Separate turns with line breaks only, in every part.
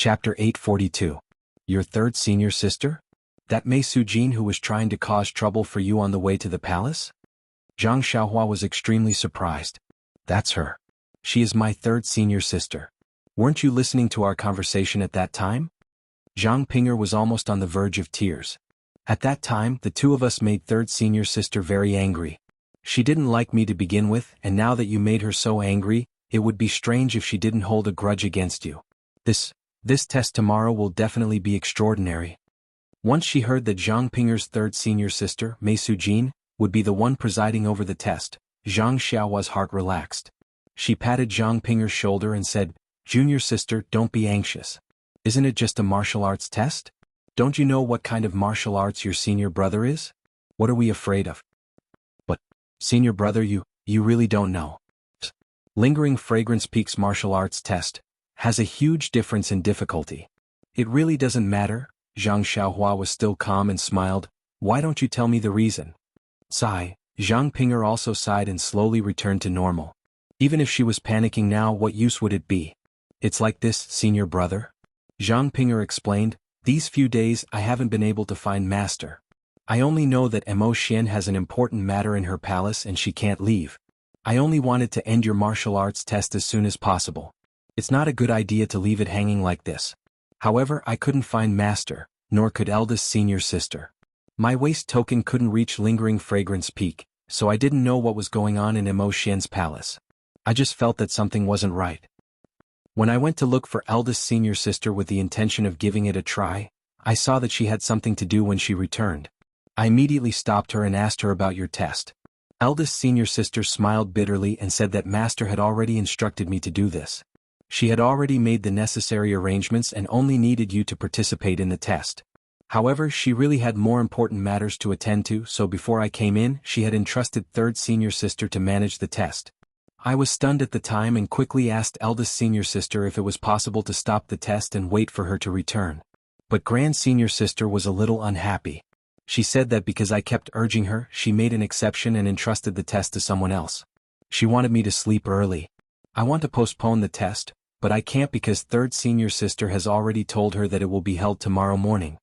Chapter 842. Your third senior sister? That Mei Sujin who was trying to cause trouble for you on the way to the palace? Zhang Xiaohua was extremely surprised. That's her. She is my third senior sister. Weren't you listening to our conversation at that time? Zhang Ping'er was almost on the verge of tears. At that time, the two of us made third senior sister very angry. She didn't like me to begin with, and now that you made her so angry, it would be strange if she didn't hold a grudge against you. This test tomorrow will definitely be extraordinary. Once she heard that Zhang Ping'er's third senior sister, Mei Sujin, would be the one presiding over the test, Zhang Xiaohua's heart relaxed. She patted Zhang Ping'er's shoulder and said, "Junior sister, don't be anxious. Isn't it just a martial arts test? Don't you know what kind of martial arts your senior brother is? What are we afraid of?" "But, senior brother, you really don't know." Lingering Fragrance Peak's martial arts test has a huge difference in difficulty. "It really doesn't matter." Zhang Xiaohua was still calm and smiled. "Why don't you tell me the reason?" Sigh. Zhang Ping'er also sighed and slowly returned to normal. Even if she was panicking now, what use would it be? "It's like this, senior brother," Zhang Ping'er explained. "These few days I haven't been able to find master. I only know that Mo Xian has an important matter in her palace and she can't leave. I only wanted to end your martial arts test as soon as possible. It's not a good idea to leave it hanging like this. However, I couldn't find master, nor could eldest senior sister. My waist token couldn't reach Lingering Fragrance Peak, so I didn't know what was going on in Mo Xian's palace. I just felt that something wasn't right. When I went to look for eldest senior sister with the intention of giving it a try, I saw that she had something to do when she returned. I immediately stopped her and asked her about your test. Eldest senior sister smiled bitterly and said that master had already instructed me to do this. She had already made the necessary arrangements and only needed you to participate in the test. However, she really had more important matters to attend to, so before I came in, she had entrusted third senior sister to manage the test. I was stunned at the time and quickly asked eldest senior sister if it was possible to stop the test and wait for her to return. But grand senior sister was a little unhappy. She said that because I kept urging her, she made an exception and entrusted the test to someone else. She wanted me to sleep early. I want to postpone the test, but I can't because third senior sister has already told her that it will be held tomorrow morning.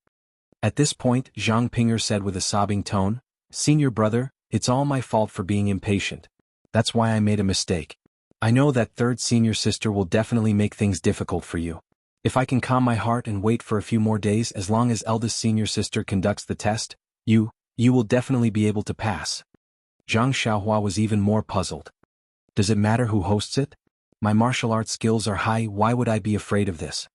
At this point, Zhang Ping'er said with a sobbing tone, "Senior brother, it's all my fault for being impatient. That's why I made a mistake. I know that third senior sister will definitely make things difficult for you. If I can calm my heart and wait for a few more days as long as eldest senior sister conducts the test, you will definitely be able to pass." Zhang Xiaohua was even more puzzled. "Does it matter who hosts it? My martial arts skills are high, why would I be afraid of this?"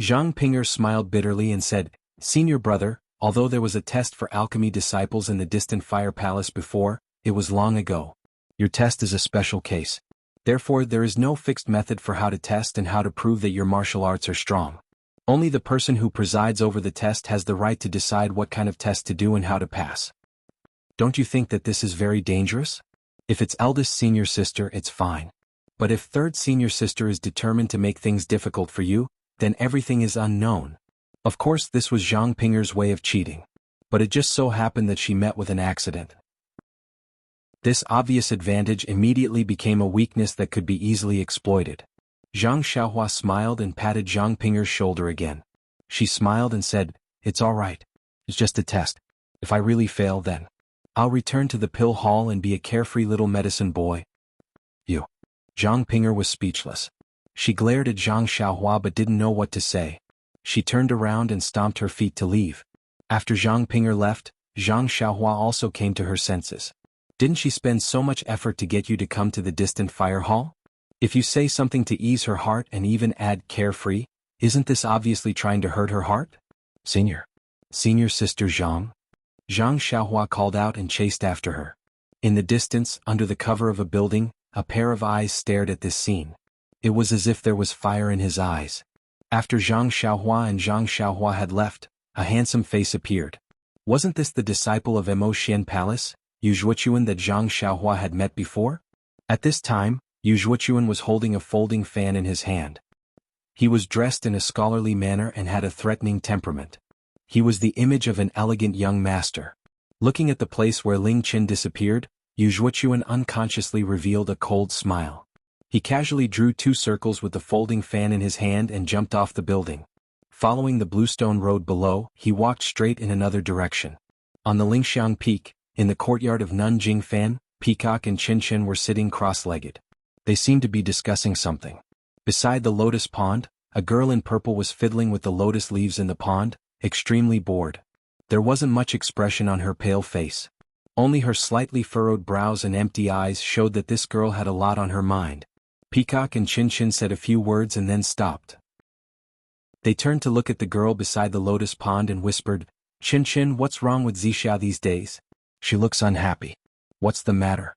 Zhang Ping'er smiled bitterly and said, "Senior brother, although there was a test for alchemy disciples in the distant fire palace before, it was long ago. Your test is a special case. Therefore there is no fixed method for how to test and how to prove that your martial arts are strong. Only the person who presides over the test has the right to decide what kind of test to do and how to pass. Don't you think that this is very dangerous? If it's eldest senior sister, it's fine. But if third senior sister is determined to make things difficult for you, then everything is unknown." Of course this was Zhang Ping'er's way of cheating. But it just so happened that she met with an accident. This obvious advantage immediately became a weakness that could be easily exploited. Zhang Xiaohua smiled and patted Zhang Ping'er's shoulder again. She smiled and said, "It's all right. It's just a test. If I really fail, then I'll return to the pill hall and be a carefree little medicine boy." "You." Zhang Ping'er was speechless. She glared at Zhang Xiaohua but didn't know what to say. She turned around and stomped her feet to leave. After Zhang Ping'er left, Zhang Xiaohua also came to her senses. "Didn't she spend so much effort to get you to come to the distant fire hall? If you say something to ease her heart and even add carefree, isn't this obviously trying to hurt her heart?" Senior sister Zhang?" Zhang Xiaohua called out and chased after her. In the distance, under the cover of a building, a pair of eyes stared at this scene. It was as if there was fire in his eyes. After Zhang Xiaohua and Zhang Xiaohua had left, a handsome face appeared. Wasn't this the disciple of Mo Xian Palace, Yu Zhuochuan, that Zhang Xiaohua had met before? At this time, Yu Zhuochuan was holding a folding fan in his hand. He was dressed in a scholarly manner and had a threatening temperament. He was the image of an elegant young master. Looking at the place where Ling Qin disappeared, Yu Zhuochuan unconsciously revealed a cold smile. He casually drew 2 circles with the folding fan in his hand and jumped off the building. Following the bluestone road below, he walked straight in another direction. On the Lingxiang Peak, in the courtyard of Nanjing Fan, Peacock and Qinshan were sitting cross-legged. They seemed to be discussing something. Beside the lotus pond, a girl in purple was fiddling with the lotus leaves in the pond, extremely bored. There wasn't much expression on her pale face. Only her slightly furrowed brows and empty eyes showed that this girl had a lot on her mind. Peacock and Qinshan said a few words and then stopped. They turned to look at the girl beside the lotus pond and whispered, "Qinshan, what's wrong with Zixia these days? She looks unhappy. What's the matter?"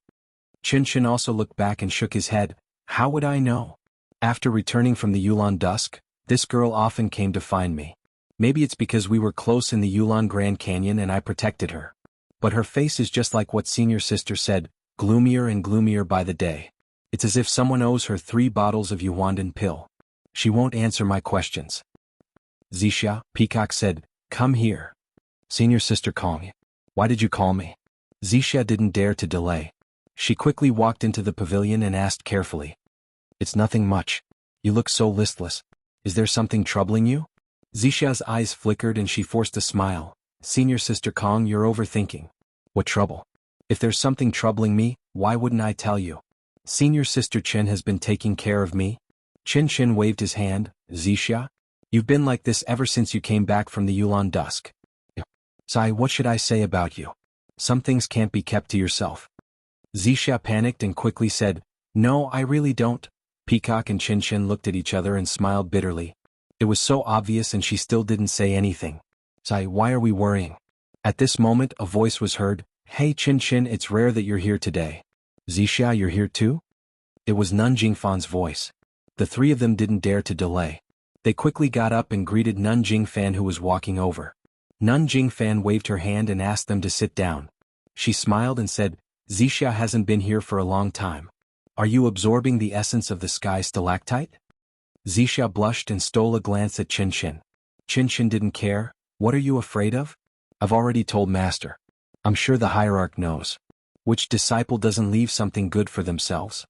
Qinshan also looked back and shook his head. "How would I know? After returning from the Yulon Dusk, this girl often came to find me. Maybe it's because we were close in the Yulon Grand Canyon and I protected her. But her face is just like what senior sister said, gloomier and gloomier by the day. It's as if someone owes her 3 bottles of Yuandan pill. She won't answer my questions." "Zixia," Peacock said, "come here." "Senior sister Kong, why did you call me?" Zixia didn't dare to delay. She quickly walked into the pavilion and asked carefully. "It's nothing much. You look so listless. Is there something troubling you?" Zixia's eyes flickered and she forced a smile. "Senior sister Kong, you're overthinking. What trouble? If there's something troubling me, why wouldn't I tell you? Senior sister Chen has been taking care of me." Qinshan waved his hand. "Zixia, you've been like this ever since you came back from the Yulon Dusk. Sai, what should I say about you? Some things can't be kept to yourself." Zixia panicked and quickly said, "No, I really don't." Peacock and Qinshan looked at each other and smiled bitterly. It was so obvious and she still didn't say anything. "Sai, why are we worrying?" At this moment a voice was heard. "Hey Qinshan, it's rare that you're here today." "Zixia, you're here too?" It was Nun Jingfan's voice. The 3 of them didn't dare to delay. They quickly got up and greeted Nun Jingfan, who was walking over. Nun Jingfan waved her hand and asked them to sit down. She smiled and said, "Zixia hasn't been here for a long time. Are you absorbing the essence of the sky stalactite?" Zixia blushed and stole a glance at Qinshan. Qinshan didn't care. "What are you afraid of?" "I've already told Master. I'm sure the hierarch knows. Which disciple doesn't leave something good for themselves?"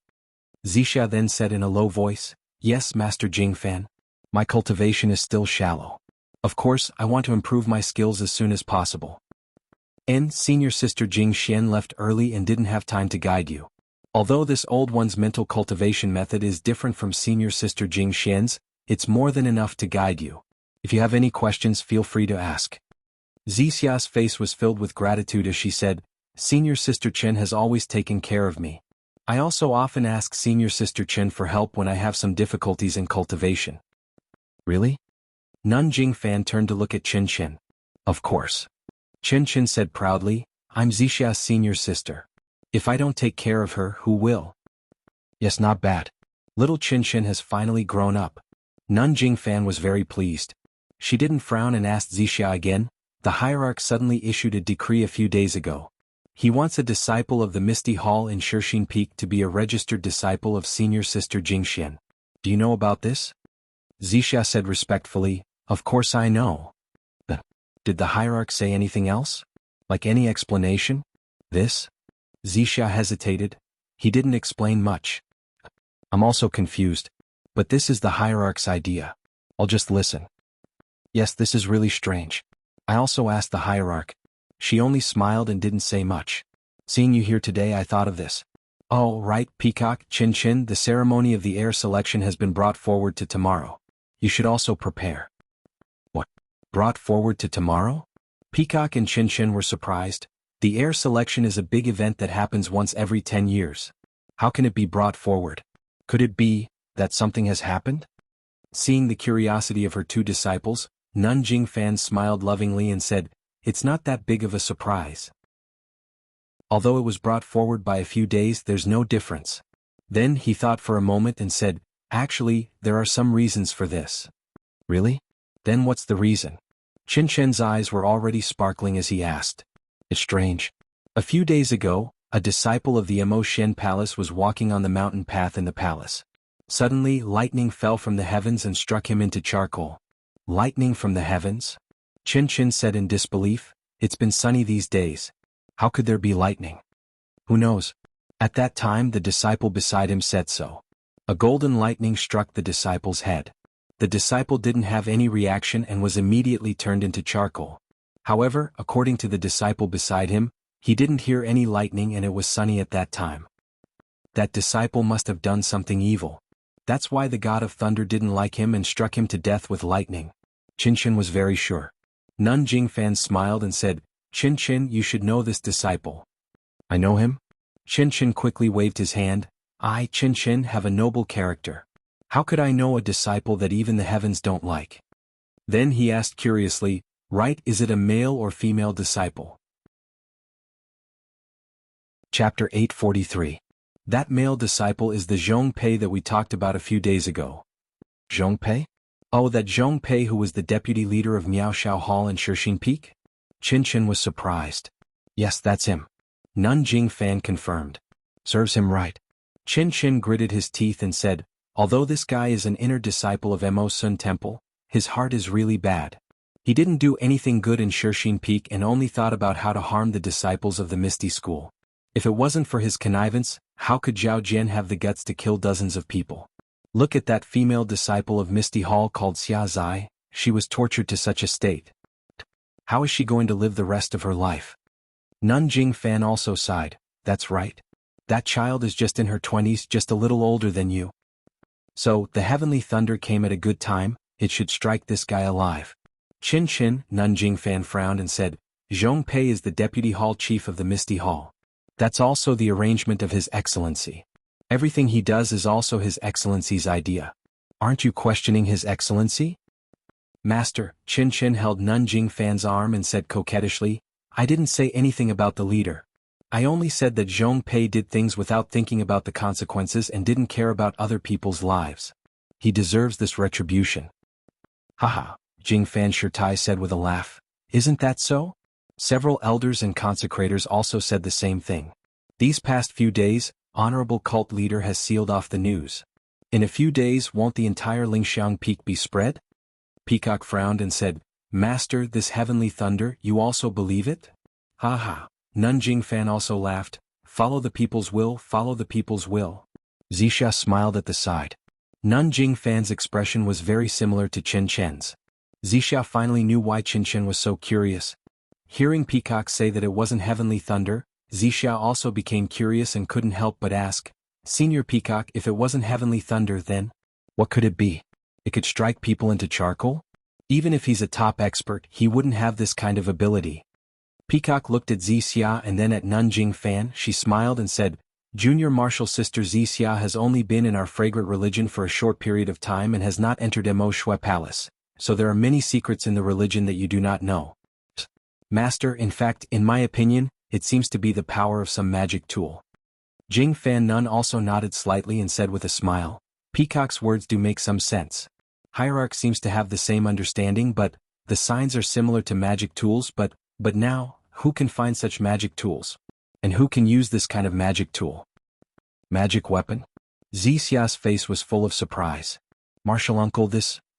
Zixia then said in a low voice, "Yes, Master Jingfan. My cultivation is still shallow. Of course, I want to improve my skills as soon as possible." Senior sister Jing Xian left early and didn't have time to guide you. Although this old one's mental cultivation method is different from senior sister Jing Xian's, it's more than enough to guide you. If you have any questions, feel free to ask. Zixia's face was filled with gratitude as she said, "Senior sister Chen has always taken care of me. I also often ask senior sister Chen for help when I have some difficulties in cultivation." "Really?" Nun Jingfan turned to look at Qinshan. "Of course." Qinshan said proudly, "I'm Zixia's senior sister. If I don't take care of her, who will?" "Yes, not bad. Little Qinshan has finally grown up." Nun Jingfan was very pleased. She didn't frown and asked Zixia again. "The hierarch suddenly issued a decree a few days ago. He wants a disciple of the Misty Hall in Shixin Peak to be a registered disciple of senior sister Jingxian. Do you know about this?" Zixia said respectfully, "Of course I know." "Did the hierarch say anything else? Like any explanation?" "This?" Zixia hesitated. "He didn't explain much." "I'm also confused. But this is the hierarch's idea. I'll just listen." "Yes, this is really strange. I also asked the hierarch. She only smiled and didn't say much. Seeing you here today, I thought of this." "Oh, right, Peacock, Qinshan, the ceremony of the heir selection has been brought forward to tomorrow. You should also prepare." "What? Brought forward to tomorrow?" Peacock and Qinshan were surprised. The heir selection is a big event that happens once every 10 years. How can it be brought forward? Could it be that something has happened? Seeing the curiosity of her 2 disciples, Nun Jingfan smiled lovingly and said, "It's not that big of a surprise. Although it was brought forward by a few days, there's no difference." Then he thought for a moment and said, "Actually, there are some reasons for this." "Really? Then what's the reason?" Qinshan's eyes were already sparkling as he asked. "It's strange. A few days ago, a disciple of the Mo Shen Palace was walking on the mountain path in the palace. Suddenly, lightning fell from the heavens and struck him into charcoal." "Lightning from the heavens?" Qinshan said in disbelief. "It's been sunny these days. How could there be lightning?" "Who knows?" At that time the disciple beside him said so. A golden lightning struck the disciple's head. The disciple didn't have any reaction and was immediately turned into charcoal. However, according to the disciple beside him, he didn't hear any lightning and it was sunny at that time. That disciple must have done something evil. That's why the god of thunder didn't like him and struck him to death with lightning. Qinshan was very sure. Nun Jingfan smiled and said, Qinshan, you should know this disciple. I know him? Qinshan quickly waved his hand. I, Qinshan, have a noble character. How could I know a disciple that even the heavens don't like? Then he asked curiously, right, is it a male or female disciple? Chapter 843. That male disciple is the Zhongpei that we talked about a few days ago. Zhongpei? Oh, that Zhongpei who was the deputy leader of Miaoshao Hall in Shixin Peak? Qinshan was surprised. Yes, that's him. Nun Jingfan confirmed. Serves him right. Qinshan gritted his teeth and said, although this guy is an inner disciple of Mo Sun Temple, his heart is really bad. He didn't do anything good in Shixin Peak and only thought about how to harm the disciples of the Misty School. If it wasn't for his connivance, how could Zhao Jian have the guts to kill dozens of people? Look at that female disciple of Misty Hall called Xia Zai, she was tortured to such a state. How is she going to live the rest of her life? Nun Jingfan also sighed, that's right. That child is just in her 20s, just a little older than you. So, the heavenly thunder came at a good time, it should strike this guy alive. Qinshan, Nun Jingfan frowned and said, Zhongpei is the deputy hall chief of the Misty Hall. That's also the arrangement of His Excellency. Everything he does is also His Excellency's idea. Aren't you questioning His Excellency? Master, Qinshan held Nun Jingfan's arm and said coquettishly, I didn't say anything about the leader. I only said that Zhongpei did things without thinking about the consequences and didn't care about other people's lives. He deserves this retribution. Haha, Jingfan Shirtai said with a laugh. Isn't that so? Several elders and consecrators also said the same thing. These past few days, Honorable Cult Leader has sealed off the news. In a few days won't the entire Lingxiang Peak be spread? Peacock frowned and said, Master, this heavenly thunder, you also believe it? Ha ha. Nun Jingfan also laughed. Follow the people's will, follow the people's will. Zixia smiled at the side. Nun Jingfan's expression was very similar to Qinshan's. Zixia finally knew why Qinshan was so curious. Hearing Peacock say that it wasn't heavenly thunder, Zixia also became curious and couldn't help but ask, Senior Peacock, if it wasn't heavenly thunder then? What could it be? It could strike people into charcoal? Even if he's a top expert, he wouldn't have this kind of ability. Peacock looked at Zixia and then at Nun Jingfan. She smiled and said, Junior Martial Sister Zixia has only been in our fragrant religion for a short period of time and has not entered Mo Shui Palace, so there are many secrets in the religion that you do not know. Master, in fact, in my opinion, it seems to be the power of some magic tool. Jingfan Nun also nodded slightly and said with a smile, Peacock's words do make some sense. Hierarch seems to have the same understanding, but the signs are similar to magic tools, but now, who can find such magic tools? And who can use this kind of magic tool? Magic weapon? Zixia's face was full of surprise. Martial uncle,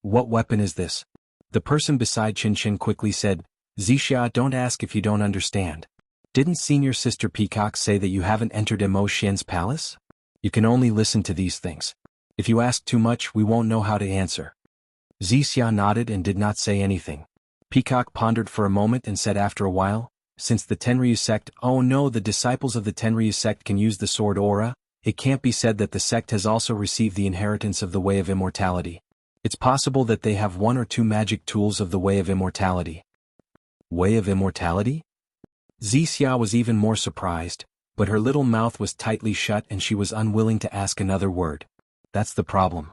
what weapon is this? The person beside Qinshan quickly said, Zixia, don't ask if you don't understand. Didn't Senior Sister Peacock say that you haven't entered Mo Xian's palace? You can only listen to these things. If you ask too much, we won't know how to answer. Zixia nodded and did not say anything. Peacock pondered for a moment and said after a while, since the Tenryu sect, oh no, the disciples of the Tenryu sect can use the sword aura, it can't be said that the sect has also received the inheritance of the Way of Immortality. It's possible that they have one or two magic tools of the Way of Immortality. Way of Immortality? Zixia was even more surprised, but her little mouth was tightly shut and she was unwilling to ask another word. That's the problem.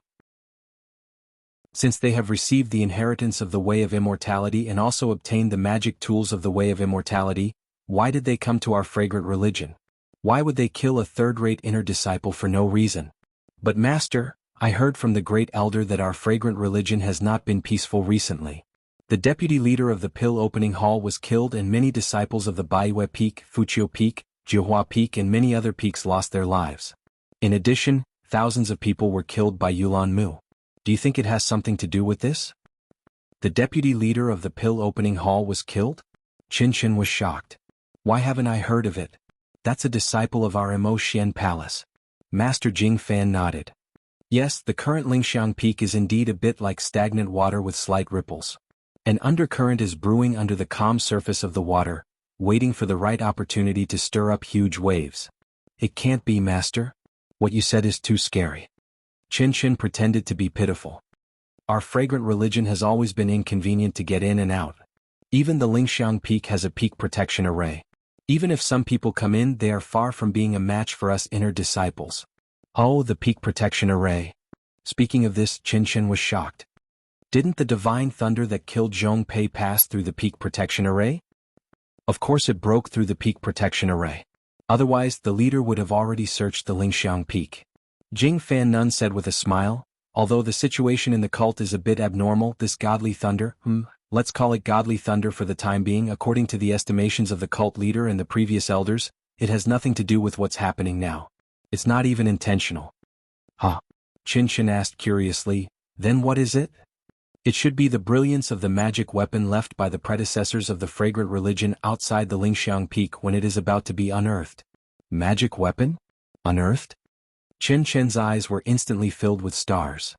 Since they have received the inheritance of the Way of Immortality and also obtained the magic tools of the Way of Immortality, why did they come to our fragrant religion? Why would they kill a third-rate inner disciple for no reason? But Master, I heard from the great elder that our fragrant religion has not been peaceful recently. The deputy leader of the Pill Opening Hall was killed and many disciples of the Baiyue Peak, Fuqiu Peak, Jihua Peak and many other peaks lost their lives. In addition, thousands of people were killed by Yulan Mu. Do you think it has something to do with this? The deputy leader of the Pill Opening Hall was killed? Qinshan was shocked. Why haven't I heard of it? That's a disciple of our Mo Xian Palace. Master Jingfan nodded. Yes, the current Lingxiang Peak is indeed a bit like stagnant water with slight ripples. An undercurrent is brewing under the calm surface of the water, waiting for the right opportunity to stir up huge waves. It can't be, Master. What you said is too scary. Qin pretended to be pitiful. Our fragrant religion has always been inconvenient to get in and out. Even the Lingxiang Peak has a peak protection array. Even if some people come in, they are far from being a match for us inner disciples. Oh, the peak protection array. Speaking of this, Qin was shocked. Didn't the divine thunder that killed Zhong Pei pass through the peak protection array? Of course it broke through the peak protection array. Otherwise, the leader would have already searched the Lingxiang Peak. Jing Fan Nun said with a smile, although the situation in the cult is a bit abnormal, this godly thunder, let's call it godly thunder for the time being, according to the estimations of the cult leader and the previous elders, it has nothing to do with what's happening now. It's not even intentional. Huh? Qin asked curiously, then what is it? It should be the brilliance of the magic weapon left by the predecessors of the fragrant religion outside the Lingxiang Peak when it is about to be unearthed. Magic weapon? Unearthed? Qin's eyes were instantly filled with stars.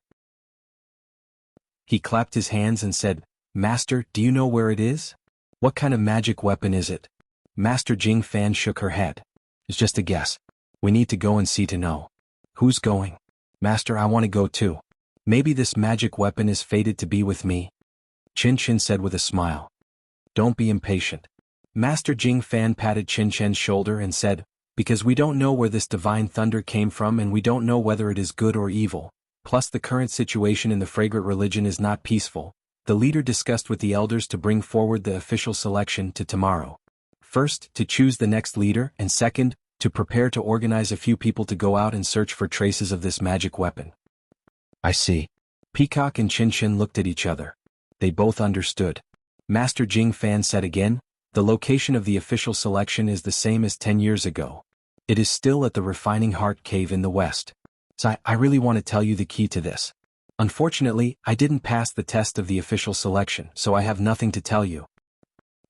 He clapped his hands and said, Master, do you know where it is? What kind of magic weapon is it? Master Jing Fan shook her head. It's just a guess. We need to go and see to know. Who's going? Master, I want to go too. Maybe this magic weapon is fated to be with me. Qin said with a smile. Don't be impatient. Master Jing Fan patted Qin's shoulder and said, because we don't know where this divine thunder came from and we don't know whether it is good or evil, plus the current situation in the fragrant religion is not peaceful, the leader discussed with the elders to bring forward the official selection to tomorrow. First, to choose the next leader, and second, to prepare to organize a few people to go out and search for traces of this magic weapon. I see. Peacock and Qin looked at each other. They both understood. Master Jing Fan said again, the location of the official selection is the same as 10 years ago. It is still at the Refining Heart Cave in the west. So I really want to tell you the key to this. Unfortunately, I didn't pass the test of the official selection, so I have nothing to tell you.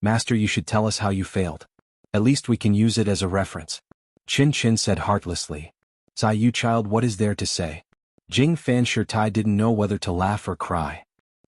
Master, you should tell us how you failed. At least we can use it as a reference. Qin said heartlessly. Sai, you child, what is there to say? Jing Fan Shirtai didn't know whether to laugh or cry.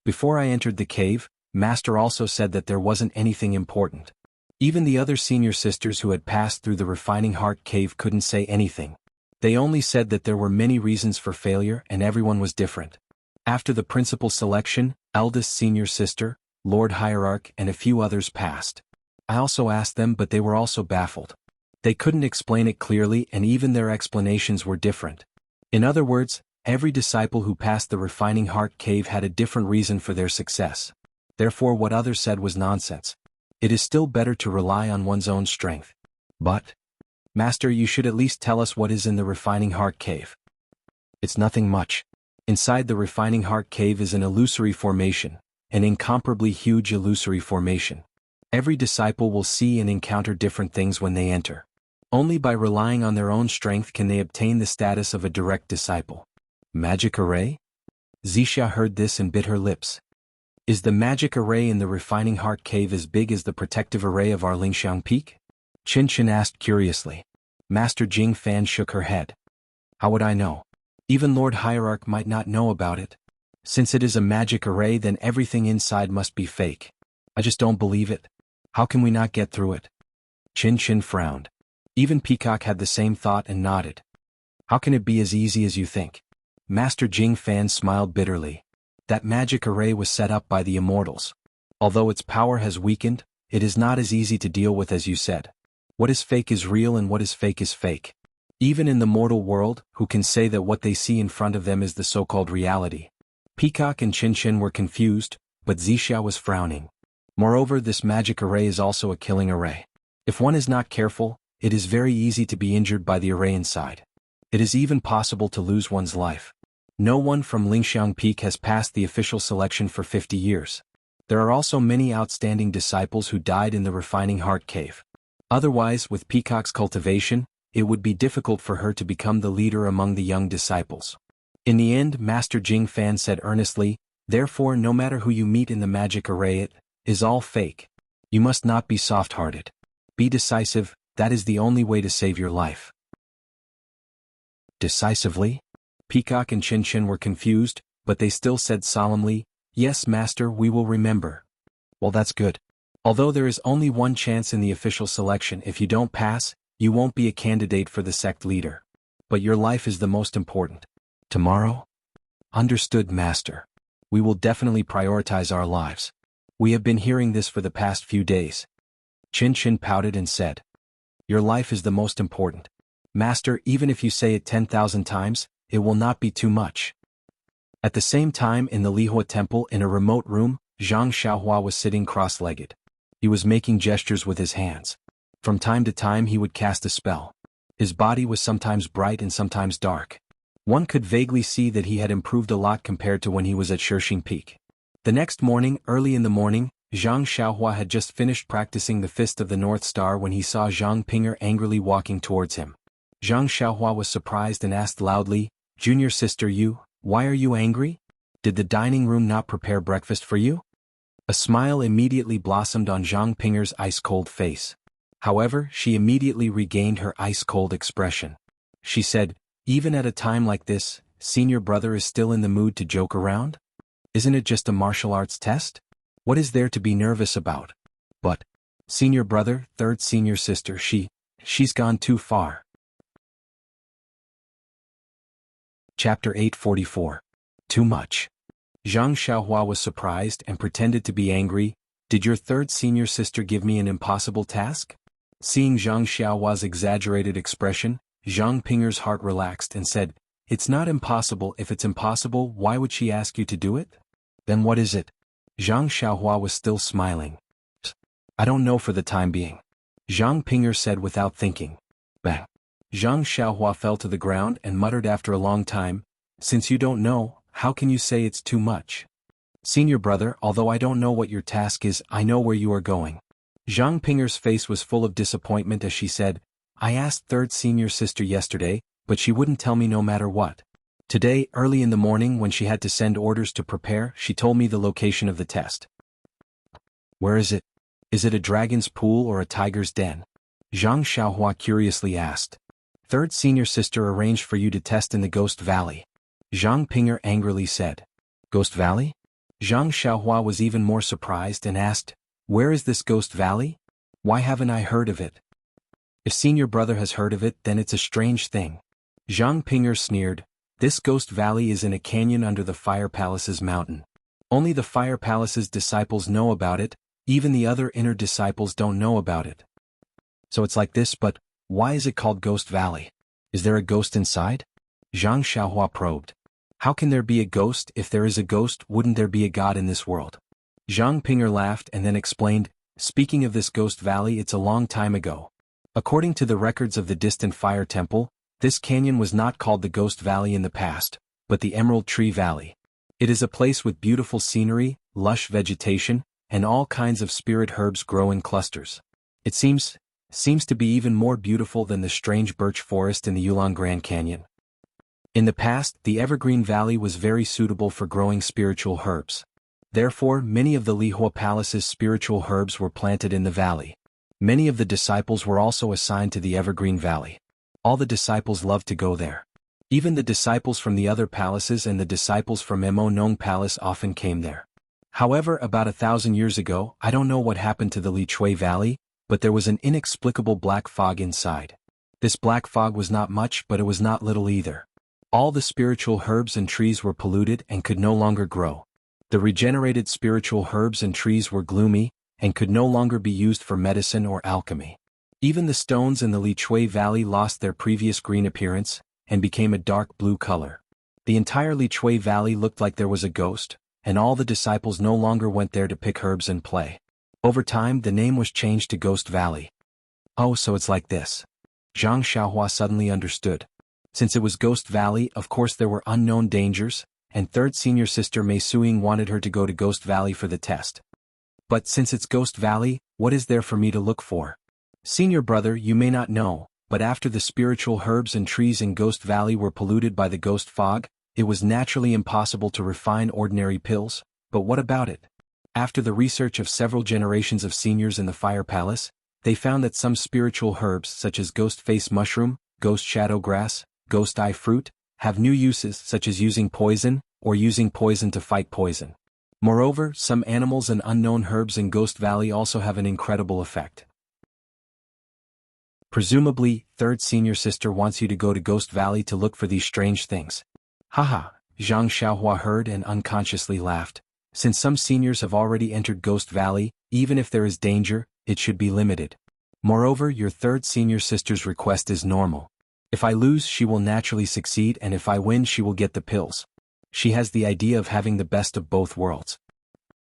Before I entered the cave, Master also said that there wasn't anything important. Even the other senior sisters who had passed through the Refining Heart Cave couldn't say anything. They only said that there were many reasons for failure and everyone was different. After the principal selection, eldest senior sister, Lord Hierarch and a few others passed. I also asked them, but they were also baffled. They couldn't explain it clearly and even their explanations were different. In other words, every disciple who passed the Refining Heart Cave had a different reason for their success. Therefore what others said was nonsense. It is still better to rely on one's own strength. But, Master, you should at least tell us what is in the Refining Heart Cave. It's nothing much. Inside the Refining Heart Cave is an illusory formation, an incomparably huge illusory formation. Every disciple will see and encounter different things when they enter. Only by relying on their own strength can they obtain the status of a direct disciple. Magic array? Zixia heard this and bit her lips. Is the magic array in the Refining Heart Cave as big as the protective array of our Lingxiang Peak? Qin asked curiously. Master Jing Fan shook her head. How would I know? Even Lord Hierarch might not know about it. Since it is a magic array, then everything inside must be fake. I just don't believe it. How can we not get through it? Qin frowned. Even Peacock had the same thought and nodded. How can it be as easy as you think? Master Jing Fan smiled bitterly. That magic array was set up by the immortals. Although its power has weakened, it is not as easy to deal with as you said. What is fake is real and what is fake. Even in the mortal world, who can say that what they see in front of them is the so-called reality? Peacock and Qin were confused, but Zixia was frowning. Moreover, this magic array is also a killing array. If one is not careful, it is very easy to be injured by the array inside. It is even possible to lose one's life. No one from Lingxiang Peak has passed the official selection for 50 years. There are also many outstanding disciples who died in the Refining Heart Cave. Otherwise, with Peacock's cultivation, it would be difficult for her to become the leader among the young disciples. In the end, Master Jing Fan said earnestly, therefore no matter who you meet in the magic array, it is all fake. You must not be soft-hearted. Be decisive, that is the only way to save your life. Decisively? Peacock and Chin Chin were confused, but they still said solemnly, "Yes, master, we will remember." Well, that's good. Although there is only one chance in the official selection, if you don't pass, you won't be a candidate for the sect leader. But your life is the most important. Tomorrow? Understood, master. We will definitely prioritize our lives. We have been hearing this for the past few days. Chin Chin pouted and said, "Your life is the most important. Master, even if you say it 10,000 times, it will not be too much." At the same time in the Lihua temple in a remote room, Zhang Xiaohua was sitting cross-legged. He was making gestures with his hands. From time to time he would cast a spell. His body was sometimes bright and sometimes dark. One could vaguely see that he had improved a lot compared to when he was at Shirxing Peak. The next morning, early in the morning, Zhang Xiaohua had just finished practicing the Fist of the North Star when he saw Zhang Pinger angrily walking towards him. Zhang Xiaohua was surprised and asked loudly, "Junior sister, why are you angry? Did the dining room not prepare breakfast for you?" A smile immediately blossomed on Zhang Pinger's ice-cold face. However, she immediately regained her ice-cold expression. She said, "Even at a time like this, senior brother is still in the mood to joke around? Isn't it just a martial arts test? What is there to be nervous about? But, senior brother, third senior sister, she's gone too far." Chapter 844. Too much. Zhang Xiaohua was surprised and pretended to be angry. "Did your third senior sister give me an impossible task?" Seeing Zhang Xiaohua's exaggerated expression, Zhang Pinger's heart relaxed and said, "It's not impossible. If it's impossible, why would she ask you to do it? Then what is it?" Zhang Xiaohua was still smiling. "I don't know for the time being," Zhang Pinger said without thinking. Bang. Zhang Xiaohua fell to the ground and muttered after a long time, "Since you don't know, how can you say it's too much? Senior brother, although I don't know what your task is, I know where you are going." Zhang Pinger's face was full of disappointment as she said, "I asked third senior sister yesterday, but she wouldn't tell me no matter what. Today, early in the morning when she had to send orders to prepare, she told me the location of the test." "Where is it? Is it a dragon's pool or a tiger's den?" Zhang Xiaohua curiously asked. "Third senior sister arranged for you to test in the Ghost Valley," Zhang Pinger angrily said. "Ghost Valley?" Zhang Xiaohua was even more surprised and asked, "Where is this Ghost Valley? Why haven't I heard of it? If senior brother has heard of it, then it's a strange thing." Zhang Pinger sneered, "This Ghost Valley is in a canyon under the Fire Palace's mountain. Only the Fire Palace's disciples know about it, even the other inner disciples don't know about it. So it's like this, but why is it called Ghost Valley? Is there a ghost inside?" Zhang Xiaohua probed. "How can there be a ghost? If there is a ghost, wouldn't there be a god in this world?" Zhang Pinger laughed and then explained, "Speaking of this Ghost Valley, it's a long time ago. According to the records of the distant Fire Temple, this canyon was not called the Ghost Valley in the past, but the Emerald Tree Valley. It is a place with beautiful scenery, lush vegetation, and all kinds of spirit herbs grow in clusters. It seems to be even more beautiful than the strange birch forest in the Yulong Grand Canyon. In the past, the Evergreen Valley was very suitable for growing spiritual herbs. Therefore, many of the Lihua Palace's spiritual herbs were planted in the valley. Many of the disciples were also assigned to the Evergreen Valley. All the disciples loved to go there. Even the disciples from the other palaces and the disciples from Mo Nong Palace often came there. However, about 1,000 years ago, I don't know what happened to the Li Chui Valley, but there was an inexplicable black fog inside. This black fog was not much, but it was not little either. All the spiritual herbs and trees were polluted and could no longer grow. The regenerated spiritual herbs and trees were gloomy, and could no longer be used for medicine or alchemy. Even the stones in the Li Chui Valley lost their previous green appearance, and became a dark blue color. The entire Li Chui Valley looked like there was a ghost, and all the disciples no longer went there to pick herbs and play. Over time, the name was changed to Ghost Valley. "Oh, so it's like this." Zhang Xiaohua suddenly understood. Since it was Ghost Valley, of course there were unknown dangers, and third senior sister Mei Suing wanted her to go to Ghost Valley for the test. "But since it's Ghost Valley, what is there for me to look for?" "Senior brother, you may not know, but after the spiritual herbs and trees in Ghost Valley were polluted by the ghost fog, it was naturally impossible to refine ordinary pills. But what about it? After the research of several generations of seniors in the Fire Palace, they found that some spiritual herbs such as Ghost Face Mushroom, Ghost Shadow Grass, Ghost Eye Fruit, have new uses such as using poison, or using poison to fight poison. Moreover, some animals and unknown herbs in Ghost Valley also have an incredible effect. Presumably, third senior sister wants you to go to Ghost Valley to look for these strange things. Haha, Zhang Xiaohua heard and unconsciously laughed. Since some seniors have already entered Ghost Valley, even if there is danger, it should be limited. Moreover, your third senior sister's request is normal. If I lose, she will naturally succeed, and if I win, she will get the pills. She has the idea of having the best of both worlds.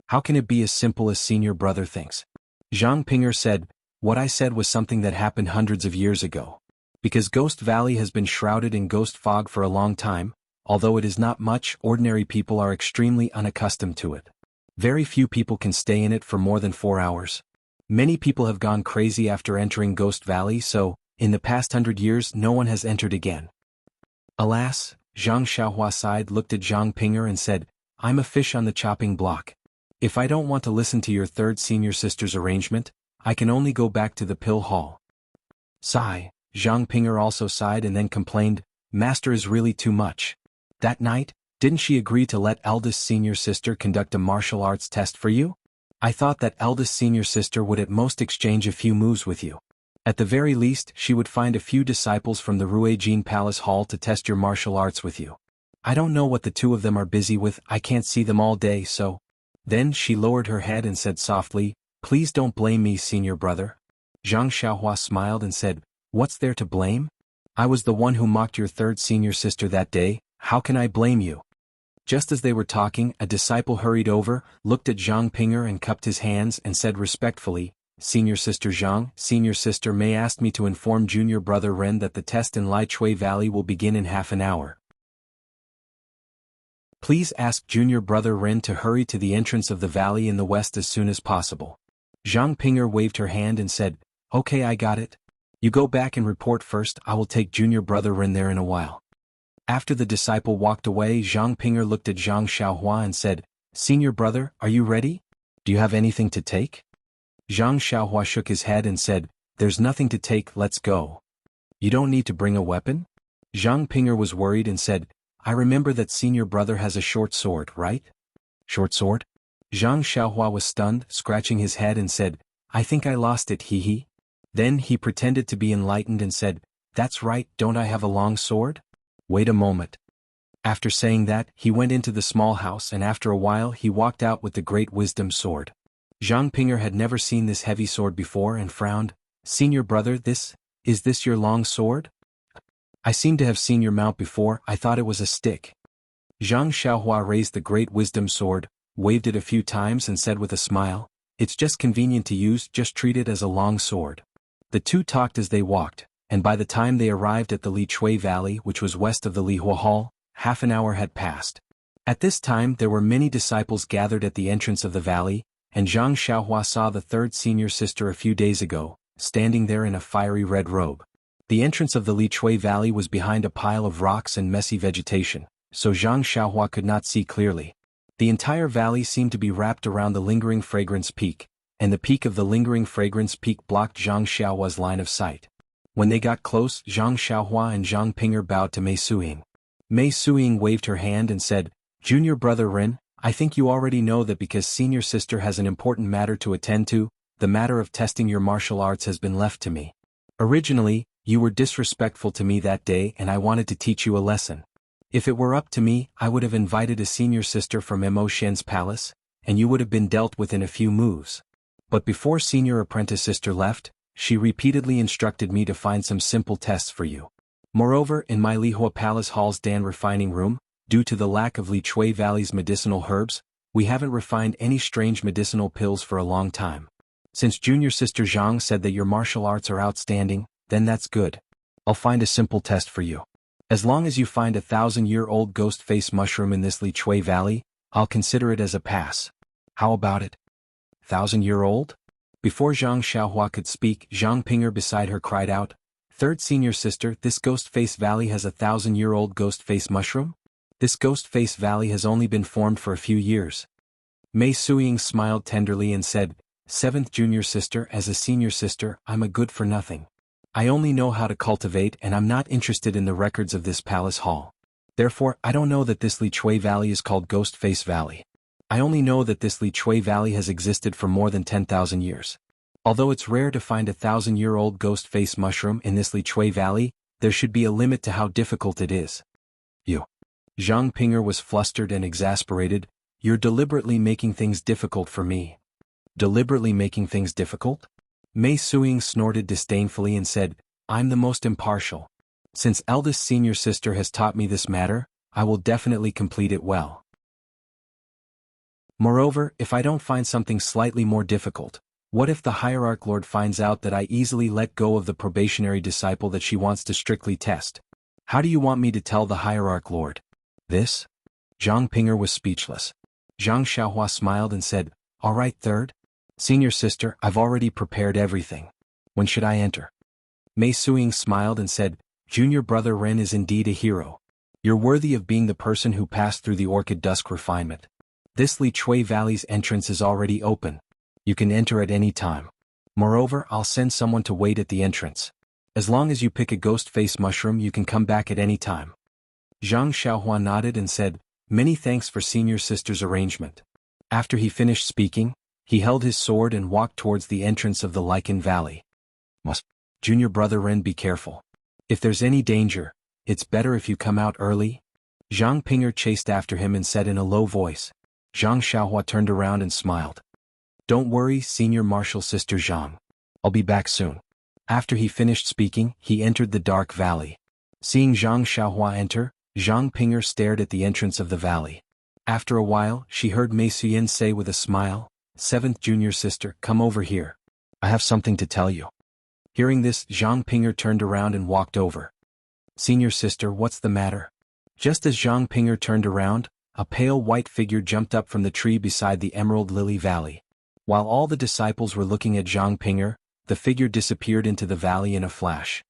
How can it be as simple as senior brother thinks? Zhang Pinger said, what I said was something that happened hundreds of years ago. Because Ghost Valley has been shrouded in ghost fog for a long time, although it is not much, ordinary people are extremely unaccustomed to it. Very few people can stay in it for more than 4 hours. Many people have gone crazy after entering Ghost Valley, so, in the past 100 years, no one has entered again. Alas, Zhang Xiaohua sighed, looked at Zhang Pinger and said, I'm a fish on the chopping block. If I don't want to listen to your third senior sister's arrangement, I can only go back to the pill hall. Sigh, Zhang Pinger also sighed and then complained, Master is really too much. That night, didn't she agree to let eldest senior sister conduct a martial arts test for you? I thought that eldest senior sister would at most exchange a few moves with you. At the very least, she would find a few disciples from the Ruijin Palace Hall to test your martial arts with you. I don't know what the two of them are busy with, I can't see them all day, so. Then she lowered her head and said softly, Please don't blame me, senior brother. Zhang Xiaohua smiled and said, What's there to blame? I was the one who mocked your third senior sister that day, how can I blame you? Just as they were talking, a disciple hurried over, looked at Zhang Pinger and cupped his hands and said respectfully, Senior Sister Zhang, Senior Sister Mei asked me to inform Junior Brother Ren that the test in Lai Chui Valley will begin in half an hour. Please ask Junior Brother Ren to hurry to the entrance of the valley in the west as soon as possible. Zhang Pinger waved her hand and said, Okay, I got it. You go back and report first, I will take Junior Brother Ren there in a while. After the disciple walked away, Zhang Pinger looked at Zhang Xiaohua and said, Senior brother, are you ready? Do you have anything to take? Zhang Xiaohua shook his head and said, There's nothing to take, let's go. You don't need to bring a weapon? Zhang Pinger was worried and said, I remember that senior brother has a short sword, right? Short sword? Zhang Xiaohua was stunned, scratching his head and said, I think I lost it, hee. Then he pretended to be enlightened and said, That's right, don't I have a long sword? Wait a moment. After saying that, he went into the small house and after a while he walked out with the great wisdom sword. Zhang Pinger had never seen this heavy sword before and frowned, Senior brother, is this your long sword? I seem to have seen your mount before, I thought it was a stick. Zhang Xiaohua raised the great wisdom sword, waved it a few times and said with a smile, It's just convenient to use, just treat it as a long sword. The two talked as they walked, and by the time they arrived at the Li Chui Valley, which was west of the Lihua Hall, half an hour had passed. At this time there were many disciples gathered at the entrance of the valley, and Zhang Xiaohua saw the third senior sister a few days ago, standing there in a fiery red robe. The entrance of the Li Chui Valley was behind a pile of rocks and messy vegetation, so Zhang Xiaohua could not see clearly. The entire valley seemed to be wrapped around the lingering fragrance peak, and the peak of the lingering fragrance peak blocked Zhang Xiaohua's line of sight. When they got close, Zhang Xiaohua and Zhang Pinger bowed to Mei Suiying. Mei Suiying waved her hand and said, Junior Brother Ren, I think you already know that because senior sister has an important matter to attend to, the matter of testing your martial arts has been left to me. Originally, you were disrespectful to me that day and I wanted to teach you a lesson. If it were up to me, I would have invited a senior sister from Mo Shen's palace, and you would have been dealt with in a few moves. But before senior apprentice sister left, she repeatedly instructed me to find some simple tests for you. Moreover, in my Lihua Palace Hall's Dan refining room, due to the lack of Li Chui Valley's medicinal herbs, we haven't refined any strange medicinal pills for a long time. Since junior sister Zhang said that your martial arts are outstanding, then that's good. I'll find a simple test for you. As long as you find a 1,000-year-old ghost face mushroom in this Li Chui Valley, I'll consider it as a pass. How about it? 1,000-year-old? Before Zhang Xiaohua could speak, Zhang Pinger beside her cried out, Third senior sister, this ghost face valley has a 1,000-year-old ghost face mushroom? This ghost face valley has only been formed for a few years. Mei Suiying smiled tenderly and said, Seventh junior sister, as a senior sister, I'm a good for nothing. I only know how to cultivate and I'm not interested in the records of this palace hall. Therefore, I don't know that this Li Chui Valley is called Ghost Face Valley. I only know that this Li Chui Valley has existed for more than 10,000 years. Although it's rare to find a 1,000-year-old ghost face mushroom in this Li Chui Valley, there should be a limit to how difficult it is. You. Zhang Pinger was flustered and exasperated. You're deliberately making things difficult for me. Deliberately making things difficult? Mei Suing snorted disdainfully and said, I'm the most impartial. Since eldest senior sister has taught me this matter, I will definitely complete it well. Moreover, if I don't find something slightly more difficult, what if the Hierarch Lord finds out that I easily let go of the probationary disciple that she wants to strictly test? How do you want me to tell the Hierarch Lord? This? Zhang Pinger was speechless. Zhang Xiaohua smiled and said, All right, third. Senior sister, I've already prepared everything. When should I enter? Mei Suing smiled and said, Junior brother Ren is indeed a hero. You're worthy of being the person who passed through the Orchid Dusk refinement. This Li Chui Valley's entrance is already open. You can enter at any time. Moreover, I'll send someone to wait at the entrance. As long as you pick a ghost face mushroom, you can come back at any time. Zhang Xiaohua nodded and said, Many thanks for senior sister's arrangement. After he finished speaking, he held his sword and walked towards the entrance of the Lichen Valley. Must, Junior brother Ren, be careful. If there's any danger, it's better if you come out early. Zhang Pinger chased after him and said in a low voice. Zhang Xiaohua turned around and smiled. Don't worry, senior martial sister Zhang. I'll be back soon. After he finished speaking, he entered the dark valley. Seeing Zhang Xiaohua enter, Zhang Pinger stared at the entrance of the valley. After a while, she heard Mei Suyin say with a smile, Seventh junior sister, come over here. I have something to tell you. Hearing this, Zhang Pinger turned around and walked over. Senior sister, what's the matter? Just as Zhang Pinger turned around, a pale white figure jumped up from the tree beside the Emerald Lily Valley. While all the disciples were looking at Zhang Pinger, the figure disappeared into the valley in a flash.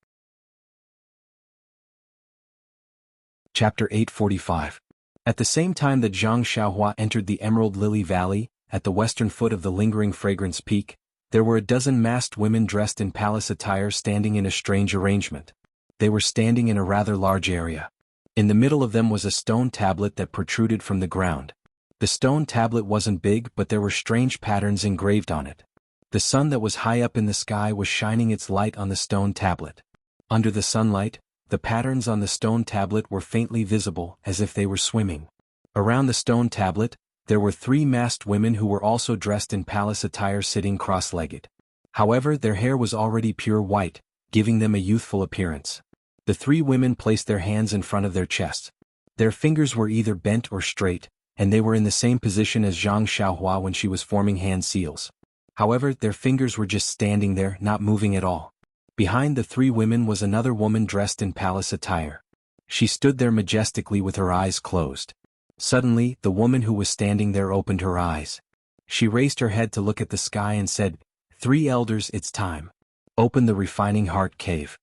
Chapter 845. At the same time that Zhang Xiaohua entered the Emerald Lily Valley, at the western foot of the Lingering Fragrance Peak, there were a dozen masked women dressed in palace attire standing in a strange arrangement. They were standing in a rather large area. In the middle of them was a stone tablet that protruded from the ground. The stone tablet wasn't big, but there were strange patterns engraved on it. The sun that was high up in the sky was shining its light on the stone tablet. Under the sunlight, the patterns on the stone tablet were faintly visible, as if they were swimming. Around the stone tablet, there were 3 masked women who were also dressed in palace attire sitting cross-legged. However, their hair was already pure white, giving them a youthful appearance. The 3 women placed their hands in front of their chests. Their fingers were either bent or straight, and they were in the same position as Zhang Xiaohua when she was forming hand seals. However, their fingers were just standing there, not moving at all. Behind the 3 women was another woman dressed in palace attire. She stood there majestically with her eyes closed. Suddenly, the woman who was standing there opened her eyes. She raised her head to look at the sky and said, 3 elders, it's time. Open the refining heart cave.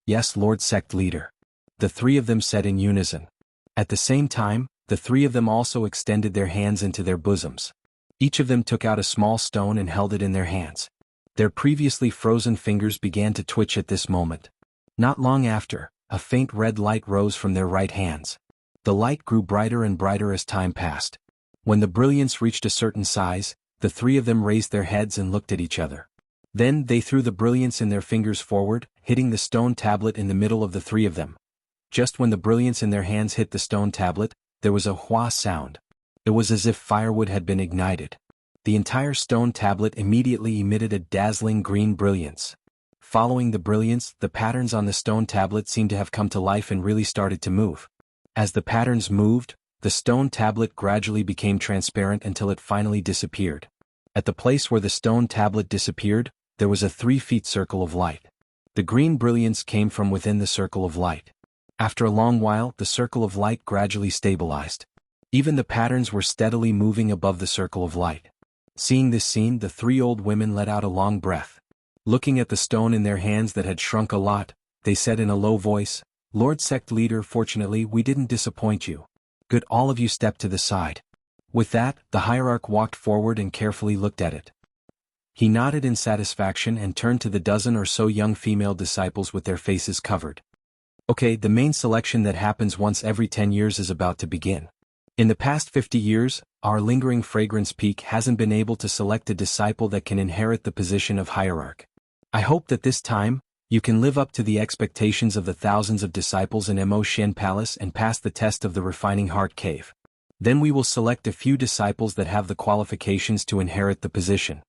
Yes, Lord Sect Leader. The 3 of them said in unison. At the same time, the 3 of them also extended their hands into their bosoms. Each of them took out a small stone and held it in their hands. Their previously frozen fingers began to twitch at this moment. Not long after, a faint red light rose from their right hands. The light grew brighter and brighter as time passed. When the brilliance reached a certain size, the 3 of them raised their heads and looked at each other. Then they threw the brilliance in their fingers forward, hitting the stone tablet in the middle of the 3 of them. Just when the brilliance in their hands hit the stone tablet, there was a hua sound. It was as if firewood had been ignited. The entire stone tablet immediately emitted a dazzling green brilliance. Following the brilliance, the patterns on the stone tablet seemed to have come to life and really started to move. As the patterns moved, the stone tablet gradually became transparent until it finally disappeared. At the place where the stone tablet disappeared, there was a 3-foot circle of light. The green brilliance came from within the circle of light. After a long while, the circle of light gradually stabilized. Even the patterns were steadily moving above the circle of light. Seeing this scene, the 3 old women let out a long breath. Looking at the stone in their hands that had shrunk a lot, they said in a low voice, Lord Sect Leader, fortunately we didn't disappoint you. Good, all of you step to the side. With that, the hierarch walked forward and carefully looked at it. He nodded in satisfaction and turned to the dozen or so young female disciples with their faces covered. Okay, the main selection that happens once every 10 years is about to begin. In the past 50 years, our lingering fragrance peak hasn't been able to select a disciple that can inherit the position of hierarch. I hope that this time, you can live up to the expectations of the thousands of disciples in Immerse Palace and pass the test of the refining heart cave. Then we will select a few disciples that have the qualifications to inherit the position.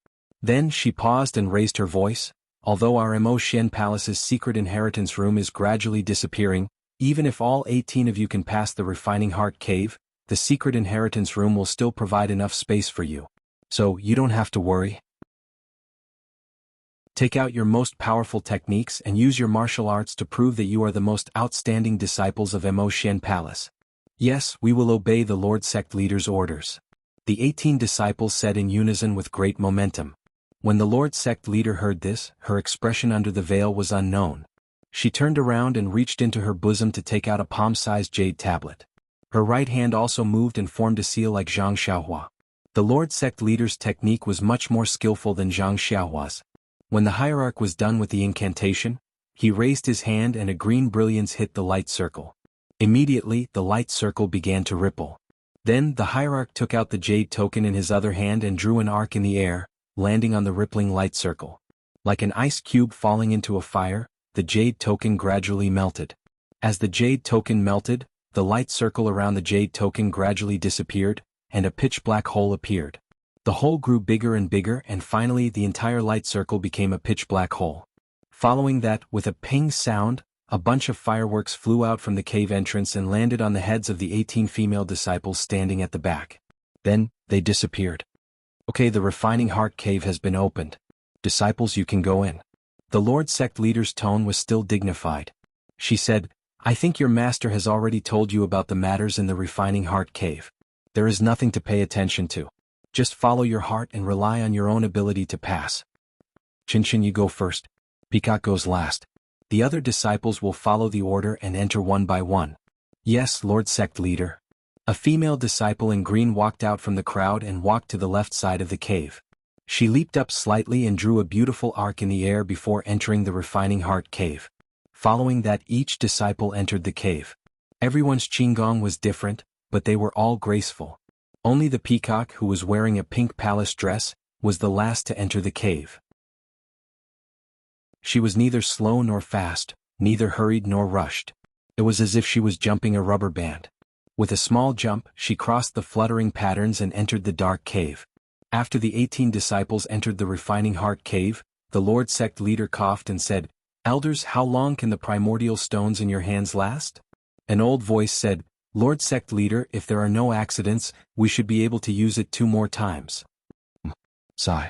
Then she paused and raised her voice. Although our Immerse Palace's secret inheritance room is gradually disappearing, even if all 18 of you can pass the refining heart cave, the secret inheritance room will still provide enough space for you. So you don't have to worry. Take out your most powerful techniques and use your martial arts to prove that you are the most outstanding disciples of Immerse Palace. Yes, we will obey the Lord Sect leader's orders. The 18 disciples said in unison with great momentum. When the Lord Sect leader heard this, her expression under the veil was unknown. She turned around and reached into her bosom to take out a palm-sized jade tablet. Her right hand also moved and formed a seal like Zhang Xiaohua. The Lord Sect leader's technique was much more skillful than Zhang Xiaohua's. When the hierarch was done with the incantation, he raised his hand and a green brilliance hit the light circle. Immediately, the light circle began to ripple. Then, the hierarch took out the jade token in his other hand and drew an arc in the air, landing on the rippling light circle. Like an ice cube falling into a fire, the jade token gradually melted. As the jade token melted, the light circle around the jade token gradually disappeared, and a pitch-black hole appeared. The hole grew bigger and bigger and finally the entire light circle became a pitch-black hole. Following that, with a ping sound, a bunch of fireworks flew out from the cave entrance and landed on the heads of the 18 female disciples standing at the back. Then, they disappeared. Okay, the refining heart cave has been opened. Disciples, you can go in. The Lord Sect leader's tone was still dignified. She said, I think your master has already told you about the matters in the refining heart cave. There is nothing to pay attention to. Just follow your heart and rely on your own ability to pass. Chinchin, you go first. Peacock goes last. The other disciples will follow the order and enter one by one. Yes, Lord Sect leader. A female disciple in green walked out from the crowd and walked to the left side of the cave. She leaped up slightly and drew a beautiful arc in the air before entering the refining heart cave. Following that, each disciple entered the cave. Everyone's qigong was different, but they were all graceful. Only the peacock, who was wearing a pink palace dress, was the last to enter the cave. She was neither slow nor fast, neither hurried nor rushed. It was as if she was jumping a rubber band. With a small jump, she crossed the fluttering patterns and entered the dark cave. After the 18 disciples entered the refining heart cave, the Lord Sect leader coughed and said, Elders, how long can the primordial stones in your hands last? An old voice said, Lord Sect leader, if there are no accidents, we should be able to use it 2 more times. Sigh.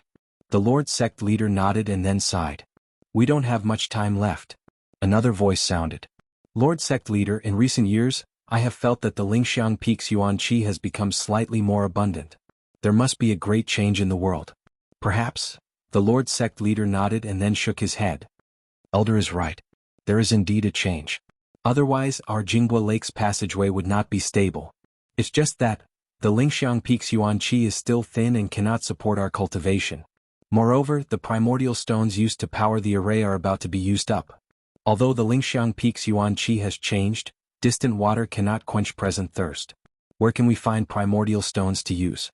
The Lord Sect leader nodded and then sighed. We don't have much time left. Another voice sounded. Lord Sect leader, in recent years, I have felt that the Lingxiang Peak's yuan qi has become slightly more abundant. There must be a great change in the world. Perhaps? The Lord Sect leader nodded and then shook his head. Elder is right. There is indeed a change. Otherwise, our Jinghua Lake's passageway would not be stable. It's just that, the Lingxiang Peak's yuan qi is still thin and cannot support our cultivation. Moreover, the primordial stones used to power the array are about to be used up. Although the Lingxiang Peak's yuan qi has changed, distant water cannot quench present thirst. Where can we find primordial stones to use?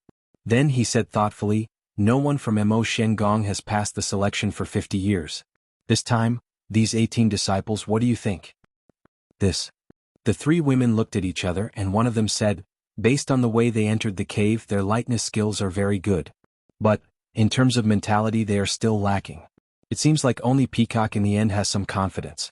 Then he said thoughtfully, no one from Mo Shengong has passed the selection for 50 years. This time, these 18 disciples, what do you think? This. The 3 women looked at each other and one of them said, based on the way they entered the cave, their lightness skills are very good. But, in terms of mentality, they are still lacking. It seems like only Peacock in the end has some confidence.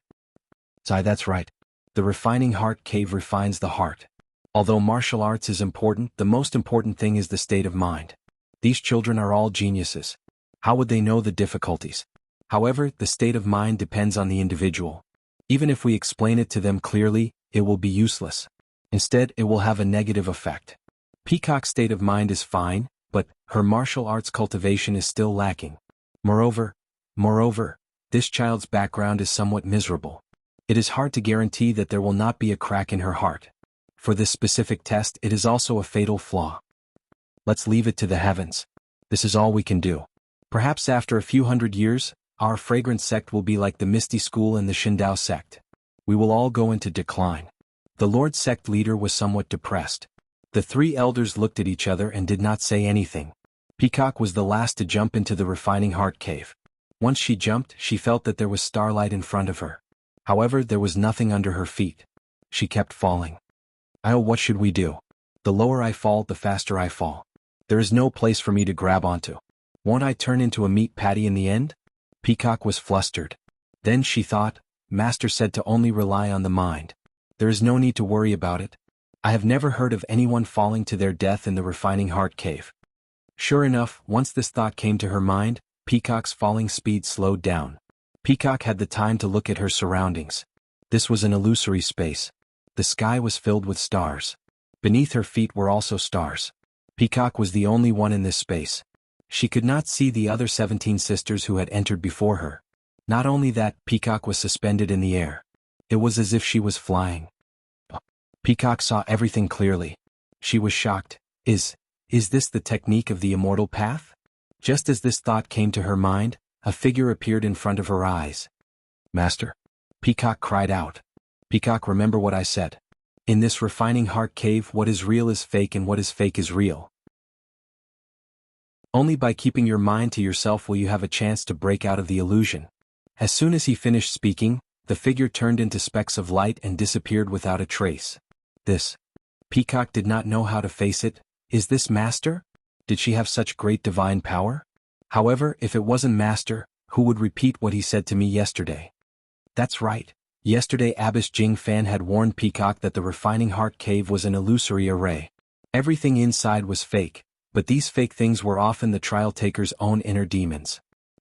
Sigh, that's right. The refining heart cave refines the heart. Although martial arts is important, the most important thing is the state of mind. These children are all geniuses. How would they know the difficulties? However, the state of mind depends on the individual. Even if we explain it to them clearly, it will be useless. Instead, it will have a negative effect. Peacock's state of mind is fine, but her martial arts cultivation is still lacking. Moreover, this child's background is somewhat miserable. It is hard to guarantee that there will not be a crack in her heart. For this specific test, it is also a fatal flaw. Let's leave it to the heavens. This is all we can do. Perhaps after a few hundred years, our fragrance sect will be like the Misty School and the Shindao sect. We will all go into decline. The Lord sect leader was somewhat depressed. The three elders looked at each other and did not say anything. Peacock was the last to jump into the refining heart cave. Once she jumped, she felt that there was starlight in front of her. However, there was nothing under her feet. She kept falling. Oh, what should we do? The lower I fall, the faster I fall. There is no place for me to grab onto. Won't I turn into a meat patty in the end? Peacock was flustered. Then she thought, Master said to only rely on the mind. There is no need to worry about it. I have never heard of anyone falling to their death in the refining heart cave. Sure enough, once this thought came to her mind, Peacock's falling speed slowed down. Peacock had the time to look at her surroundings. This was an illusory space. The sky was filled with stars. Beneath her feet were also stars. Peacock was the only one in this space. She could not see the other 17 sisters who had entered before her. Not only that, Peacock was suspended in the air. It was as if she was flying. Peacock saw everything clearly. She was shocked. Is this the technique of the immortal path? Just as this thought came to her mind, a figure appeared in front of her eyes. Master? Peacock cried out. Peacock, remember what I said. In this refining heart cave, what is real is fake and what is fake is real. Only by keeping your mind to yourself will you have a chance to break out of the illusion. As soon as he finished speaking, the figure turned into specks of light and disappeared without a trace. This. Peacock did not know how to face it. Is this Master? Did she have such great divine power? However, if it wasn't Master, who would repeat what he said to me yesterday? That's right. Yesterday Abbess Jing Fan had warned Peacock that the refining heart cave was an illusory array. Everything inside was fake, but these fake things were often the trial taker's own inner demons.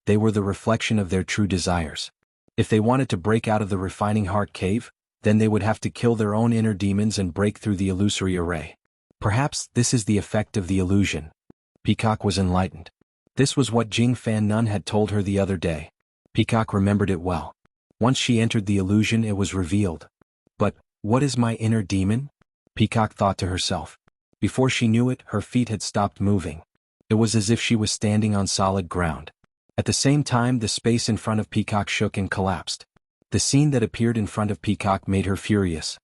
They were the reflection of their true desires. If they wanted to break out of the refining heart cave, then they would have to kill their own inner demons and break through the illusory array. Perhaps this is the effect of the illusion. Peacock was enlightened. This was what Jing Fan Nun had told her the other day. Peacock remembered it well. Once she entered the illusion, it was revealed. But, what is my inner demon? Peacock thought to herself. Before she knew it, her feet had stopped moving. It was as if she was standing on solid ground. At the same time, the space in front of Peacock shook and collapsed. The scene that appeared in front of Peacock made her furious.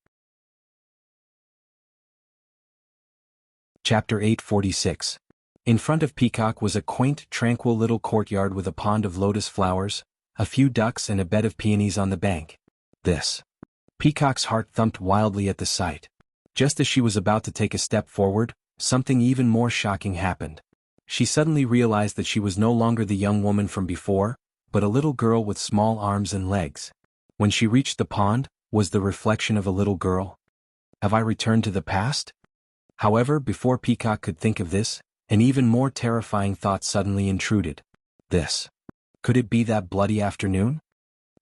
Chapter 846. In front of Peacock was a quaint, tranquil little courtyard with a pond of lotus flowers, a few ducks and a bed of peonies on the bank. This. Peacock's heart thumped wildly at the sight. Just as she was about to take a step forward, something even more shocking happened. She suddenly realized that she was no longer the young woman from before, but a little girl with small arms and legs. When she reached the pond, was the reflection of a little girl. Have I returned to the past? However, before Peacock could think of this, an even more terrifying thought suddenly intruded. This. Could it be that bloody afternoon?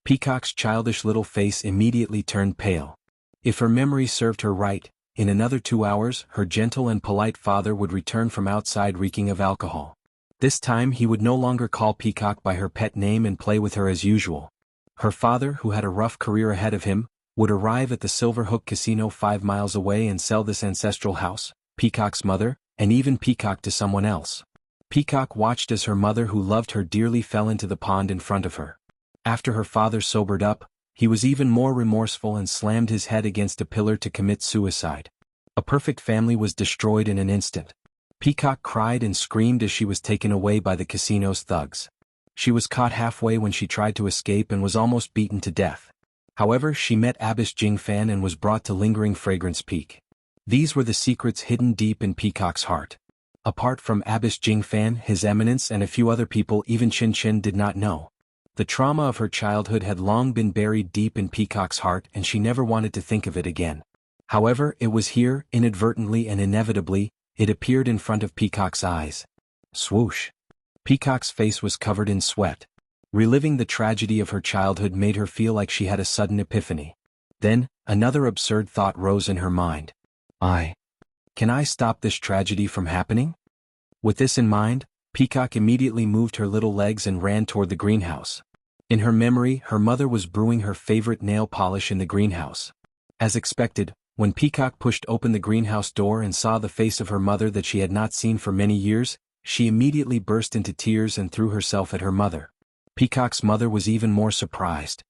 Peacock's childish little face immediately turned pale. If her memory served her right, in another 2 hours, her gentle and polite father would return from outside reeking of alcohol. This time he would no longer call Peacock by her pet name and play with her as usual. Her father, who had a rough career ahead of him, would arrive at the Silver Hook Casino 5 miles away and sell this ancestral house, Peacock's mother, and even Peacock to someone else. Peacock watched as her mother, who loved her dearly, fell into the pond in front of her. After her father sobered up, he was even more remorseful and slammed his head against a pillar to commit suicide. A perfect family was destroyed in an instant. Peacock cried and screamed as she was taken away by the casino's thugs. She was caught halfway when she tried to escape and was almost beaten to death. However, she met Abbess Jing Fan and was brought to Lingering Fragrance Peak. These were the secrets hidden deep in Peacock's heart. Apart from Abbess Jing Fan, His Eminence and a few other people even Chin Chin did not know. The trauma of her childhood had long been buried deep in Peacock's heart and she never wanted to think of it again. However, it was here, inadvertently and inevitably, it appeared in front of Peacock's eyes. Swoosh. Peacock's face was covered in sweat. Reliving the tragedy of her childhood made her feel like she had a sudden epiphany. Then, another absurd thought rose in her mind. Can I stop this tragedy from happening? With this in mind, Peacock immediately moved her little legs and ran toward the greenhouse. In her memory, her mother was brewing her favorite nail polish in the greenhouse. As expected, when Peacock pushed open the greenhouse door and saw the face of her mother that she had not seen for many years, she immediately burst into tears and threw herself at her mother. Peacock's mother was even more surprised.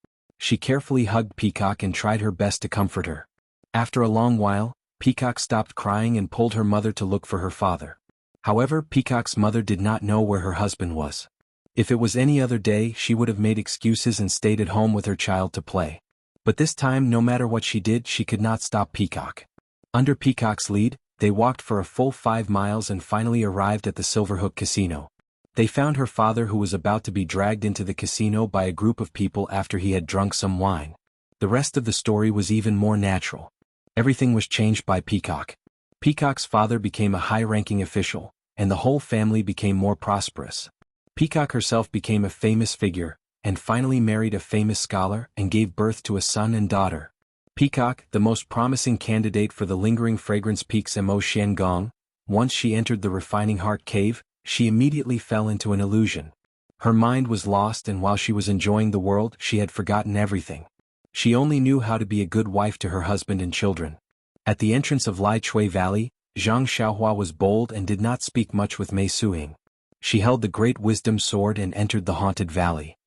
She carefully hugged Peacock and tried her best to comfort her. After a long while, Peacock stopped crying and pulled her mother to look for her father. However, Peacock's mother did not know where her husband was. If it was any other day, she would have made excuses and stayed at home with her child to play. But this time, no matter what she did, she could not stop Peacock. Under Peacock's lead, they walked for a full 5 miles and finally arrived at the Silverhook Casino. They found her father, who was about to be dragged into the casino by a group of people after he had drunk some wine. The rest of the story was even more natural. Everything was changed by Peacock. Peacock's father became a high-ranking official, and the whole family became more prosperous. Peacock herself became a famous figure, and finally married a famous scholar and gave birth to a son and daughter. Peacock, the most promising candidate for the lingering fragrance peaks Mo Xian Gong, once she entered the refining heart cave, she immediately fell into an illusion. Her mind was lost, and while she was enjoying the world, she had forgotten everything. She only knew how to be a good wife to her husband and children. At the entrance of Lai Chui Valley, Zhang Xiaohua was bold and did not speak much with Mei Suing. She held the great wisdom sword and entered the haunted valley.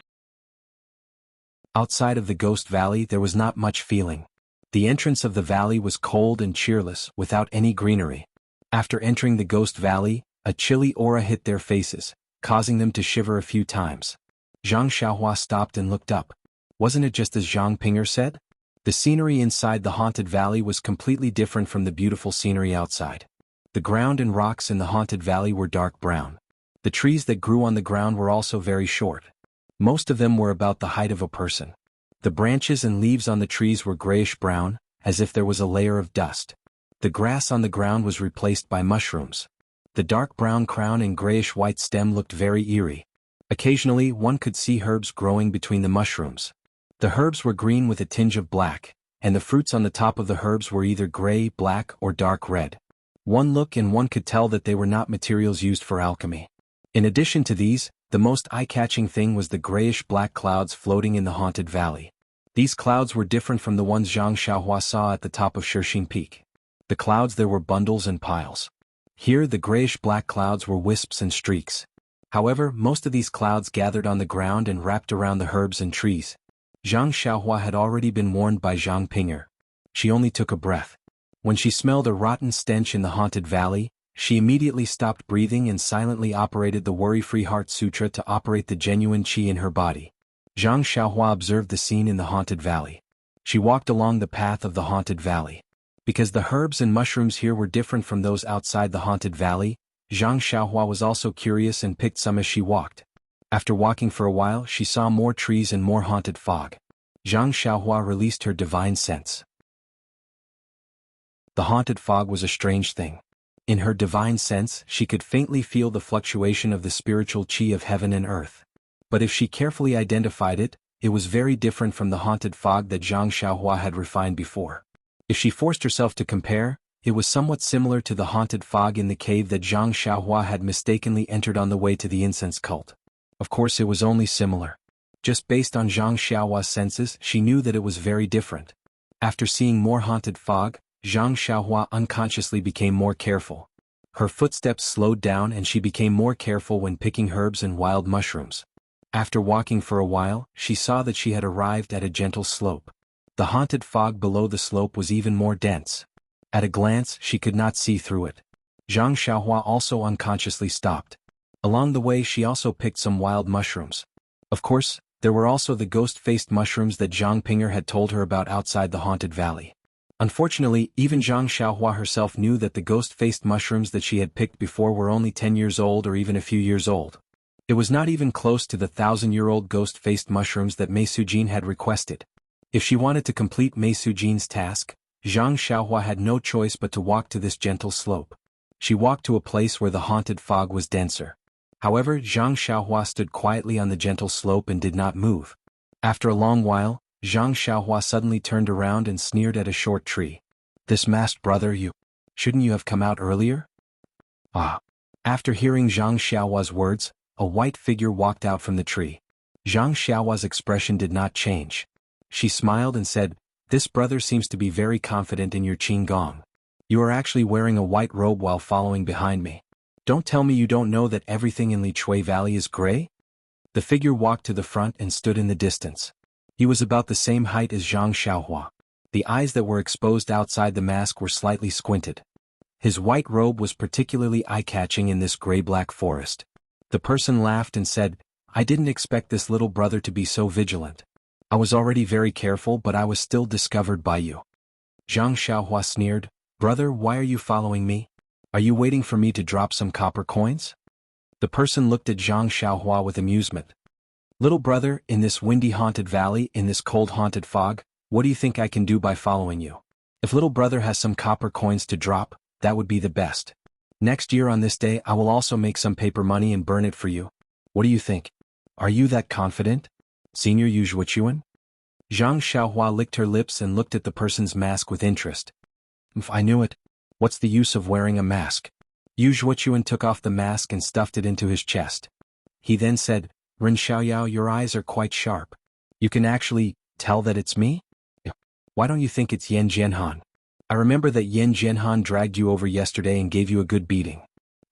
Outside of the ghost valley there was not much feeling. The entrance of the valley was cold and cheerless, without any greenery. After entering the ghost valley, a chilly aura hit their faces, causing them to shiver a few times. Zhang Xiaohua stopped and looked up. Wasn't it just as Zhang Pinger said? The scenery inside the haunted valley was completely different from the beautiful scenery outside. The ground and rocks in the haunted valley were dark brown. The trees that grew on the ground were also very short. Most of them were about the height of a person. The branches and leaves on the trees were grayish-brown, as if there was a layer of dust. The grass on the ground was replaced by mushrooms. The dark brown crown and grayish-white stem looked very eerie. Occasionally, one could see herbs growing between the mushrooms. The herbs were green with a tinge of black, and the fruits on the top of the herbs were either gray, black, or dark red. One look and one could tell that they were not materials used for alchemy. In addition to these, the most eye-catching thing was the grayish-black clouds floating in the haunted valley. These clouds were different from the ones Zhang Xiaohua saw at the top of Shixin Peak. The clouds there were bundles and piles. Here the grayish-black clouds were wisps and streaks. However, most of these clouds gathered on the ground and wrapped around the herbs and trees. Zhang Xiaohua had already been warned by Zhang Pinger. She only took a breath. When she smelled a rotten stench in the haunted valley, she immediately stopped breathing and silently operated the Worry-Free Heart Sutra to operate the genuine qi in her body. Zhang Xiaohua observed the scene in the haunted valley. She walked along the path of the haunted valley. Because the herbs and mushrooms here were different from those outside the haunted valley, Zhang Xiaohua was also curious and picked some as she walked. After walking for a while, she saw more trees and more haunted fog. Zhang Xiaohua released her divine sense. The haunted fog was a strange thing. In her divine sense, she could faintly feel the fluctuation of the spiritual qi of heaven and earth. But if she carefully identified it, it was very different from the haunted fog that Zhang Xiaohua had refined before. If she forced herself to compare, it was somewhat similar to the haunted fog in the cave that Zhang Xiaohua had mistakenly entered on the way to the incense cult. Of course, it was only similar. Just based on Zhang Xiaohua's senses, she knew that it was very different. After seeing more haunted fog, Zhang Xiaohua unconsciously became more careful. Her footsteps slowed down and she became more careful when picking herbs and wild mushrooms. After walking for a while, she saw that she had arrived at a gentle slope. The haunted fog below the slope was even more dense. At a glance, she could not see through it. Zhang Xiaohua also unconsciously stopped. Along the way she also picked some wild mushrooms. Of course, there were also the ghost-faced mushrooms that Zhang Pinger had told her about outside the haunted valley. Unfortunately, even Zhang Xiaohua herself knew that the ghost-faced mushrooms that she had picked before were only 10 years old or even a few years old. It was not even close to the 1,000-year-old ghost-faced mushrooms that Mei Sujin had requested. If she wanted to complete Mei Sujin's task, Zhang Xiaohua had no choice but to walk to this gentle slope. She walked to a place where the haunted fog was denser. However, Zhang Xiaohua stood quietly on the gentle slope and did not move. After a long while, Zhang Xiaohua suddenly turned around and sneered at a short tree. "This masked brother, shouldn't you have come out earlier?" Ah! After hearing Zhang Xiaohua's words, a white figure walked out from the tree. Zhang Xiaohua's expression did not change. She smiled and said, "This brother seems to be very confident in your qin gong. You are actually wearing a white robe while following behind me. Don't tell me you don't know that everything in Li Chui Valley is gray?" The figure walked to the front and stood in the distance. He was about the same height as Zhang Xiaohua. The eyes that were exposed outside the mask were slightly squinted. His white robe was particularly eye-catching in this gray-black forest. The person laughed and said, "I didn't expect this little brother to be so vigilant. I was already very careful, but I was still discovered by you." Zhang Xiaohua sneered, "Brother, why are you following me? Are you waiting for me to drop some copper coins?" The person looked at Zhang Xiaohua with amusement. "Little brother, in this windy haunted valley, in this cold haunted fog, what do you think I can do by following you? If little brother has some copper coins to drop, that would be the best. Next year on this day I will also make some paper money and burn it for you. What do you think? Are you that confident, Senior Yu Zhuochuan?" Zhang Xiaohua licked her lips and looked at the person's mask with interest. "If I knew it. What's the use of wearing a mask?" Yu Zhuochuan took off the mask and stuffed it into his chest. He then said, "Ren Xiaoyao, your eyes are quite sharp. You can actually tell that it's me? Why don't you think it's Yan Jianhan? I remember that Yan Jianhan dragged you over yesterday and gave you a good beating.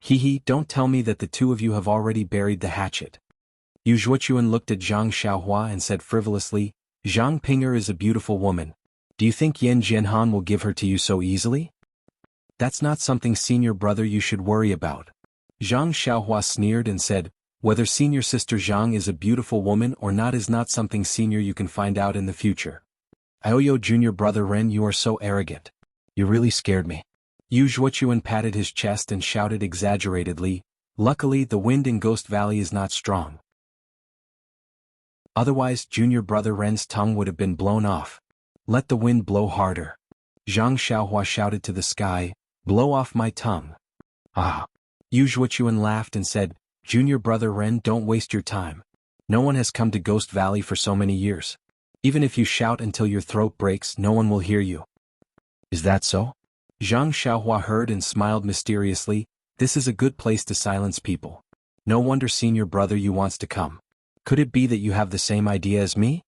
Hee, don't tell me that the two of you have already buried the hatchet." Yu Zhuochuan looked at Zhang Xiaohua and said frivolously, "Zhang Ping'er is a beautiful woman. Do you think Yan Jianhan will give her to you so easily? That's not something senior brother you should worry about." Zhang Xiaohua sneered and said, "Whether senior sister Zhang is a beautiful woman or not is not something senior you can find out in the future. Ioyo junior brother Ren, you are so arrogant. You really scared me." Yu Zhuochuan patted his chest and shouted exaggeratedly, "Luckily the wind in Ghost Valley is not strong. Otherwise junior brother Ren's tongue would have been blown off. Let the wind blow harder." Zhang Xiaohua shouted to the sky, "Blow off my tongue." "Ah." Yu Zhuochuan laughed and said, "Junior brother Ren, don't waste your time. No one has come to Ghost Valley for so many years. Even if you shout until your throat breaks, no one will hear you." "Is that so?" Zhang Xiaohua heard and smiled mysteriously. "This is a good place to silence people. No wonder senior brother you wants to come. Could it be that you have the same idea as me?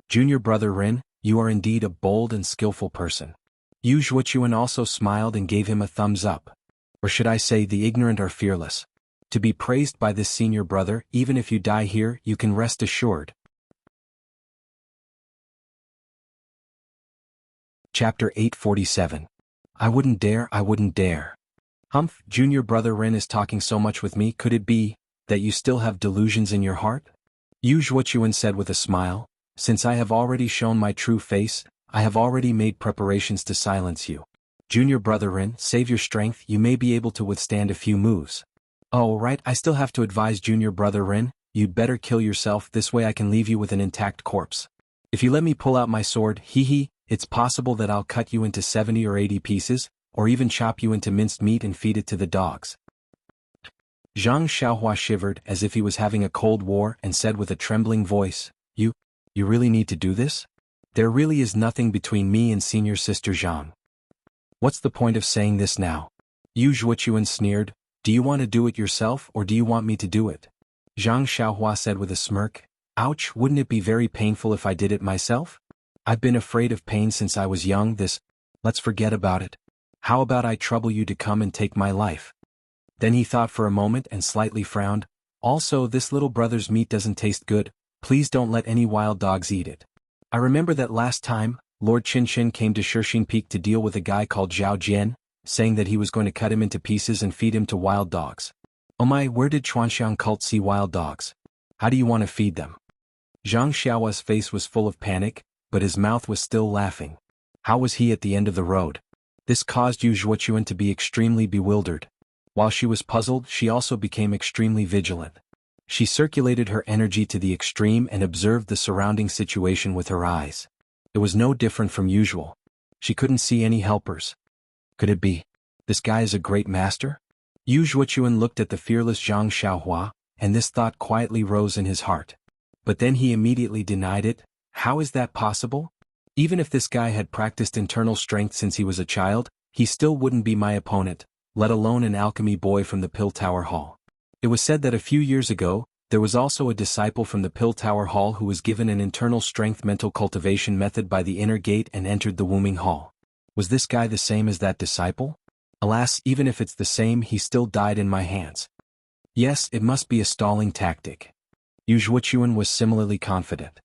Junior brother Ren, you are indeed a bold and skillful person." Yu Zhuochuan also smiled and gave him a thumbs up. Or should I say, the ignorant are fearless. To be praised by this senior brother, even if you die here, you can rest assured. Chapter 847. I wouldn't dare, I wouldn't dare. Humph, junior brother Ren is talking so much with me, could it be that you still have delusions in your heart? Yu Zhuochuan said with a smile, "Since I have already shown my true face, I have already made preparations to silence you. Junior brother Ren, save your strength, you may be able to withstand a few moves." "Oh right, I still have to advise junior brother Ren, you'd better kill yourself, this way I can leave you with an intact corpse. If you let me pull out my sword, it's possible that I'll cut you into 70 or 80 pieces, or even chop you into minced meat and feed it to the dogs." Zhang Xiaohua shivered as if he was having a cold war and said with a trembling voice, You really need to do this? There really is nothing between me and senior sister Zhang. What's the point of saying this now? Yu Zhuochuan sneered, "Do you want to do it yourself or do you want me to do it?" Zhang Xiaohua said with a smirk, "Ouch, wouldn't it be very painful if I did it myself? I've been afraid of pain since I was young, let's forget about it. How about I trouble you to come and take my life?" Then he thought for a moment and slightly frowned, "Also, this little brother's meat doesn't taste good, please don't let any wild dogs eat it. I remember that last time, Lord Qinshin came to Shishing Peak to deal with a guy called Zhao Jian, saying that he was going to cut him into pieces and feed him to wild dogs. Oh my, where did Chuanxiang cult see wild dogs? How do you want to feed them?" Zhang Xiaohua's face was full of panic, but his mouth was still laughing. How was he at the end of the road? This caused Yu Zhuochuan to be extremely bewildered. While she was puzzled, she also became extremely vigilant. She circulated her energy to the extreme and observed the surrounding situation with her eyes. It was no different from usual. She couldn't see any helpers. Could it be? This guy is a great master? Yu Zhuochuan looked at the fearless Zhang Xiaohua, and this thought quietly rose in his heart. But then he immediately denied it. How is that possible? Even if this guy had practiced internal strength since he was a child, he still wouldn't be my opponent, let alone an alchemy boy from the Pill Tower Hall. It was said that a few years ago, there was also a disciple from the Pill Tower Hall who was given an internal strength mental cultivation method by the inner gate and entered the Wombing Hall. Was this guy the same as that disciple? Alas, even if it's the same, he still died in my hands. Yes, it must be a stalling tactic. Yu Zhuochuan was similarly confident.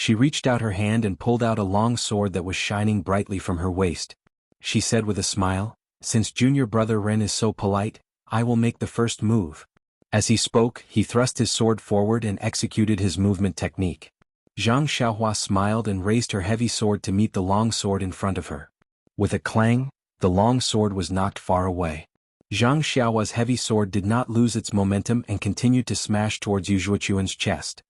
She reached out her hand and pulled out a long sword that was shining brightly from her waist. She said with a smile, "Since junior brother Ren is so polite, I will make the first move." As he spoke, he thrust his sword forward and executed his movement technique. Zhang Xiaohua smiled and raised her heavy sword to meet the long sword in front of her. With a clang, the long sword was knocked far away. Zhang Xiaohua's heavy sword did not lose its momentum and continued to smash towards Yu Zhuochuan's chest.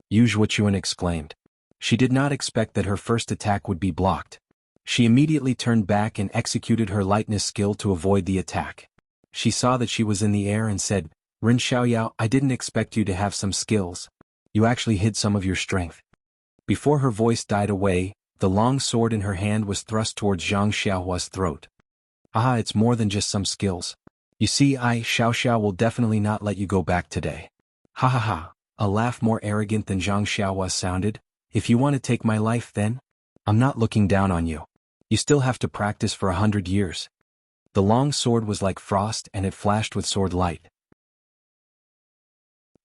Yu Zhuochuan exclaimed. She did not expect that her first attack would be blocked. She immediately turned back and executed her lightness skill to avoid the attack. She saw that she was in the air and said, "Ren Xiaoyao, I didn't expect you to have some skills. You actually hid some of your strength." Before her voice died away, the long sword in her hand was thrust towards Zhang Xiaohua's throat. "Ah, it's more than just some skills. You see, Xiao will definitely not let you go back today." Ha ha ha, a laugh more arrogant than Zhang Xiaohua sounded. "If you want to take my life then? I'm not looking down on you. You still have to practice for 100 years. The long sword was like frost and it flashed with sword light.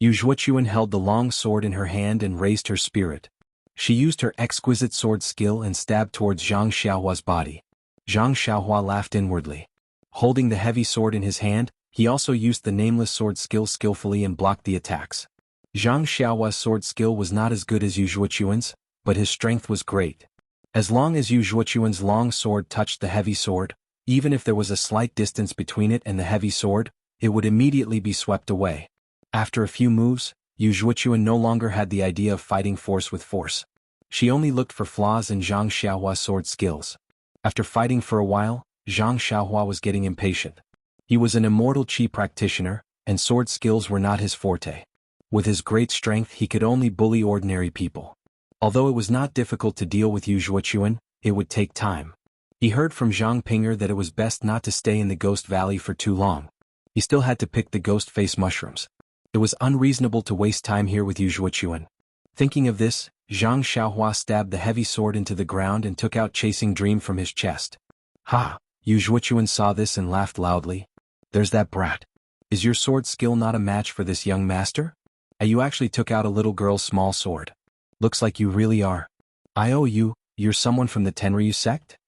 Yu Zhuochuan held the long sword in her hand and raised her spirit. She used her exquisite sword skill and stabbed towards Zhang Xiaohua's body. Zhang Xiaohua laughed inwardly. Holding the heavy sword in his hand, he also used the nameless sword skill skillfully and blocked the attacks. Zhang Xiaohua's sword skill was not as good as Yu Zhuochuan's, but his strength was great. As long as Yu Zhuochuan's long sword touched the heavy sword, even if there was a slight distance between it and the heavy sword, it would immediately be swept away. After a few moves, Yu Zhuochuan no longer had the idea of fighting force with force. She only looked for flaws in Zhang Xiaohua's sword skills. After fighting for a while, Zhang Xiaohua was getting impatient. He was an immortal qi practitioner, and sword skills were not his forte. With his great strength he could only bully ordinary people. Although it was not difficult to deal with Yu Zhuochuan, it would take time. He heard from Zhang Pinger that it was best not to stay in the Ghost Valley for too long. He still had to pick the ghost face mushrooms. It was unreasonable to waste time here with Yu Zhuochuan. Thinking of this, Zhang Xiaohua stabbed the heavy sword into the ground and took out Chasing Dream from his chest. "Ha!" Yu Zhuochuan saw this and laughed loudly. "There's that brat. Is your sword skill not a match for this young master? You actually took out a little girl's small sword. Looks like you really are. You're someone from the Tenryu sect?"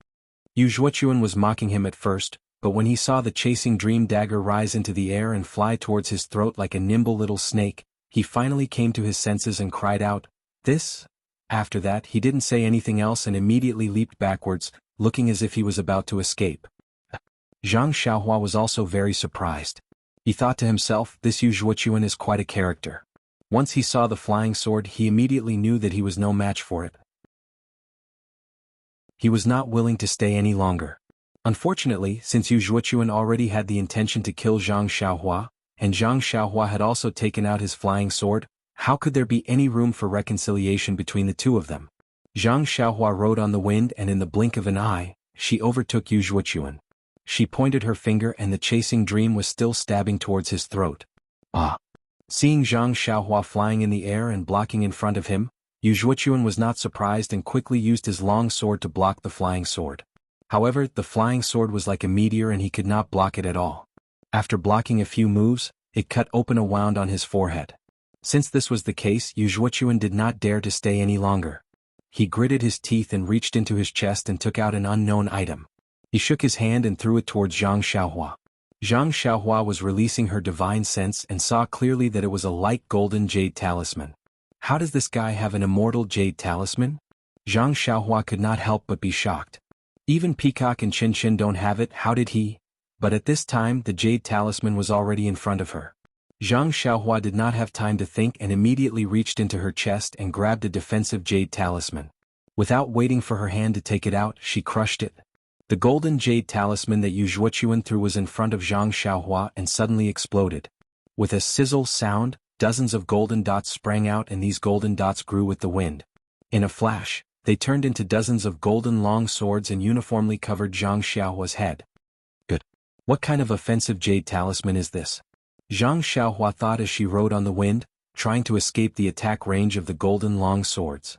Yu Zhuochuan was mocking him at first, but when he saw the Chasing Dream dagger rise into the air and fly towards his throat like a nimble little snake, he finally came to his senses and cried out, "This?" After that he didn't say anything else and immediately leaped backwards, looking as if he was about to escape. Zhang Xiaohua was also very surprised. He thought to himself, this Yu Zhuochuan is quite a character. Once he saw the flying sword he immediately knew that he was no match for it. He was not willing to stay any longer. Unfortunately, since Yu Zhuochuan already had the intention to kill Zhang Xiaohua, and Zhang Xiaohua had also taken out his flying sword, how could there be any room for reconciliation between the two of them? Zhang Xiaohua rode on the wind and in the blink of an eye, she overtook Yu Zhuochuan. She pointed her finger and the Chasing Dream was still stabbing towards his throat. Ah! Seeing Zhang Xiaohua flying in the air and blocking in front of him, Yu Zhuochuan was not surprised and quickly used his long sword to block the flying sword. However, the flying sword was like a meteor and he could not block it at all. After blocking a few moves, it cut open a wound on his forehead. Since this was the case, Yu Zhuochuan did not dare to stay any longer. He gritted his teeth and reached into his chest and took out an unknown item. He shook his hand and threw it towards Zhang Xiaohua. Zhang Xiaohua was releasing her divine sense and saw clearly that it was a light golden jade talisman. How does this guy have an immortal jade talisman? Zhang Xiaohua could not help but be shocked. Even Peacock and Chin Chin don't have it, how did he? But at this time the jade talisman was already in front of her. Zhang Xiaohua did not have time to think and immediately reached into her chest and grabbed a defensive jade talisman. Without waiting for her hand to take it out, she crushed it. The golden jade talisman that Yu Zhuochuan threw was in front of Zhang Xiaohua and suddenly exploded. With a sizzle sound, dozens of golden dots sprang out and these golden dots grew with the wind. In a flash, they turned into dozens of golden long swords and uniformly covered Zhang Xiaohua's head. Good. What kind of offensive jade talisman is this? Zhang Xiaohua thought as she rode on the wind, trying to escape the attack range of the golden long swords.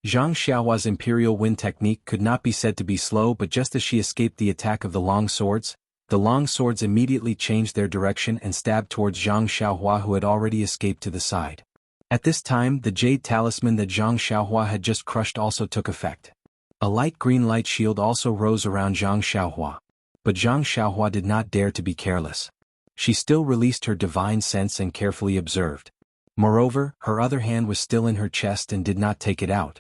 Zhang Xiaohua's imperial wind technique could not be said to be slow, but just as she escaped the attack of the long swords immediately changed their direction and stabbed towards Zhang Xiaohua, who had already escaped to the side. At this time, the jade talisman that Zhang Xiaohua had just crushed also took effect. A light green light shield also rose around Zhang Xiaohua. But Zhang Xiaohua did not dare to be careless. She still released her divine sense and carefully observed. Moreover, her other hand was still in her chest and did not take it out.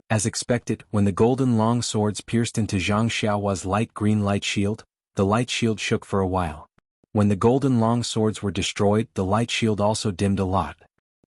As expected, when the golden long swords pierced into Zhang Xiaohua's light green light shield, the light shield shook for a while. When the golden long swords were destroyed, the light shield also dimmed a lot.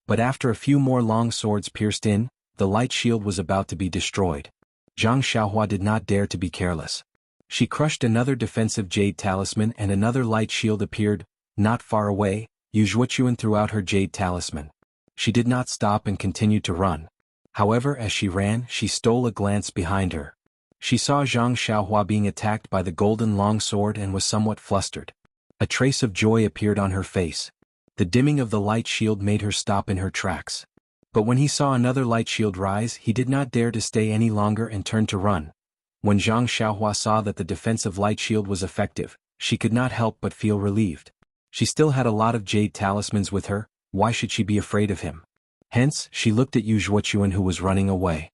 But after a few more long swords pierced in, the light shield was about to be destroyed. Zhang Xiaohua did not dare to be careless. She crushed another defensive jade talisman and another light shield appeared, not far away. Yu Zhuochuan threw out her jade talisman. She did not stop and continued to run. However, as she ran, she stole a glance behind her. She saw Zhang Xiaohua being attacked by the golden long sword and was somewhat flustered. A trace of joy appeared on her face. The dimming of the light shield made her stop in her tracks. But when he saw another light shield rise, he did not dare to stay any longer and turned to run. When Zhang Xiaohua saw that the defensive light shield was effective, she could not help but feel relieved. She still had a lot of jade talismans with her, why should she be afraid of him? Hence, she looked at Yu Zhuochuan who was running away.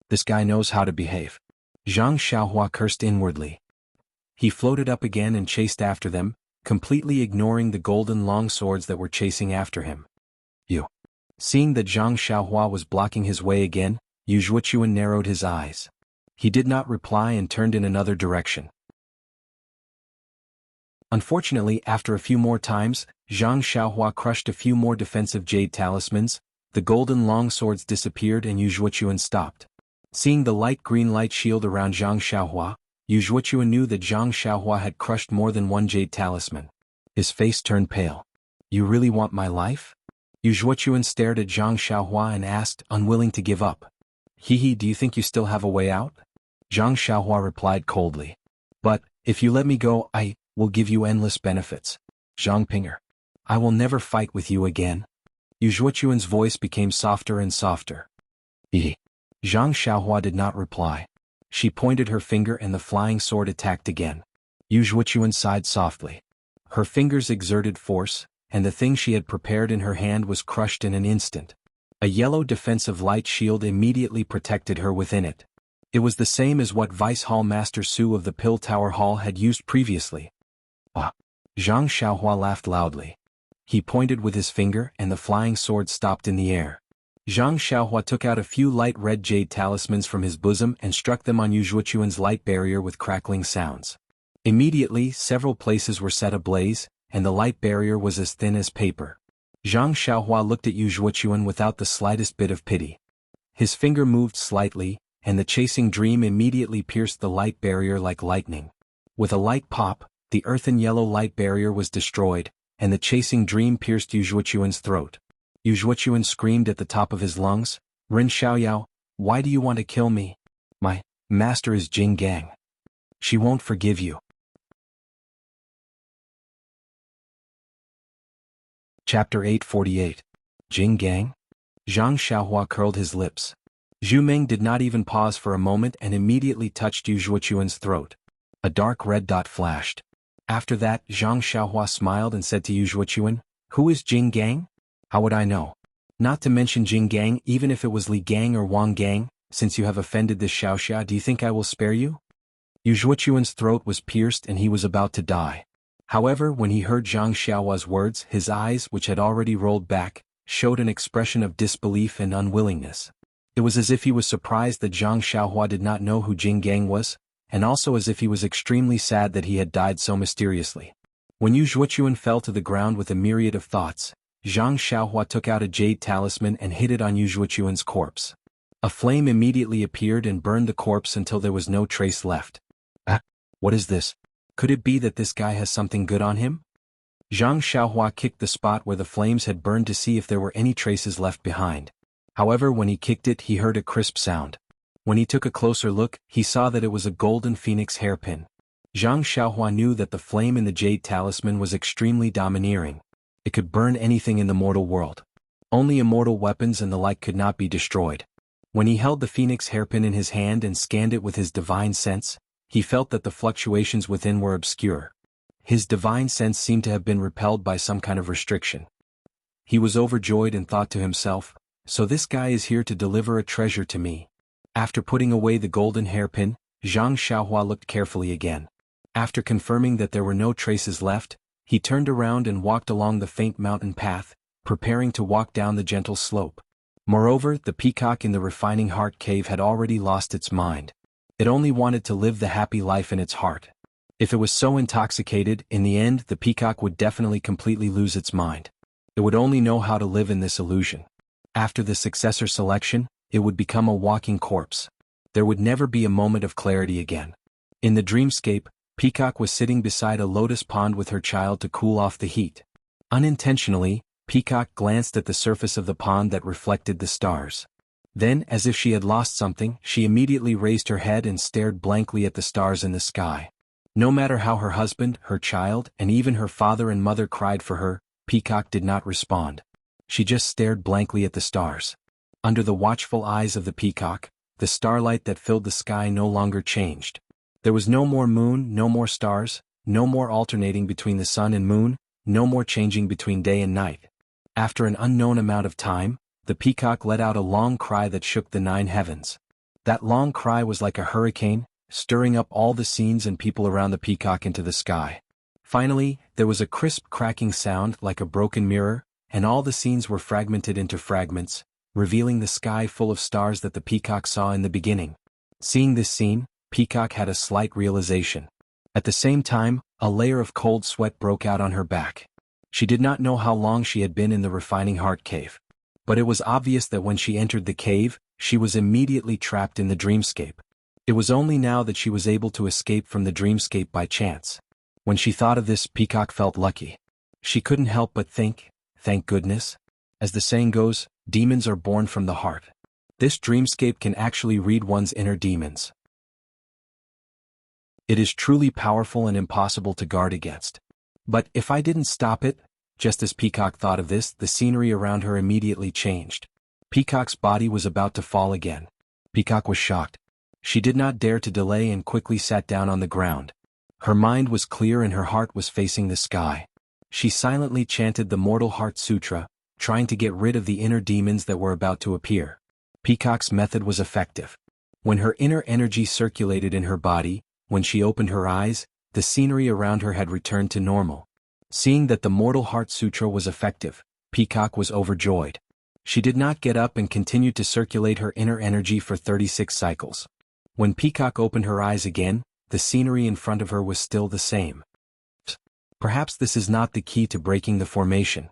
This guy knows how to behave. Zhang Xiaohua cursed inwardly. He floated up again and chased after them, completely ignoring the golden long swords that were chasing after him. Seeing that Zhang Xiaohua was blocking his way again, Yu Zhuochuan narrowed his eyes. He did not reply and turned in another direction. Unfortunately, after a few more times, Zhang Xiaohua crushed a few more defensive jade talismans, the golden long swords disappeared and Yu Zhuochuan stopped. Seeing the light green light shield around Zhang Xiaohua, Yu Zhuochuan knew that Zhang Xiaohua had crushed more than one jade talisman. His face turned pale. You really want my life? Yu Zhuochuan stared at Zhang Xiaohua and asked, unwilling to give up. Do you think you still have a way out? Zhang Xiaohua replied coldly. But, if you let me go, I will give you endless benefits. Zhang Pinger. I will never fight with you again. Yu Zhuochuan's voice became softer and softer. Zhang Xiaohua did not reply. She pointed her finger and the flying sword attacked again. Yu Zhuochuan sighed softly. Her fingers exerted force, and the thing she had prepared in her hand was crushed in an instant. A yellow defensive light shield immediately protected her within it. It was the same as what Vice Hall Master Su of the Pill Tower Hall had used previously. Ah! Zhang Xiaohua laughed loudly. He pointed with his finger and the flying sword stopped in the air. Zhang Xiaohua took out a few light red jade talismans from his bosom and struck them on Yu Zhuochuan's light barrier with crackling sounds. Immediately, several places were set ablaze, and the light barrier was as thin as paper. Zhang Xiaohua looked at Yu Zhuochuan without the slightest bit of pity. His finger moved slightly, and the chasing dream immediately pierced the light barrier like lightning. With a light pop, the earthen yellow light barrier was destroyed, and the chasing dream pierced Yu Zhuochuan's throat. Yu Zhuochuan screamed at the top of his lungs, Ren Xiaoyao, why do you want to kill me? My master is Jing Gang. She won't forgive you. Chapter 848. Jing Gang? Zhang Xiaohua curled his lips. Zhu Meng did not even pause for a moment and immediately touched Yu Zhuochuan's throat. A dark red dot flashed. After that, Zhang Xiaohua smiled and said to Yu Zhuochuan, Who is Jing Gang? How would I know? Not to mention Jing Gang, even if it was Li Gang or Wang Gang, since you have offended this Xiaoxia, do you think I will spare you? Yu Zhuochuan's throat was pierced and he was about to die. However, when he heard Zhang Xiaohua's words, his eyes, which had already rolled back, showed an expression of disbelief and unwillingness. It was as if he was surprised that Zhang Xiaohua did not know who Jing Gang was, and also as if he was extremely sad that he had died so mysteriously. When Yu Zhuochuan fell to the ground with a myriad of thoughts, Zhang Xiaohua took out a jade talisman and hid it on Yu Zhuochuan's corpse. A flame immediately appeared and burned the corpse until there was no trace left. What is this? Could it be that this guy has something good on him? Zhang Xiaohua kicked the spot where the flames had burned to see if there were any traces left behind. However, when he kicked it, he heard a crisp sound. When he took a closer look, he saw that it was a golden phoenix hairpin. Zhang Xiaohua knew that the flame in the jade talisman was extremely domineering. It could burn anything in the mortal world. Only immortal weapons and the like could not be destroyed. When he held the phoenix hairpin in his hand and scanned it with his divine sense, he felt that the fluctuations within were obscure. His divine sense seemed to have been repelled by some kind of restriction. He was overjoyed and thought to himself, So this guy is here to deliver a treasure to me. After putting away the golden hairpin, Zhang Xiaohua looked carefully again. After confirming that there were no traces left, he turned around and walked along the faint mountain path, preparing to walk down the gentle slope. Moreover, the peacock in the refining heart cave had already lost its mind. It only wanted to live the happy life in its heart. If it was so intoxicated, in the end the peacock would definitely completely lose its mind. It would only know how to live in this illusion. After the successor selection, it would become a walking corpse. There would never be a moment of clarity again. In the dreamscape, Peacock was sitting beside a lotus pond with her child to cool off the heat. Unintentionally, Peacock glanced at the surface of the pond that reflected the stars. Then, as if she had lost something, she immediately raised her head and stared blankly at the stars in the sky. No matter how her husband, her child, and even her father and mother cried for her, Peacock did not respond. She just stared blankly at the stars. Under the watchful eyes of the peacock, the starlight that filled the sky no longer changed. There was no more moon, no more stars, no more alternating between the sun and moon, no more changing between day and night. After an unknown amount of time, the peacock let out a long cry that shook the 9 heavens. That long cry was like a hurricane, stirring up all the scenes and people around the peacock into the sky. Finally, there was a crisp cracking sound like a broken mirror, and all the scenes were fragmented into fragments, revealing the sky full of stars that the peacock saw in the beginning. Seeing this scene, Peacock had a slight realization. At the same time, a layer of cold sweat broke out on her back. She did not know how long she had been in the refining heart cave. But it was obvious that when she entered the cave, she was immediately trapped in the dreamscape. It was only now that she was able to escape from the dreamscape by chance. When she thought of this, Peacock felt lucky. She couldn't help but think, thank goodness. As the saying goes, demons are born from the heart. This dreamscape can actually read one's inner demons. It is truly powerful and impossible to guard against. But if I didn't stop it, just as Peacock thought of this, the scenery around her immediately changed. Peacock's body was about to fall again. Peacock was shocked. She did not dare to delay and quickly sat down on the ground. Her mind was clear and her heart was facing the sky. She silently chanted the Mortal Heart Sutra, trying to get rid of the inner demons that were about to appear. Peacock's method was effective. When her inner energy circulated in her body, when she opened her eyes, the scenery around her had returned to normal. Seeing that the Mortal Heart Sutra was effective, Peacock was overjoyed. She did not get up and continued to circulate her inner energy for 36 cycles. When Peacock opened her eyes again, the scenery in front of her was still the same. Perhaps this is not the key to breaking the formation.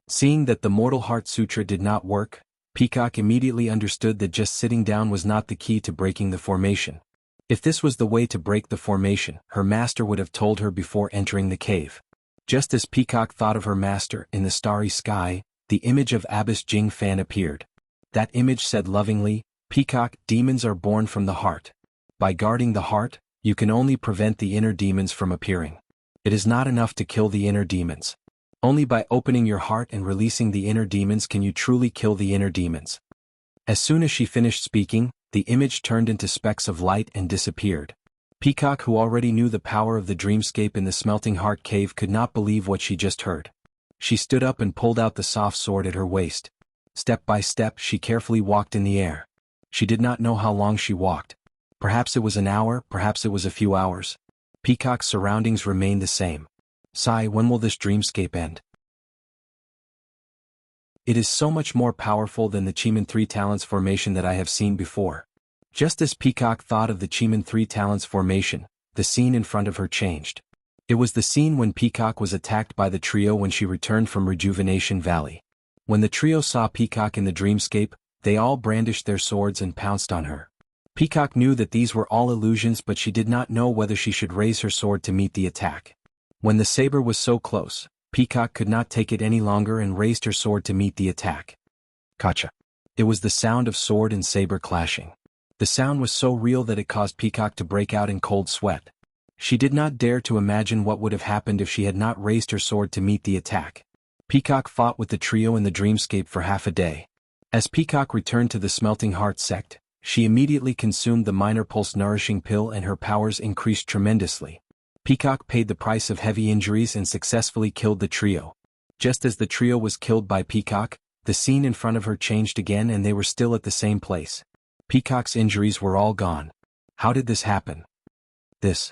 Seeing that the Mortal Heart Sutra did not work, Peacock immediately understood that just sitting down was not the key to breaking the formation. If this was the way to break the formation, her master would have told her before entering the cave. Just as Peacock thought of her master in the starry sky, the image of Abbess Jing Fan appeared. That image said lovingly, "Peacock, demons are born from the heart. By guarding the heart, you can only prevent the inner demons from appearing. It is not enough to kill the inner demons. Only by opening your heart and releasing the inner demons can you truly kill the inner demons." As soon as she finished speaking, the image turned into specks of light and disappeared. Peacock, who already knew the power of the dreamscape in the smelting heart cave, could not believe what she just heard. She stood up and pulled out the soft sword at her waist. Step by step, she carefully walked in the air. She did not know how long she walked. Perhaps it was an hour, perhaps it was a few hours. Peacock's surroundings remained the same. Sigh, when will this dreamscape end? It is so much more powerful than the Chiman 3 Talents formation that I have seen before. Just as Peacock thought of the Chiman 3 Talents formation, the scene in front of her changed. It was the scene when Peacock was attacked by the trio when she returned from Rejuvenation Valley. When the trio saw Peacock in the dreamscape, they all brandished their swords and pounced on her. Peacock knew that these were all illusions, but she did not know whether she should raise her sword to meet the attack. When the saber was so close, Peacock could not take it any longer and raised her sword to meet the attack. Kacha. It was the sound of sword and saber clashing. The sound was so real that it caused Peacock to break out in cold sweat. She did not dare to imagine what would have happened if she had not raised her sword to meet the attack. Peacock fought with the trio in the dreamscape for half a day. As Peacock returned to the Smelting Heart sect, she immediately consumed the Minor Pulse Nourishing Pill and her powers increased tremendously. Peacock paid the price of heavy injuries and successfully killed the trio. Just as the trio was killed by Peacock, the scene in front of her changed again and they were still at the same place. Peacock's injuries were all gone. How did this happen? This.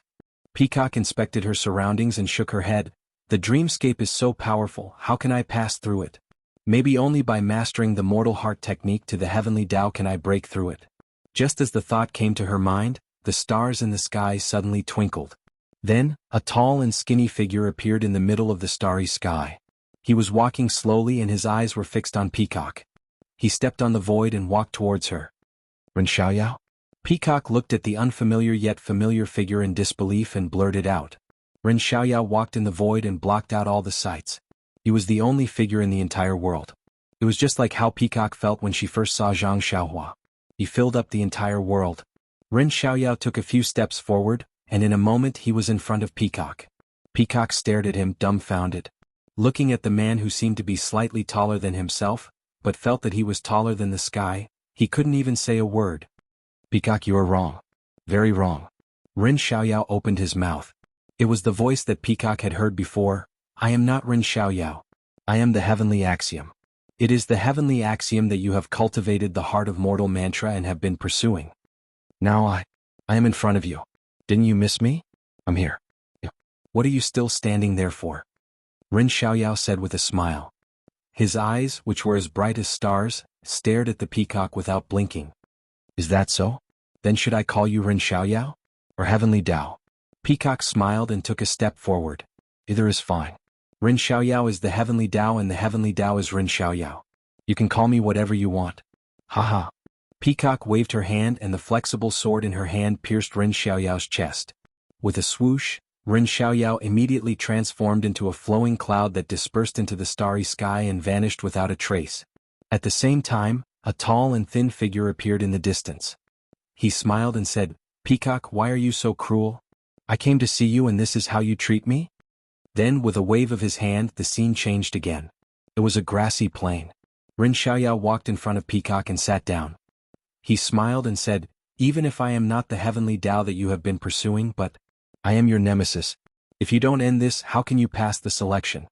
Peacock inspected her surroundings and shook her head. The dreamscape is so powerful, how can I pass through it? Maybe only by mastering the mortal heart technique to the heavenly Tao can I break through it. Just as the thought came to her mind, the stars in the sky suddenly twinkled. Then, a tall and skinny figure appeared in the middle of the starry sky. He was walking slowly and his eyes were fixed on Peacock. He stepped on the void and walked towards her. Ren Xiaoyao? Peacock looked at the unfamiliar yet familiar figure in disbelief and blurted out. Ren Xiaoyao walked in the void and blocked out all the sights. He was the only figure in the entire world. It was just like how Peacock felt when she first saw Zhang Xiaohua. He filled up the entire world. Ren Xiaoyao took a few steps forward, and in a moment he was in front of Peacock. Peacock stared at him dumbfounded. Looking at the man who seemed to be slightly taller than himself, but felt that he was taller than the sky, he couldn't even say a word. Peacock, you are wrong. Very wrong. Ren Xiaoyao opened his mouth. It was the voice that Peacock had heard before. I am not Ren Xiaoyao. I am the heavenly axiom. It is the heavenly axiom that you have cultivated the heart of mortal mantra and have been pursuing. Now I am in front of you. Didn't you miss me? I'm here. What are you still standing there for? Ren Xiaoyao said with a smile. His eyes, which were as bright as stars, stared at the Peacock without blinking. Is that so? Then should I call you Ren Xiaoyao? Or Heavenly Tao? Peacock smiled and took a step forward. Either is fine. Ren Xiaoyao is the Heavenly Tao and the Heavenly Tao is Ren Xiaoyao. You can call me whatever you want. Haha. Peacock waved her hand and the flexible sword in her hand pierced Ren Xiaoyao's chest. With a swoosh, Ren Xiaoyao immediately transformed into a flowing cloud that dispersed into the starry sky and vanished without a trace. At the same time, a tall and thin figure appeared in the distance. He smiled and said, Peacock, why are you so cruel? I came to see you and this is how you treat me? Then, with a wave of his hand, the scene changed again. It was a grassy plain. Ren Xiaoyao walked in front of Peacock and sat down. He smiled and said, even if I am not the heavenly Tao that you have been pursuing, but I am your nemesis. If you don't end this, how can you pass the selection?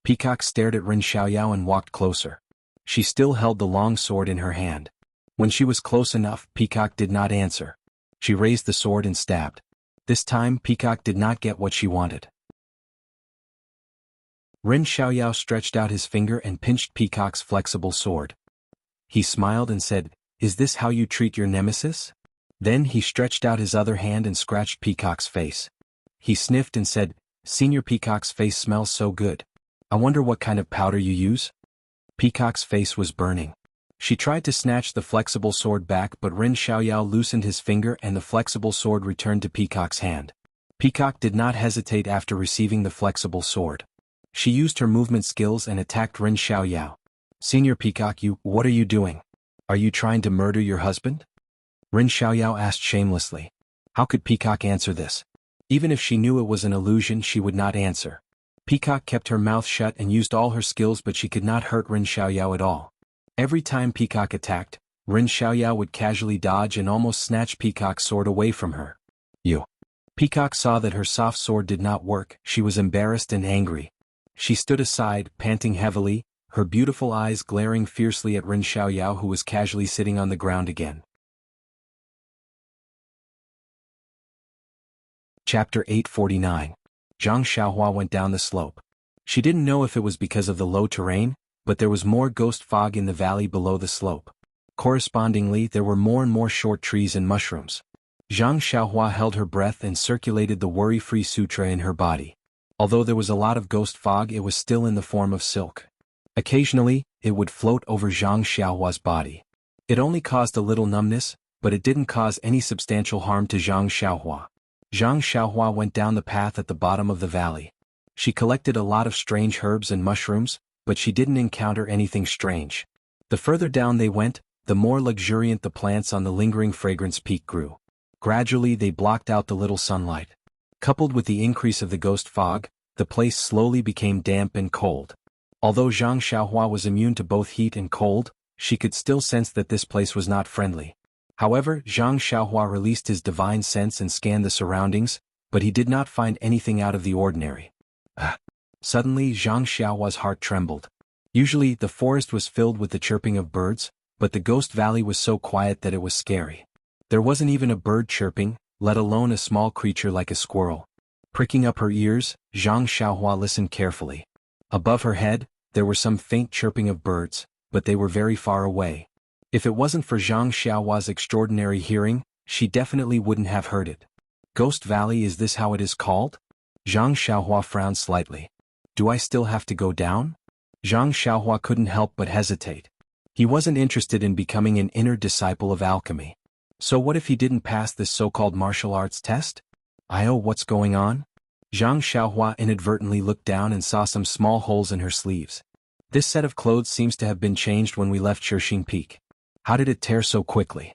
Peacock stared at Ren Xiaoyao and walked closer. She still held the long sword in her hand. When she was close enough, Peacock did not answer. She raised the sword and stabbed. This time, Peacock did not get what she wanted. Ren Xiaoyao stretched out his finger and pinched Peacock's flexible sword. He smiled and said, is this how you treat your nemesis? Then he stretched out his other hand and scratched Peacock's face. He sniffed and said, Senior Peacock's face smells so good. I wonder what kind of powder you use? Peacock's face was burning. She tried to snatch the flexible sword back but Ren Xiaoyao loosened his finger and the flexible sword returned to Peacock's hand. Peacock did not hesitate after receiving the flexible sword. She used her movement skills and attacked Ren Xiaoyao. Senior Peacock, what are you doing? Are you trying to murder your husband? Ren Xiaoyao asked shamelessly. How could Peacock answer this? Even if she knew it was an illusion, she would not answer. Peacock kept her mouth shut and used all her skills but she could not hurt Ren Xiaoyao at all. Every time Peacock attacked, Ren Xiaoyao would casually dodge and almost snatch Peacock's sword away from her. Peacock saw that her soft sword did not work. She was embarrassed and angry. She stood aside, panting heavily, her beautiful eyes glaring fiercely at Ren Xiaoyao who was casually sitting on the ground again. Chapter 849. Zhang Xiaohua went down the slope. She didn't know if it was because of the low terrain, but there was more ghost fog in the valley below the slope. Correspondingly, there were more and more short trees and mushrooms. Zhang Xiaohua held her breath and circulated the worry-free sutra in her body. Although there was a lot of ghost fog, it was still in the form of silk. Occasionally, it would float over Zhang Xiaohua's body. It only caused a little numbness, but it didn't cause any substantial harm to Zhang Xiaohua. Zhang Xiaohua went down the path at the bottom of the valley. She collected a lot of strange herbs and mushrooms, but she didn't encounter anything strange. The further down they went, the more luxuriant the plants on the lingering fragrance peak grew. Gradually they blocked out the little sunlight. Coupled with the increase of the ghost fog, the place slowly became damp and cold. Although Zhang Xiaohua was immune to both heat and cold, she could still sense that this place was not friendly. However, Zhang Xiaohua released his divine sense and scanned the surroundings, but he did not find anything out of the ordinary. Suddenly Zhang Xiaohua's heart trembled. Usually, the forest was filled with the chirping of birds, but the ghost valley was so quiet that it was scary. There wasn't even a bird chirping, let alone a small creature like a squirrel. Pricking up her ears, Zhang Xiaohua listened carefully. Above her head, there were some faint chirping of birds, but they were very far away. If it wasn't for Zhang Xiaohua's extraordinary hearing, she definitely wouldn't have heard it. Ghost Valley, is this how it is called? Zhang Xiaohua frowned slightly. Do I still have to go down? Zhang Xiaohua couldn't help but hesitate. He wasn't interested in becoming an inner disciple of alchemy. So what if he didn't pass this so-called martial arts test? What's going on? Zhang Xiaohua inadvertently looked down and saw some small holes in her sleeves. This set of clothes seems to have been changed when we left Shirxing Peak. How did it tear so quickly?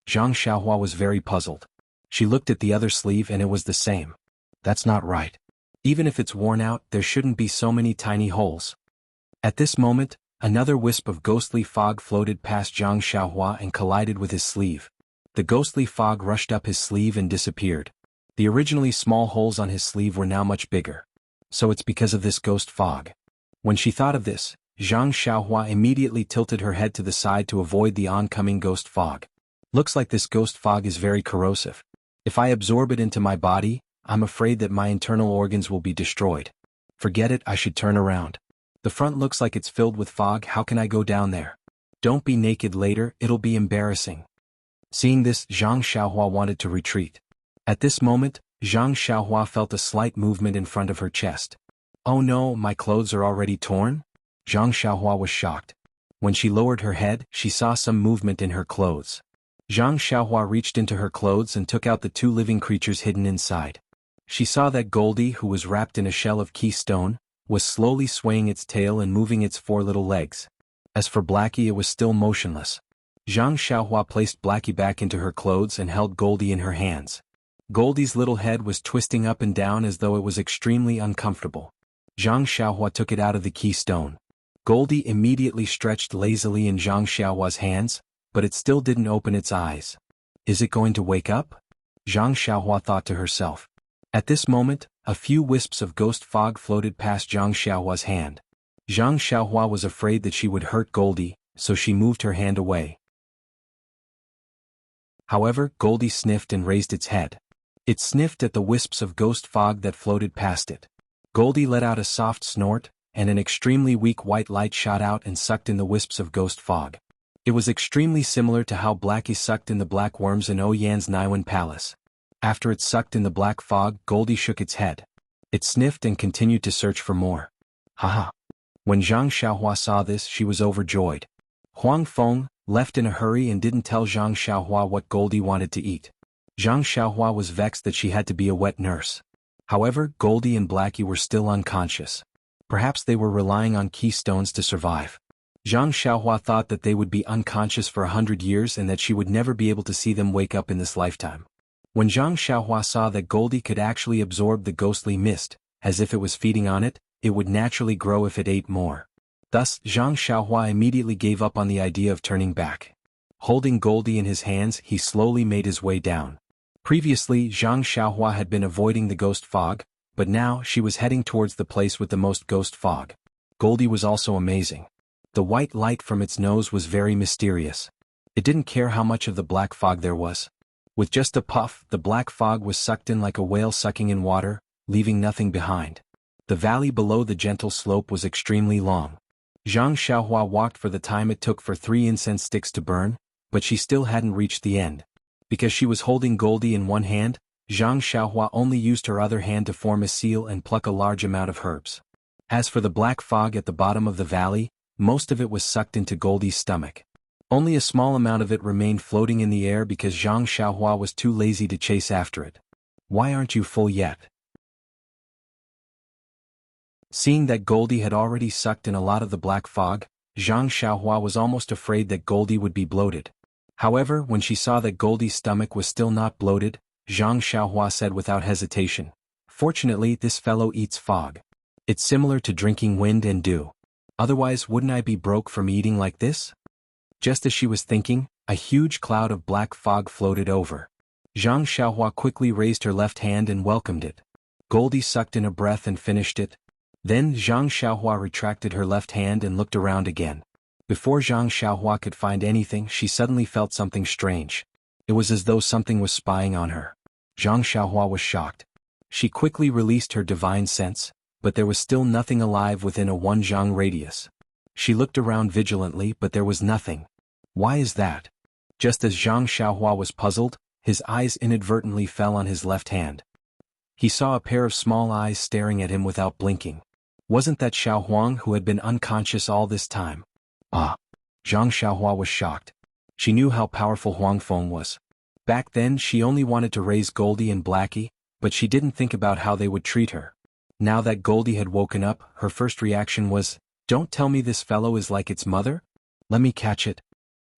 Zhang Xiaohua was very puzzled. She looked at the other sleeve and it was the same. That's not right. Even if it's worn out, there shouldn't be so many tiny holes. At this moment, another wisp of ghostly fog floated past Zhang Xiaohua and collided with his sleeve. The ghostly fog rushed up his sleeve and disappeared. The originally small holes on his sleeve were now much bigger. So it's because of this ghost fog. When she thought of this, Zhang Xiaohua immediately tilted her head to the side to avoid the oncoming ghost fog. Looks like this ghost fog is very corrosive. If I absorb it into my body, I'm afraid that my internal organs will be destroyed. Forget it, I should turn around. The front looks like it's filled with fog, how can I go down there? Don't be naked later, it'll be embarrassing. Seeing this, Zhang Xiaohua wanted to retreat. At this moment, Zhang Xiaohua felt a slight movement in front of her chest. Oh no, my clothes are already torn? Zhang Xiaohua was shocked. When she lowered her head, she saw some movement in her clothes. Zhang Xiaohua reached into her clothes and took out the two living creatures hidden inside. She saw that Goldie, who was wrapped in a shell of keystone, was slowly swaying its tail and moving its four little legs. As for Blackie, it was still motionless. Zhang Xiaohua placed Blackie back into her clothes and held Goldie in her hands. Goldie's little head was twisting up and down as though it was extremely uncomfortable. Zhang Xiaohua took it out of the keystone. Goldie immediately stretched lazily in Zhang Xiaohua's hands, but it still didn't open its eyes. Is it going to wake up? Zhang Xiaohua thought to herself. At this moment, a few wisps of ghost fog floated past Zhang Xiaohua's hand. Zhang Xiaohua was afraid that she would hurt Goldie, so she moved her hand away. However, Goldie sniffed and raised its head. It sniffed at the wisps of ghost fog that floated past it. Goldie let out a soft snort, and an extremely weak white light shot out and sucked in the wisps of ghost fog. It was extremely similar to how Blackie sucked in the black worms in Oyan's Naiwan Palace. After it sucked in the black fog, Goldie shook its head. It sniffed and continued to search for more. Haha. When Zhang Xiaohua saw this, she was overjoyed. Huang Feng left in a hurry and didn't tell Zhang Xiaohua what Goldie wanted to eat. Zhang Xiaohua was vexed that she had to be a wet nurse. However, Goldie and Blackie were still unconscious. Perhaps they were relying on keystones to survive. Zhang Xiaohua thought that they would be unconscious for 100 years and that she would never be able to see them wake up in this lifetime. When Zhang Xiaohua saw that Goldie could actually absorb the ghostly mist, as if it was feeding on it, it would naturally grow if it ate more. Thus, Zhang Xiaohua immediately gave up on the idea of turning back. Holding Goldie in his hands, he slowly made his way down. Previously, Zhang Xiaohua had been avoiding the ghost fog, but now she was heading towards the place with the most ghost fog. Goldie was also amazing. The white light from its nose was very mysterious. It didn't care how much of the black fog there was. With just a puff, the black fog was sucked in like a whale sucking in water, leaving nothing behind. The valley below the gentle slope was extremely long. Zhang Xiaohua walked for the time it took for 3 incense sticks to burn, but she still hadn't reached the end. Because she was holding Goldie in one hand, Zhang Xiaohua only used her other hand to form a seal and pluck a large amount of herbs. As for the black fog at the bottom of the valley, most of it was sucked into Goldie's stomach. Only a small amount of it remained floating in the air because Zhang Xiaohua was too lazy to chase after it. Why aren't you full yet? Seeing that Goldie had already sucked in a lot of the black fog, Zhang Xiaohua was almost afraid that Goldie would be bloated. However, when she saw that Goldie's stomach was still not bloated, Zhang Xiaohua said without hesitation, "Fortunately, this fellow eats fog. It's similar to drinking wind and dew. Otherwise, wouldn't I be broke from eating like this?" Just as she was thinking, a huge cloud of black fog floated over. Zhang Xiaohua quickly raised her left hand and welcomed it. Goldie sucked in a breath and finished it. Then Zhang Xiaohua retracted her left hand and looked around again. Before Zhang Xiaohua could find anything, she suddenly felt something strange. It was as though something was spying on her. Zhang Xiaohua was shocked. She quickly released her divine sense, but there was still nothing alive within a 1 zhang radius. She looked around vigilantly, but there was nothing. Why is that? Just as Zhang Xiaohua was puzzled, his eyes inadvertently fell on his left hand. He saw a pair of small eyes staring at him without blinking. Wasn't that Xiao Huang who had been unconscious all this time? Ah! Zhang Xiaohua was shocked. She knew how powerful Huang Feng was. Back then she only wanted to raise Goldie and Blackie, but she didn't think about how they would treat her. Now that Goldie had woken up, her first reaction was, "Don't tell me this fellow is like its mother? Let me catch it."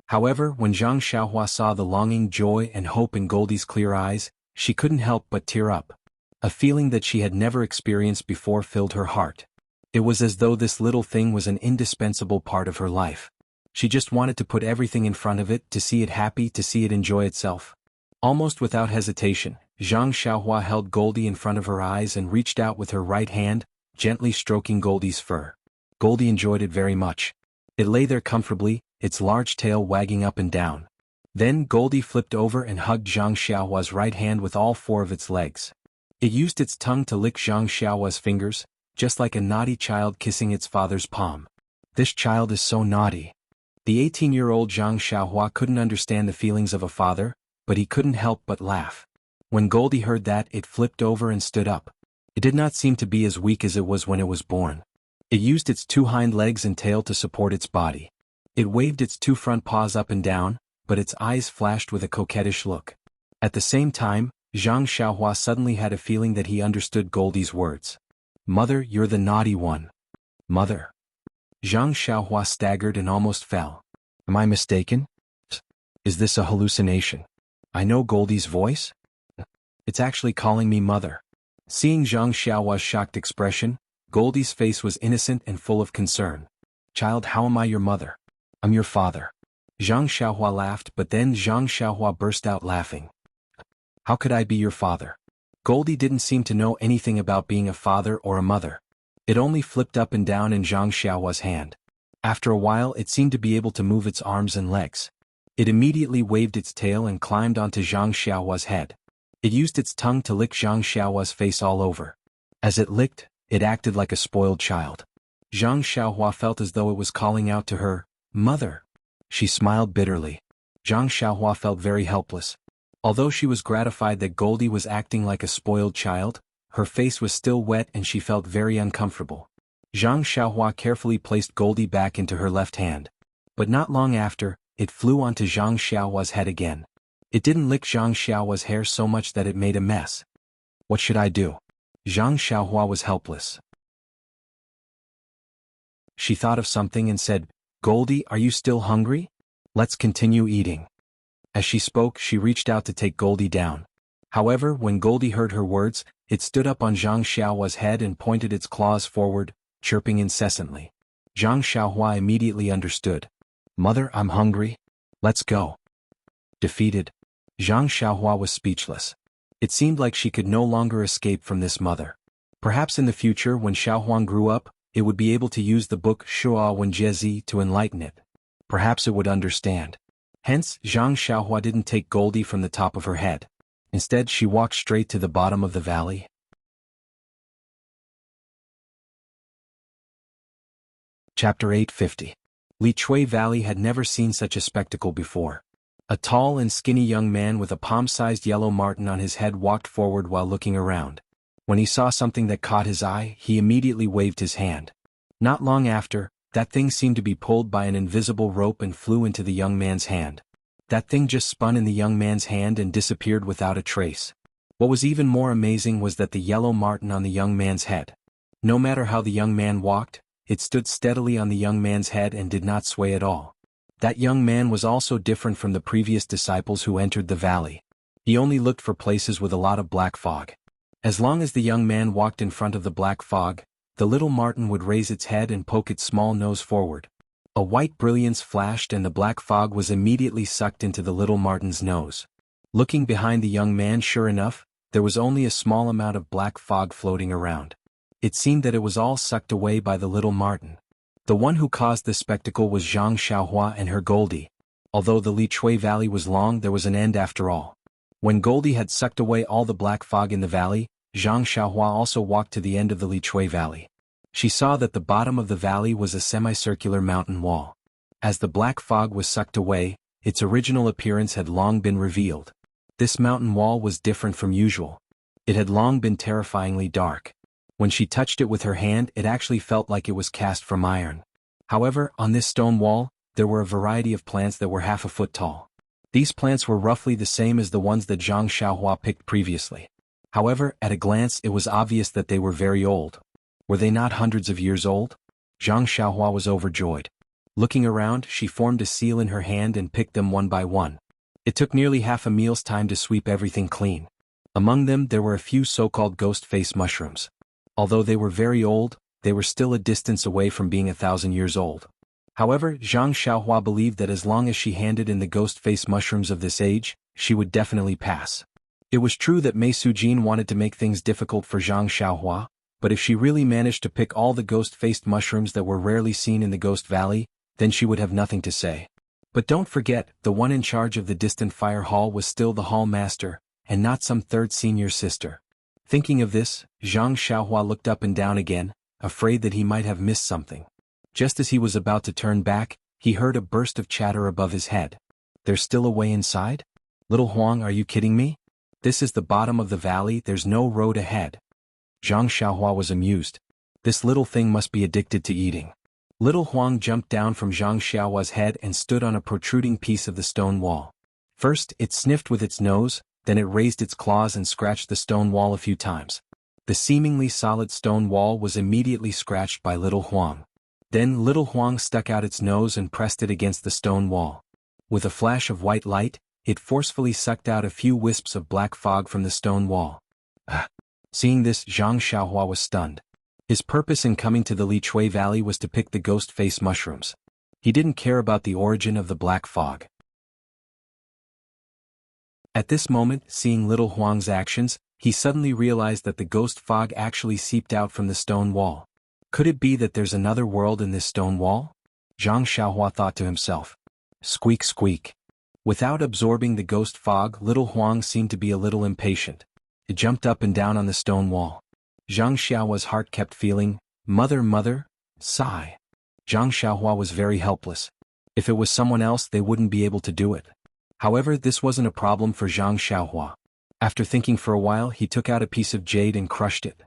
However, when Zhang Xiaohua saw the longing, joy and hope in Goldie's clear eyes, she couldn't help but tear up. A feeling that she had never experienced before filled her heart. It was as though this little thing was an indispensable part of her life. She just wanted to put everything in front of it, to see it happy, to see it enjoy itself. Almost without hesitation, Zhang Xiaohua held Goldie in front of her eyes and reached out with her right hand, gently stroking Goldie's fur. Goldie enjoyed it very much. It lay there comfortably, its large tail wagging up and down. Then Goldie flipped over and hugged Zhang Xiaohua's right hand with all 4 of its legs. It used its tongue to lick Zhang Xiaohua's fingers, just like a naughty child kissing its father's palm. This child is so naughty. The 18-year-old Zhang Xiaohua couldn't understand the feelings of a father, but he couldn't help but laugh. When Goldie heard that, it flipped over and stood up. It did not seem to be as weak as it was when it was born. It used its 2 hind legs and tail to support its body. It waved its 2 front paws up and down, but its eyes flashed with a coquettish look. At the same time, Zhang Xiaohua suddenly had a feeling that he understood Goldie's words. "Mother, you're the naughty one. Mother." Zhang Xiaohua staggered and almost fell. Am I mistaken? Is this a hallucination? I know Goldie's voice? It's actually calling me mother. Seeing Zhang Xiaohua's shocked expression, Goldie's face was innocent and full of concern. Child, how am I your mother? I'm your father. Zhang Xiaohua laughed, but then Zhang Xiaohua burst out laughing. How could I be your father? Goldie didn't seem to know anything about being a father or a mother. It only flipped up and down in Zhang Xiaohua's hand. After a while it seemed to be able to move its arms and legs. It immediately waved its tail and climbed onto Zhang Xiaohua's head. It used its tongue to lick Zhang Xiaohua's face all over. As it licked, it acted like a spoiled child. Zhang Xiaohua felt as though it was calling out to her, "Mother." She smiled bitterly. Zhang Xiaohua felt very helpless. Although she was gratified that Goldie was acting like a spoiled child, her face was still wet and she felt very uncomfortable. Zhang Xiaohua carefully placed Goldie back into her left hand. But not long after, it flew onto Zhang Xiaohua's head again. It didn't lick Zhang Xiaohua's hair so much that it made a mess. What should I do? Zhang Xiaohua was helpless. She thought of something and said, "Goldie, are you still hungry? Let's continue eating." As she spoke, she reached out to take Goldie down. However, when Goldie heard her words, it stood up on Zhang Xiaohua's head and pointed its claws forward, chirping incessantly. Zhang Xiaohua immediately understood. "Mother, I'm hungry. Let's go." Defeated, Zhang Xiaohua was speechless. It seemed like she could no longer escape from this mother. Perhaps in the future when Xiaohuang grew up, it would be able to use the book Shuo Wen Jiezi to enlighten it. Perhaps it would understand. Hence, Zhang Xiaohua didn't take Goldie from the top of her head. Instead, she walked straight to the bottom of the valley. Chapter 850. Li Chui Valley had never seen such a spectacle before. A tall and skinny young man with a palm-sized yellow marten on his head walked forward while looking around. When he saw something that caught his eye, he immediately waved his hand. Not long after, that thing seemed to be pulled by an invisible rope and flew into the young man's hand. That thing just spun in the young man's hand and disappeared without a trace. What was even more amazing was that the yellow marten on the young man's head. No matter how the young man walked, it stood steadily on the young man's head and did not sway at all. That young man was also different from the previous disciples who entered the valley. He only looked for places with a lot of black fog. As long as the young man walked in front of the black fog, the little marten would raise its head and poke its small nose forward. A white brilliance flashed and the black fog was immediately sucked into the little marten's nose. Looking behind the young man, sure enough, there was only a small amount of black fog floating around. It seemed that it was all sucked away by the little marten. The one who caused this spectacle was Zhang Xiaohua and her Goldie. Although the Li Chui Valley was long, there was an end after all. When Goldie had sucked away all the black fog in the valley, Zhang Xiaohua also walked to the end of the Li Chui Valley. She saw that the bottom of the valley was a semicircular mountain wall. As the black fog was sucked away, its original appearance had long been revealed. This mountain wall was different from usual. It had long been terrifyingly dark. When she touched it with her hand, it actually felt like it was cast from iron. However, on this stone wall, there were a variety of plants that were half a foot tall. These plants were roughly the same as the ones that Zhang Xiaohua picked previously. However, at a glance it was obvious that they were very old. Were they not hundreds of years old? Zhang Xiaohua was overjoyed. Looking around, she formed a seal in her hand and picked them one by one. It took nearly half a meal's time to sweep everything clean. Among them there were a few so-called ghost face mushrooms. Although they were very old, they were still a distance away from being 1,000 years old. However, Zhang Xiaohua believed that as long as she handed in the ghost face mushrooms of this age, she would definitely pass. It was true that Mei Sujin wanted to make things difficult for Zhang Xiaohua, but if she really managed to pick all the ghost-faced mushrooms that were rarely seen in the Ghost Valley, then she would have nothing to say. But don't forget, the one in charge of the distant fire hall was still the hall master, and not some third senior sister. Thinking of this, Zhang Xiaohua looked up and down again, afraid that he might have missed something. Just as he was about to turn back, he heard a burst of chatter above his head. "There's still a way inside? Little Huang, are you kidding me? This is the bottom of the valley, there's no road ahead." Zhang Xiaohua was amused. This little thing must be addicted to eating. Little Huang jumped down from Zhang Xiaohua's head and stood on a protruding piece of the stone wall. First, it sniffed with its nose, then it raised its claws and scratched the stone wall a few times. The seemingly solid stone wall was immediately scratched by Little Huang. Then Little Huang stuck out its nose and pressed it against the stone wall. With a flash of white light, it forcefully sucked out a few wisps of black fog from the stone wall. Seeing this, Zhang Xiaohua was stunned. His purpose in coming to the Li Chui Valley was to pick the ghost face mushrooms. He didn't care about the origin of the black fog. At this moment, seeing Little Huang's actions, he suddenly realized that the ghost fog actually seeped out from the stone wall. Could it be that there's another world in this stone wall? Zhang Xiaohua thought to himself. Squeak squeak. Without absorbing the ghost fog, Little Huang seemed to be a little impatient. It jumped up and down on the stone wall. Zhang Xiaohua's heart kept feeling, "Mother, mother," sigh. Zhang Xiaohua was very helpless. If it was someone else, they wouldn't be able to do it. However, this wasn't a problem for Zhang Xiaohua. After thinking for a while, he took out a piece of jade and crushed it.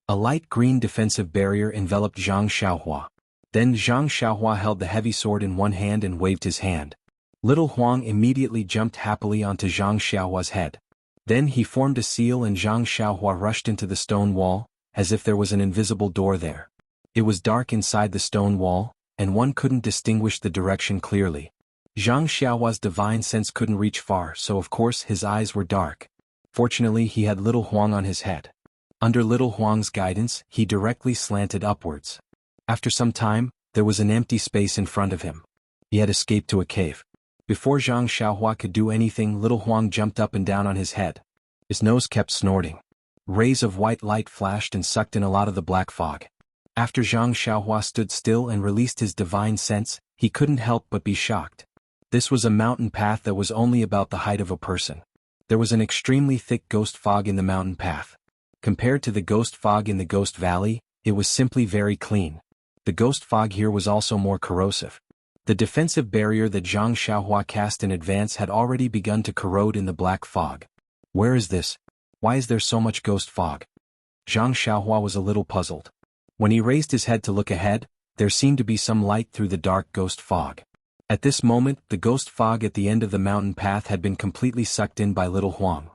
A light green defensive barrier enveloped Zhang Xiaohua. Then Zhang Xiaohua held the heavy sword in one hand and waved his hand. Little Huang immediately jumped happily onto Zhang Xiaohua's head. Then he formed a seal and Zhang Xiaohua rushed into the stone wall, as if there was an invisible door there. It was dark inside the stone wall, and one couldn't distinguish the direction clearly. Zhang Xiaohua's divine sense couldn't reach far, so of course his eyes were dark. Fortunately, he had Little Huang on his head. Under Little Huang's guidance, he directly slanted upwards. After some time, there was an empty space in front of him. He had escaped to a cave. Before Zhang Xiaohua could do anything, Little Huang jumped up and down on his head. His nose kept snorting. Rays of white light flashed and sucked in a lot of the black fog. After Zhang Xiaohua stood still and released his divine sense, he couldn't help but be shocked. This was a mountain path that was only about the height of a person. There was an extremely thick ghost fog in the mountain path. Compared to the ghost fog in the Ghost Valley, it was simply very clean. The ghost fog here was also more corrosive. The defensive barrier that Zhang Xiaohua cast in advance had already begun to corrode in the black fog. Where is this? Why is there so much ghost fog? Zhang Xiaohua was a little puzzled. When he raised his head to look ahead, there seemed to be some light through the dark ghost fog. At this moment, the ghost fog at the end of the mountain path had been completely sucked in by Little Huang.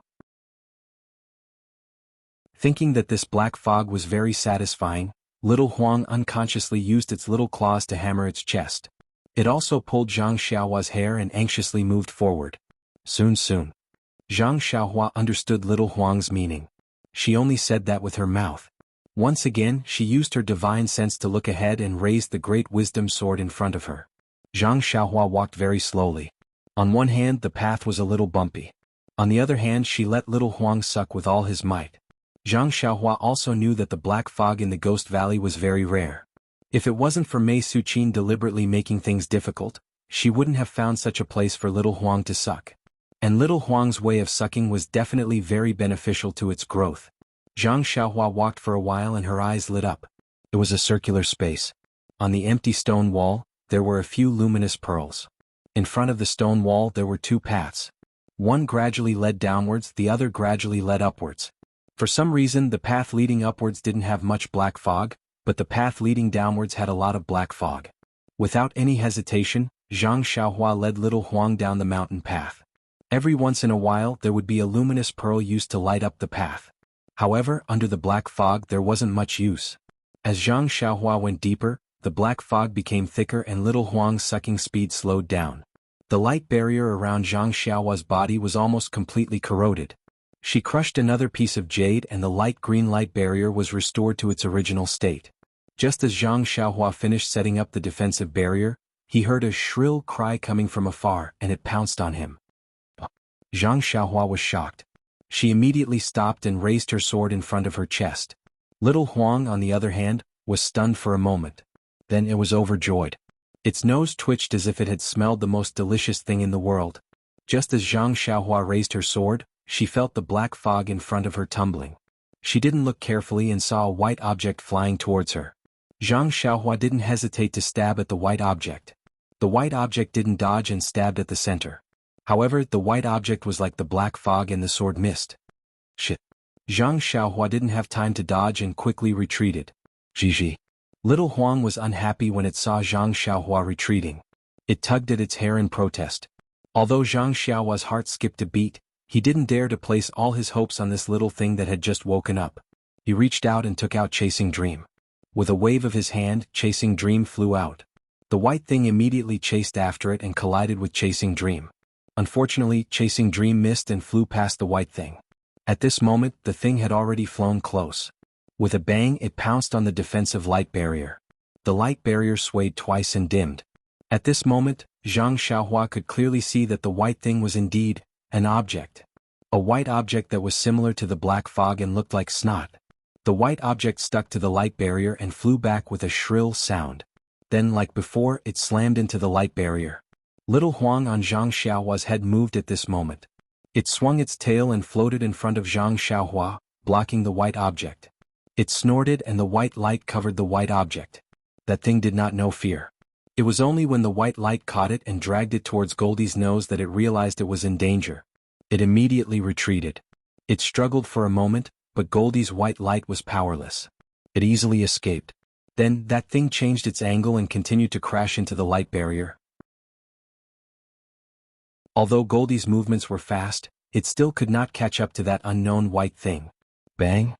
Thinking that this black fog was very satisfying, Little Huang unconsciously used its little claws to hammer its chest. It also pulled Zhang Xiaohua's hair and anxiously moved forward. Soon. Zhang Xiaohua understood Little Huang's meaning. She only said that with her mouth. Once again, she used her divine sense to look ahead and raised the great wisdom sword in front of her. Zhang Xiaohua walked very slowly. On one hand, the path was a little bumpy. On the other hand, she let Little Huang suck with all his might. Zhang Xiaohua also knew that the black fog in the Ghost Valley was very rare. If it wasn't for Mei Suqin deliberately making things difficult, she wouldn't have found such a place for little Huang to suck. And little Huang's way of sucking was definitely very beneficial to its growth. Zhang Xiaohua walked for a while and her eyes lit up. It was a circular space. On the empty stone wall, there were a few luminous pearls. In front of the stone wall there were two paths. One gradually led downwards, the other gradually led upwards. For some reason the path leading upwards didn't have much black fog, but the path leading downwards had a lot of black fog. Without any hesitation, Zhang Xiaohua led little Huang down the mountain path. Every once in a while there would be a luminous pearl used to light up the path. However, under the black fog there wasn't much use. As Zhang Xiaohua went deeper, the black fog became thicker and little Huang's sucking speed slowed down. The light barrier around Zhang Xiaohua's body was almost completely corroded. She crushed another piece of jade and the light green light barrier was restored to its original state. Just as Zhang Xiaohua finished setting up the defensive barrier, he heard a shrill cry coming from afar and it pounced on him. Zhang Xiaohua was shocked. She immediately stopped and raised her sword in front of her chest. Little Huang, on the other hand, was stunned for a moment. Then it was overjoyed. Its nose twitched as if it had smelled the most delicious thing in the world. Just as Zhang Xiaohua raised her sword, she felt the black fog in front of her tumbling. She didn't look carefully and saw a white object flying towards her. Zhang Xiaohua didn't hesitate to stab at the white object. The white object didn't dodge and stabbed at the center. However, the white object was like the black fog and the sword missed. Shit. Zhang Xiaohua didn't have time to dodge and quickly retreated. Gigi. Little Huang was unhappy when it saw Zhang Xiaohua retreating. It tugged at its hair in protest. Although Zhang Xiaohua's heart skipped a beat, he didn't dare to place all his hopes on this little thing that had just woken up. He reached out and took out Chasing Dream. With a wave of his hand, Chasing Dream flew out. The white thing immediately chased after it and collided with Chasing Dream. Unfortunately, Chasing Dream missed and flew past the white thing. At this moment, the thing had already flown close. With a bang, it pounced on the defensive light barrier. The light barrier swayed twice and dimmed. At this moment, Zhang Xiaohua could clearly see that the white thing was indeed an object. A white object that was similar to the black fog and looked like snot. The white object stuck to the light barrier and flew back with a shrill sound. Then, like before, it slammed into the light barrier. Little Huang on Zhang Xiaohua's head moved at this moment. It swung its tail and floated in front of Zhang Xiaohua, blocking the white object. It snorted and the white light covered the white object. That thing did not know fear. It was only when the white light caught it and dragged it towards Goldie's nose that it realized it was in danger. It immediately retreated. It struggled for a moment, but Goldie's white light was powerless. It easily escaped. Then, that thing changed its angle and continued to crash into the light barrier. Although Goldie's movements were fast, it still could not catch up to that unknown white thing. Bang!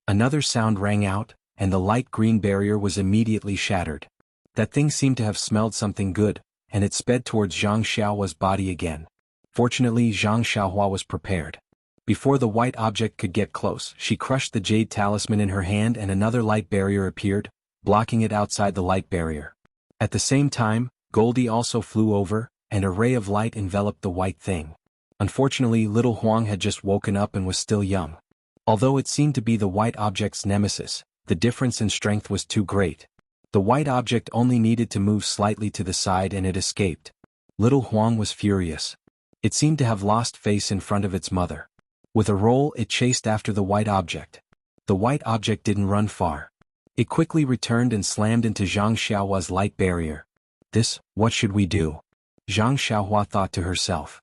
Another sound rang out, and the light green barrier was immediately shattered. That thing seemed to have smelled something good, and it sped towards Zhang Xiaohua's body again. Fortunately, Zhang Xiaohua was prepared. Before the white object could get close, she crushed the jade talisman in her hand and another light barrier appeared, blocking it outside the light barrier. At the same time, Goldie also flew over, and a ray of light enveloped the white thing. Unfortunately, little Huang had just woken up and was still young. Although it seemed to be the white object's nemesis, the difference in strength was too great. The white object only needed to move slightly to the side and it escaped. Little Huang was furious. It seemed to have lost face in front of its mother. With a roll, it chased after the white object. The white object didn't run far. It quickly returned and slammed into Zhang Xiaohua's light barrier. What should we do? Zhang Xiaohua thought to herself.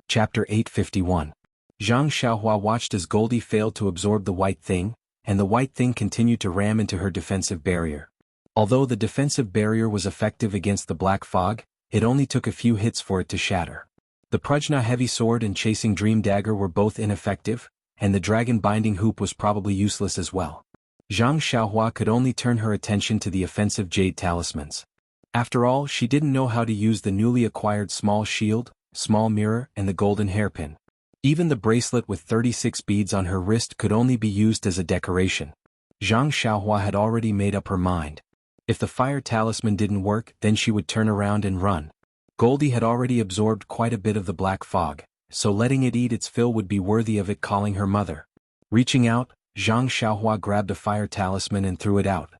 Chapter 851. Zhang Xiaohua watched as Goldie failed to absorb the white thing, and the white thing continued to ram into her defensive barrier. Although the defensive barrier was effective against the black fog, it only took a few hits for it to shatter. The Prajna heavy sword and Chasing Dream dagger were both ineffective, and the dragon binding hoop was probably useless as well. Zhang Xiaohua could only turn her attention to the offensive jade talismans. After all, she didn't know how to use the newly acquired small shield, small mirror, and the golden hairpin. Even the bracelet with 36 beads on her wrist could only be used as a decoration. Zhang Xiaohua had already made up her mind. If the fire talisman didn't work, then she would turn around and run. Goldie had already absorbed quite a bit of the black fog, so letting it eat its fill would be worthy of it calling her mother. Reaching out, Zhang Xiaohua grabbed a fire talisman and threw it out.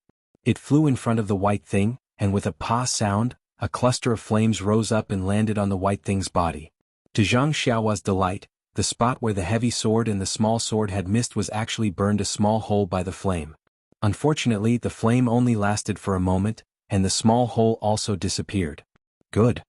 It flew in front of the white thing, and with a "pa" sound, a cluster of flames rose up and landed on the white thing's body. To Zhang Xiaohua's delight, the spot where the heavy sword and the small sword had missed was actually burned a small hole by the flame. Unfortunately, the flame only lasted for a moment, and the small hole also disappeared. Good.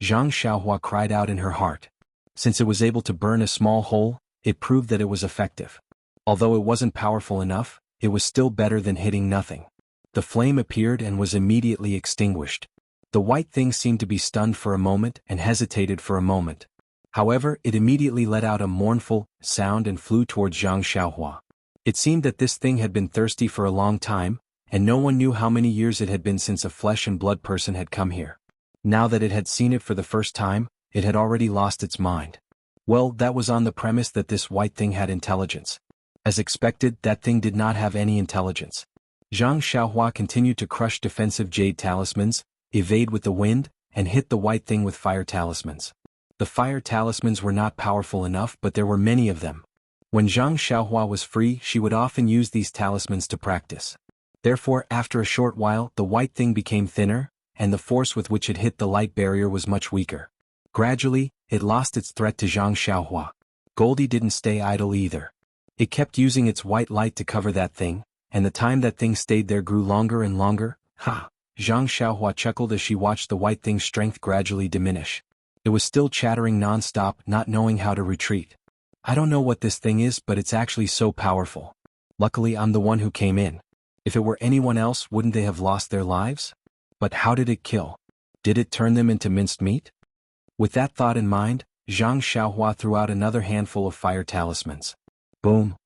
Zhang Xiaohua cried out in her heart. Since it was able to burn a small hole, it proved that it was effective. Although it wasn't powerful enough, it was still better than hitting nothing. The flame appeared and was immediately extinguished. The white thing seemed to be stunned for a moment and hesitated for a moment. However, it immediately let out a mournful sound and flew towards Zhang Xiaohua. It seemed that this thing had been thirsty for a long time, and no one knew how many years it had been since a flesh and blood person had come here. Now that it had seen it for the first time, it had already lost its mind. Well, that was on the premise that this white thing had intelligence. As expected, that thing did not have any intelligence. Zhang Xiaohua continued to crush defensive jade talismans, evade with the wind, and hit the white thing with fire talismans. The fire talismans were not powerful enough, but there were many of them. When Zhang Xiaohua was free, she would often use these talismans to practice. Therefore, after a short while, the white thing became thinner, and the force with which it hit the light barrier was much weaker. Gradually, it lost its threat to Zhang Xiaohua. Goldie didn't stay idle either. It kept using its white light to cover that thing, and the time that thing stayed there grew longer and longer. Ha! Zhang Xiaohua chuckled as she watched the white thing's strength gradually diminish. It was still chattering non-stop, not knowing how to retreat. I don't know what this thing is, but it's actually so powerful. Luckily, I'm the one who came in. If it were anyone else, wouldn't they have lost their lives? But how did it kill? Did it turn them into minced meat? With that thought in mind, Zhang Xiaohua threw out another handful of fire talismans. Boom!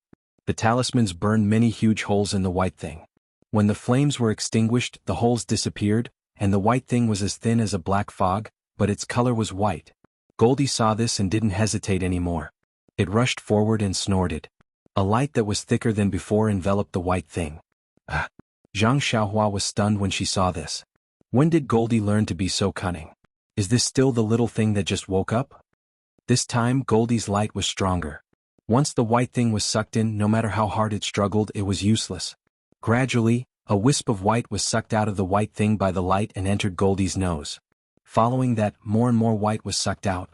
The talismans burned many huge holes in the white thing. When the flames were extinguished, the holes disappeared, and the white thing was as thin as a black fog, but its color was white. Goldie saw this and didn't hesitate anymore. It rushed forward and snorted. A light that was thicker than before enveloped the white thing. Zhang Xiaohua was stunned when she saw this. When did Goldie learn to be so cunning? Is this still the little thing that just woke up? This time, Goldie's light was stronger. Once the white thing was sucked in, no matter how hard it struggled, it was useless. Gradually, a wisp of white was sucked out of the white thing by the light and entered Goldie's nose. Following that, more and more white was sucked out.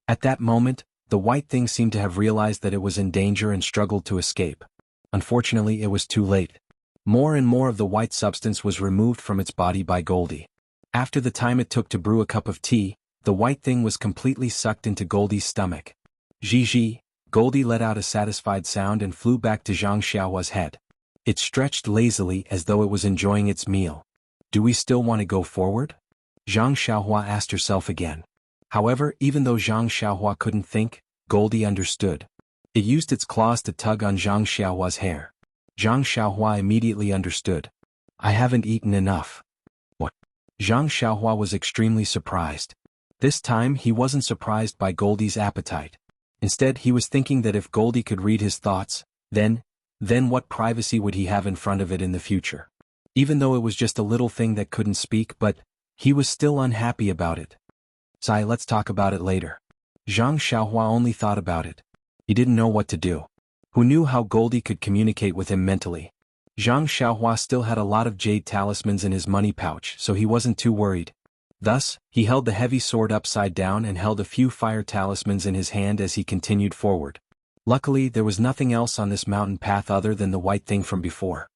At that moment, the white thing seemed to have realized that it was in danger and struggled to escape. Unfortunately, it was too late. More and more of the white substance was removed from its body by Goldie. After the time it took to brew a cup of tea, the white thing was completely sucked into Goldie's stomach. Zhi. Goldie let out a satisfied sound and flew back to Zhang Xiaohua's head. It stretched lazily as though it was enjoying its meal. Do we still want to go forward? Zhang Xiaohua asked herself again. However, even though Zhang Xiaohua couldn't think, Goldie understood. It used its claws to tug on Zhang Xiaohua's hair. Zhang Xiaohua immediately understood. I haven't eaten enough. What? Zhang Xiaohua was extremely surprised. This time he wasn't surprised by Goldie's appetite. Instead, he was thinking that if Goldie could read his thoughts, then what privacy would he have in front of it in the future? Even though it was just a little thing that couldn't speak, but he was still unhappy about it. Sai, let's talk about it later. Zhang Xiaohua only thought about it. He didn't know what to do. Who knew how Goldie could communicate with him mentally? Zhang Xiaohua still had a lot of jade talismans in his money pouch, so he wasn't too worried. Thus, he held the heavy sword upside down and held a few fire talismans in his hand as he continued forward. Luckily, there was nothing else on this mountain path other than the white thing from before.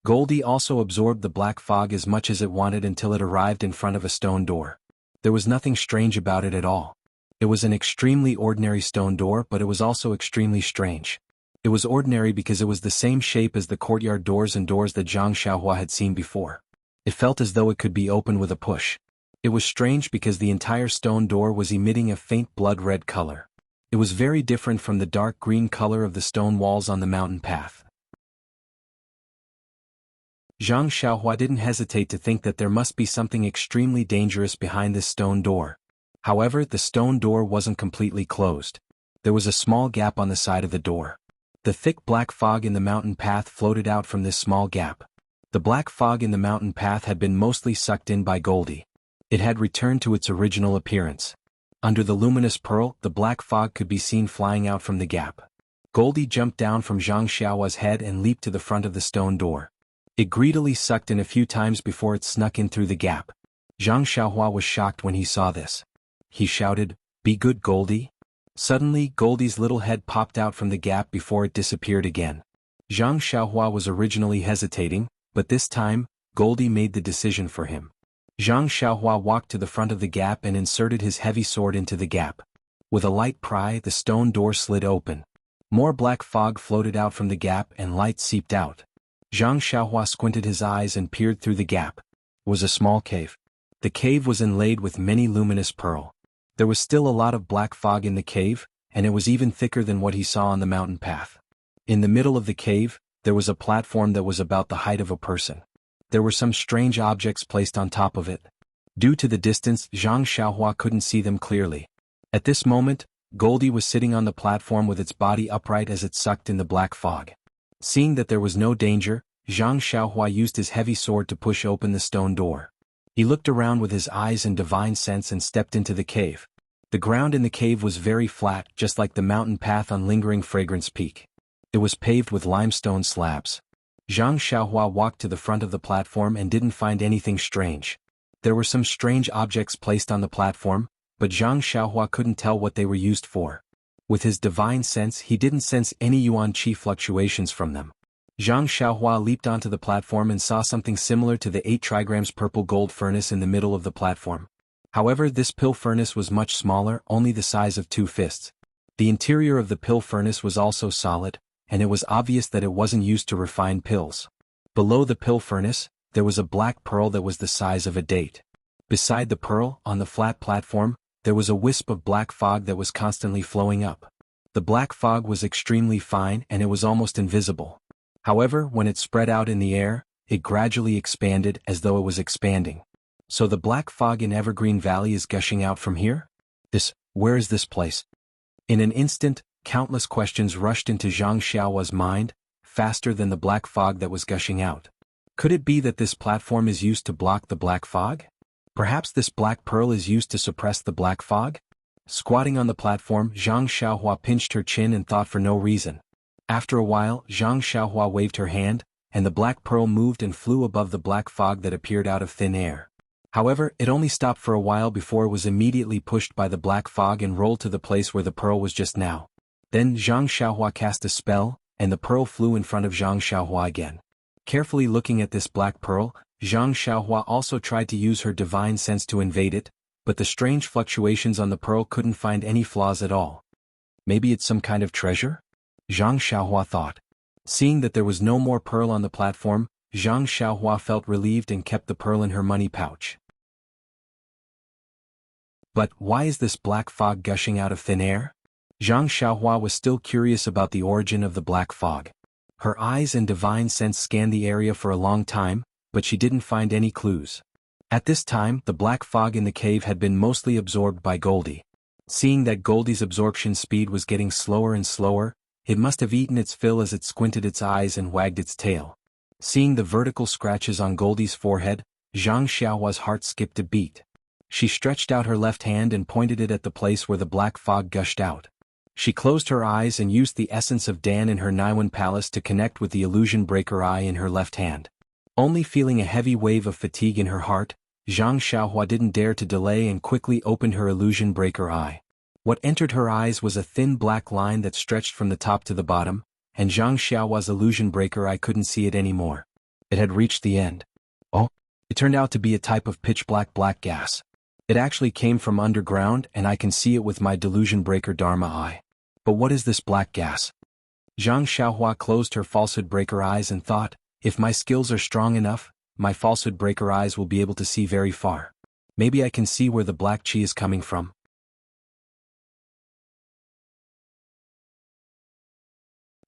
Goldie also absorbed the black fog as much as it wanted until it arrived in front of a stone door. There was nothing strange about it at all. It was an extremely ordinary stone door, but it was also extremely strange. It was ordinary because it was the same shape as the courtyard doors and doors that Zhang Xiaohua had seen before. It felt as though it could be opened with a push. It was strange because the entire stone door was emitting a faint blood-red color. It was very different from the dark green color of the stone walls on the mountain path. Zhang Xiaohua didn't hesitate to think that there must be something extremely dangerous behind this stone door. However, the stone door wasn't completely closed. There was a small gap on the side of the door. The thick black fog in the mountain path floated out from this small gap. The black fog in the mountain path had been mostly sucked in by Goldie. It had returned to its original appearance. Under the luminous pearl, the black fog could be seen flying out from the gap. Goldie jumped down from Zhang Xiaohua's head and leaped to the front of the stone door. It greedily sucked in a few times before it snuck in through the gap. Zhang Xiaohua was shocked when he saw this. He shouted, "Be good, Goldie." Suddenly, Goldie's little head popped out from the gap before it disappeared again. Zhang Xiaohua was originally hesitating, but this time, Goldie made the decision for him. Zhang Xiaohua walked to the front of the gap and inserted his heavy sword into the gap. With a light pry, the stone door slid open. More black fog floated out from the gap and light seeped out. Zhang Xiaohua squinted his eyes and peered through the gap. It was a small cave. The cave was inlaid with many luminous pearl. There was still a lot of black fog in the cave, and it was even thicker than what he saw on the mountain path. In the middle of the cave, there was a platform that was about the height of a person. There were some strange objects placed on top of it. Due to the distance, Zhang Xiaohua couldn't see them clearly. At this moment, Goldie was sitting on the platform with its body upright as it sucked in the black fog. Seeing that there was no danger, Zhang Xiaohua used his heavy sword to push open the stone door. He looked around with his eyes and divine sense and stepped into the cave. The ground in the cave was very flat, just like the mountain path on Lingering Fragrance Peak. It was paved with limestone slabs. Zhang Xiaohua walked to the front of the platform and didn't find anything strange. There were some strange objects placed on the platform, but Zhang Xiaohua couldn't tell what they were used for. With his divine sense, he didn't sense any yuan qi fluctuations from them. Zhang Xiaohua leaped onto the platform and saw something similar to the 8 trigrams purple gold furnace in the middle of the platform. However, this pill furnace was much smaller, only the size of 2 fists. The interior of the pill furnace was also solid, and it was obvious that it wasn't used to refine pills. Below the pill furnace, there was a black pearl that was the size of a date. Beside the pearl, on the flat platform, there was a wisp of black fog that was constantly flowing up. The black fog was extremely fine and it was almost invisible. However, when it spread out in the air, it gradually expanded as though it was expanding. So the black fog in Evergreen Valley is gushing out from here? Where is this place? In an instant, countless questions rushed into Zhang Xiaohua's mind, faster than the black fog that was gushing out. Could it be that this platform is used to block the black fog? Perhaps this black pearl is used to suppress the black fog? Squatting on the platform, Zhang Xiaohua pinched her chin and thought for no reason. After a while, Zhang Xiaohua waved her hand, and the black pearl moved and flew above the black fog that appeared out of thin air. However, it only stopped for a while before it was immediately pushed by the black fog and rolled to the place where the pearl was just now. Then Zhang Xiaohua cast a spell, and the pearl flew in front of Zhang Xiaohua again. Carefully looking at this black pearl, Zhang Xiaohua also tried to use her divine sense to invade it, but the strange fluctuations on the pearl couldn't find any flaws at all. Maybe it's some kind of treasure? Zhang Xiaohua thought. Seeing that there was no more pearl on the platform, Zhang Xiaohua felt relieved and kept the pearl in her money pouch. But why is this black fog gushing out of thin air? Zhang Xiaohua was still curious about the origin of the black fog. Her eyes and divine sense scanned the area for a long time, but she didn't find any clues. At this time, the black fog in the cave had been mostly absorbed by Goldie. Seeing that Goldie's absorption speed was getting slower and slower, it must have eaten its fill as it squinted its eyes and wagged its tail. Seeing the vertical scratches on Goldie's forehead, Zhang Xiaohua's heart skipped a beat. She stretched out her left hand and pointed it at the place where the black fog gushed out. She closed her eyes and used the essence of Dan in her Naiwan Palace to connect with the illusion breaker eye in her left hand. Only feeling a heavy wave of fatigue in her heart, Zhang Xiaohua didn't dare to delay and quickly opened her illusion breaker eye. What entered her eyes was a thin black line that stretched from the top to the bottom, and Zhang Xiaohua's illusion breaker eye couldn't see it anymore. It had reached the end. Oh, it turned out to be a type of pitch black gas. It actually came from underground and I can see it with my delusion breaker Dharma eye. But what is this black gas? Zhang Xiaohua closed her falsehood breaker eyes and thought, if my skills are strong enough, my falsehood breaker eyes will be able to see very far. Maybe I can see where the black chi is coming from.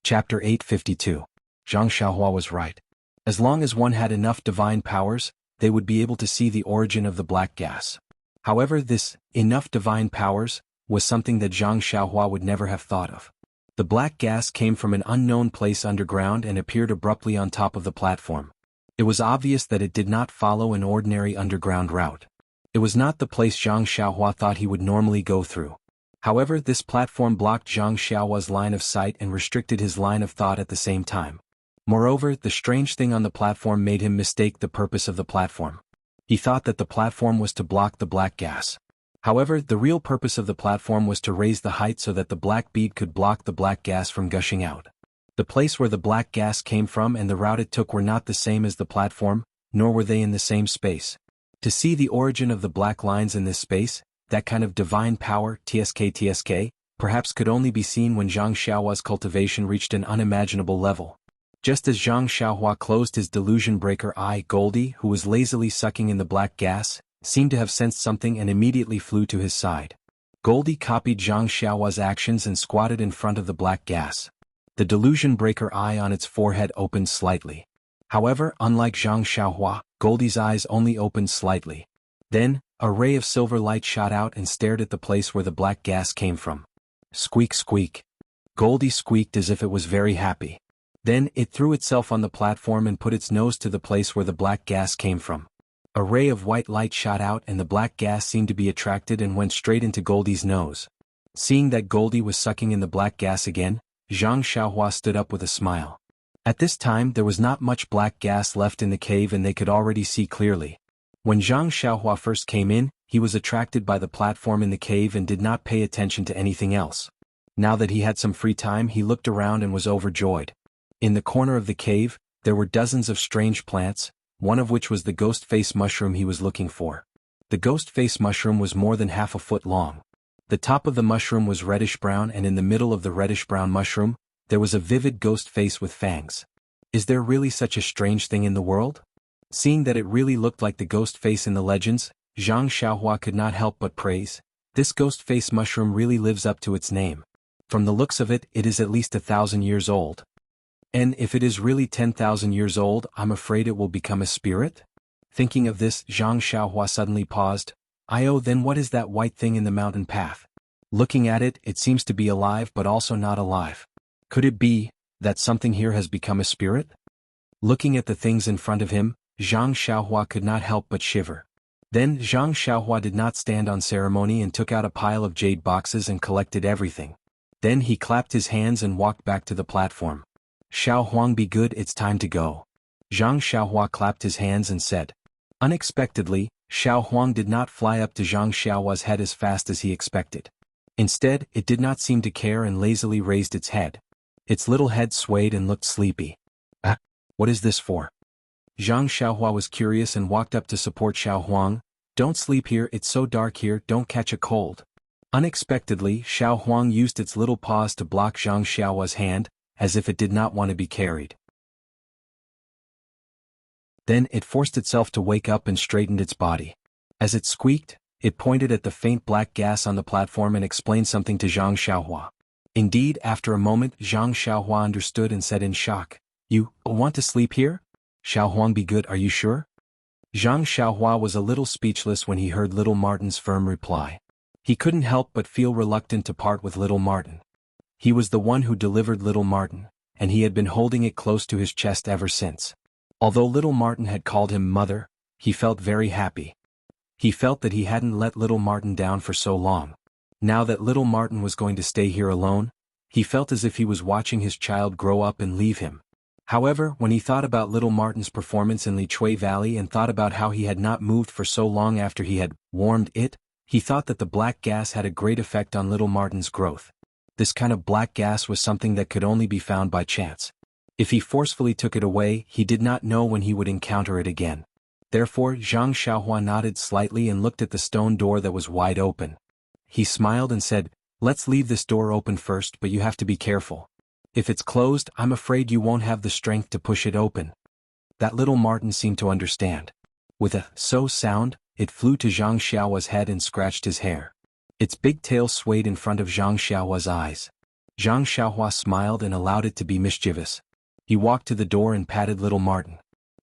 Chapter 852. Zhang Xiaohua was right. As long as one had enough divine powers, they would be able to see the origin of the black gas. However, this enough divine powers was something that Zhang Xiaohua would never have thought of. The black gas came from an unknown place underground and appeared abruptly on top of the platform. It was obvious that it did not follow an ordinary underground route. It was not the place Zhang Xiaohua thought he would normally go through. However, this platform blocked Zhang Xiaohua's line of sight and restricted his line of thought at the same time. Moreover, the strange thing on the platform made him mistake the purpose of the platform. He thought that the platform was to block the black gas. However, the real purpose of the platform was to raise the height so that the black bead could block the black gas from gushing out. The place where the black gas came from and the route it took were not the same as the platform, nor were they in the same space. To see the origin of the black lines in this space, that kind of divine power, TSK, perhaps could only be seen when Zhang Xiaohua's cultivation reached an unimaginable level. Just as Zhang Xiaohua closed his delusion breaker eye, Goldie, who was lazily sucking in the black gas, seemed to have sensed something and immediately flew to his side. Goldie copied Zhang Xiaohua's actions and squatted in front of the black gas. The delusion breaker eye on its forehead opened slightly. However, unlike Zhang Xiaohua, Goldie's eyes only opened slightly. Then, a ray of silver light shot out and stared at the place where the black gas came from. Squeak squeak. Goldie squeaked as if it was very happy. Then, it threw itself on the platform and put its nose to the place where the black gas came from. A ray of white light shot out and the black gas seemed to be attracted and went straight into Goldie's nose. Seeing that Goldie was sucking in the black gas again, Zhang Xiaohua stood up with a smile. At this time there was not much black gas left in the cave and they could already see clearly. When Zhang Xiaohua first came in, he was attracted by the platform in the cave and did not pay attention to anything else. Now that he had some free time, he looked around and was overjoyed. In the corner of the cave, there were dozens of strange plants, one of which was the ghost face mushroom he was looking for. The ghost face mushroom was more than half a foot long. The top of the mushroom was reddish-brown and in the middle of the reddish-brown mushroom, there was a vivid ghost face with fangs. Is there really such a strange thing in the world? Seeing that it really looked like the ghost face in the legends, Zhang Xiaohua could not help but praise. This ghost face mushroom really lives up to its name. From the looks of it, it is at least 1,000 years old. And if it is really 10,000 years old, I'm afraid it will become a spirit? Thinking of this, Zhang Xiaohua suddenly paused. Then what is that white thing in the mountain path? Looking at it, it seems to be alive but also not alive. Could it be that something here has become a spirit? Looking at the things in front of him, Zhang Xiaohua could not help but shiver. Then Zhang Xiaohua did not stand on ceremony and took out a pile of jade boxes and collected everything. Then he clapped his hands and walked back to the platform. Xiao Huang, be good, it's time to go. Zhang Xiaohua clapped his hands and said. Unexpectedly, Xiao Huang did not fly up to Zhang Xiaohua's head as fast as he expected. Instead, it did not seem to care and lazily raised its head. Its little head swayed and looked sleepy. What is this for? Zhang Xiaohua was curious and walked up to support Xiao Huang. Don't sleep here, it's so dark here, don't catch a cold. Unexpectedly, Xiao Huang used its little paws to block Zhang Xiaohua's hand, as if it did not want to be carried. Then it forced itself to wake up and straightened its body. As it squeaked, it pointed at the faint black gas on the platform and explained something to Zhang Xiaohua. Indeed, after a moment, Zhang Xiaohua understood and said in shock, You want to sleep here? Xiao Huang, be good, are you sure? Zhang Xiaohua was a little speechless when he heard little Martin's firm reply. He couldn't help but feel reluctant to part with little Martin. He was the one who delivered little Martin, and he had been holding it close to his chest ever since. Although little Martin had called him mother, he felt very happy. He felt that he hadn't let little Martin down for so long. Now that little Martin was going to stay here alone, he felt as if he was watching his child grow up and leave him. However, when he thought about little Martin's performance in Li Chui Valley and thought about how he had not moved for so long after he had warmed it, he thought that the black gas had a great effect on little Martin's growth. This kind of black gas was something that could only be found by chance. If he forcefully took it away, he did not know when he would encounter it again. Therefore, Zhang Xiaohua nodded slightly and looked at the stone door that was wide open. He smiled and said, Let's leave this door open first, but you have to be careful. If it's closed, I'm afraid you won't have the strength to push it open. That little Martin seemed to understand. With a so sound, it flew to Zhang Xiaohua's head and scratched his hair. Its big tail swayed in front of Zhang Xiaohua's eyes. Zhang Xiaohua smiled and allowed it to be mischievous. He walked to the door and patted little Martin.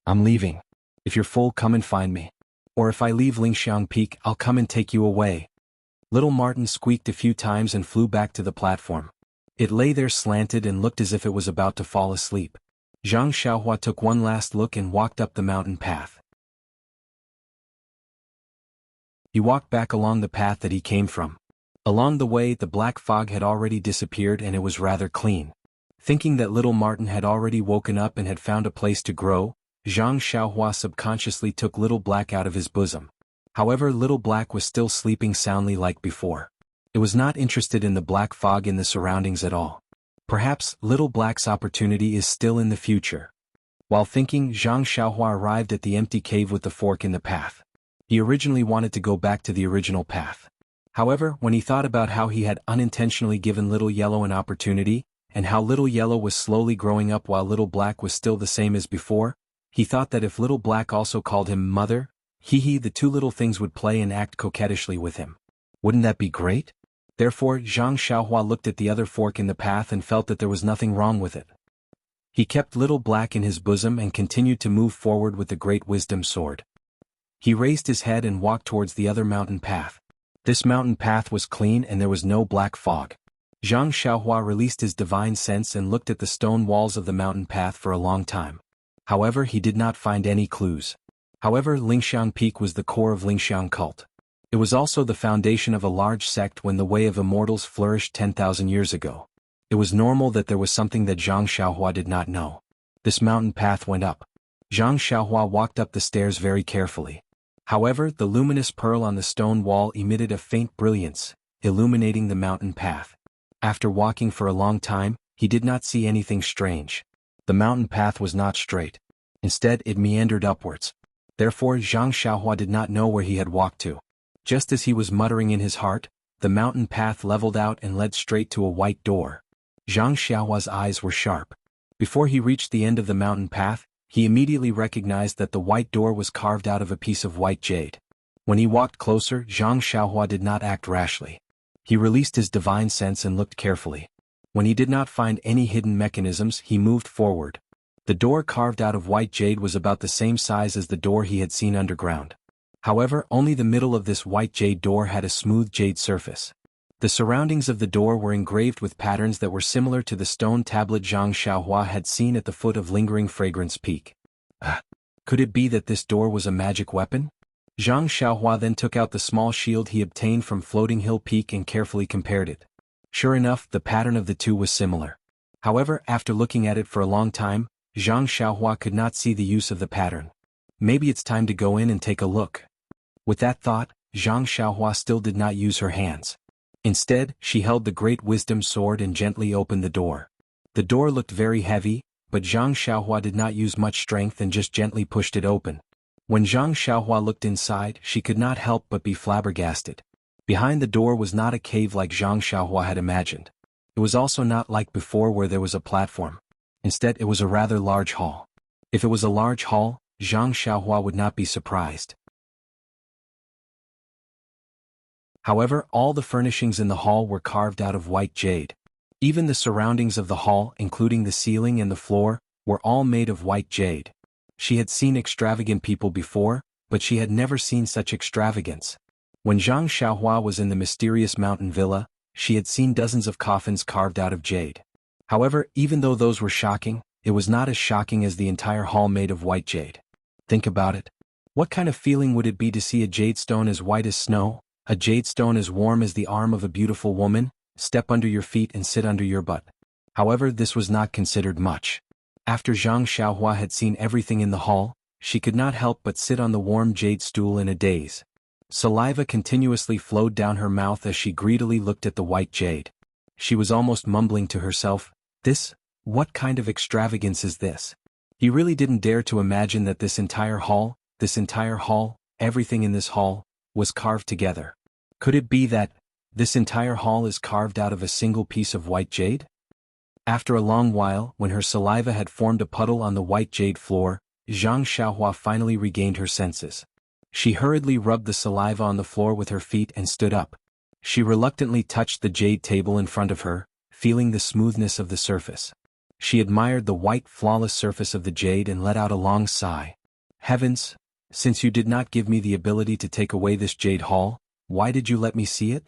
I'm leaving. If you're full, come and find me. Or if I leave Lingxiang Peak, I'll come and take you away. Little Martin squeaked a few times and flew back to the platform. It lay there slanted and looked as if it was about to fall asleep. Zhang Xiaohua took one last look and walked up the mountain path. He walked back along the path that he came from. Along the way, the black fog had already disappeared and it was rather clean. Thinking that little Martin had already woken up and had found a place to grow, Zhang Xiaohua subconsciously took Little Black out of his bosom. However, Little Black was still sleeping soundly like before. It was not interested in the black fog in the surroundings at all. Perhaps Little Black's opportunity is still in the future. While thinking, Zhang Xiaohua arrived at the empty cave with the fork in the path. He originally wanted to go back to the original path. However, when he thought about how he had unintentionally given Little Yellow an opportunity, and how Little Yellow was slowly growing up while Little Black was still the same as before, he thought that if Little Black also called him mother, the two little things would play and act coquettishly with him. Wouldn't that be great? Therefore, Zhang Xiaohua looked at the other fork in the path and felt that there was nothing wrong with it. He kept Little Black in his bosom and continued to move forward with the great wisdom sword. He raised his head and walked towards the other mountain path. This mountain path was clean and there was no black fog. Zhang Xiaohua released his divine sense and looked at the stone walls of the mountain path for a long time. However, he did not find any clues. However, Lingxiang Peak was the core of Lingxiang cult. It was also the foundation of a large sect when the Way of Immortals flourished 10,000 years ago. It was normal that there was something that Zhang Xiaohua did not know. This mountain path went up. Zhang Xiaohua walked up the stairs very carefully. However, the luminous pearl on the stone wall emitted a faint brilliance, illuminating the mountain path. After walking for a long time, he did not see anything strange. The mountain path was not straight. Instead, it meandered upwards. Therefore, Zhang Xiaohua did not know where he had walked to. Just as he was muttering in his heart, the mountain path leveled out and led straight to a white door. Zhang Xiaohua's eyes were sharp. Before he reached the end of the mountain path, he immediately recognized that the white door was carved out of a piece of white jade. When he walked closer, Zhang Xiaohua did not act rashly. He released his divine sense and looked carefully. When he did not find any hidden mechanisms, he moved forward. The door carved out of white jade was about the same size as the door he had seen underground. However, only the middle of this white jade door had a smooth jade surface. The surroundings of the door were engraved with patterns that were similar to the stone tablet Zhang Xiaohua had seen at the foot of Lingering Fragrance Peak. Could it be that this door was a magic weapon? Zhang Xiaohua then took out the small shield he obtained from Floating Hill Peak and carefully compared it. Sure enough, the pattern of the two was similar. However, after looking at it for a long time, Zhang Xiaohua could not see the use of the pattern. Maybe it's time to go in and take a look. With that thought, Zhang Xiaohua still did not use her hands. Instead, she held the great wisdom sword and gently opened the door. The door looked very heavy, but Zhang Xiaohua did not use much strength and just gently pushed it open. When Zhang Xiaohua looked inside, she could not help but be flabbergasted. Behind the door was not a cave like Zhang Xiaohua had imagined. It was also not like before where there was a platform. Instead, it was a rather large hall. If it was a large hall, Zhang Xiaohua would not be surprised. However, all the furnishings in the hall were carved out of white jade. Even the surroundings of the hall, including the ceiling and the floor, were all made of white jade. She had seen extravagant people before, but she had never seen such extravagance. When Zhang Xiaohua was in the mysterious mountain villa, she had seen dozens of coffins carved out of jade. However, even though those were shocking, it was not as shocking as the entire hall made of white jade. Think about it. What kind of feeling would it be to see a jade stone as white as snow? A jade stone as warm as the arm of a beautiful woman, step under your feet and sit under your butt. However, this was not considered much. After Zhang Xiaohua had seen everything in the hall, she could not help but sit on the warm jade stool in a daze. Saliva continuously flowed down her mouth as she greedily looked at the white jade. She was almost mumbling to herself, what kind of extravagance is this? He really didn't dare to imagine that this entire hall, everything in this hall, was carved together. Could it be that this entire hall is carved out of a single piece of white jade? After a long while, when her saliva had formed a puddle on the white jade floor, Zhang Xiaohua finally regained her senses. She hurriedly rubbed the saliva on the floor with her feet and stood up. She reluctantly touched the jade table in front of her, feeling the smoothness of the surface. She admired the white, flawless surface of the jade and let out a long sigh. Heavens! Since you did not give me the ability to take away this jade hall, why did you let me see it?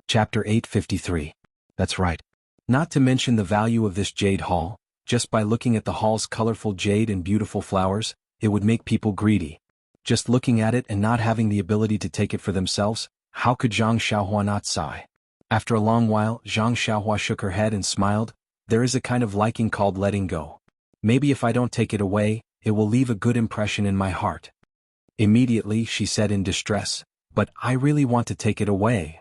Chapter 853. That's right. Not to mention the value of this jade hall, Just by looking at the hall's colorful jade and beautiful flowers, it would make people greedy. Just looking at it and not having the ability to take it for themselves, how could Zhang Xiaohua not sigh? After a long while, Zhang Xiaohua shook her head and smiled. There is a kind of liking called letting go. Maybe if I don't take it away, it will leave a good impression in my heart. Immediately she said in distress, but I really want to take it away.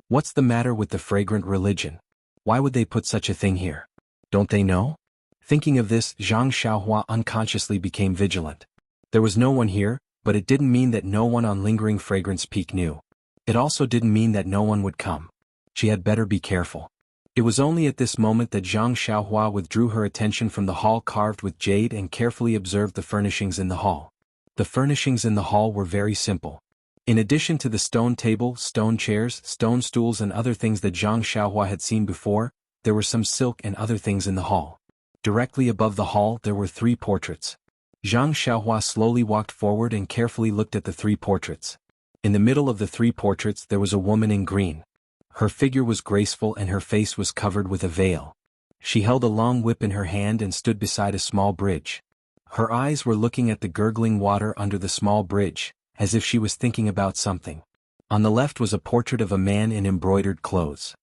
What's the matter with the fragrant religion? Why would they put such a thing here? Don't they know? Thinking of this, Zhang Xiaohua unconsciously became vigilant. There was no one here, but it didn't mean that no one on Lingering Fragrance Peak knew. It also didn't mean that no one would come. She had better be careful. It was only at this moment that Zhang Xiaohua withdrew her attention from the hall carved with jade and carefully observed the furnishings in the hall. The furnishings in the hall were very simple. In addition to the stone table, stone chairs, stone stools and other things that Zhang Xiaohua had seen before, there were some silk and other things in the hall. Directly above the hall there were 3 portraits. Zhang Xiaohua slowly walked forward and carefully looked at the 3 portraits. In the middle of the 3 portraits there was a woman in green. Her figure was graceful and her face was covered with a veil. She held a long whip in her hand and stood beside a small bridge. Her eyes were looking at the gurgling water under the small bridge, as if she was thinking about something. On the left was a portrait of a man in embroidered clothes.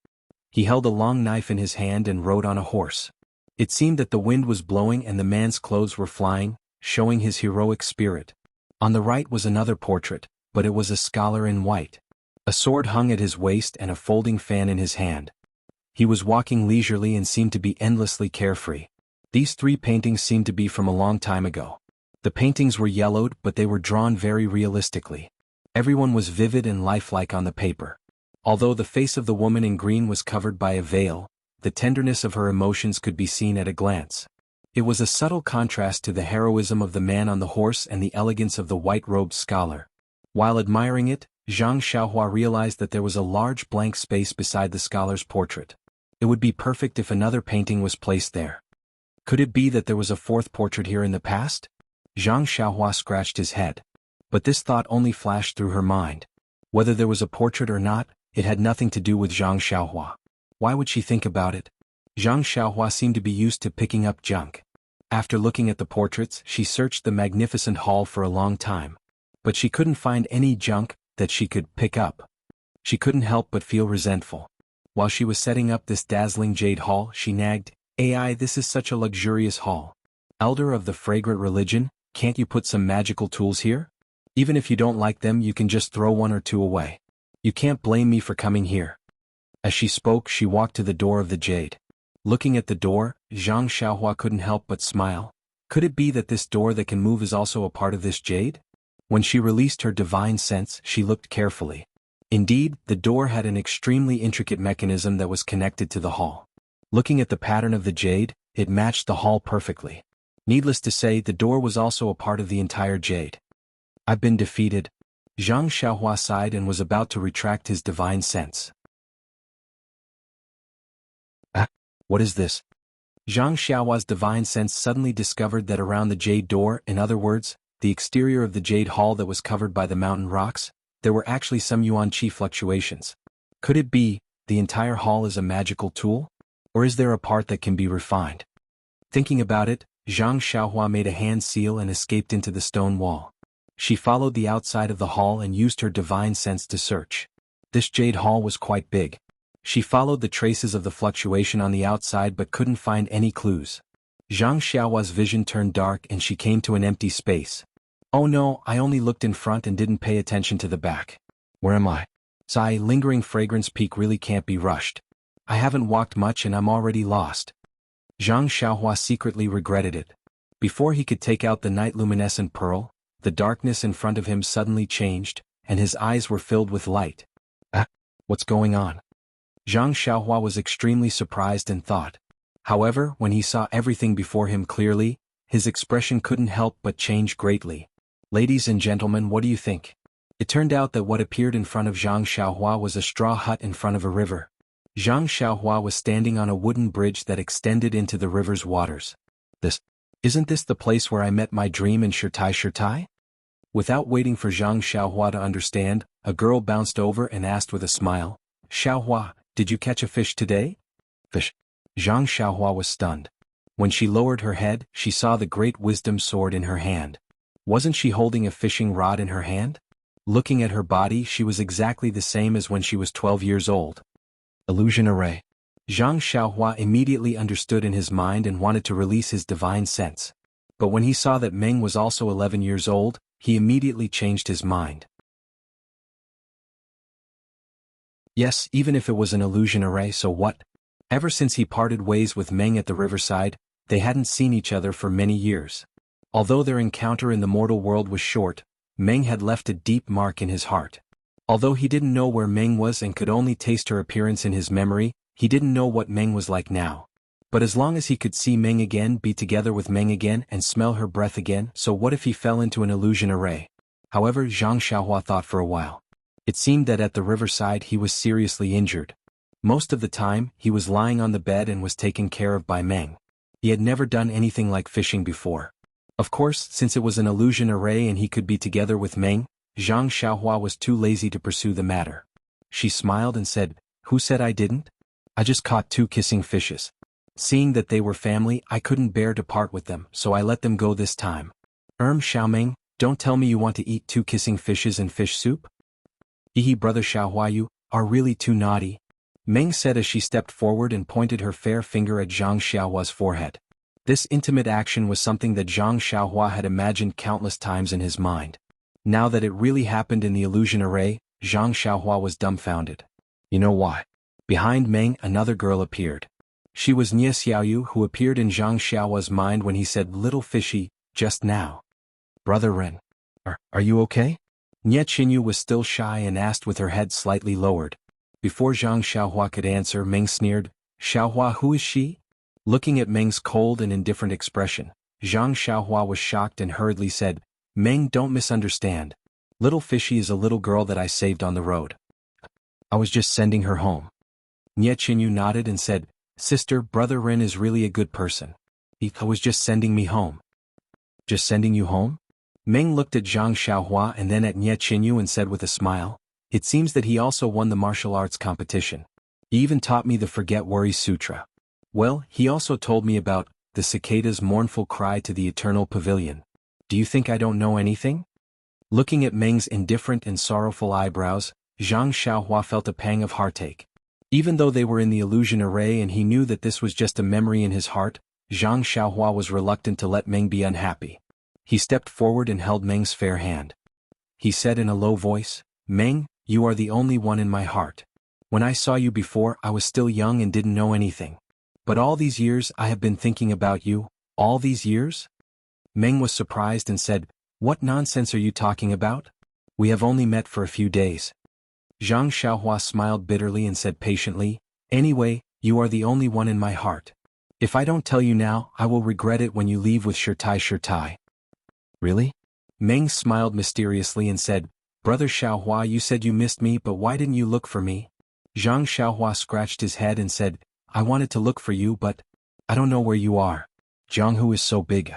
He held a long knife in his hand and rode on a horse. It seemed that the wind was blowing and the man's clothes were flying, showing his heroic spirit. On the right was another portrait, but it was a scholar in white. A sword hung at his waist and a folding fan in his hand. He was walking leisurely and seemed to be endlessly carefree. These 3 paintings seemed to be from a long time ago. The paintings were yellowed, but they were drawn very realistically. Everyone was vivid and lifelike on the paper. Although the face of the woman in green was covered by a veil, the tenderness of her emotions could be seen at a glance. It was a subtle contrast to the heroism of the man on the horse and the elegance of the white-robed scholar. While admiring it, Zhang Xiaohua realized that there was a large blank space beside the scholar's portrait. It would be perfect if another painting was placed there. Could it be that there was a 4th portrait here in the past? Zhang Xiaohua scratched his head. But this thought only flashed through her mind. Whether there was a portrait or not, it had nothing to do with Zhang Xiaohua. Why would she think about it? Zhang Xiaohua seemed to be used to picking up junk. After looking at the portraits, she searched the magnificent hall for a long time. But she couldn't find any junk that she could pick up. She couldn't help but feel resentful. While she was setting up this dazzling jade hall, she nagged, "AI, this is such a luxurious hall. Elder of the fragrant religion, can't you put some magical tools here? Even if you don't like them, you can just throw 1 or 2 away. You can't blame me for coming here." As she spoke, she walked to the door of the jade. Looking at the door, Zhang Xiaohua couldn't help but smile. Could it be that this door that can move is also a part of this jade? When she released her divine sense, she looked carefully. Indeed, the door had an extremely intricate mechanism that was connected to the hall. Looking at the pattern of the jade, it matched the hall perfectly. Needless to say, the door was also a part of the entire jade. "I've been defeated." Zhang Xiaohua sighed and was about to retract his divine sense. What is this? Zhang Xiaohua's divine sense suddenly discovered that around the jade door, in other words, the exterior of the jade hall that was covered by the mountain rocks, there were actually some yuan qi fluctuations. Could it be, the entire hall is a magical tool? Or is there a part that can be refined? Thinking about it, Zhang Xiaohua made a hand seal and escaped into the stone wall. She followed the outside of the hall and used her divine sense to search. This jade hall was quite big. She followed the traces of the fluctuation on the outside but couldn't find any clues. Zhang Xiaohua's vision turned dark and she came to an empty space. "Oh no, I only looked in front and didn't pay attention to the back. Where am I? Sigh, Lingering Fragrance Peak really can't be rushed. I haven't walked much and I'm already lost." Zhang Xiaohua secretly regretted it. Before he could take out the night luminescent pearl, the darkness in front of him suddenly changed, and his eyes were filled with light. What's going on? Zhang Xiaohua was extremely surprised and thought. However, when he saw everything before him clearly, his expression couldn't help but change greatly. "Ladies and gentlemen, what do you think?" It turned out that what appeared in front of Zhang Xiaohua was a straw hut in front of a river. Zhang Xiaohua was standing on a wooden bridge that extended into the river's waters. Isn't this the place where I met my dream in Shirtai? Without waiting for Zhang Xiaohua to understand, a girl bounced over and asked with a smile, "Xiaohua, did you catch a fish today?" "Fish?" Zhang Xiaohua was stunned. When she lowered her head, she saw the great wisdom sword in her hand. Wasn't she holding a fishing rod in her hand? Looking at her body, she was exactly the same as when she was 12 years old. Illusion array. Zhang Xiaohua immediately understood in his mind and wanted to release his divine sense. But when he saw that Meng was also 11 years old, he immediately changed his mind. Yes, even if it was an illusion array, so what? Ever since he parted ways with Meng at the riverside, they hadn't seen each other for many years. Although their encounter in the mortal world was short, Meng had left a deep mark in his heart. Although he didn't know where Meng was and could only taste her appearance in his memory, he didn't know what Meng was like now. But as long as he could see Meng again, be together with Meng again, and smell her breath again, so what if he fell into an illusion array? However, Zhang Xiaohua thought for a while. It seemed that at the riverside he was seriously injured. Most of the time, he was lying on the bed and was taken care of by Meng. He had never done anything like fishing before. Of course, since it was an illusion array and he could be together with Meng, Zhang Xiaohua was too lazy to pursue the matter. She smiled and said, "Who said I didn't? I just caught 2 kissing fishes. Seeing that they were family, I couldn't bear to part with them, so I let them go this time." Xiaomeng, don't tell me you want to eat 2 kissing fishes and fish soup? Brother Xiaohua, you are really too naughty, Meng said as she stepped forward and pointed her fair finger at Zhang Xiaohua's forehead. This intimate action was something that Zhang Xiaohua had imagined countless times in his mind. Now that it really happened in the illusion array, Zhang Xiaohua was dumbfounded. You know why? Behind Meng, another girl appeared. She was Nie Xiaoyu, who appeared in Zhang Xiaohua's mind when he said "little fishy" just now. Brother Ren. Are you okay? Nie Qinyu was still shy and asked with her head slightly lowered. Before Zhang Xiaohua could answer, Meng sneered, "Xiaohua, who is she?" Looking at Meng's cold and indifferent expression, Zhang Xiaohua was shocked and hurriedly said, "Meng, don't misunderstand. Little fishy is a little girl that I saved on the road. I was just sending her home." Nie Qinyu nodded and said, "Sister, Brother Ren is really a good person. He was just sending me home." Just sending you home? Meng looked at Zhang Xiaohua and then at Nie Qinyu and said with a smile, "It seems that he also won the martial arts competition. He even taught me the Forget Worry Sutra. Well, he also told me about the cicada's mournful cry to the eternal pavilion. Do you think I don't know anything?" Looking at Meng's indifferent and sorrowful eyebrows, Zhang Xiaohua felt a pang of heartache. Even though they were in the illusion array and he knew that this was just a memory in his heart, Zhang Xiaohua was reluctant to let Meng be unhappy. He stepped forward and held Meng's fair hand. He said in a low voice, "Meng, you are the only one in my heart. When I saw you before, I was still young and didn't know anything. But all these years I have been thinking about you." "All these years?" Meng was surprised and said, "What nonsense are you talking about? We have only met for a few days." Zhang Xiaohua smiled bitterly and said patiently, "Anyway, you are the only one in my heart. If I don't tell you now, I will regret it when you leave with Shirtai. Really?" Meng smiled mysteriously and said, "Brother Xiaohua, you said you missed me, but why didn't you look for me?" Zhang Xiaohua scratched his head and said, "I wanted to look for you, but I don't know where you are. Jianghu is so big."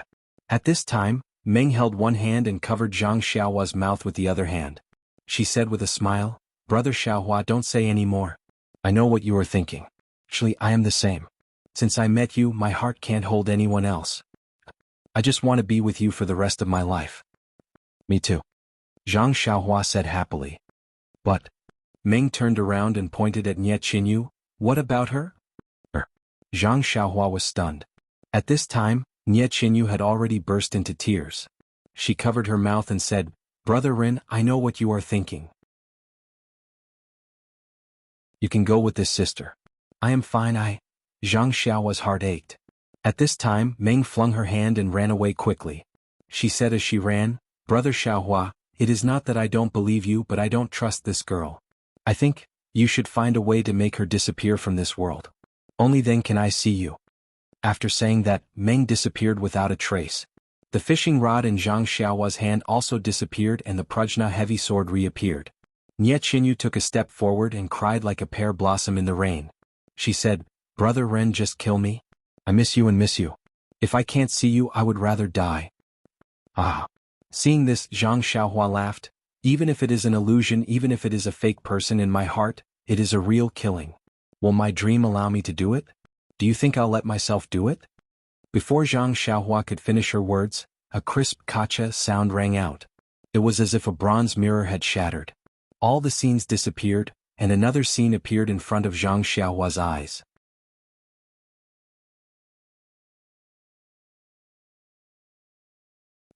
At this time, Meng held one hand and covered Zhang Xiaohua's mouth with the other hand. She said with a smile, "Brother Xiaohua, don't say any more. I know what you are thinking. Actually, I am the same. Since I met you, my heart can't hold anyone else. I just want to be with you for the rest of my life." "Me too," Zhang Xiaohua said happily. "But," Meng turned around and pointed at Nie Qinyu, "what about her?" Zhang Xiaohua was stunned. At this time, Nie Qinyu had already burst into tears. She covered her mouth and said, "Brother Rin, I know what you are thinking. You can go with this sister. I am fine. Zhang Xiaohua's heart ached. At this time, Meng flung her hand and ran away quickly. She said as she ran, "Brother Xiaohua, it is not that I don't believe you, but I don't trust this girl. I think you should find a way to make her disappear from this world. Only then can I see you." After saying that, Meng disappeared without a trace. The fishing rod in Zhang Xiaohua's hand also disappeared and the Prajna heavy sword reappeared. Nie Qinyu took a step forward and cried like a pear blossom in the rain. She said, "Brother Ren, just kill me. I miss you and miss you. If I can't see you, I would rather die." Ah. Seeing this, Zhang Xiaohua laughed. "Even if it is an illusion, even if it is a fake person in my heart, it is a real killing. Will my dream allow me to do it? Do you think I'll let myself do it?" Before Zhang Xiaohua could finish her words, a crisp "kacha" sound rang out. It was as if a bronze mirror had shattered. All the scenes disappeared, and another scene appeared in front of Zhang Xiaohua's eyes.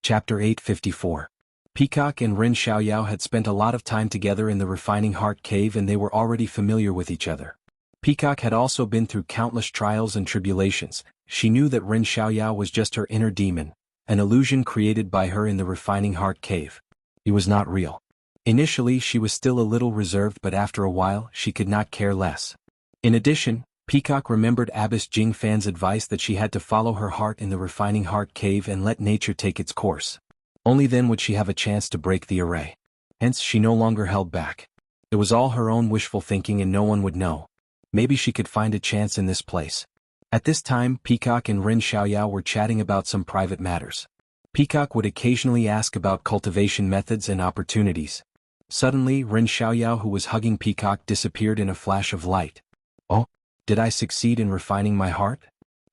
Chapter 854. Peacock and Rin Xiaoyao had spent a lot of time together in the Refining Heart Cave, and they were already familiar with each other. Peacock had also been through countless trials and tribulations. She knew that Rin Xiaoyao was just her inner demon, an illusion created by her in the Refining Heart Cave. He was not real. Initially she was still a little reserved, but after a while she could not care less. In addition, Peacock remembered Abbess Jing Fan's advice that she had to follow her heart in the Refining Heart Cave and let nature take its course. Only then would she have a chance to break the array. Hence she no longer held back. It was all her own wishful thinking and no one would know. Maybe she could find a chance in this place. At this time, Peacock and Rin Xiaoyao were chatting about some private matters. Peacock would occasionally ask about cultivation methods and opportunities. Suddenly, Rin Xiaoyao, who was hugging Peacock, disappeared in a flash of light. Oh, did I succeed in refining my heart?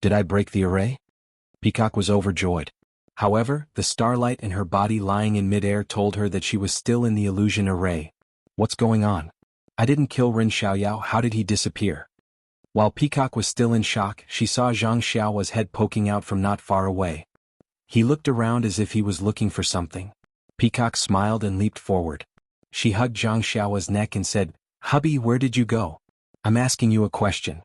Did I break the array? Peacock was overjoyed. However, the starlight in her body lying in midair told her that she was still in the illusion array. What's going on? I didn't kill Rin Xiaoyao, how did he disappear? While Peacock was still in shock, she saw Zhang Xiaohua's head poking out from not far away. He looked around as if he was looking for something. Peacock smiled and leaped forward. She hugged Zhang Xiaohua's neck and said, "Hubby, where did you go? I'm asking you a question."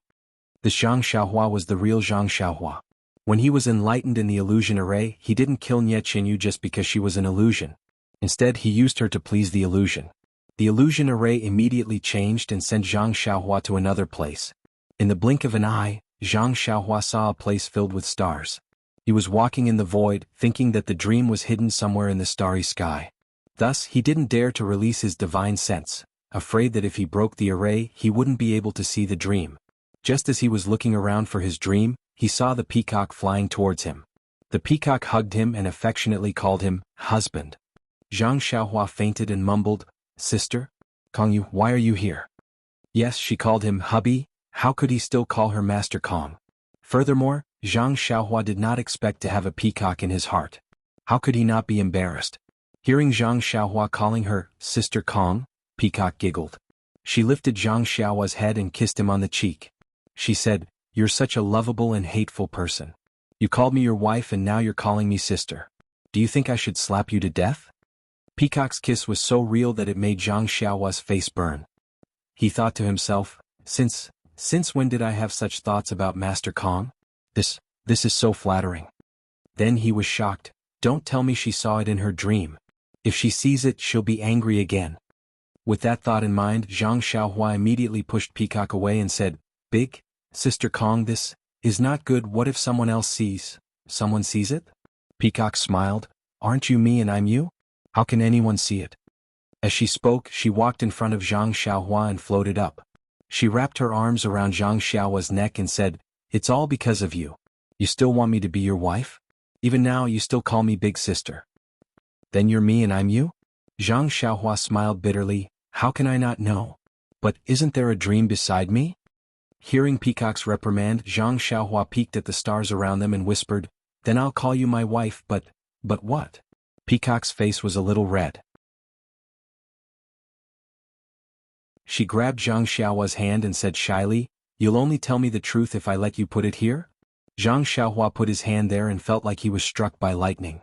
This Zhang Xiaohua was the real Zhang Xiaohua. When he was enlightened in the illusion array, he didn't kill Nie Qinyu just because she was an illusion. Instead, he used her to please the illusion. The illusion array immediately changed and sent Zhang Xiaohua to another place. In the blink of an eye, Zhang Xiaohua saw a place filled with stars. He was walking in the void, thinking that the dream was hidden somewhere in the starry sky. Thus, he didn't dare to release his divine sense, afraid that if he broke the array, he wouldn't be able to see the dream. Just as he was looking around for his dream, he saw the peacock flying towards him. The peacock hugged him and affectionately called him husband. Zhang Xiaohua fainted and mumbled, "Sister? Kongyu, why are you here?" Yes, she called him hubby. How could he still call her Master Kong? Furthermore, Zhang Xiaohua did not expect to have a peacock in his heart. How could he not be embarrassed? Hearing Zhang Xiaohua calling her Sister Kong, Peacock giggled. She lifted Zhang Xiaohua's head and kissed him on the cheek. She said, "You're such a lovable and hateful person. You called me your wife and now you're calling me sister. Do you think I should slap you to death?" Peacock's kiss was so real that it made Zhang Xiaohua's face burn. He thought to himself, Since when did I have such thoughts about Master Kong? This is so flattering. Then he was shocked. Don't tell me she saw it in her dream. If she sees it, she'll be angry again. With that thought in mind, Zhang Xiaohua immediately pushed Peacock away and said, "Big Sister Kong, this is not good. What if someone else sees? Someone sees it?" Peacock smiled. "Aren't you me and I'm you? How can anyone see it?" As she spoke, she walked in front of Zhang Xiaohua and floated up. She wrapped her arms around Zhang Xiaohua's neck and said, "It's all because of you. You still want me to be your wife? Even now you still call me big sister. Then you're me and I'm you?" Zhang Xiaohua smiled bitterly. "How can I not know? But isn't there a dream beside me?" Hearing Peacock's reprimand, Zhang Xiaohua peeked at the stars around them and whispered, "Then I'll call you my wife, but what?" Peacock's face was a little red. She grabbed Zhang Xiaohua's hand and said shyly, "You'll only tell me the truth if I let you put it here?" Zhang Xiaohua put his hand there and felt like he was struck by lightning.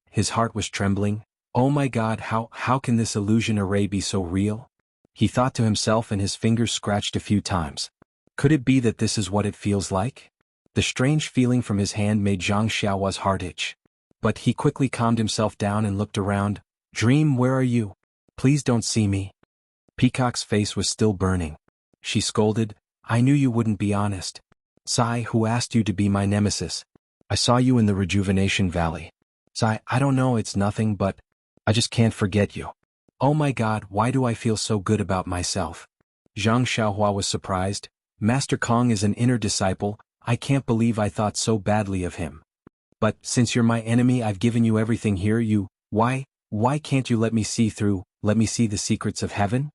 His heart was trembling. Oh my God, how can this illusion array be so real? He thought to himself and his fingers scratched a few times. Could it be that this is what it feels like? The strange feeling from his hand made Zhang Xiaohua's heart itch. But he quickly calmed himself down and looked around. "Dream, where are you? Please don't see me." Peacock's face was still burning. She scolded, "I knew you wouldn't be honest. Sai, who asked you to be my nemesis? I saw you in the Rejuvenation Valley. Sai, I don't know, it's nothing, but I just can't forget you. Oh my God, why do I feel so good about myself?" Zhang Xiaohua was surprised. "Master Kong is an inner disciple. I can't believe I thought so badly of him. But since you're my enemy, I've given you everything here. Why can't you let me see the secrets of heaven?"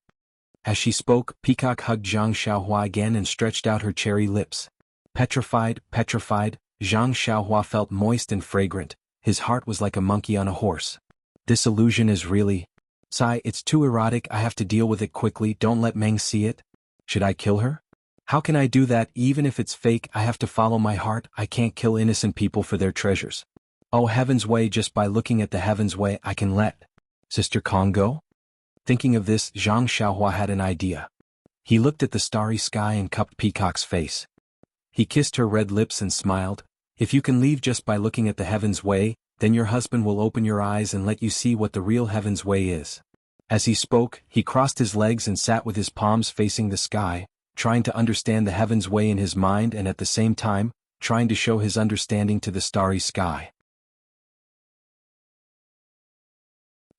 As she spoke, Peacock hugged Zhang Xiaohua again and stretched out her cherry lips. Petrified, Zhang Xiaohua felt moist and fragrant. His heart was like a monkey on a horse. This illusion is really... Sigh, it's too erotic, I have to deal with it quickly, don't let Meng see it. Should I kill her? How can I do that? Even if it's fake, I have to follow my heart, I can't kill innocent people for their treasures. Oh Heaven's Way, just by looking at the Heaven's Way I can let Sister Kong go? Thinking of this, Zhang Xiaohua had an idea. He looked at the starry sky and cupped Peacock's face. He kissed her red lips and smiled. If you can leave just by looking at the Heaven's Way, then your husband will open your eyes and let you see what the real Heaven's Way is. As he spoke, he crossed his legs and sat with his palms facing the sky, trying to understand the Heaven's Way in his mind and at the same time, trying to show his understanding to the starry sky.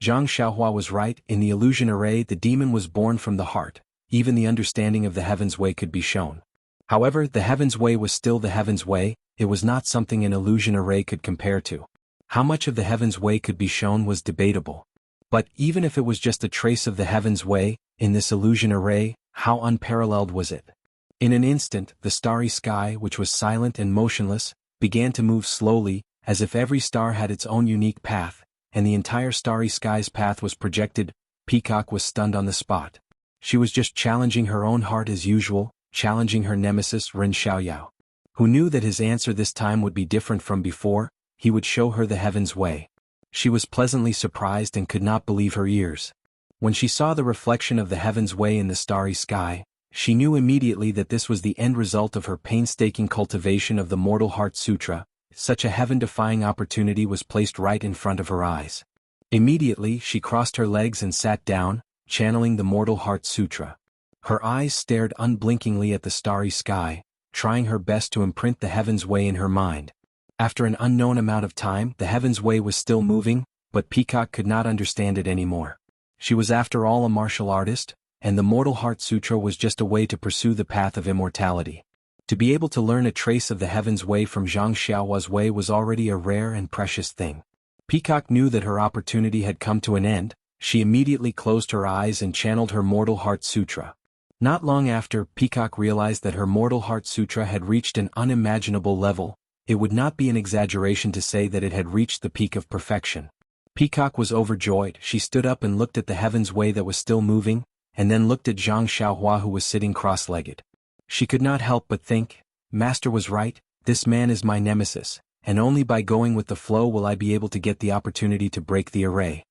Zhang Xiaohua was right, in the illusion array the demon was born from the heart, even the understanding of the Heaven's Way could be shown. However, the Heaven's Way was still the Heaven's Way, it was not something an illusion array could compare to. How much of the Heaven's Way could be shown was debatable. But even if it was just a trace of the Heaven's Way, in this illusion array, how unparalleled was it? In an instant, the starry sky, which was silent and motionless, began to move slowly, as if every star had its own unique path, and the entire starry sky's path was projected. Peacock was stunned on the spot. She was just challenging her own heart as usual, challenging her nemesis Ren Xiaoyao. Who knew that his answer this time would be different from before, he would show her the Heaven's Way. She was pleasantly surprised and could not believe her ears. When she saw the reflection of the Heaven's Way in the starry sky, she knew immediately that this was the end result of her painstaking cultivation of the Mortal Heart Sutra. Such a heaven-defying opportunity was placed right in front of her eyes. Immediately she crossed her legs and sat down, channeling the Mortal Heart Sutra. Her eyes stared unblinkingly at the starry sky, trying her best to imprint the Heaven's Way in her mind. After an unknown amount of time, the Heaven's Way was still moving, but Peacock could not understand it anymore. She was after all a martial artist, and the Mortal Heart Sutra was just a way to pursue the path of immortality. To be able to learn a trace of the Heaven's Way from Zhang Xiaohua's way was already a rare and precious thing. Peacock knew that her opportunity had come to an end. She immediately closed her eyes and channeled her Mortal Heart Sutra. Not long after, Peacock realized that her Mortal Heart Sutra had reached an unimaginable level. It would not be an exaggeration to say that it had reached the peak of perfection. Peacock was overjoyed. She stood up and looked at the Heaven's Way that was still moving, and then looked at Zhang Xiaohua who was sitting cross-legged. She could not help but think, Master was right, this man is my nemesis, and only by going with the flow will I be able to get the opportunity to break the array.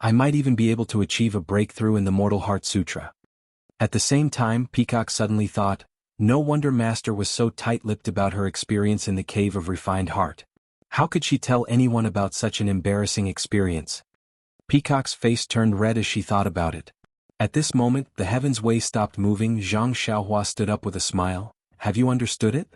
I might even be able to achieve a breakthrough in the Mortal Heart Sutra. At the same time, Peacock suddenly thought, no wonder Master was so tight-lipped about her experience in the Cave of Refined Heart. How could she tell anyone about such an embarrassing experience? Peacock's face turned red as she thought about it. At this moment, the Heaven's Way stopped moving. Zhang Xiaohua stood up with a smile. Have you understood it?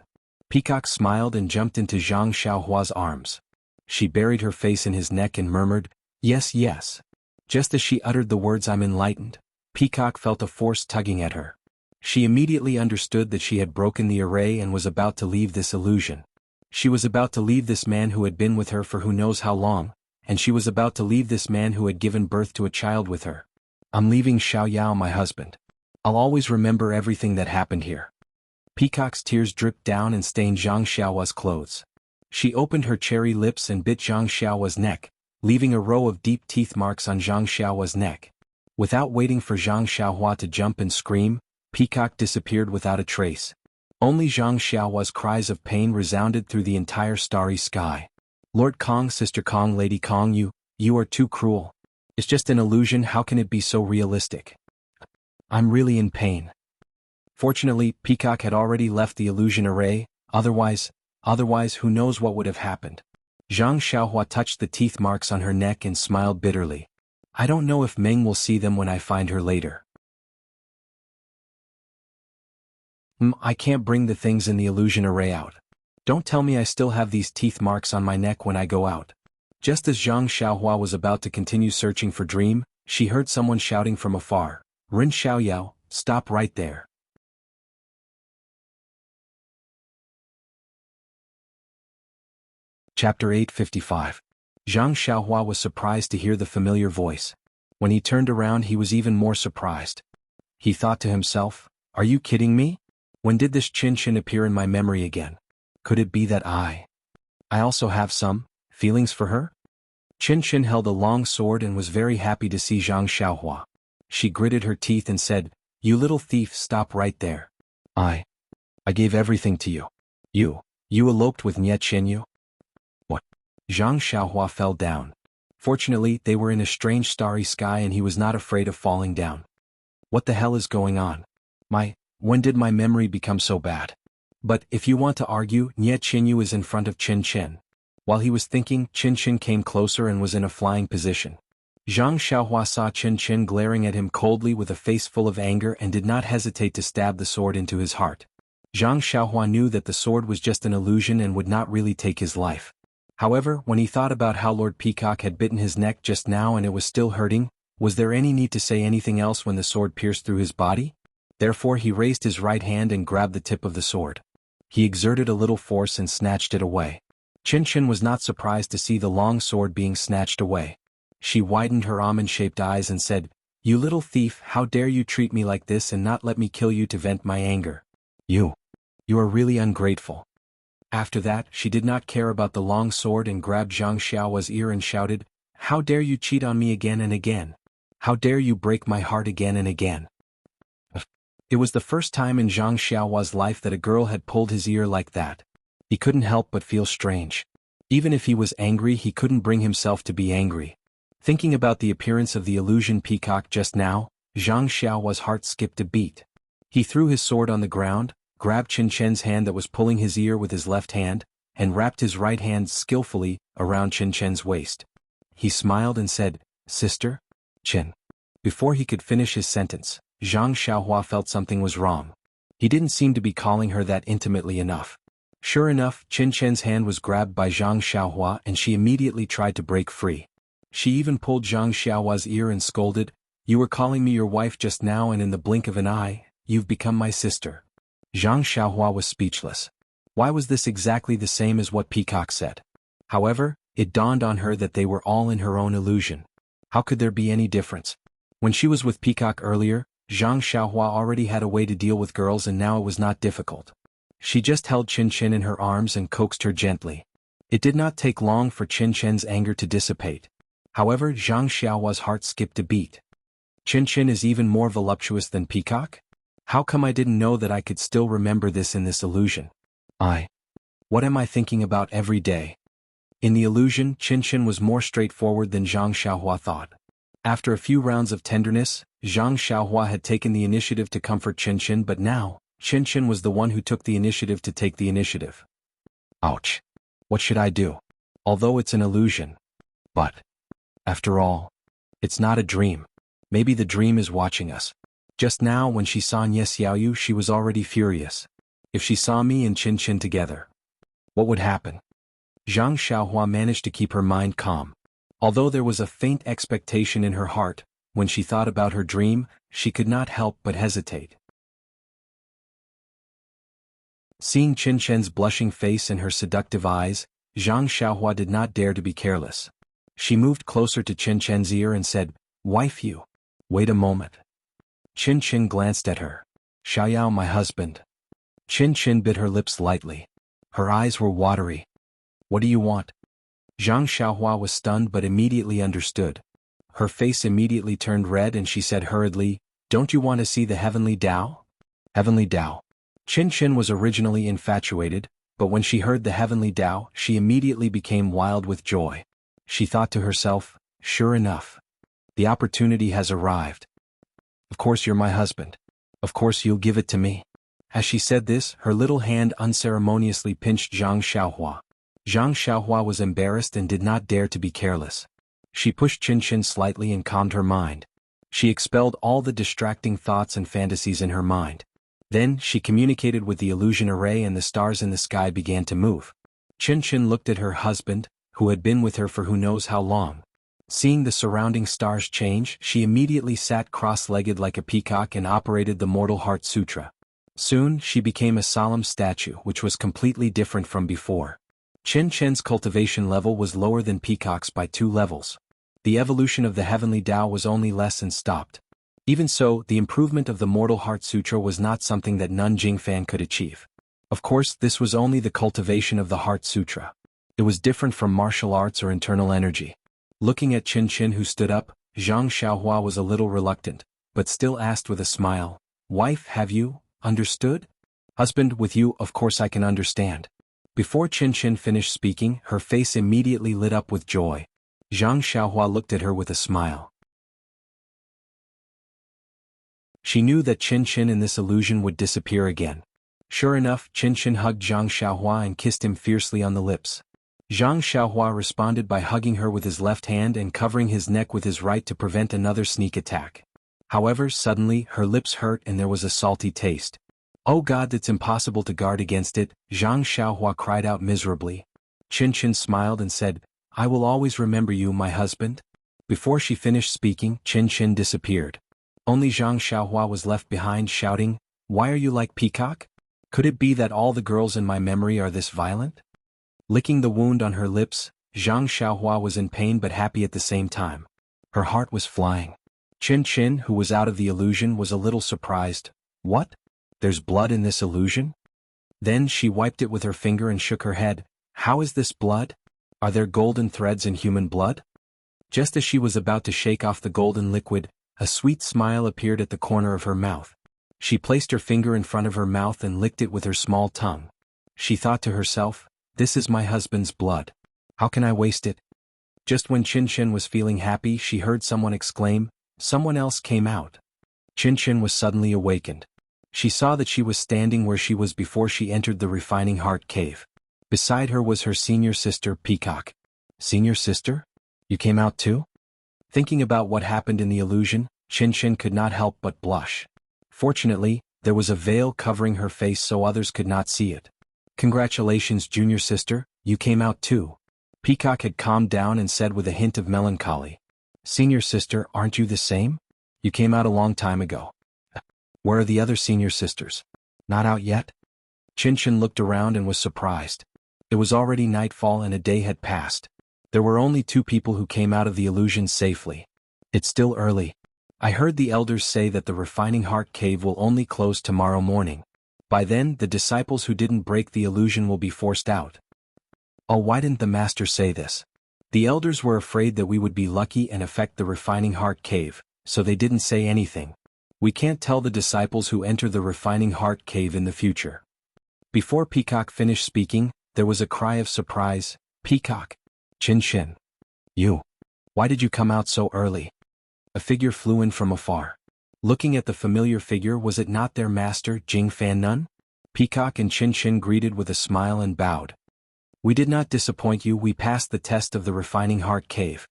Peacock smiled and jumped into Zhang Xiaohua's arms. She buried her face in his neck and murmured, yes, yes. Just as she uttered the words I'm enlightened, Peacock felt a force tugging at her. She immediately understood that she had broken the array and was about to leave this illusion. She was about to leave this man who had been with her for who knows how long, and she was about to leave this man who had given birth to a child with her. I'm leaving Xiaoyao, my husband. I'll always remember everything that happened here. Peacock's tears dripped down and stained Zhang Xiaohua's clothes. She opened her cherry lips and bit Zhang Xiaohua's neck, leaving a row of deep teeth marks on Zhang Xiaohua's neck. Without waiting for Zhang Xiaohua to jump and scream, Peacock disappeared without a trace. Only Zhang Xiaohua's cries of pain resounded through the entire starry sky. Lord Kong, Sister Kong, Lady Kong, you are too cruel. It's just an illusion, how can it be so realistic? I'm really in pain. Fortunately, Peacock had already left the illusion array, otherwise who knows what would have happened. Zhang Xiaohua touched the teeth marks on her neck and smiled bitterly. I don't know if Meng will see them when I find her later. I can't bring the things in the illusion array out. Don't tell me I still have these teeth marks on my neck when I go out. Just as Zhang Xiaohua was about to continue searching for Dream, she heard someone shouting from afar, Ren Xiaoyao, stop right there. Chapter 855. Zhang Xiaohua was surprised to hear the familiar voice. When he turned around he was even more surprised. He thought to himself, are you kidding me? When did this Chin Chin appear in my memory again? Could it be that I also have some feelings for her? Qin Qin held a long sword and was very happy to see Zhang Xiaohua. She gritted her teeth and said, "You little thief, stop right there. I gave everything to you. You eloped with Nie Qinyu?" What? Zhang Xiaohua fell down. Fortunately, they were in a strange starry sky and he was not afraid of falling down. What the hell is going on? When did my memory become so bad? But if you want to argue, Nie Qinyu is in front of Qin Qin. While he was thinking, Qin Qin came closer and was in a flying position. Zhang Xiaohua saw Qin Qin glaring at him coldly with a face full of anger and did not hesitate to stab the sword into his heart. Zhang Xiaohua knew that the sword was just an illusion and would not really take his life. However, when he thought about how Lord Peacock had bitten his neck just now and it was still hurting, was there any need to say anything else when the sword pierced through his body? Therefore he raised his right hand and grabbed the tip of the sword. He exerted a little force and snatched it away. Qin Qin was not surprised to see the long sword being snatched away. She widened her almond-shaped eyes and said, "You little thief, how dare you treat me like this and not let me kill you to vent my anger? You are really ungrateful." After that, she did not care about the long sword and grabbed Zhang Xiaohua's ear and shouted, "How dare you cheat on me again and again? How dare you break my heart again and again?" It was the first time in Zhang Xiaohua's life that a girl had pulled his ear like that. He couldn't help but feel strange. Even if he was angry, he couldn't bring himself to be angry. Thinking about the appearance of the illusion peacock just now, Zhang Xiaohua's heart skipped a beat. He threw his sword on the ground, grabbed Qin Qin's hand that was pulling his ear with his left hand, and wrapped his right hand skillfully around Qin Qin's waist. He smiled and said, "Sister? Qin." Before he could finish his sentence, Zhang Xiaohua felt something was wrong. He didn't seem to be calling her that intimately enough. Sure enough, Qin Qin's hand was grabbed by Zhang Xiaohua and she immediately tried to break free. She even pulled Zhang Xiaohua's ear and scolded, "You were calling me your wife just now and in the blink of an eye, you've become my sister." Zhang Xiaohua was speechless. Why was this exactly the same as what Peacock said? However, it dawned on her that they were all in her own illusion. How could there be any difference? When she was with Peacock earlier, Zhang Xiaohua already had a way to deal with girls and now it was not difficult. She just held Qin Qin in her arms and coaxed her gently. It did not take long for Qin Qin's anger to dissipate. However, Zhang Xiaohua's heart skipped a beat. Qin Qin is even more voluptuous than Peacock? How come I didn't know that I could still remember this in this illusion? What am I thinking about every day? In the illusion, Qin Qin was more straightforward than Zhang Xiaohua thought. After a few rounds of tenderness, Zhang Xiaohua had taken the initiative to comfort Qin Qin, but now, Qin Qin was the one who took the initiative to take the initiative. Ouch. What should I do? Although it's an illusion. But, after all, it's not a dream. Maybe the dream is watching us. Just now when she saw Nie Xiaoyu, she was already furious. If she saw me and Qin Qin together, what would happen? Zhang Xiaohua managed to keep her mind calm. Although there was a faint expectation in her heart, when she thought about her dream, she could not help but hesitate. Seeing Qin Qin's blushing face and her seductive eyes, Zhang Xiaohua did not dare to be careless. She moved closer to Qin Qin's ear and said, "Wife, you. Wait a moment." Qin Qin glanced at her. "Xiaoyao, my husband." Qin Qin bit her lips lightly. Her eyes were watery. "What do you want?" Zhang Xiaohua was stunned but immediately understood. Her face immediately turned red and she said hurriedly, "Don't you want to see the heavenly Tao?" Heavenly Tao. Qin Qin was originally infatuated, but when she heard the heavenly Tao, she immediately became wild with joy. She thought to herself, "Sure enough. The opportunity has arrived. Of course you're my husband. Of course you'll give it to me." As she said this, her little hand unceremoniously pinched Zhang Xiaohua. Zhang Xiaohua was embarrassed and did not dare to be careless. She pushed Qin Qin slightly and calmed her mind. She expelled all the distracting thoughts and fantasies in her mind. Then, she communicated with the illusion array and the stars in the sky began to move. Qin Qin looked at her husband, who had been with her for who knows how long. Seeing the surrounding stars change, she immediately sat cross-legged like a peacock and operated the Mortal Heart Sutra. Soon, she became a solemn statue which was completely different from before. Qin Qin's cultivation level was lower than Peacock's by 2 levels. The evolution of the heavenly Tao was only less and stopped. Even so, the improvement of the Mortal Heart Sutra was not something that Nun Jingfan could achieve. Of course, this was only the cultivation of the Heart Sutra. It was different from martial arts or internal energy. Looking at Qin, who stood up, Zhang Xiaohua was a little reluctant, but still asked with a smile, "Wife, have you understood?" "Husband, with you, of course I can understand." Before Qin finished speaking, her face immediately lit up with joy. Zhang Xiaohua looked at her with a smile. She knew that Qin in this illusion would disappear again. Sure enough, Qin hugged Zhang Xiaohua and kissed him fiercely on the lips. Zhang Xiaohua responded by hugging her with his left hand and covering his neck with his right to prevent another sneak attack. However, suddenly, her lips hurt and there was a salty taste. "Oh God, it's impossible to guard against it," Zhang Xiaohua cried out miserably. Qin smiled and said, "I will always remember you, my husband." Before she finished speaking, Qin disappeared. Only Zhang Xiaohua was left behind shouting, "Why are you like Peacock? Could it be that all the girls in my memory are this violent?" Licking the wound on her lips, Zhang Xiaohua was in pain but happy at the same time. Her heart was flying. Qin, who was out of the illusion, was a little surprised. "What? There's blood in this illusion?" Then she wiped it with her finger and shook her head. "How is this blood? Are there golden threads in human blood?" Just as she was about to shake off the golden liquid, a sweet smile appeared at the corner of her mouth. She placed her finger in front of her mouth and licked it with her small tongue. She thought to herself, "This is my husband's blood. How can I waste it?" Just when Qin was feeling happy, she heard someone exclaim, "Someone else came out." Qin was suddenly awakened. She saw that she was standing where she was before she entered the Refining Heart Cave. Beside her was her senior sister, Peacock. "Senior sister? You came out too?" Thinking about what happened in the illusion, Qin could not help but blush. Fortunately, there was a veil covering her face so others could not see it. "Congratulations, junior sister, you came out too." Peacock had calmed down and said with a hint of melancholy, "Senior sister, aren't you the same? You came out a long time ago." "Where are the other senior sisters? Not out yet?" Qin looked around and was surprised. It was already nightfall and a day had passed. There were only 2 people who came out of the illusion safely. "It's still early. I heard the elders say that the Refining Heart Cave will only close tomorrow morning. By then, the disciples who didn't break the illusion will be forced out." "Oh, why didn't the master say this?" "The elders were afraid that we would be lucky and affect the Refining Heart Cave, so they didn't say anything. We can't tell the disciples who enter the Refining Heart Cave in the future." Before Peacock finished speaking, there was a cry of surprise. "Peacock! Qin! You! Why did you come out so early?" A figure flew in from afar. Looking at the familiar figure, was it not their master, Jing Fan Nun? Peacock and Qin greeted with a smile and bowed. "We did not disappoint you, we passed the test of the Refining Heart Cave."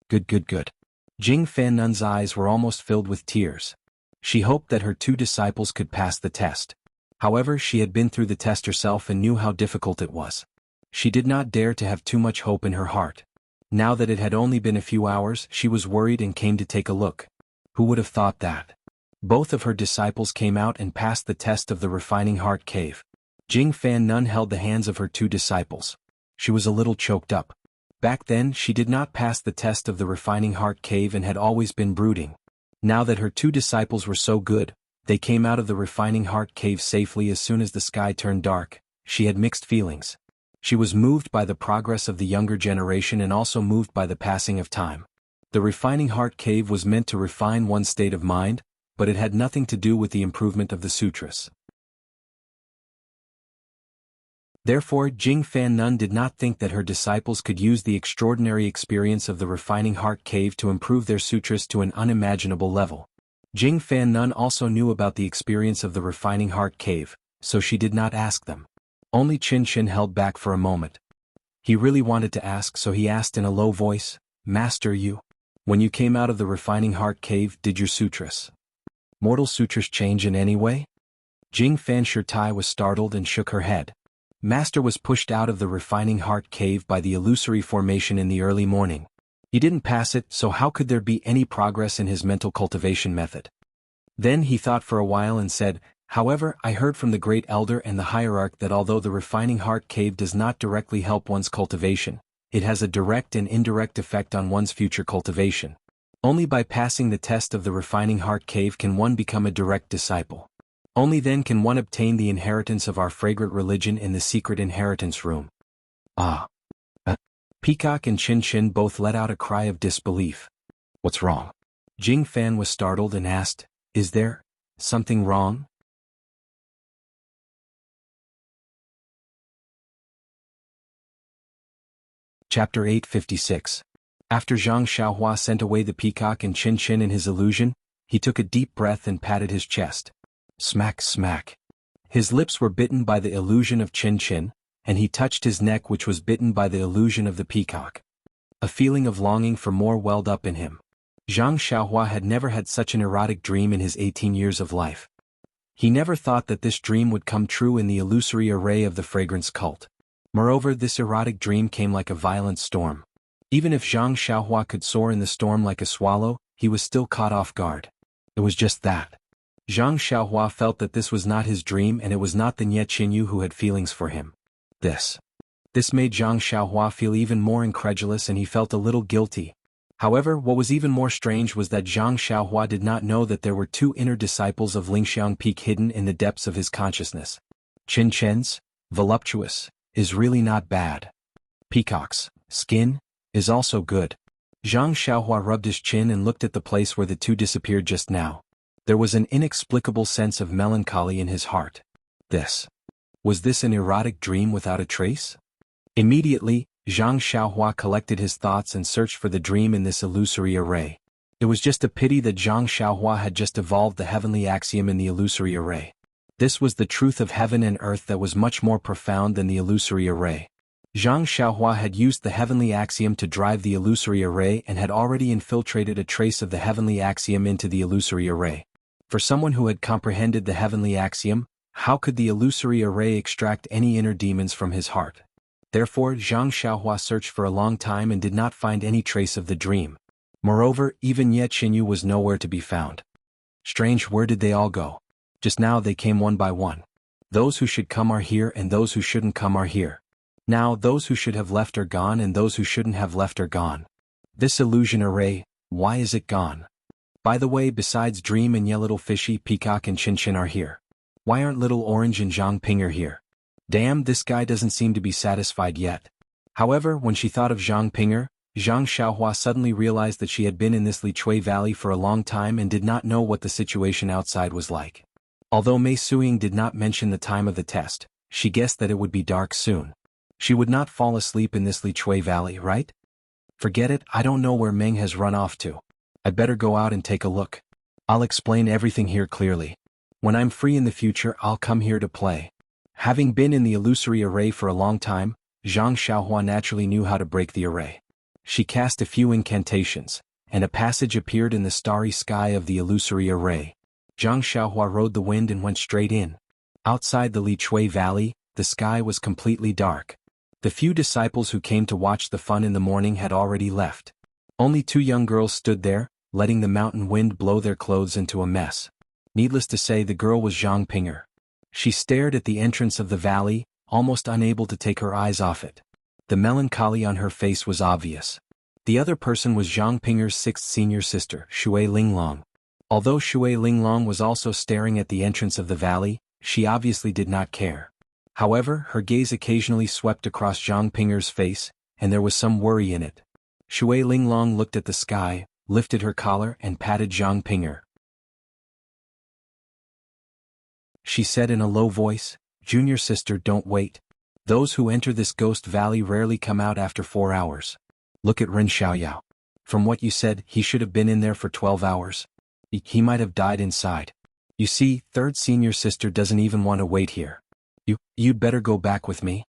Good. Jing Fan Nun's eyes were almost filled with tears. She hoped that her 2 disciples could pass the test. However, she had been through the test herself and knew how difficult it was. She did not dare to have too much hope in her heart. Now that it had only been a few hours, she was worried and came to take a look. Who would have thought that? Both of her disciples came out and passed the test of the Refining Heart Cave. Jing Fan Nun held the hands of her 2 disciples. She was a little choked up. Back then, she did not pass the test of the Refining Heart Cave and had always been brooding. Now that her 2 disciples were so good, they came out of the Refining Heart Cave safely as soon as the sky turned dark. She had mixed feelings. She was moved by the progress of the younger generation and also moved by the passing of time. The Refining Heart Cave was meant to refine one's state of mind, but it had nothing to do with the improvement of the sutras. Therefore, Jing Fan Nun did not think that her disciples could use the extraordinary experience of the Refining Heart Cave to improve their sutras to an unimaginable level. Jing Fan Nun also knew about the experience of the Refining Heart Cave, so she did not ask them. Only Qin held back for a moment. He really wanted to ask, so he asked in a low voice, "Master, when you came out of the Refining Heart Cave, did your sutras, mortal sutras, change in any way?" Jing Fan Shirtai was startled and shook her head. Master was pushed out of the Refining Heart Cave by the illusory formation in the early morning. He didn't pass it, so how could there be any progress in his mental cultivation method? Then he thought for a while and said, "However, I heard from the great elder and the hierarch that although the Refining Heart Cave does not directly help one's cultivation, it has a direct and indirect effect on one's future cultivation. Only by passing the test of the Refining Heart Cave can one become a direct disciple. Only then can one obtain the inheritance of our fragrant religion in the secret inheritance room. Ah. Peacock and Chin Chin both let out a cry of disbelief. What's wrong? Jing Fan was startled and asked, Is there something wrong? Chapter 856. After Zhang Xiaohua sent away the peacock and Chin Chin in his illusion, he took a deep breath and patted his chest. Smack, smack. His lips were bitten by the illusion of Chin Chin, and he touched his neck, which was bitten by the illusion of the peacock. A feeling of longing for more welled up in him. Zhang Xiaohua had never had such an erotic dream in his 18 years of life. He never thought that this dream would come true in the illusory array of the fragrance cult. Moreover, this erotic dream came like a violent storm. Even if Zhang Xiaohua could soar in the storm like a swallow, he was still caught off guard. It was just that. Zhang Xiaohua felt that this was not his dream, and it was not the Nie Qinyu who had feelings for him. This made Zhang Xiaohua feel even more incredulous, and he felt a little guilty. However, what was even more strange was that Zhang Xiaohua did not know that there were two inner disciples of Lingxiang Peak hidden in the depths of his consciousness. Chin Chin's, voluptuous, is really not bad. Peacock's skin is also good. Zhang Xiaohua rubbed his chin and looked at the place where the two disappeared just now. There was an inexplicable sense of melancholy in his heart. Was this an erotic dream without a trace? Immediately, Zhang Xiaohua collected his thoughts and searched for the dream in this illusory array. It was just a pity that Zhang Xiaohua had just evolved the heavenly axiom in the illusory array. This was the truth of heaven and earth that was much more profound than the illusory array. Zhang Xiaohua had used the heavenly axiom to drive the illusory array and had already infiltrated a trace of the heavenly axiom into the illusory array. For someone who had comprehended the heavenly axiom, how could the illusory array extract any inner demons from his heart? Therefore, Zhang Xiaohua searched for a long time and did not find any trace of the dream. Moreover, even Nie Qinyu was nowhere to be found. Strange, where did they all go? Just now they came one by one. Those who should come are here, and those who shouldn't come are here. Now those who should have left are gone, and those who shouldn't have left are gone. This illusion array, why is it gone? By the way, besides Dream and Ye Little Fishy, Peacock and Chin Chin are here. Why aren't Little Orange and Zhang Pinger here? Damn, this guy doesn't seem to be satisfied yet. However, when she thought of Zhang Pinger, Zhang Xiaohua suddenly realized that she had been in this Li Chui Valley for a long time and did not know what the situation outside was like. Although Mei Suiying did not mention the time of the test, she guessed that it would be dark soon. She would not fall asleep in this Li Chui Valley, right? Forget it, I don't know where Meng has run off to. I'd better go out and take a look. I'll explain everything here clearly. When I'm free in the future, I'll come here to play. Having been in the illusory array for a long time, Zhang Xiaohua naturally knew how to break the array. She cast a few incantations, and a passage appeared in the starry sky of the illusory array. Zhang Xiaohua rode the wind and went straight in. Outside the Li Chui Valley, the sky was completely dark. The few disciples who came to watch the fun in the morning had already left. Only two young girls stood there, letting the mountain wind blow their clothes into a mess. Needless to say, the girl was Zhang Pinger. She stared at the entrance of the valley, almost unable to take her eyes off it. The melancholy on her face was obvious. The other person was Zhang Pinger's sixth senior sister, Shui Linglong. Although Shui Linglong was also staring at the entrance of the valley, she obviously did not care. However, her gaze occasionally swept across Zhang Pinger's face, and there was some worry in it. Shui Linglong looked at the sky, lifted her collar and patted Zhang Pinger. She said in a low voice, "Junior sister, don't wait. Those who enter this ghost valley rarely come out after 4 hours. Look at Ren Xiaoyao. From what you said, he should have been in there for 12 hours. He might have died inside. You see, third senior sister doesn't even want to wait here. You'd better go back with me."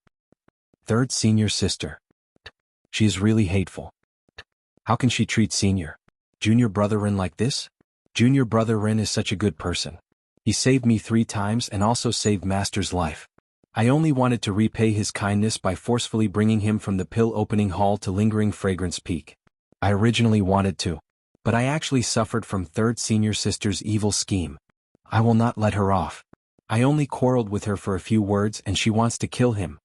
Third senior sister. She is really hateful. How can she treat junior brother Ren like this? Junior brother Ren is such a good person. He saved me 3 times and also saved Master's life. I only wanted to repay his kindness by forcefully bringing him from the pill opening hall to lingering fragrance peak. I originally wanted to. But I actually suffered from third senior sister's evil scheme. I will not let her off. I only quarreled with her for a few words and she wants to kill him.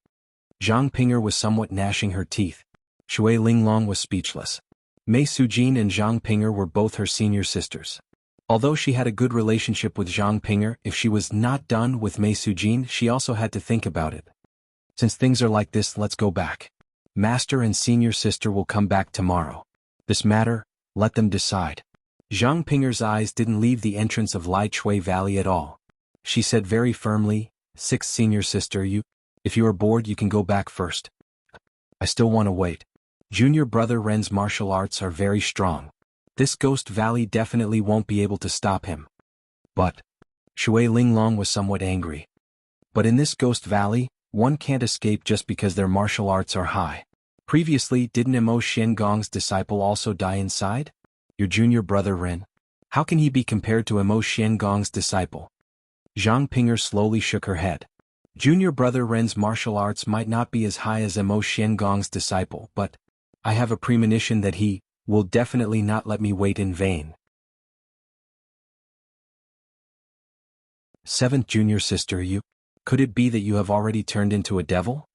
Zhang Pinger was somewhat gnashing her teeth. Shui Linglong was speechless. Mei Sujin and Zhang Pinger were both her senior sisters. Although she had a good relationship with Zhang Pinger, if she was not done with Mei Sujin, she also had to think about it. Since things are like this, let's go back. Master and senior sister will come back tomorrow. This matter, let them decide. Zhang Pinger's eyes didn't leave the entrance of Lai Chui Valley at all. She said very firmly, "Sixth senior sister, if you are bored you can go back first. I still want to wait. Junior brother Ren's martial arts are very strong. This Ghost Valley definitely won't be able to stop him." But Shui Linglong was somewhat angry. But in this Ghost Valley, one can't escape just because their martial arts are high. Previously, didn't Imo Xiangong's disciple also die inside? Your junior brother Ren. How can he be compared to Imo Xiangong's disciple? Zhang Pinger slowly shook her head. Junior brother Ren's martial arts might not be as high as Imo Xiangong's disciple, but I have a premonition that he will definitely not let me wait in vain. Seventh junior sister, could it be that you have already turned into a devil?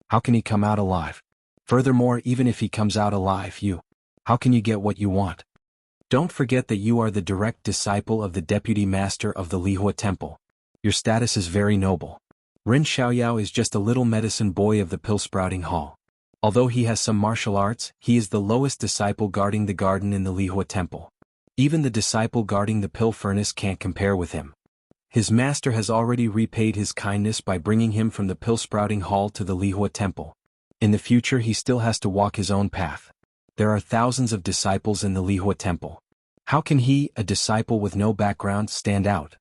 How can he come out alive? Furthermore, even if he comes out alive, how can you get what you want? Don't forget that you are the direct disciple of the deputy master of the Lihua Temple. Your status is very noble. Ren Xiaoyao is just a little medicine boy of the pill-sprouting hall. Although he has some martial arts, he is the lowest disciple guarding the garden in the Lihua Temple. Even the disciple guarding the pill furnace can't compare with him. His master has already repaid his kindness by bringing him from the pill-sprouting hall to the Lihua Temple. In the future he still has to walk his own path. There are thousands of disciples in the Lihua Temple. How can he, a disciple with no background, stand out?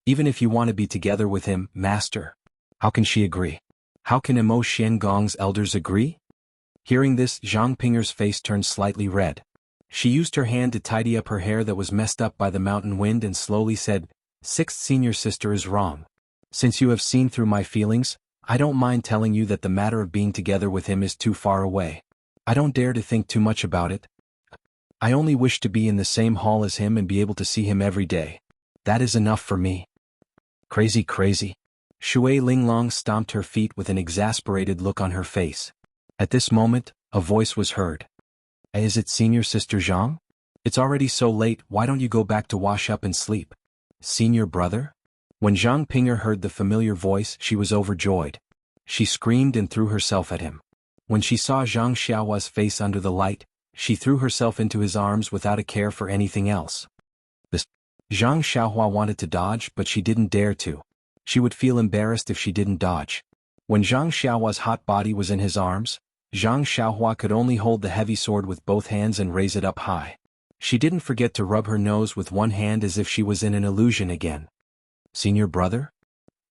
Even if you want to be together with him, master, how can she agree? How can Imo Xiangong's elders agree? Hearing this, Zhang Pinger's face turned slightly red. She used her hand to tidy up her hair that was messed up by the mountain wind and slowly said, "Sixth senior sister is wrong. Since you have seen through my feelings, I don't mind telling you that the matter of being together with him is too far away. I don't dare to think too much about it. I only wish to be in the same hall as him and be able to see him every day. That is enough for me." Crazy. Shui Linglong stomped her feet with an exasperated look on her face. At this moment, a voice was heard. "Is it senior sister Zhang? It's already so late, why don't you go back to wash up and sleep?" Senior brother? When Zhang Pinger heard the familiar voice, she was overjoyed. She screamed and threw herself at him. When she saw Zhang Xiaohua's face under the light, she threw herself into his arms without a care for anything else. Zhang Xiaohua wanted to dodge, but she didn't dare to. She would feel embarrassed if she didn't dodge. When Zhang Xiaohua's hot body was in his arms, Zhang Xiaohua could only hold the heavy sword with both hands and raise it up high. She didn't forget to rub her nose with one hand as if she was in an illusion again. Senior brother?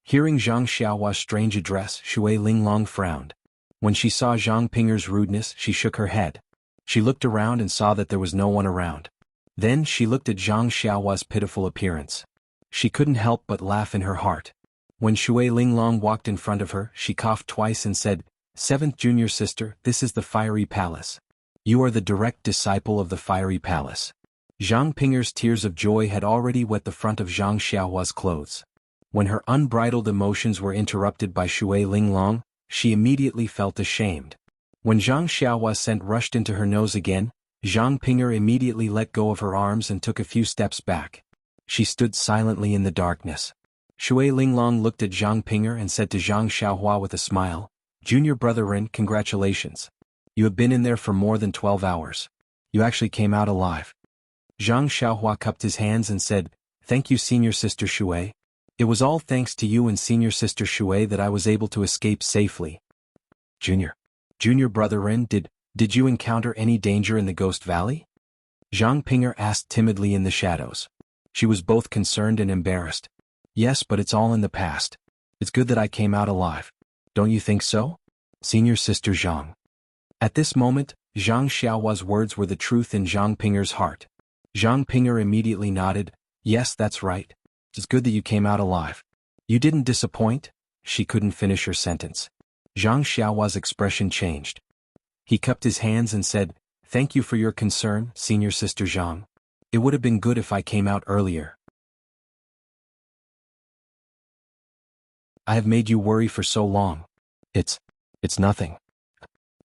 Hearing Zhang Xiaohua's strange address, Shui Linglong frowned. When she saw Zhang Pinger's rudeness, she shook her head. She looked around and saw that there was no one around. Then she looked at Zhang Xiaohua's pitiful appearance. She couldn't help but laugh in her heart. When Shui Linglong walked in front of her, she coughed twice and said, "Seventh junior sister, this is the Fiery Palace. You are the direct disciple of the Fiery Palace." Zhang Pinger's tears of joy had already wet the front of Zhang Xiaohua's clothes. When her unbridled emotions were interrupted by Shui Linglong, she immediately felt ashamed. When Zhang Xiaohua's scent rushed into her nose again, Zhang Pinger immediately let go of her arms and took a few steps back. She stood silently in the darkness. Shui Linglong looked at Zhang Pinger and said to Zhang Xiaohua with a smile, "Junior brother Ren, congratulations. You have been in there for more than 12 hours. You actually came out alive." Zhang Xiaohua cupped his hands and said, "Thank you senior sister Shui. It was all thanks to you and senior sister Shui that I was able to escape safely." Junior brother Ren, did you encounter any danger in the Ghost Valley?" Zhang Pinger asked timidly in the shadows. She was both concerned and embarrassed. "Yes, but it's all in the past. It's good that I came out alive. Don't you think so? Senior sister Zhang." At this moment, Zhang Xiaohua's words were the truth in Zhang Pinger's heart. Zhang Pinger immediately nodded, "Yes, that's right. It's good that you came out alive. You didn't disappoint?" She couldn't finish her sentence. Zhang Xiaohua's expression changed. He cupped his hands and said, "Thank you for your concern, senior sister Zhang. It would have been good if I came out earlier. I have made you worry for so long. It's nothing.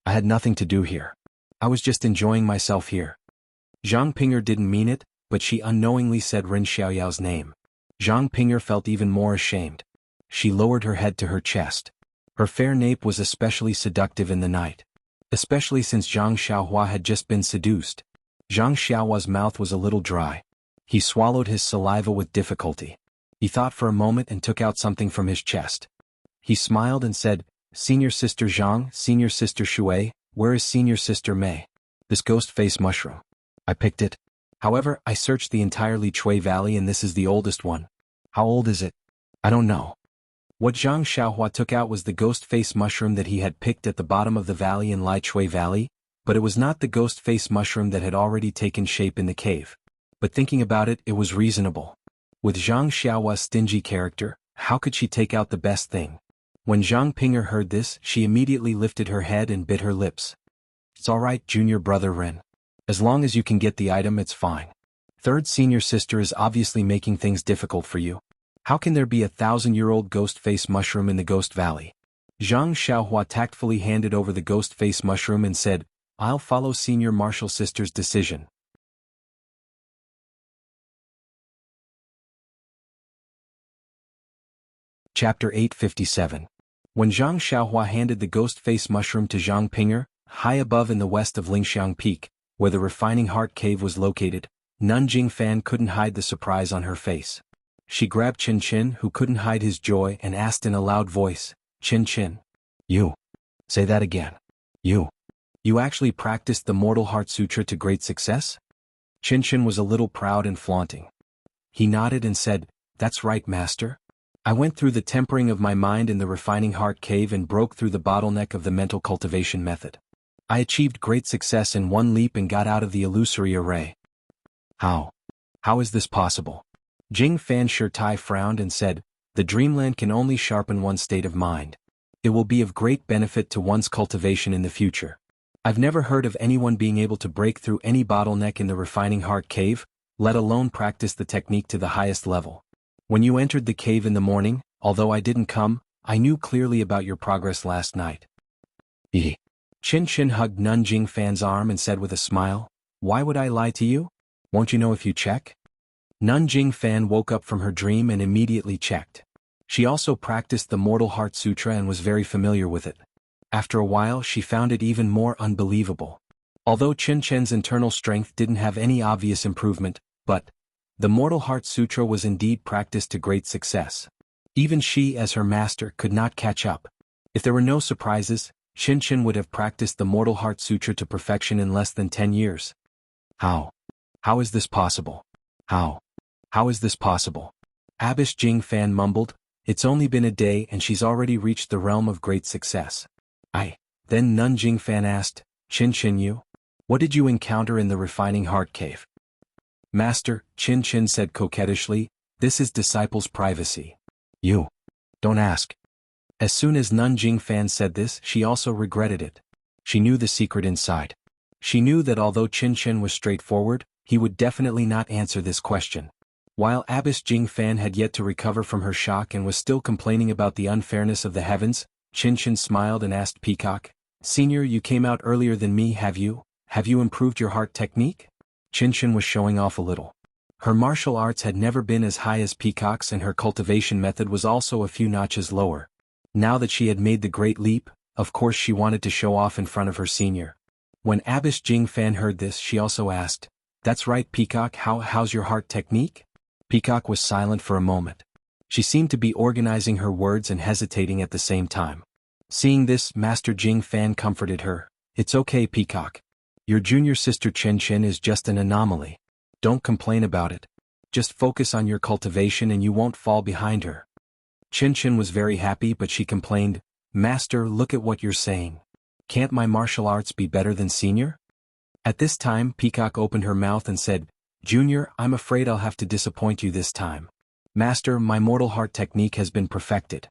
I had nothing to do here. I was just enjoying myself here." Zhang Pinger didn't mean it, but she unknowingly said Ren Xiaoyao's name. Zhang Ping'er felt even more ashamed. She lowered her head to her chest. Her fair nape was especially seductive in the night. Especially since Zhang Xiaohua had just been seduced. Zhang Xiaohua's mouth was a little dry. He swallowed his saliva with difficulty. He thought for a moment and took out something from his chest. He smiled and said, "Senior Sister Zhang, Senior Sister Shui, where is Senior Sister Mei?" "This ghost-face mushroom. I picked it. However, I searched the entire Li Chui Valley and this is the oldest one." "How old is it?" "I don't know." What Zhang Xiaohua took out was the ghost-face mushroom that he had picked at the bottom of the valley in Li Chui Valley, but it was not the ghost-face mushroom that had already taken shape in the cave. But thinking about it, it was reasonable. With Zhang Xiaohua's stingy character, how could she take out the best thing? When Zhang Ping'er heard this, she immediately lifted her head and bit her lips. "It's all right, junior brother Ren. As long as you can get the item, it's fine. Third senior sister is obviously making things difficult for you. How can there be a 1,000-year-old ghost-face mushroom in the Ghost Valley?" Zhang Xiaohua tactfully handed over the ghost-face mushroom and said, "I'll follow senior martial sister's decision." Chapter 857. When Zhang Xiaohua handed the ghost-face mushroom to Zhang Ping'er, high above in the west of Lingxiang Peak, where the Refining Heart Cave was located, Nanjing Fan couldn't hide the surprise on her face. She grabbed Qin Qin, who couldn't hide his joy, and asked in a loud voice, "Qin Qin. You. Say that again. You actually practiced the Mortal Heart Sutra to great success?" Qin Qin was a little proud and flaunting. He nodded and said, "That's right, master. I went through the tempering of my mind in the Refining Heart Cave and broke through the bottleneck of the mental cultivation method. I achieved great success in one leap and got out of the illusory array." How? How is this possible?" Jing Fan Shirtai frowned and said, "The dreamland can only sharpen one's state of mind. It will be of great benefit to one's cultivation in the future. I've never heard of anyone being able to break through any bottleneck in the Refining Heart Cave, let alone practice the technique to the highest level. When you entered the cave in the morning, although I didn't come, I knew clearly about your progress last night." Qin Qin hugged Nanjing Fan's arm and said with a smile, "Why would I lie to you? Won't you know if you check?" Nanjing Fan woke up from her dream and immediately checked. She also practiced the Mortal Heart Sutra and was very familiar with it. After a while, she found it even more unbelievable. Although Qin Qin's internal strength didn't have any obvious improvement, but the Mortal Heart Sutra was indeed practiced to great success. Even she, as her master, could not catch up. If there were no surprises, Qin Qin would have practiced the Mortal Heart Sutra to perfection in less than 10 years. How? How is this possible? How is this possible? Abish Jing Fan mumbled, "It's only been a day and she's already reached the realm of great success." Then Nanjing Fan asked, "Qin Qin, what did you encounter in the Refining Heart Cave?" "Master," Qin Qin said coquettishly, "this is disciple's privacy. You don't ask." As soon as Nanjing Fan said this, she also regretted it. She knew the secret inside. She knew that although Qin Qin was straightforward, he would definitely not answer this question. While Abbess Jing Fan had yet to recover from her shock and was still complaining about the unfairness of the heavens, Qin Qin smiled and asked Peacock, "Senior, you came out earlier than me, have you? Have you improved your heart technique?" Qin Qin was showing off a little. Her martial arts had never been as high as Peacock's and her cultivation method was also a few notches lower. Now that she had made the great leap, of course she wanted to show off in front of her senior. When Abbess Jing Fan heard this, she also asked, "That's right, Peacock, how's your heart technique?" Peacock was silent for a moment. She seemed to be organizing her words and hesitating at the same time. Seeing this, Master Jing Fan comforted her. "It's okay, Peacock. Your junior sister Qin Qin is just an anomaly. Don't complain about it. Just focus on your cultivation and you won't fall behind her." Qin Qin was very happy, but she complained, "Master, look at what you're saying. Can't my martial arts be better than senior?" At this time, Peacock opened her mouth and said, "Junior, I'm afraid I'll have to disappoint you this time. Master, my mortal heart technique has been perfected."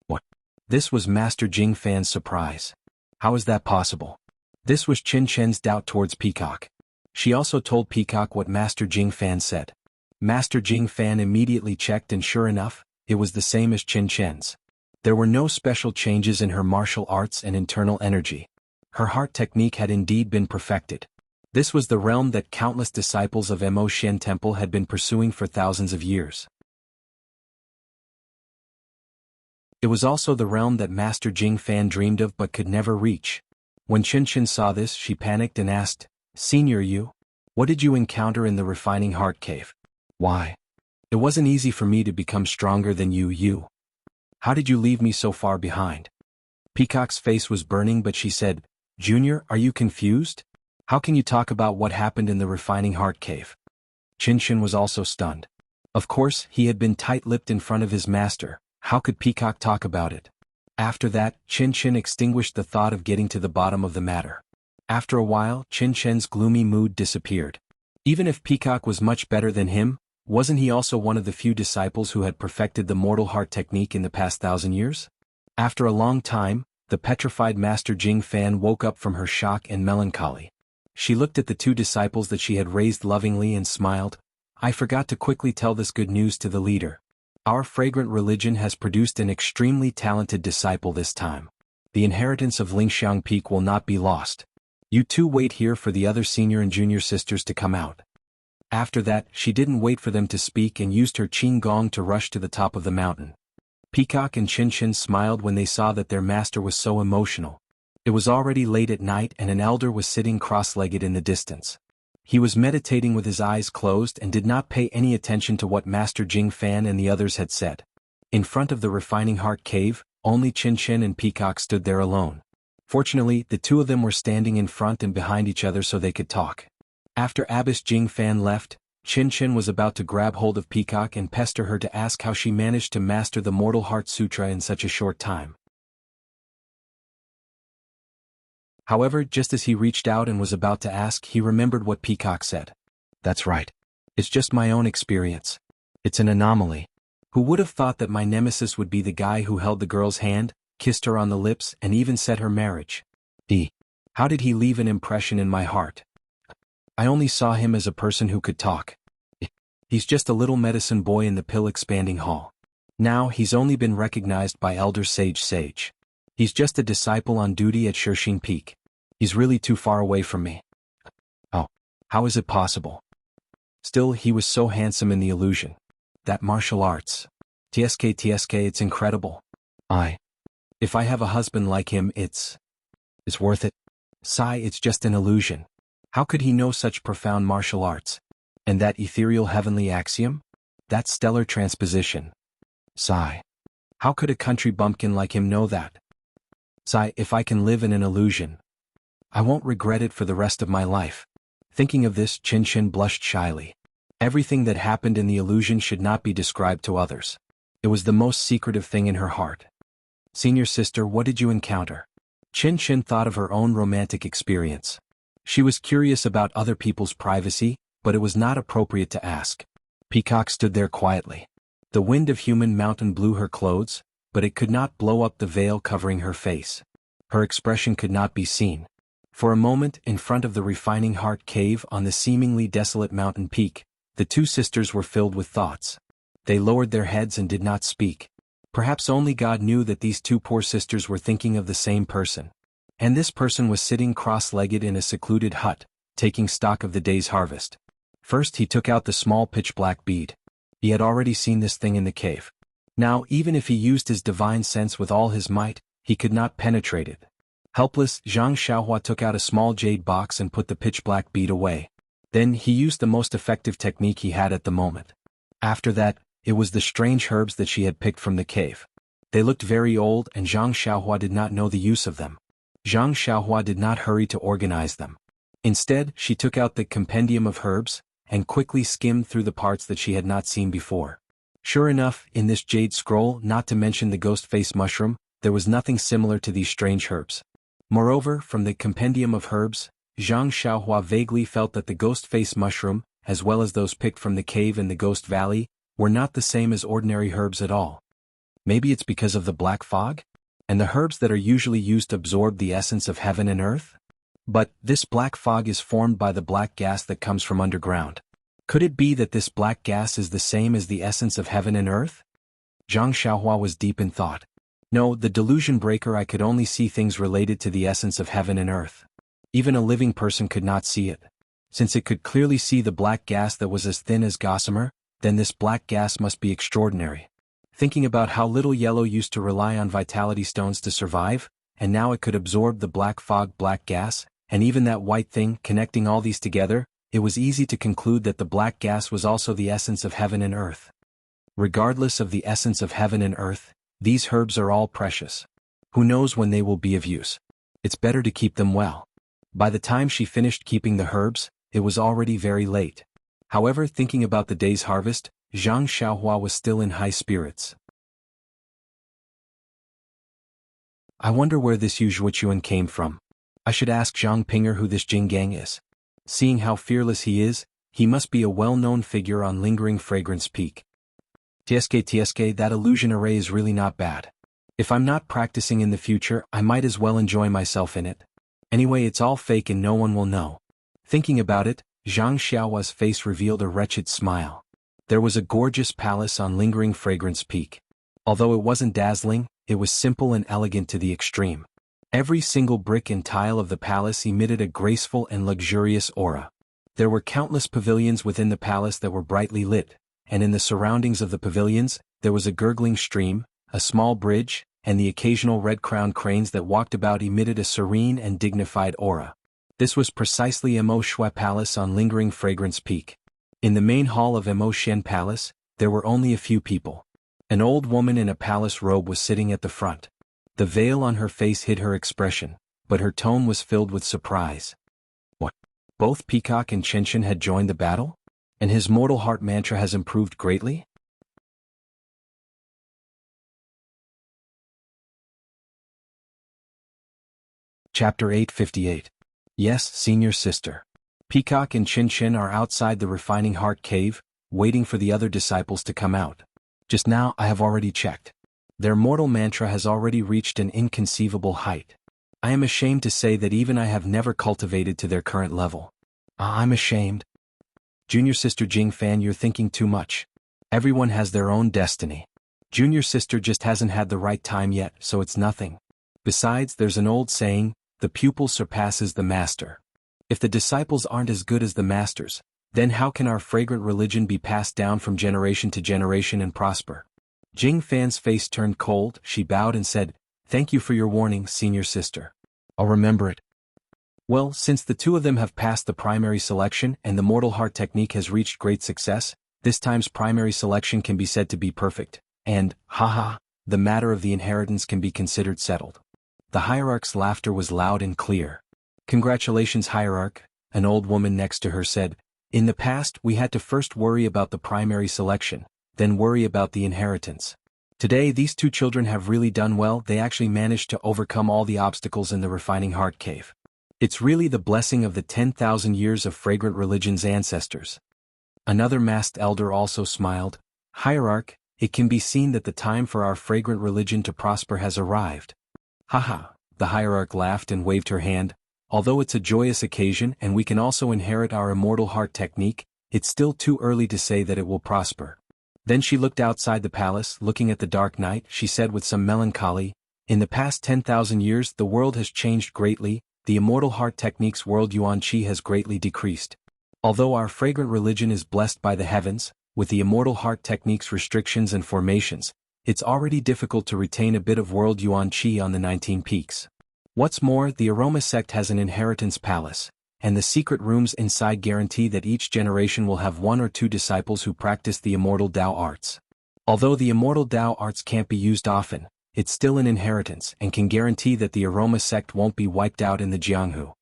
What? This was Master Jing Fan's surprise. How is that possible? This was Qin Qin's doubt towards Peacock. She also told Peacock what Master Jing Fan said. Master Jing Fan immediately checked and sure enough, it was the same as Qin Qin's. There were no special changes in her martial arts and internal energy. Her heart technique had indeed been perfected. This was the realm that countless disciples of Mo Shen Temple had been pursuing for thousands of years. It was also the realm that Master Jing Fan dreamed of but could never reach. When Qinshan saw this, she panicked and asked, "Senior Yu, what did you encounter in the refining heart cave?" "Why? It wasn't easy for me to become stronger than you, Yu. How did you leave me so far behind?" Peacock's face was burning, but she said, "Junior, are you confused? How can you talk about what happened in the refining heart cave?" Qinshan was also stunned. Of course, he had been tight-lipped in front of his master. How could Peacock talk about it? After that, Qinshan extinguished the thought of getting to the bottom of the matter. After a while, Qinshan's gloomy mood disappeared. Even if Peacock was much better than him, wasn't he also one of the few disciples who had perfected the mortal heart technique in the past 1,000 years? After a long time, the petrified Master Jing Fan woke up from her shock and melancholy. She looked at the two disciples that she had raised lovingly and smiled. "I forgot to quickly tell this good news to the leader. Our fragrant religion has produced an extremely talented disciple this time. The inheritance of Lingxiang Peak will not be lost. You two wait here for the other senior and junior sisters to come out." After that, she didn't wait for them to speak and used her qing gong to rush to the top of the mountain. Peacock and Qinshan smiled when they saw that their master was so emotional. It was already late at night and an elder was sitting cross-legged in the distance. He was meditating with his eyes closed and did not pay any attention to what Master Jing Fan and the others had said. In front of the refining heart cave, only Qinshan and Peacock stood there alone. Fortunately, the two of them were standing in front and behind each other so they could talk. After Abbess Jing Fan left, Qinshan was about to grab hold of Peacock and pester her to ask how she managed to master the Mortal Heart Sutra in such a short time. However, just as he reached out and was about to ask, he remembered what Peacock said. "That's right. It's just my own experience. It's an anomaly. Who would have thought that my nemesis would be the guy who held the girl's hand, kissed her on the lips, and even said her marriage? How did he leave an impression in my heart? I only saw him as a person who could talk. He's just a little medicine boy in the pill-expanding hall. Now he's only been recognized by Elder Sage. He's just a disciple on duty at Shixing Peak. He's really too far away from me. Oh, how is it possible? Still, he was so handsome in the illusion. That martial arts. TSK, it's incredible. If I have a husband like him, it's worth it. Sigh, it's just an illusion. How could he know such profound martial arts? And that ethereal heavenly axiom? That stellar transposition. Sigh. How could a country bumpkin like him know that? Sigh, if I can live in an illusion, I won't regret it for the rest of my life. Thinking of this, Qinshan blushed shyly. Everything that happened in the illusion should not be described to others. It was the most secretive thing in her heart. "Senior sister, what did you encounter?" Qinshan thought of her own romantic experience. She was curious about other people's privacy, but it was not appropriate to ask. Peacock stood there quietly. The wind of human mountain blew her clothes, but it could not blow up the veil covering her face. Her expression could not be seen. For a moment, in front of the refining heart cave on the seemingly desolate mountain peak, the two sisters were filled with thoughts. They lowered their heads and did not speak. Perhaps only God knew that these two poor sisters were thinking of the same person. And this person was sitting cross-legged in a secluded hut, taking stock of the day's harvest. First he took out the small pitch-black bead. He had already seen this thing in the cave. Now, even if he used his divine sense with all his might, he could not penetrate it. Helpless, Zhang Xiaohua took out a small jade box and put the pitch-black bead away. Then he used the most effective technique he had at the moment. After that, it was the strange herbs that she had picked from the cave. They looked very old and Zhang Xiaohua did not know the use of them. Zhang Xiaohua did not hurry to organize them. Instead, she took out the compendium of herbs, and quickly skimmed through the parts that she had not seen before. Sure enough, in this jade scroll, not to mention the ghost face mushroom, there was nothing similar to these strange herbs. Moreover, from the compendium of herbs, Zhang Xiaohua vaguely felt that the ghost face mushroom, as well as those picked from the cave in the Ghost Valley, were not the same as ordinary herbs at all. Maybe it's because of the black fog? And the herbs that are usually used absorb the essence of heaven and earth? But this black fog is formed by the black gas that comes from underground. Could it be that this black gas is the same as the essence of heaven and earth? Zhang Xiaohua was deep in thought. No, the delusion breaker, I could only see things related to the essence of heaven and earth. Even a living person could not see it. Since it could clearly see the black gas that was as thin as gossamer, then this black gas must be extraordinary. Thinking about how little yellow used to rely on vitality stones to survive, and now it could absorb the black fog black gas, and even that white thing, connecting all these together, it was easy to conclude that the black gas was also the essence of heaven and earth. Regardless of the essence of heaven and earth, these herbs are all precious. Who knows when they will be of use? It's better to keep them well. By the time she finished keeping the herbs, it was already very late. However, thinking about the day's harvest, Zhang Xiaohua was still in high spirits. I wonder where this Yu Zhuochuan came from. I should ask Zhang Pinger who this Jing Gang is. Seeing how fearless he is, he must be a well-known figure on Lingering Fragrance Peak. TSK, that illusion array is really not bad. If I'm not practicing in the future, I might as well enjoy myself in it. Anyway, it's all fake and no one will know. Thinking about it, Zhang Xiaohua's face revealed a wretched smile. There was a gorgeous palace on Lingering Fragrance Peak. Although it wasn't dazzling, it was simple and elegant to the extreme. Every single brick and tile of the palace emitted a graceful and luxurious aura. There were countless pavilions within the palace that were brightly lit, and in the surroundings of the pavilions, there was a gurgling stream, a small bridge, and the occasional red-crowned cranes that walked about emitted a serene and dignified aura. This was precisely Immerse Palace on Lingering Fragrance Peak. In the main hall of Immerse Palace, there were only a few people. An old woman in a palace robe was sitting at the front. The veil on her face hid her expression, but her tone was filled with surprise. What? Both Peacock and Qinshan had joined the battle? And his mortal heart mantra has improved greatly? Chapter 858. Yes, senior sister. Peacock and Qinshan are outside the Refining Heart Cave, waiting for the other disciples to come out. Just now I have already checked. Their mortal mantra has already reached an inconceivable height. I am ashamed to say that even I have never cultivated to their current level. I'm ashamed. Junior sister Jing Fan, you're thinking too much. Everyone has their own destiny. Junior sister just hasn't had the right time yet, so it's nothing. Besides, there's an old saying, the pupil surpasses the master. If the disciples aren't as good as the masters, then how can our fragrant religion be passed down from generation to generation and prosper? Jing Fan's face turned cold, she bowed and said, "Thank you for your warning, senior sister. I'll remember it." Well, since the two of them have passed the primary selection and the mortal heart technique has reached great success, this time's primary selection can be said to be perfect, and, haha, the matter of the inheritance can be considered settled. The hierarch's laughter was loud and clear. Congratulations, hierarch, an old woman next to her said. In the past, we had to first worry about the primary selection, then worry about the inheritance. Today, these two children have really done well. They actually managed to overcome all the obstacles in the Refining Heart Cave. It's really the blessing of the 10,000 years of fragrant religion's ancestors. Another masked elder also smiled. Hierarch, it can be seen that the time for our fragrant religion to prosper has arrived. Haha, the hierarch laughed and waved her hand. Although it's a joyous occasion and we can also inherit our immortal heart technique, it's still too early to say that it will prosper. Then she looked outside the palace, looking at the dark night. She said with some melancholy, in the past 10,000 years the world has changed greatly, the immortal heart technique's world yuan qi has greatly decreased. Although our fragrant religion is blessed by the heavens, with the immortal heart technique's restrictions and formations, it's already difficult to retain a bit of world yuan qi on the 19 peaks. What's more, the aroma sect has an inheritance palace, and the secret rooms inside guarantee that each generation will have one or two disciples who practice the immortal Dao arts. Although the immortal Dao arts can't be used often, it's still an inheritance and can guarantee that the aroma sect won't be wiped out in the Jianghu.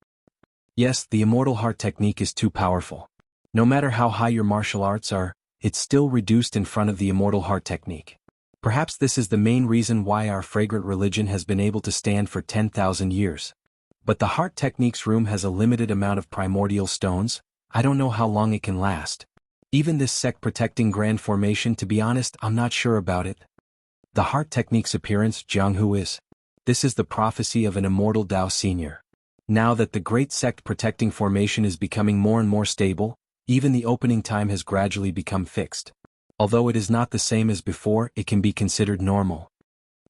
Yes, the immortal heart technique is too powerful. No matter how high your martial arts are, it's still reduced in front of the immortal heart technique. Perhaps this is the main reason why our fragrant religion has been able to stand for 10,000 years. But the heart technique's room has a limited amount of primordial stones. I don't know how long it can last. Even this sect protecting grand formation, to be honest, I'm not sure about it. The heart technique's appearance, Jianghu is. This is the prophecy of an immortal Dao senior. Now that the great sect protecting formation is becoming more and more stable, even the opening time has gradually become fixed. Although it is not the same as before, it can be considered normal.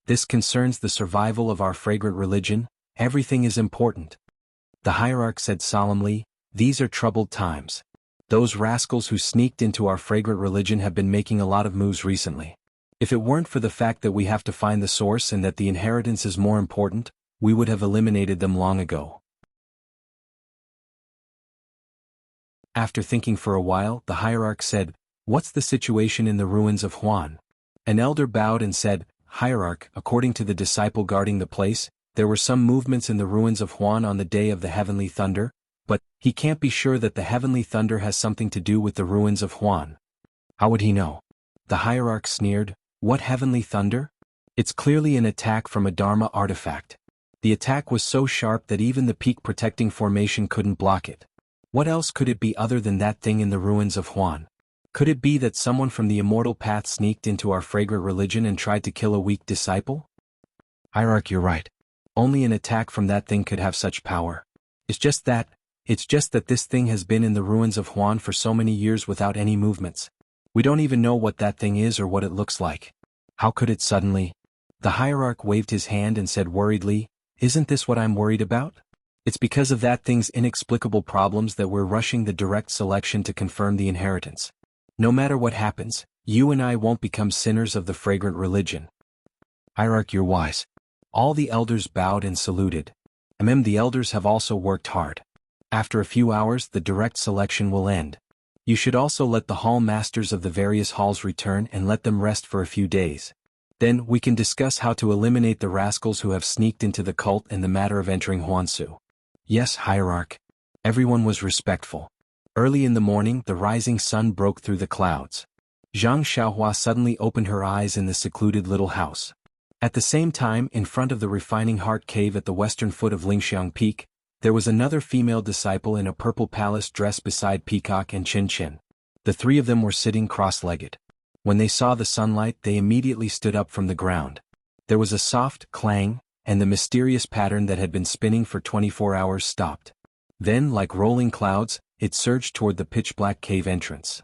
This concerns the survival of our fragrant religion. Everything is important. The hierarch said solemnly, These are troubled times. Those rascals who sneaked into our fragrant religion have been making a lot of moves recently. If it weren't for the fact that we have to find the source and that the inheritance is more important, we would have eliminated them long ago. After thinking for a while, the hierarch said, "What's the situation in the ruins of Huan?" An elder bowed and said, "Hierarch, according to the disciple guarding the place, there were some movements in the ruins of Huan on the day of the heavenly thunder, but he can't be sure that the heavenly thunder has something to do with the ruins of Huan." How would he know? The hierarch sneered, "What heavenly thunder? It's clearly an attack from a Dharma artifact. The attack was so sharp that even the peak protecting formation couldn't block it. What else could it be other than that thing in the ruins of Huan? Could it be that someone from the immortal path sneaked into our fragrant religion and tried to kill a weak disciple?" Hierarch, you're right. Only an attack from that thing could have such power. It's just that this thing has been in the ruins of Huan for so many years without any movements. We don't even know what that thing is or what it looks like. How could it suddenly? The hierarch waved his hand and said worriedly, "Isn't this what I'm worried about? It's because of that thing's inexplicable problems that we're rushing the direct selection to confirm the inheritance. No matter what happens, you and I won't become sinners of the fragrant religion." Hierarch, you're wise. All the elders bowed and saluted. The elders have also worked hard. After a few hours, the direct selection will end. You should also let the hall masters of the various halls return and let them rest for a few days. Then we can discuss how to eliminate the rascals who have sneaked into the cult and the matter of entering Huansu. Yes, Hierarch. Everyone was respectful. Early in the morning, the rising sun broke through the clouds. Zhang Xiaohua suddenly opened her eyes in the secluded little house. At the same time, in front of the refining heart cave at the western foot of Lingxiang Peak, there was another female disciple in a purple palace dress beside Peacock and Chin Chin. The three of them were sitting cross-legged. When they saw the sunlight, they immediately stood up from the ground. There was a soft clang, and the mysterious pattern that had been spinning for 24 hours stopped. Then, like rolling clouds, it surged toward the pitch-black cave entrance.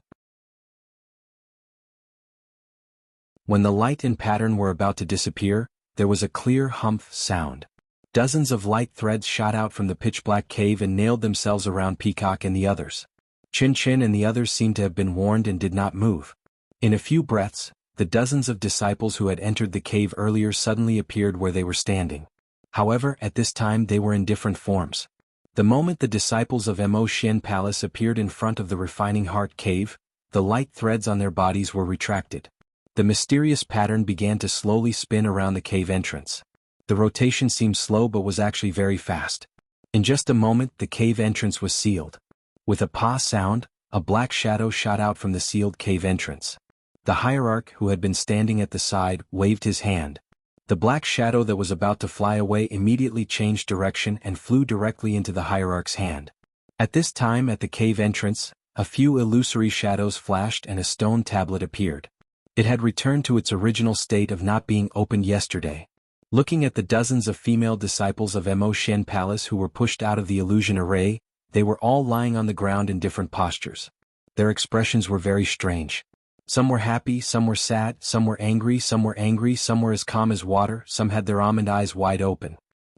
When the light and pattern were about to disappear, there was a clear humph sound. Dozens of light threads shot out from the pitch-black cave and nailed themselves around Peacock and the others. Chin Chin and the others seemed to have been warned and did not move. In a few breaths, the dozens of disciples who had entered the cave earlier suddenly appeared where they were standing. However, at this time they were in different forms. The moment the disciples of Mo Xian Palace appeared in front of the refining heart cave, the light threads on their bodies were retracted. The mysterious pattern began to slowly spin around the cave entrance. The rotation seemed slow but was actually very fast. In just a moment the cave entrance was sealed. With a "pa" sound, a black shadow shot out from the sealed cave entrance. The hierarch, who had been standing at the side, waved his hand. The black shadow that was about to fly away immediately changed direction and flew directly into the hierarch's hand. At this time at the cave entrance, a few illusory shadows flashed and a stone tablet appeared. It had returned to its original state of not being opened yesterday. Looking at the dozens of female disciples of Mo Xian Palace who were pushed out of the illusion array, they were all lying on the ground in different postures. Their expressions were very strange. Some were happy, some were sad, some were angry, some were as calm as water, some had their almond eyes wide open.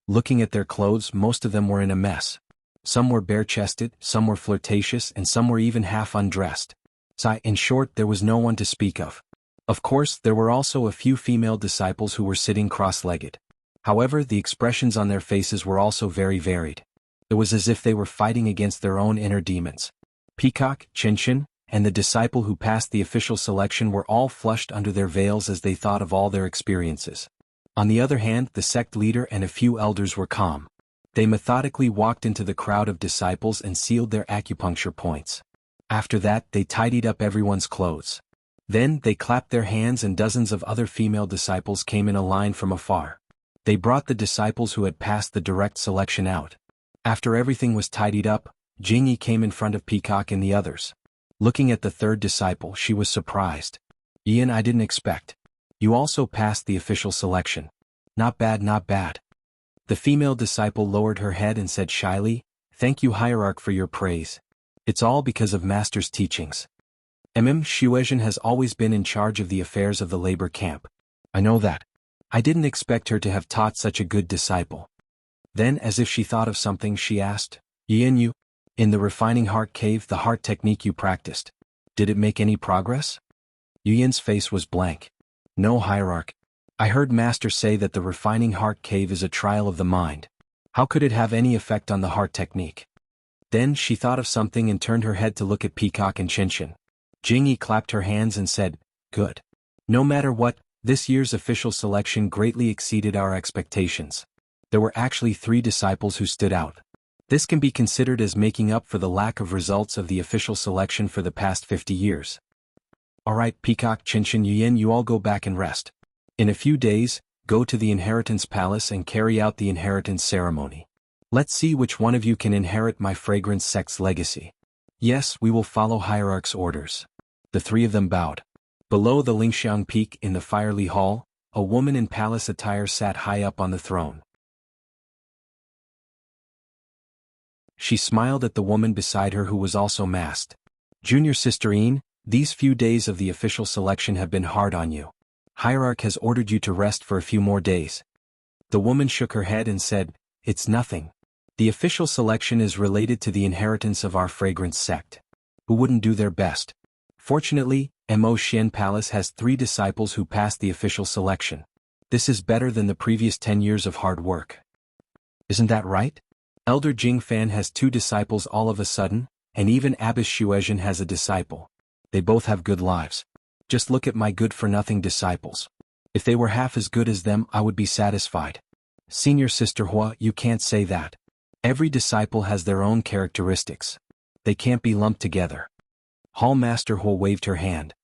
Looking at their clothes, most of them were in a mess. Some were bare-chested, some were flirtatious, and some were even half undressed. In short, there was no one to speak of. Of course, there were also a few female disciples who were sitting cross-legged. However, the expressions on their faces were also very varied. It was as if they were fighting against their own inner demons. Peacock, Chin Chin, and the disciple who passed the official selection were all flushed under their veils as they thought of all their experiences. On the other hand, the sect leader and a few elders were calm. They methodically walked into the crowd of disciples and sealed their acupuncture points. After that, they tidied up everyone's clothes. Then, they clapped their hands and dozens of other female disciples came in a line from afar. They brought the disciples who had passed the direct selection out. After everything was tidied up, Jingyi came in front of Peacock and the others. Looking at the third disciple, she was surprised. "Ian, I didn't expect. You also passed the official selection. Not bad, not bad." The female disciple lowered her head and said shyly, "Thank you, Hierarch, for your praise. It's all because of Master's teachings. Xuezhen has always been in charge of the affairs of the labor camp. I know that. I didn't expect her to have taught such a good disciple." Then, as if she thought of something, she asked, "Ian, In the refining heart cave, the heart technique you practiced. Did it make any progress? Yin's face was blank. No, hierarch. I heard Master say that the refining heart cave is a trial of the mind. How could it have any effect on the heart technique? Then she thought of something and turned her head to look at Peacock and Qinshan. Jingyi clapped her hands and said, "Good. No matter what, this year's official selection greatly exceeded our expectations. There were actually 3 disciples who stood out. This can be considered as making up for the lack of results of the official selection for the past 50 years. Alright, Peacock, Qinshan, Yin, you all go back and rest. In a few days, go to the Inheritance Palace and carry out the inheritance ceremony. Let's see which one of you can inherit my fragrance sect's legacy." "Yes, we will follow Hierarch's orders." The 3 of them bowed. Below the Lingxiang Peak in the Firely Hall, a woman in palace attire sat high up on the throne. She smiled at the woman beside her who was also masked. "Junior Sister Yin, these few days of the official selection have been hard on you. Hierarch has ordered you to rest for a few more days." The woman shook her head and said, "It's nothing. The official selection is related to the inheritance of our fragrance sect. Who wouldn't do their best? Fortunately, Mo Xian Palace has 3 disciples who passed the official selection. This is better than the previous 10 years of hard work. Isn't that right? Elder Jing Fan has 2 disciples all of a sudden, and even Abbess Shuezhen has a disciple. They both have good lives. Just look at my good-for-nothing disciples. If they were half as good as them, I would be satisfied." "Senior Sister Hua, you can't say that. Every disciple has their own characteristics. They can't be lumped together." Hall Master Hua waved her hand.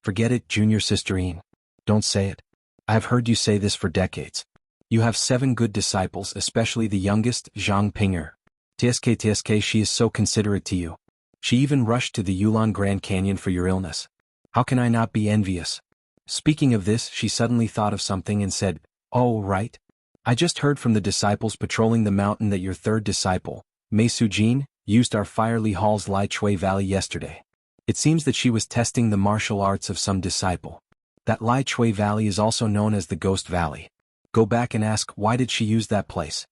"Forget it, Junior Sister Yin. Don't say it. I have heard you say this for decades. You have 7 good disciples, especially the youngest, Zhang Ping'er. TSK, she is so considerate to you. She even rushed to the Yulon Grand Canyon for your illness. How can I not be envious?" Speaking of this, she suddenly thought of something and said, "Oh, right. I just heard from the disciples patrolling the mountain that your 3rd disciple, Mei Sujin, used our Firely Hall's Lai Chui Valley yesterday. It seems that she was testing the martial arts of some disciple. That Lai Chui Valley is also known as the Ghost Valley. Go back and ask why did she use that place."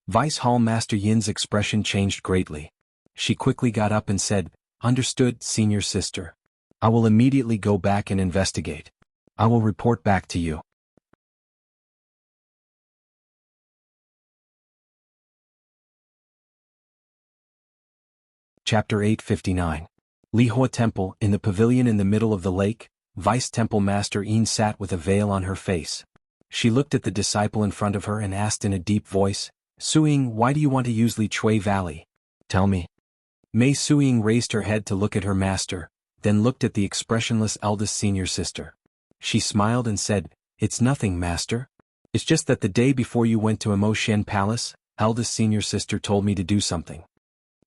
Vice Hall Master Yin's expression changed greatly. She quickly got up and said, "Understood, Senior Sister. I will immediately go back and investigate. I will report back to you." Chapter 859. Lihua Temple. In the pavilion in the middle of the lake, Vice Temple Master Yin sat with a veil on her face. She looked at the disciple in front of her and asked in a deep voice, "Suying, why do you want to use Li Chui Valley? Tell me." Mei Suying raised her head to look at her master, then looked at the expressionless eldest senior sister. She smiled and said, "It's nothing, Master. It's just that the day before you went to Mo Xian Palace, eldest senior sister told me to do something."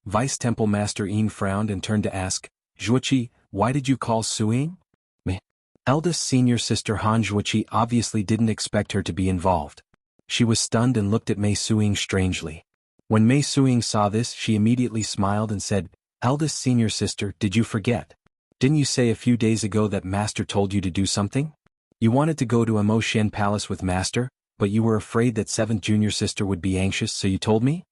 Vice Temple Master Yin frowned and turned to ask, "Zhuoqi, why did you call Suying?" Meh. Eldest senior sister Han Zhuoqi obviously didn't expect her to be involved. She was stunned and looked at Mei Suying strangely. When Mei Suying saw this, she immediately smiled and said, "Eldest senior sister, did you forget? Didn't you say a few days ago that Master told you to do something? You wanted to go to Mo Xian Palace with Master, but you were afraid that 7th junior sister would be anxious, so you told me?"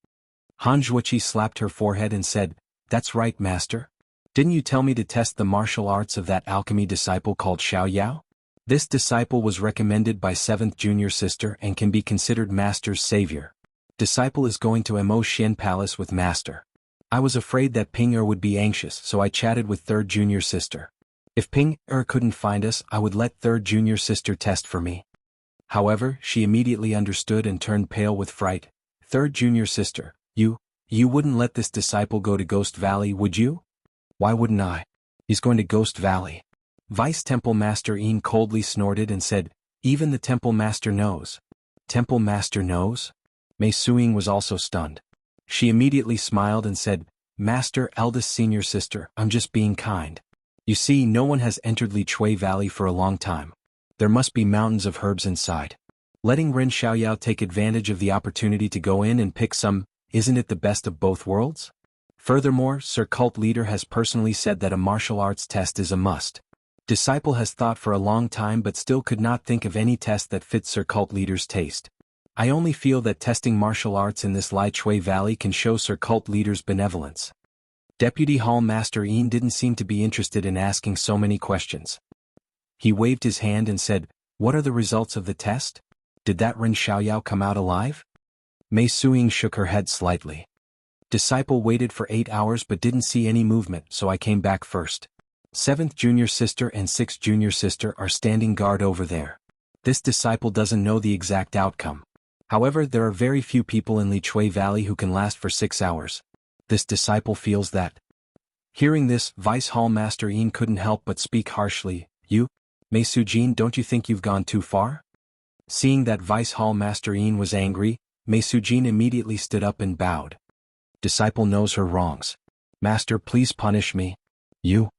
Han Zhuoqi slapped her forehead and said, "That's right, Master. Didn't you tell me to test the martial arts of that alchemy disciple called Xiao Yao? This disciple was recommended by 7th junior sister and can be considered Master's savior. Disciple is going to Mo Xian Palace with Master. I was afraid that Ping-er would be anxious, so I chatted with 3rd junior sister. If Ping-er couldn't find us, I would let 3rd junior sister test for me." However, she immediately understood and turned pale with fright. "3rd junior sister, you wouldn't let this disciple go to Ghost Valley, would you?" "Why wouldn't I? He's going to Ghost Valley." Vice Temple Master Yin coldly snorted and said, "Even the Temple Master knows." "Temple Master knows?" Mei Suying was also stunned. She immediately smiled and said, "Master, eldest senior sister, I'm just being kind. You see, no one has entered Li Chui Valley for a long time. There must be mountains of herbs inside. Letting Ren Xiaoyao take advantage of the opportunity to go in and pick some, isn't it the best of both worlds? Furthermore, Sir Cult Leader has personally said that a martial arts test is a must. Disciple has thought for a long time but still could not think of any test that fits Sir Cult Leader's taste. I only feel that testing martial arts in this Lai Chui Valley can show Sir Cult Leader's benevolence. Deputy Hall Master Ian didn't seem to be interested in asking so many questions. He waved his hand and said, "What are the results of the test? Did that Ren Xiaoyao come out alive?" Mei Suing shook her head slightly. Disciple waited for 8 hours but didn't see any movement, so I came back first. 7th junior sister and 6th junior sister are standing guard over there. This disciple doesn't know the exact outcome. However, there are very few people in Lichui Valley who can last for 6 hours. This disciple feels that. Hearing this, Vice Hall Master Ian couldn't help but speak harshly. "You, Mei Sujin, don't you think you've gone too far?" Seeing that Vice Hall Master Ian was angry, Mei Sujin immediately stood up and bowed. Disciple knows her wrongs. "Master, please punish me." "You?"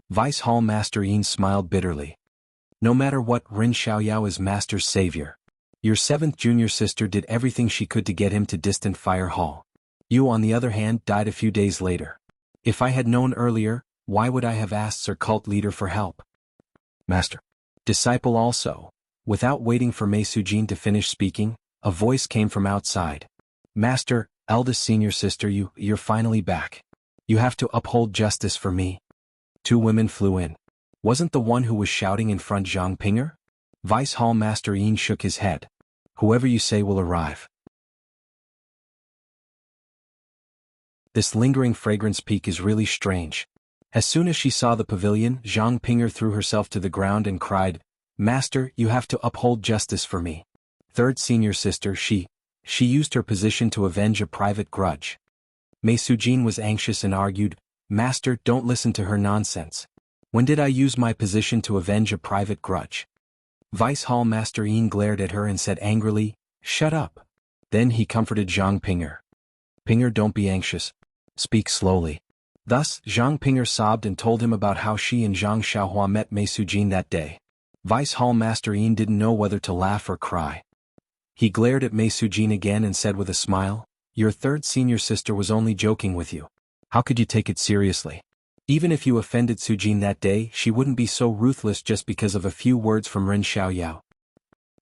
Vice Hall Master Ian smiled bitterly. "No matter what, Ren Xiaoyao is Master's savior. Your 7th junior sister did everything she could to get him to Distant Fire Hall. You, on the other hand, died a few days later. If I had known earlier, why would I have asked Sir Cult Leader for help?" "Master." Disciple also. Without waiting for Mei Sujin to finish speaking, a voice came from outside. "Master, eldest senior sister, you're finally back. You have to uphold justice for me." 2 women flew in. Wasn't the one who was shouting in front Zhang Pinger? Vice Hall Master Ian shook his head. "Whoever you say will arrive." This lingering fragrance peak is really strange. As soon as she saw the pavilion, Zhang Pinger threw herself to the ground and cried, "Master, you have to uphold justice for me." 3rd senior sister, she used her position to avenge a private grudge. Mei Sujin was anxious and argued, "Master, don't listen to her nonsense. When did I use my position to avenge a private grudge?" Vice Hall Master Ian glared at her and said angrily, "Shut up." Then he comforted Zhang Pinger. "Pinger, don't be anxious. Speak slowly." Thus, Zhang Pinger sobbed and told him about how she and Zhang Xiaohua met Mei Sujin that day. Vice Hall Master Ian didn't know whether to laugh or cry. He glared at Mei Sujin again and said with a smile, "Your 3rd senior sister was only joking with you. How could you take it seriously? Even if you offended Sujin that day, she wouldn't be so ruthless just because of a few words from Ren Xiaoyao.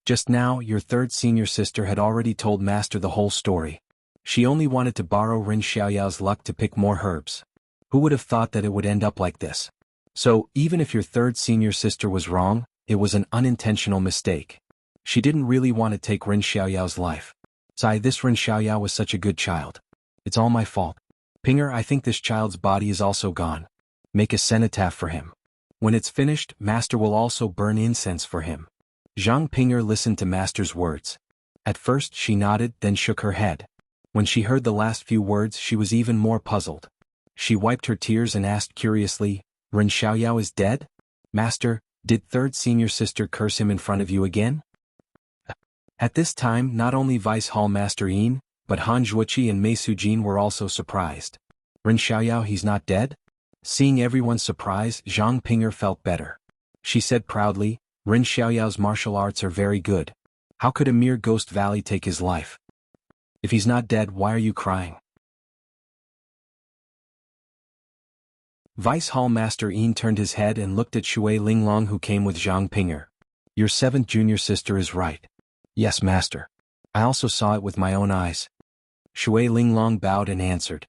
Just now, your 3rd senior sister had already told Master the whole story. She only wanted to borrow Ren Xiaoyao's luck to pick more herbs. Who would have thought that it would end up like this? So, even if your 3rd senior sister was wrong, it was an unintentional mistake. She didn't really want to take Ren Xiaoyao's life. This Ren Xiaoyao was such a good child. It's all my fault. Pinger, I think this child's body is also gone. Make a cenotaph for him. When it's finished, Master will also burn incense for him." Zhang Pinger listened to Master's words. At first she nodded, then shook her head. When she heard the last few words, she was even more puzzled. She wiped her tears and asked curiously, "Ren Xiaoyao is dead? Master, did 3rd senior sister curse him in front of you again?" At this time, not only Vice Hall Master Ian, but Han Zhuoqi and Mei Sujin were also surprised. "Ren Xiaoyao, he's not dead?" Seeing everyone's surprise, Zhang Pinger felt better. She said proudly, "Ren Xiaoyao's martial arts are very good. How could a mere ghost valley take his life? If he's not dead, why are you crying?" Vice Hall Master Ian turned his head and looked at Shui Linglong, who came with Zhang Pinger. "Your 7th junior sister is right." "Yes, Master. I also saw it with my own eyes." Shui Linglong bowed and answered.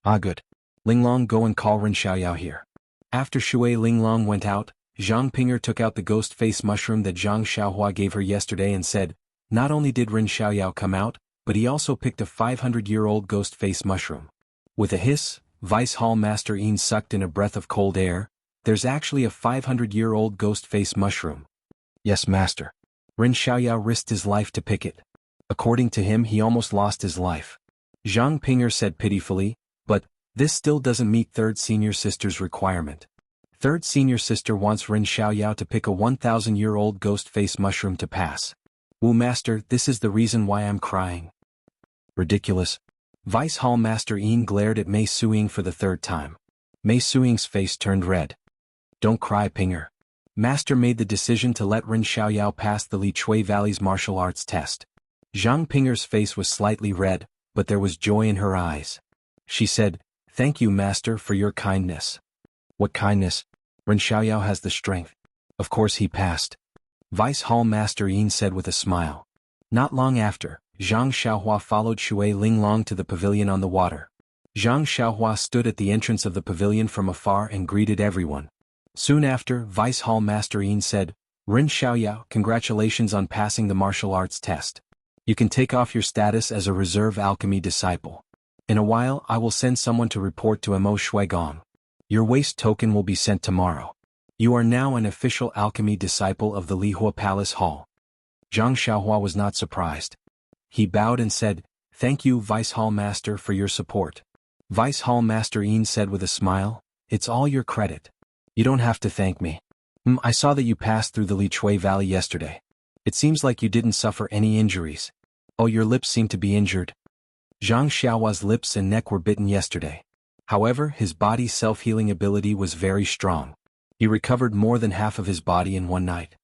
"Ah, good. Linglong, go and call Ren Xiaoyao here." After Shui Linglong went out, Zhang Pinger took out the ghost face mushroom that Zhang Xiaohua gave her yesterday and said, "Not only did Ren Xiaoyao come out, but he also picked a 500-year-old ghost face mushroom." With a hiss, Vice Hall Master Ian sucked in a breath of cold air. "There's actually a 500-year-old ghost face mushroom." "Yes, Master. Ren Xiaoyao risked his life to pick it. According to him, he almost lost his life." Zhang Pinger said pitifully, "But this still doesn't meet 3rd senior sister's requirement. 3rd senior sister wants Ren Xiaoyao to pick a 1,000-year-old ghost face mushroom to pass." "Wu Master, this is the reason why I'm crying." "Ridiculous." Vice Hall Master Ian glared at Mei Suing for the 3rd time. Mei Suing's face turned red. "Don't cry, Pinger. Master made the decision to let Ren Xiaoyao pass the Lichui Valley's martial arts test." Zhang Pinger's face was slightly red, but there was joy in her eyes. She said, "Thank you, Master, for your kindness." "What kindness? Ren Xiaoyao has the strength. Of course he passed." Vice Hall Master Ian said with a smile. Not long after, Zhang Xiaohua followed Shui Linglong to the pavilion on the water. Zhang Xiaohua stood at the entrance of the pavilion from afar and greeted everyone. Soon after, Vice Hall Master Yin said, Ren Xiaoyao, congratulations on passing the martial arts test. You can take off your status as a reserve alchemy disciple. In a while I will send someone to report to Mo Shuigong. Your waste token will be sent tomorrow. You are now an official alchemy disciple of the Lihua Palace Hall. Zhang Xiaohua was not surprised. He bowed and said, Thank you, Vice Hall Master, for your support. Vice Hall Master Yin said with a smile, It's all your credit. You don't have to thank me. I saw that you passed through the Lichui Valley yesterday. It seems like you didn't suffer any injuries. Oh, your lips seem to be injured. Zhang Xiaohua's lips and neck were bitten yesterday. However, his body's self-healing ability was very strong. He recovered more than half of his body in one night.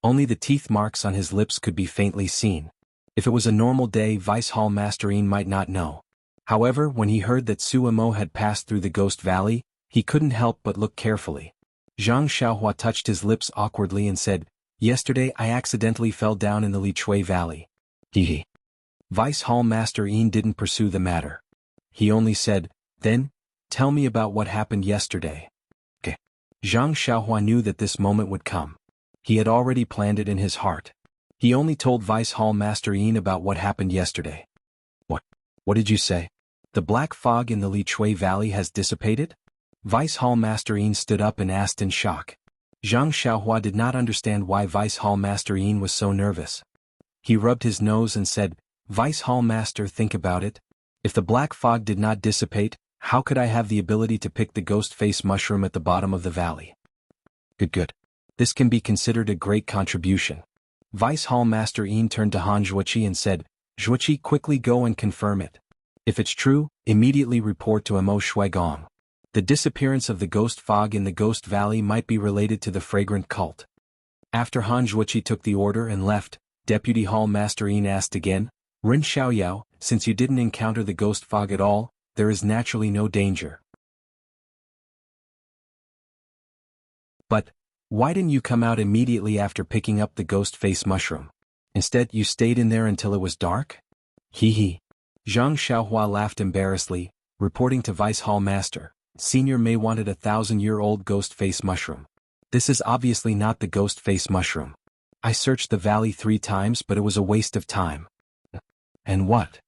Only the teeth marks on his lips could be faintly seen. If it was a normal day, Vice Hall Master Yin might not know. However, when he heard that Su Amo had passed through the Ghost Valley, he couldn't help but look carefully. Zhang Xiaohua touched his lips awkwardly and said, Yesterday I accidentally fell down in the Lichui Valley. Hehe. Vice Hall Master Yin didn't pursue the matter. He only said, Then, tell me about what happened yesterday. Okay. Zhang Xiaohua knew that this moment would come. He had already planned it in his heart. He only told Vice Hall Master Yin about what happened yesterday. What did you say? The black fog in the Lichui Valley has dissipated? Vice Hall Master Yin stood up and asked in shock. Zhang Xiaohua did not understand why Vice Hall Master Yin was so nervous. He rubbed his nose and said, Vice Hall Master, think about it. If the black fog did not dissipate, how could I have the ability to pick the ghost face mushroom at the bottom of the valley? Good. This can be considered a great contribution. Vice Hall Master Yin turned to Han Zhuoqi and said, Zhuoqi, quickly go and confirm it. If it's true, immediately report to Mo Shuigong. The disappearance of the ghost fog in the Ghost Valley might be related to the fragrant cult. After Han Zhuoqi took the order and left, Deputy Hall Master Yin asked again, Ren Xiaoyao, since you didn't encounter the ghost fog at all, there is naturally no danger. But, why didn't you come out immediately after picking up the ghost face mushroom? Instead, you stayed in there until it was dark? Hee. Zhang Xiaohua laughed embarrassedly, reporting to Vice Hall Master, Senior Mei wanted a 1,000-year-old ghost face mushroom. This is obviously not the ghost face mushroom. I searched the valley 3 times but it was a waste of time. And what?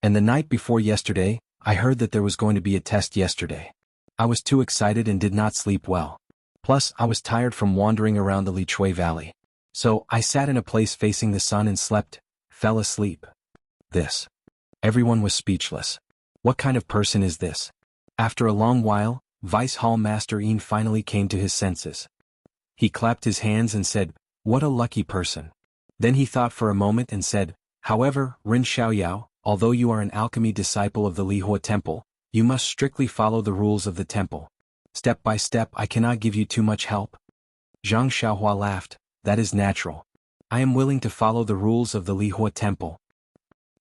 And the night before yesterday, I heard that there was going to be a test yesterday. I was too excited and did not sleep well. Plus, I was tired from wandering around the Lichui Valley. So, I sat in a place facing the sun and slept, fell asleep. This. Everyone was speechless. What kind of person is this? After a long while, Vice Hall Master Yin finally came to his senses. He clapped his hands and said, What a lucky person. Then he thought for a moment and said, However, Ren Xiaoyao, although you are an alchemy disciple of the Lihua Temple, you must strictly follow the rules of the temple. Step by step I cannot give you too much help. Zhang Xiaohua laughed, That is natural. I am willing to follow the rules of the Lihua Temple.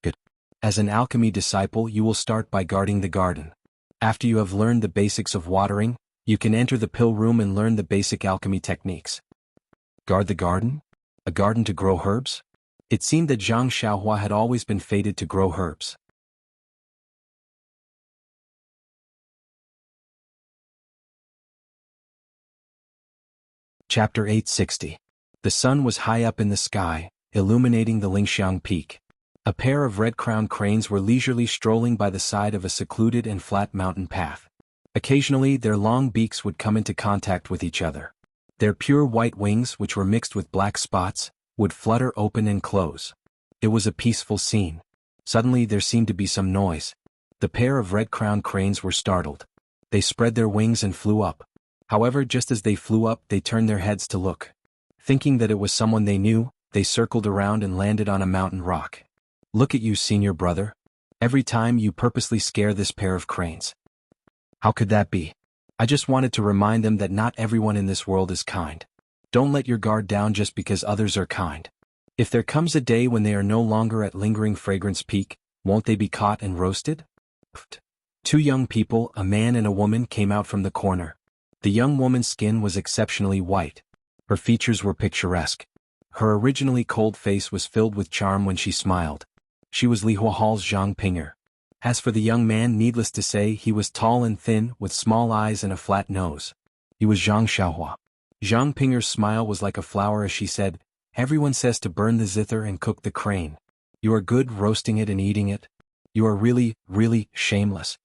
Good. As an alchemy disciple you will start by guarding the garden. After you have learned the basics of watering, you can enter the pill room and learn the basic alchemy techniques. Guard the garden? A garden to grow herbs? It seemed that Zhang Xiaohua had always been fated to grow herbs. Chapter 860. The sun was high up in the sky, illuminating the Lingxiang Peak. A pair of red-crowned cranes were leisurely strolling by the side of a secluded and flat mountain path. Occasionally their long beaks would come into contact with each other. Their pure white wings, which were mixed with black spots, would flutter open and close. It was a peaceful scene. Suddenly there seemed to be some noise. The pair of red-crowned cranes were startled. They spread their wings and flew up. However, just as they flew up, they turned their heads to look. Thinking that it was someone they knew, they circled around and landed on a mountain rock. Look at you, senior brother. Every time you purposely scare this pair of cranes. How could that be? I just wanted to remind them that not everyone in this world is kind. Don't let your guard down just because others are kind. If there comes a day when they are no longer at Lingering Fragrance Peak, won't they be caught and roasted? Pfft. 2 young people, a man and a woman, came out from the corner. The young woman's skin was exceptionally white. Her features were picturesque. Her originally cold face was filled with charm when she smiled. She was Lihua Hall's Zhang Pinger. As for the young man, needless to say, he was tall and thin, with small eyes and a flat nose. He was Zhang Xiaohua. Zhang Pinger's smile was like a flower as she said, "Everyone says to burn the zither and cook the crane. You are good roasting it and eating it. You are really, really shameless."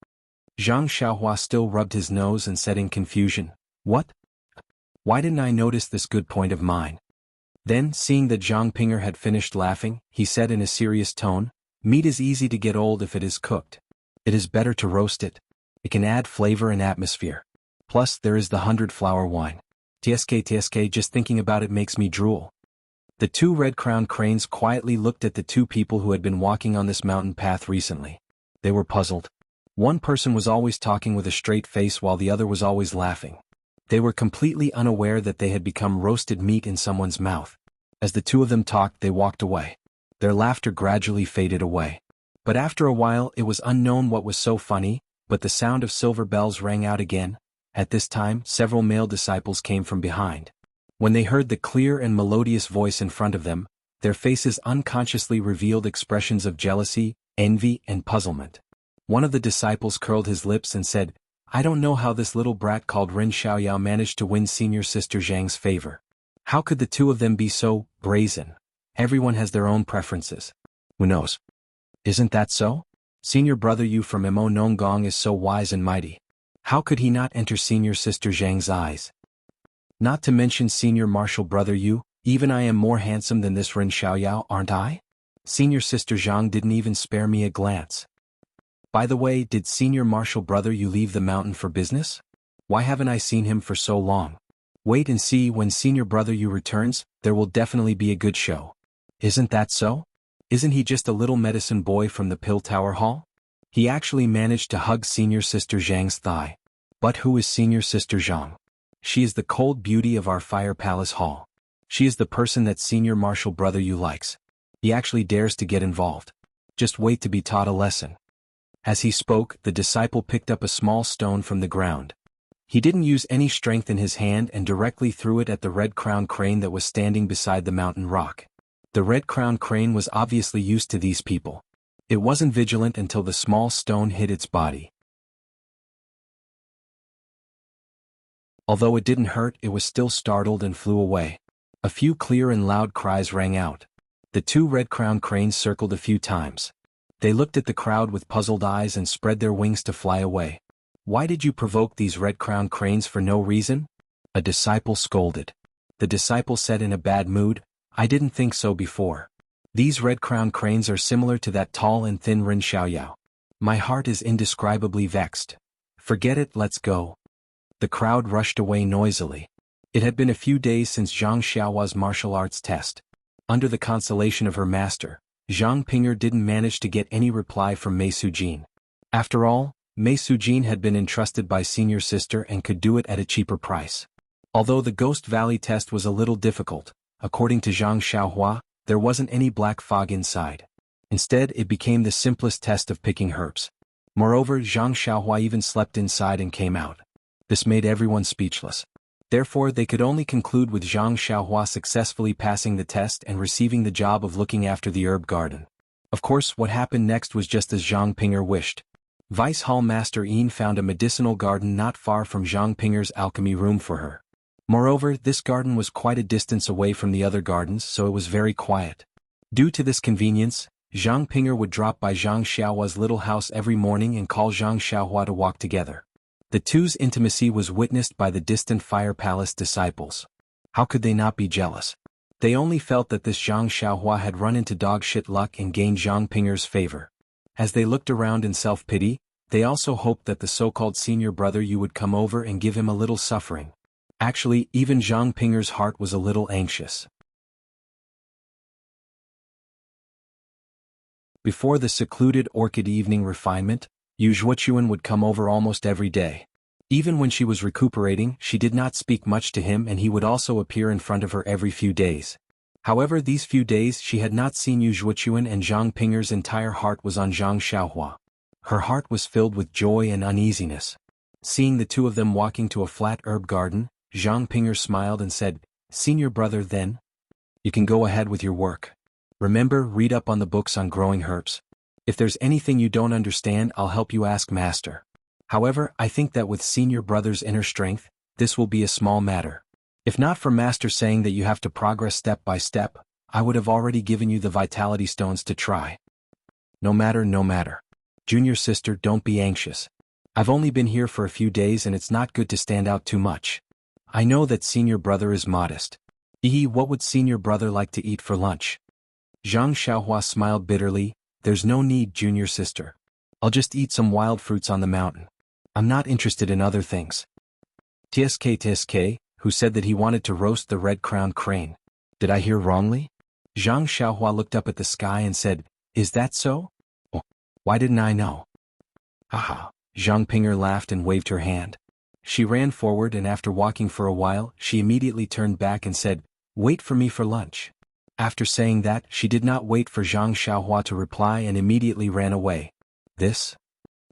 Zhang Xiaohua still rubbed his nose and said in confusion, "What? Why didn't I notice this good point of mine?" Then, seeing that Zhang Pinger had finished laughing, he said in a serious tone, "Meat is easy to get old if it is cooked. It is better to roast it. It can add flavor and atmosphere. Plus, there is the 100-flower wine. TSK, just thinking about it makes me drool." The two red-crowned cranes quietly looked at the two people who had been walking on this mountain path recently. They were puzzled. One person was always talking with a straight face while the other was always laughing. They were completely unaware that they had become roasted meat in someone's mouth. As the two of them talked, they walked away. Their laughter gradually faded away. But after a while, it was unknown what was so funny, but the sound of silver bells rang out again. At this time, several male disciples came from behind. When they heard the clear and melodious voice in front of them, their faces unconsciously revealed expressions of jealousy, envy, and puzzlement. One of the disciples curled his lips and said, "I don't know how this little brat called Ren Xiaoyao managed to win senior sister Zhang's favor. How could the two of them be so brazen? Everyone has their own preferences. Who knows? Isn't that so? Senior brother Yu from Mo Nonggong is so wise and mighty. How could he not enter senior sister Zhang's eyes? Not to mention senior martial brother Yu, even I am more handsome than this Ren Xiaoyao, aren't I? Senior sister Zhang didn't even spare me a glance. By the way, did senior martial brother Yu leave the mountain for business? Why haven't I seen him for so long? Wait and see, when senior brother Yu returns, there will definitely be a good show. Isn't that so? Isn't he just a little medicine boy from the Pill Tower Hall?" He actually managed to hug senior sister Zhang's thigh. But who is senior sister Zhang? She is the cold beauty of our Fire Palace Hall. She is the person that senior martial brother Yu likes. He actually dares to get involved. Just wait to be taught a lesson. As he spoke, the disciple picked up a small stone from the ground. He didn't use any strength in his hand and directly threw it at the red-crowned crane that was standing beside the mountain rock. The red-crowned crane was obviously used to these people. It wasn't vigilant until the small stone hit its body. Although it didn't hurt, it was still startled and flew away. A few clear and loud cries rang out. The two red-crowned cranes circled a few times. They looked at the crowd with puzzled eyes and spread their wings to fly away. "Why did you provoke these red-crowned cranes for no reason?" a disciple scolded. The disciple said in a bad mood, "I didn't think so before. These red-crowned cranes are similar to that tall and thin Ren Xiaoyao. My heart is indescribably vexed. Forget it, let's go." The crowd rushed away noisily. It had been a few days since Zhang Xiaohua's martial arts test. Under the consolation of her master, Zhang Pinger didn't manage to get any reply from Mei Sujin. After all, Mei Sujin had been entrusted by senior sister and could do it at a cheaper price. Although the Ghost Valley test was a little difficult, according to Zhang Xiaohua, there wasn't any black fog inside. Instead, it became the simplest test of picking herbs. Moreover, Zhang Xiaohua even slept inside and came out. This made everyone speechless. Therefore, they could only conclude with Zhang Xiaohua successfully passing the test and receiving the job of looking after the herb garden. Of course, what happened next was just as Zhang Pinger wished. Vice Hall Master Yin found a medicinal garden not far from Zhang Pinger's alchemy room for her. Moreover, this garden was quite a distance away from the other gardens, so it was very quiet. Due to this convenience, Zhang Pinger would drop by Zhang Xiaohua's little house every morning and call Zhang Xiaohua to walk together. The two's intimacy was witnessed by the distant Fire Palace disciples. How could they not be jealous? They only felt that this Zhang Xiaohua had run into dog shit luck and gained Zhang Pinger's favor. As they looked around in self-pity, they also hoped that the so-called senior brother Yu would come over and give him a little suffering. Actually, even Zhang Pinger's heart was a little anxious. Before the secluded orchid evening refinement, Yu Zhuochuan would come over almost every day. Even when she was recuperating, she did not speak much to him, and he would also appear in front of her every few days. However, these few days she had not seen Yu Zhuochuan, and Zhang Pinger's entire heart was on Zhang Xiaohua. Her heart was filled with joy and uneasiness. Seeing the two of them walking to a flat herb garden, Zhang Pinger smiled and said, "Senior brother, then? You can go ahead with your work. Remember, read up on the books on growing herbs. If there's anything you don't understand, I'll help you ask Master. However, I think that with senior brother's inner strength, this will be a small matter. If not for Master saying that you have to progress step by step, I would have already given you the vitality stones to try. No matter. Junior sister, don't be anxious. I've only been here for a few days and it's not good to stand out too much. I know that senior brother is modest. What would senior brother like to eat for lunch? Zhang Xiaohua smiled bitterly. There's no need, junior sister. I'll just eat some wild fruits on the mountain. I'm not interested in other things. TSK, who said that he wanted to roast the red-crowned crane. Did I hear wrongly? Zhang Xiaohua looked up at the sky and said, Is that so? Oh, why didn't I know? Haha, Zhang Pinger laughed and waved her hand. She ran forward and after walking for a while, she immediately turned back and said, Wait for me for lunch. After saying that, she did not wait for Zhang Xiaohua to reply and immediately ran away. This?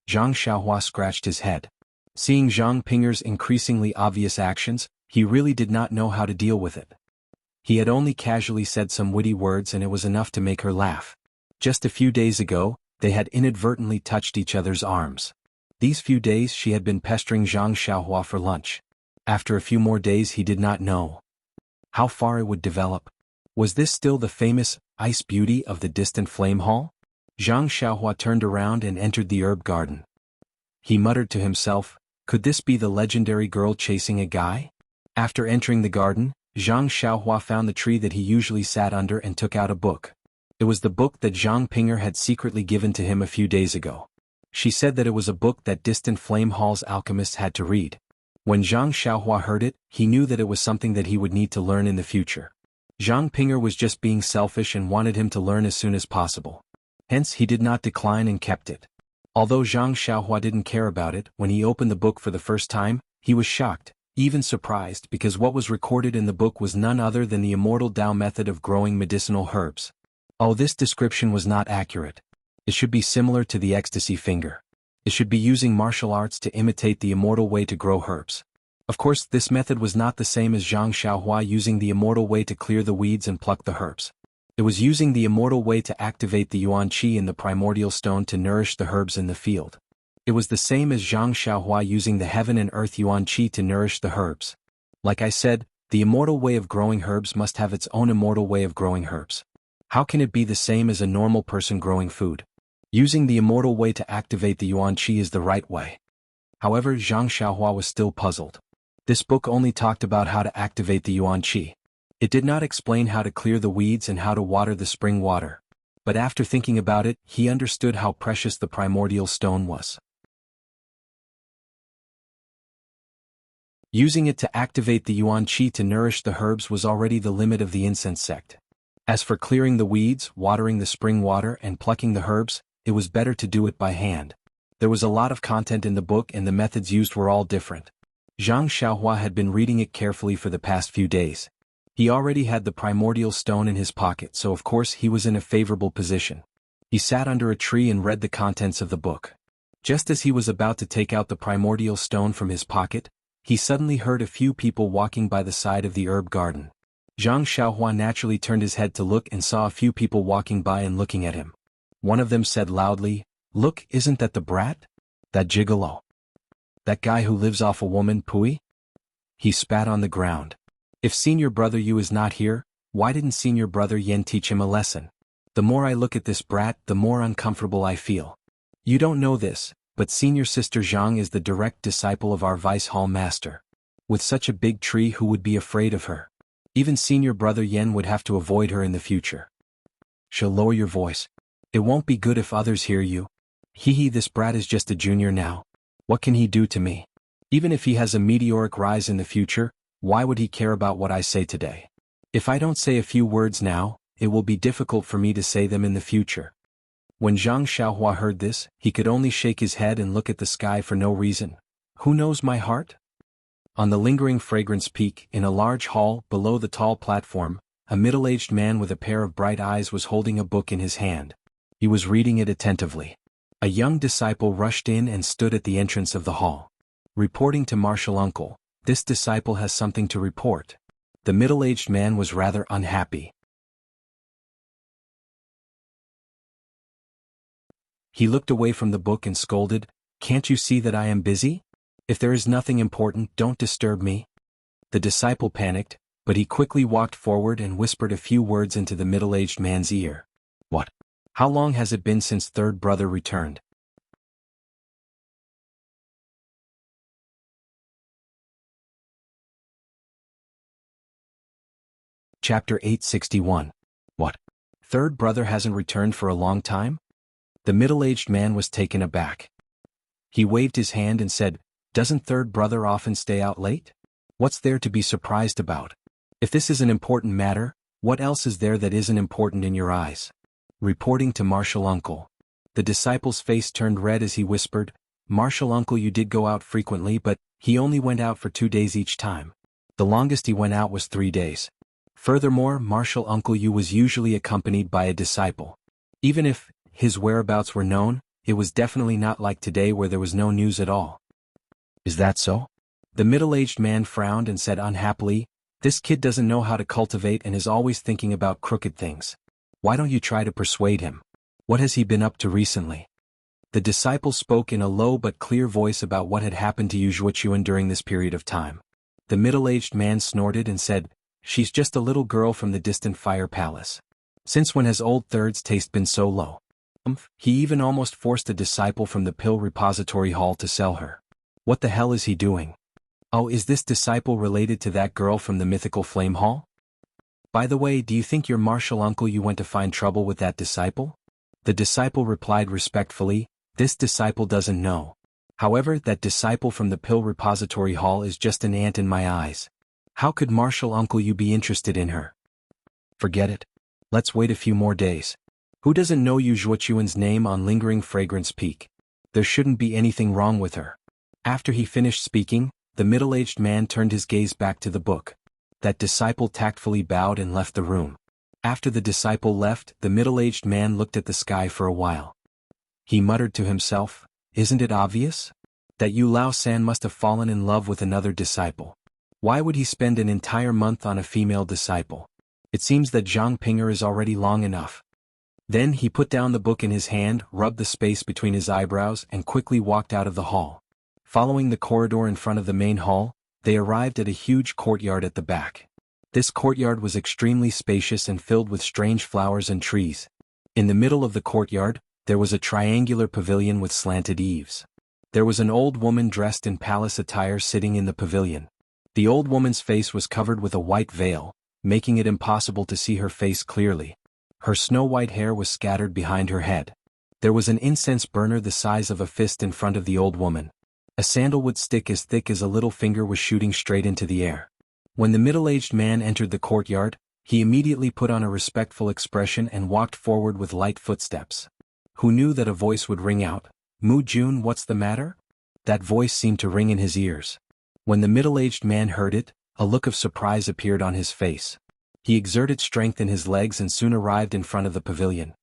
Zhang Xiaohua scratched his head. Seeing Zhang Pinger's increasingly obvious actions, he really did not know how to deal with it. He had only casually said some witty words and it was enough to make her laugh. Just a few days ago, they had inadvertently touched each other's arms. These few days she had been pestering Zhang Xiaohua for lunch. After a few more days he did not know how far it would develop. Was this still the famous ice beauty of the distant flame hall? Zhang Xiaohua turned around and entered the herb garden. He muttered to himself, could this be the legendary girl chasing a guy? After entering the garden, Zhang Xiaohua found the tree that he usually sat under and took out a book. It was the book that Zhang Pinger had secretly given to him a few days ago. She said that it was a book that distant flame hall's alchemists had to read. When Zhang Xiaohua heard it, he knew that it was something that he would need to learn in the future. Zhang Pinger was just being selfish and wanted him to learn as soon as possible. Hence he did not decline and kept it. Although Zhang Xiaohua didn't care about it, when he opened the book for the first time, he was shocked, even surprised because what was recorded in the book was none other than the immortal Tao method of growing medicinal herbs. Oh, this description was not accurate. It should be similar to the ecstasy finger. It should be using martial arts to imitate the immortal way to grow herbs. Of course, this method was not the same as Zhang Xiaohua using the immortal way to clear the weeds and pluck the herbs. It was using the immortal way to activate the yuan qi in the primordial stone to nourish the herbs in the field. It was the same as Zhang Xiaohua using the heaven and earth yuan qi to nourish the herbs. Like I said, the immortal way of growing herbs must have its own immortal way of growing herbs. How can it be the same as a normal person growing food? Using the immortal way to activate the yuan qi is the right way. However, Zhang Xiaohua was still puzzled. This book only talked about how to activate the yuan qi. It did not explain how to clear the weeds and how to water the spring water. But after thinking about it, he understood how precious the primordial stone was. Using it to activate the yuan qi to nourish the herbs was already the limit of the incense sect. As for clearing the weeds, watering the spring water and plucking the herbs, it was better to do it by hand. There was a lot of content in the book and the methods used were all different. Zhang Xiaohua had been reading it carefully for the past few days. He already had the primordial stone in his pocket, so of course he was in a favorable position. He sat under a tree and read the contents of the book. Just as he was about to take out the primordial stone from his pocket, he suddenly heard a few people walking by the side of the herb garden. Zhang Xiaohua naturally turned his head to look and saw a few people walking by and looking at him. One of them said loudly, "Look, isn't that the brat? That gigolo? That guy who lives off a woman, Pui?" He spat on the ground. If senior brother Yu is not here, why didn't senior brother Yen teach him a lesson? The more I look at this brat, the more uncomfortable I feel. You don't know this, but senior sister Zhang is the direct disciple of our vice hall master. With such a big tree, who would be afraid of her? Even senior brother Yen would have to avoid her in the future. She'll lower your voice. It won't be good if others hear you. This brat is just a junior now. What can he do to me? Even if he has a meteoric rise in the future, why would he care about what I say today? If I don't say a few words now, it will be difficult for me to say them in the future. When Zhang Xiaohua heard this, he could only shake his head and look at the sky for no reason. Who knows my heart? On the lingering fragrance peak, in a large hall below the tall platform, a middle-aged man with a pair of bright eyes was holding a book in his hand. He was reading it attentively. A young disciple rushed in and stood at the entrance of the hall. Reporting to Martial Uncle, this disciple has something to report. The middle-aged man was rather unhappy. He looked away from the book and scolded, "Can't you see that I am busy? If there is nothing important, don't disturb me." The disciple panicked, but he quickly walked forward and whispered a few words into the middle-aged man's ear. "What? How long has it been since third brother returned?" Chapter 861. What? Third brother hasn't returned for a long time? The middle-aged man was taken aback. He waved his hand and said, "Doesn't third brother often stay out late? What's there to be surprised about? If this is an important matter, what else is there that isn't important in your eyes?" Reporting to Martial Uncle. The disciple's face turned red as he whispered, "Martial Uncle, you did go out frequently, but he only went out for 2 days each time. The longest he went out was 3 days. Furthermore, Martial Uncle, you was usually accompanied by a disciple. Even if his whereabouts were known, it was definitely not like today where there was no news at all." "Is that so?" The middle-aged man frowned and said unhappily, "This kid doesn't know how to cultivate and is always thinking about crooked things. Why don't you try to persuade him? What has he been up to recently?" The disciple spoke in a low but clear voice about what had happened to Yuan during this period of time. The middle-aged man snorted and said, "She's just a little girl from the distant fire palace. Since when has old third's taste been so low? He even almost forced a disciple from the pill repository hall to sell her. What the hell is he doing? Oh, is this disciple related to that girl from the mythical flame hall? By the way, do you think your Martial Uncle you went to find trouble with that disciple?" The disciple replied respectfully, "This disciple doesn't know. However, that disciple from the pill repository hall is just an ant in my eyes. How could Martial Uncle you be interested in her? Forget it. Let's wait a few more days. Who doesn't know Yuan's name on Lingering Fragrance Peak? There shouldn't be anything wrong with her." After he finished speaking, the middle-aged man turned his gaze back to the book. That disciple tactfully bowed and left the room. After the disciple left, the middle-aged man looked at the sky for a while. He muttered to himself, "Isn't it obvious? That Yu Lao-san must have fallen in love with another disciple. Why would he spend an entire month on a female disciple? It seems that Zhang Pinger is already long enough." Then he put down the book in his hand, rubbed the space between his eyebrows and quickly walked out of the hall. Following the corridor in front of the main hall, they arrived at a huge courtyard at the back. This courtyard was extremely spacious and filled with strange flowers and trees. In the middle of the courtyard, there was a triangular pavilion with slanted eaves. There was an old woman dressed in palace attire sitting in the pavilion. The old woman's face was covered with a white veil, making it impossible to see her face clearly. Her snow-white hair was scattered behind her head. There was an incense burner the size of a fist in front of the old woman. A sandalwood stick as thick as a little finger was shooting straight into the air. When the middle-aged man entered the courtyard, he immediately put on a respectful expression and walked forward with light footsteps. Who knew that a voice would ring out, "Mu Jun, what's the matter?" That voice seemed to ring in his ears. When the middle-aged man heard it, a look of surprise appeared on his face. He exerted strength in his legs and soon arrived in front of the pavilion.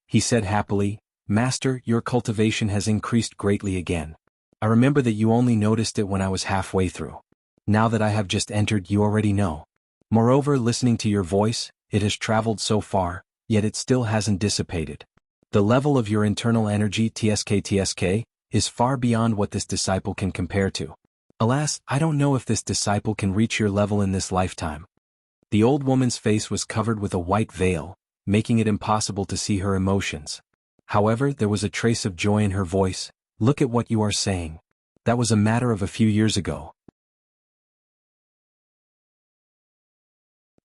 He said happily, "Master, your cultivation has increased greatly again. I remember that you only noticed it when I was halfway through. Now that I have just entered, you already know. Moreover, listening to your voice, it has traveled so far, yet it still hasn't dissipated. The level of your internal energy TSK is far beyond what this disciple can compare to. Alas, I don't know if this disciple can reach your level in this lifetime." The old woman's face was covered with a white veil, making it impossible to see her emotions. However, there was a trace of joy in her voice. "Look at what you are saying. That was a matter of a few years ago.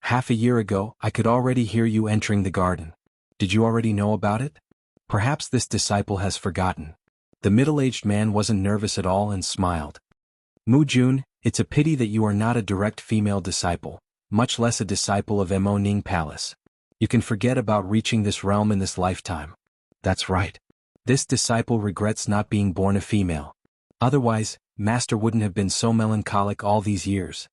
Half a year ago, I could already hear you entering the garden. Did you already know about it? Perhaps this disciple has forgotten." The middle-aged man wasn't nervous at all and smiled. "Mu Jun, it's a pity that you are not a direct female disciple, much less a disciple of Mo Ning Palace. You can forget about reaching this realm in this lifetime." "That's right. This disciple regrets not being born a female. Otherwise, Master wouldn't have been so melancholic all these years."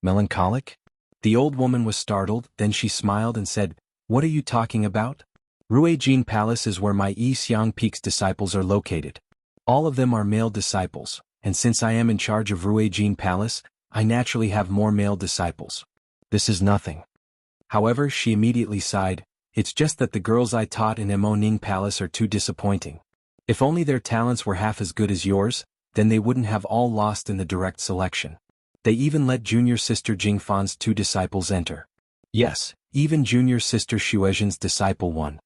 "Melancholic?" The old woman was startled, then she smiled and said, "What are you talking about? Ruijin Palace is where my Yi Xiang Peak's disciples are located. All of them are male disciples, and since I am in charge of Ruijin Palace, I naturally have more male disciples. This is nothing." However, she immediately sighed, It's just that the girls I taught in Mo Ning Palace are too disappointing. If only their talents were half as good as yours, then they wouldn't have all lost in the direct selection. They even let junior sister Jingfan's 2 disciples enter. Yes, even junior sister Xuezhen's disciple won.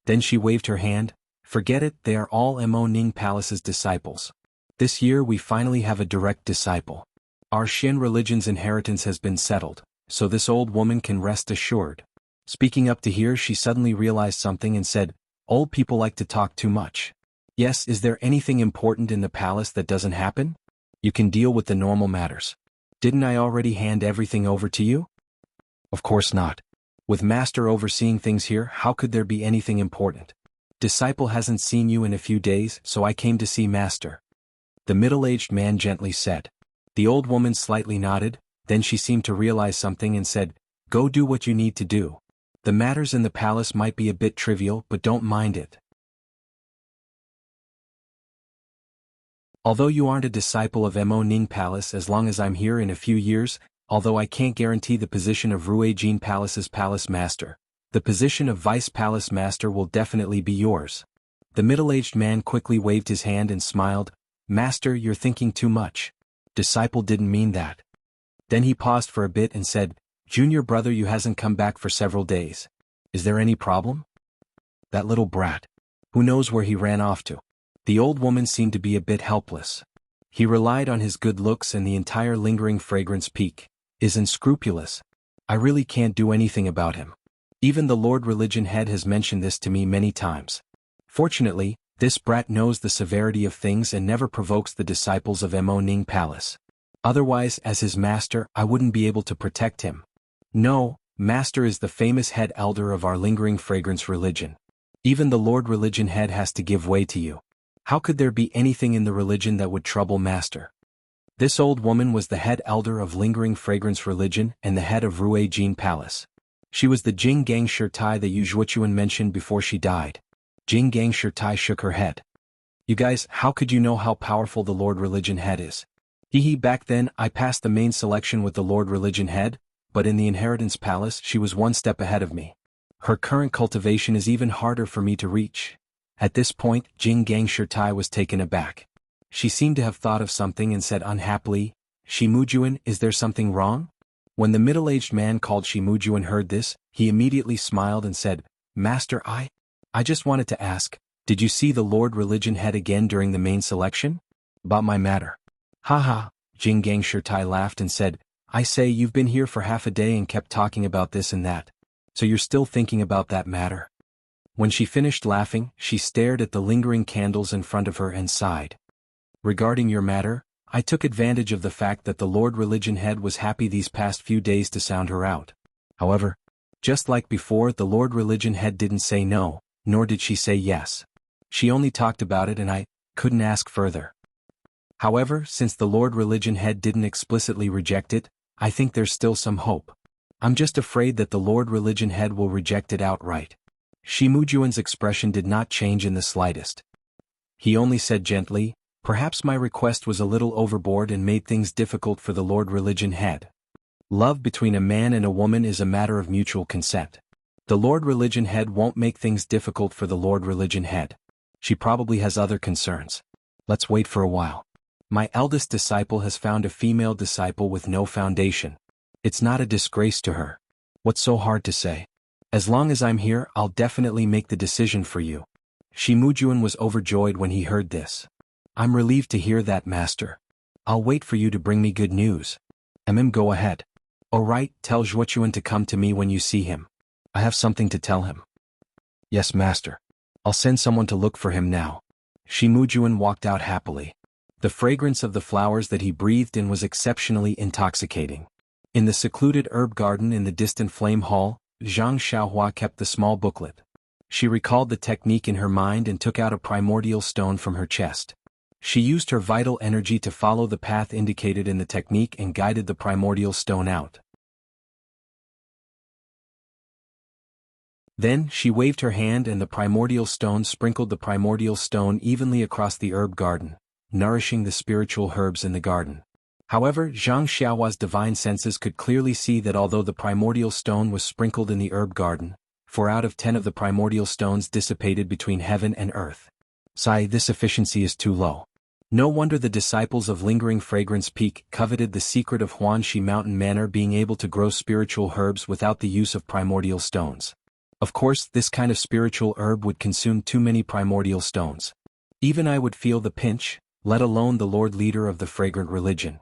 Then she waved her hand. Forget it, they are all Mo Ning Palace's disciples. This year we finally have a direct disciple. Our Xin religion's inheritance has been settled, so this old woman can rest assured. Speaking up to here, she suddenly realized something and said, old people like to talk too much. Yes, is there anything important in the palace that doesn't happen? You can deal with the normal matters. Didn't I already hand everything over to you? Of course not. With Master overseeing things here, how could there be anything important? Disciple hasn't seen you in a few days, so I came to see Master. The middle-aged man gently said. The old woman slightly nodded, then she seemed to realize something and said, go do what you need to do. The matters in the palace might be a bit trivial, but don't mind it. Although you aren't a disciple of Mo Ning Palace as long as I'm here in a few years, although I can't guarantee the position of Ruijin Palace's palace master, the position of vice palace master will definitely be yours. The middle-aged man quickly waved his hand and smiled. Master, you're thinking too much. Disciple didn't mean that. Then he paused for a bit and said, Junior brother, you hasn't come back for several days. Is there any problem? That little brat. Who knows where he ran off to? The old woman seemed to be a bit helpless. He relied on his good looks and the entire lingering fragrance peak. Is unscrupulous. I really can't do anything about him. Even the Lord Religion Head has mentioned this to me many times. Fortunately, this brat knows the severity of things and never provokes the disciples of Mo Ning Palace. Otherwise, as his master, I wouldn't be able to protect him. No, Master is the famous head elder of our lingering fragrance religion. Even the Lord Religion Head has to give way to you. How could there be anything in the religion that would trouble Master? This old woman was the head elder of lingering fragrance religion and the head of Ruijin Palace. She was the Jing Gang Shirtai that Yu Zhuochuan mentioned before she died. Jing Gang Shirtai shook her head. You guys, how could you know how powerful the Lord Religion Head is? Back then, I passed the main selection with the Lord Religion Head, but in the Inheritance Palace she was one step ahead of me. Her current cultivation is even harder for me to reach. At this point, Jing Gang Shirtai was taken aback. She seemed to have thought of something and said unhappily, Shimujuan, is there something wrong? When the middle-aged man called Shimujuan heard this, he immediately smiled and said, Master, I just wanted to ask, did you see the Lord Religion Head again during the main selection? About my matter. Haha, Jing Gang Shirtai laughed and said, I say, you've been here for half a day and kept talking about this and that. So you're still thinking about that matter? When she finished laughing, she stared at the lingering candles in front of her and sighed. Regarding your matter, I took advantage of the fact that the Lord Religion Head was happy these past few days to sound her out. However, just like before, the Lord Religion Head didn't say no, nor did she say yes. She only talked about it and I couldn't ask further. However, since the Lord Religion Head didn't explicitly reject it, I think there's still some hope. I'm just afraid that the Lord Religion Head will reject it outright. Shimujuan's expression did not change in the slightest. He only said gently, perhaps my request was a little overboard and made things difficult for the Lord Religion Head. Love between a man and a woman is a matter of mutual consent. The Lord Religion Head won't make things difficult for the Lord Religion Head. She probably has other concerns. Let's wait for a while. My eldest disciple has found a female disciple with no foundation. It's not a disgrace to her. What's so hard to say? As long as I'm here, I'll definitely make the decision for you. Shimujuan was overjoyed when he heard this. I'm relieved to hear that, Master. I'll wait for you to bring me good news. Go ahead. Alright, tell Zhuochuan to come to me when you see him. I have something to tell him. Yes, Master. I'll send someone to look for him now. Shimujuan walked out happily. The fragrance of the flowers that he breathed in was exceptionally intoxicating. In the secluded herb garden in the distant flame hall, Zhang Xiaohua kept the small booklet. She recalled the technique in her mind and took out a primordial stone from her chest. She used her vital energy to follow the path indicated in the technique and guided the primordial stone out. Then, she waved her hand and the primordial stone sprinkled the primordial stone evenly across the herb garden, nourishing the spiritual herbs in the garden. However, Zhang Xiaohua's divine senses could clearly see that although the primordial stone was sprinkled in the herb garden, 4 out of 10 of the primordial stones dissipated between heaven and earth. Sigh, this efficiency is too low. No wonder the disciples of Lingering Fragrance Peak coveted the secret of Huanxi Mountain Manor being able to grow spiritual herbs without the use of primordial stones. Of course, this kind of spiritual herb would consume too many primordial stones. Even I would feel the pinch, let alone the Lord Leader of the fragrant religion.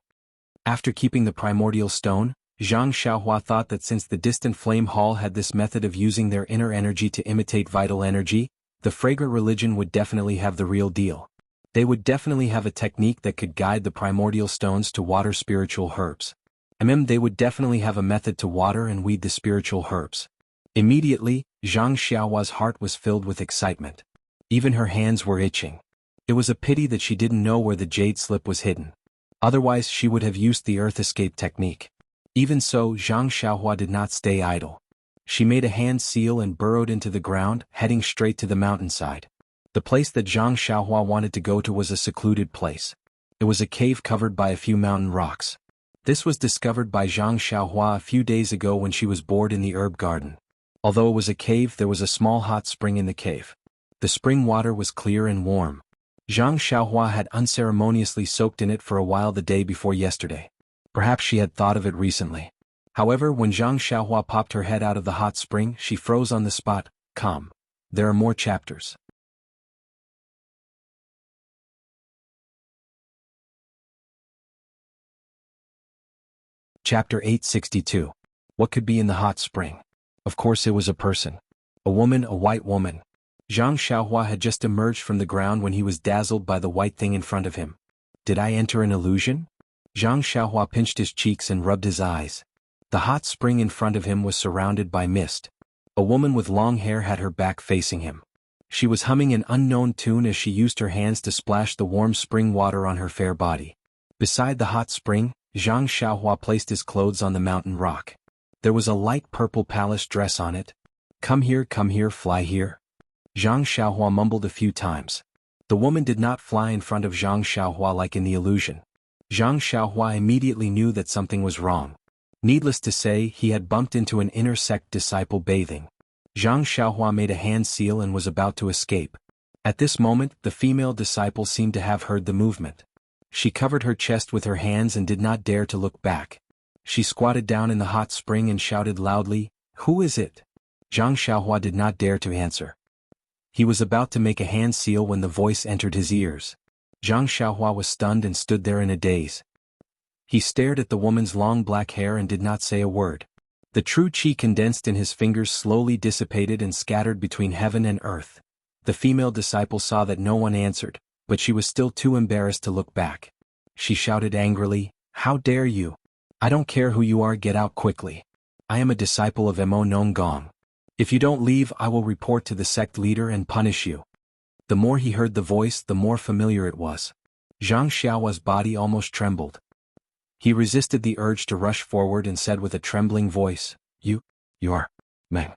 After keeping the primordial stone, Zhang Xiaohua thought that since the distant flame hall had this method of using their inner energy to imitate vital energy, the fragrant religion would definitely have the real deal. They would definitely have a technique that could guide the primordial stones to water spiritual herbs. They would definitely have a method to water and weed the spiritual herbs. Immediately, Zhang Xiaohua's heart was filled with excitement. Even her hands were itching. It was a pity that she didn't know where the jade slip was hidden. Otherwise she would have used the earth escape technique. Even so, Zhang Xiaohua did not stay idle. She made a hand seal and burrowed into the ground, heading straight to the mountainside. The place that Zhang Xiaohua wanted to go to was a secluded place. It was a cave covered by a few mountain rocks. This was discovered by Zhang Xiaohua a few days ago when she was bored in the herb garden. Although it was a cave, there was a small hot spring in the cave. The spring water was clear and warm. Zhang Xiaohua had unceremoniously soaked in it for a while the day before yesterday. Perhaps she had thought of it recently. However, when Zhang Xiaohua popped her head out of the hot spring, she froze on the spot. Calm. There are more chapters. Chapter 862. What could be in the hot spring? Of course it was a person. A woman, a white woman. Zhang Xiaohua had just emerged from the ground when he was dazzled by the white thing in front of him. Did I enter an illusion? Zhang Xiaohua pinched his cheeks and rubbed his eyes. The hot spring in front of him was surrounded by mist. A woman with long hair had her back facing him. She was humming an unknown tune as she used her hands to splash the warm spring water on her fair body. Beside the hot spring, Zhang Xiaohua placed his clothes on the mountain rock. There was a light purple palace dress on it. Come here, fly here. Zhang Xiaohua mumbled a few times. The woman did not fly in front of Zhang Xiaohua like in the illusion. Zhang Xiaohua immediately knew that something was wrong. Needless to say, he had bumped into an inner sect disciple bathing. Zhang Xiaohua made a hand seal and was about to escape. At this moment, the female disciple seemed to have heard the movement. She covered her chest with her hands and did not dare to look back. She squatted down in the hot spring and shouted loudly, "Who is it?" Zhang Xiaohua did not dare to answer. He was about to make a hand seal when the voice entered his ears. Zhang Xiaohua was stunned and stood there in a daze. He stared at the woman's long black hair and did not say a word. The true qi condensed in his fingers slowly dissipated and scattered between heaven and earth. The female disciple saw that no one answered, but she was still too embarrassed to look back. She shouted angrily, "How dare you? I don't care who you are, get out quickly. I am a disciple of Mo Nong Gong. If you don't leave, I will report to the sect leader and punish you." The more he heard the voice, the more familiar it was. Zhang Xiaohua's body almost trembled. He resisted the urge to rush forward and said with a trembling voice, You are Meng."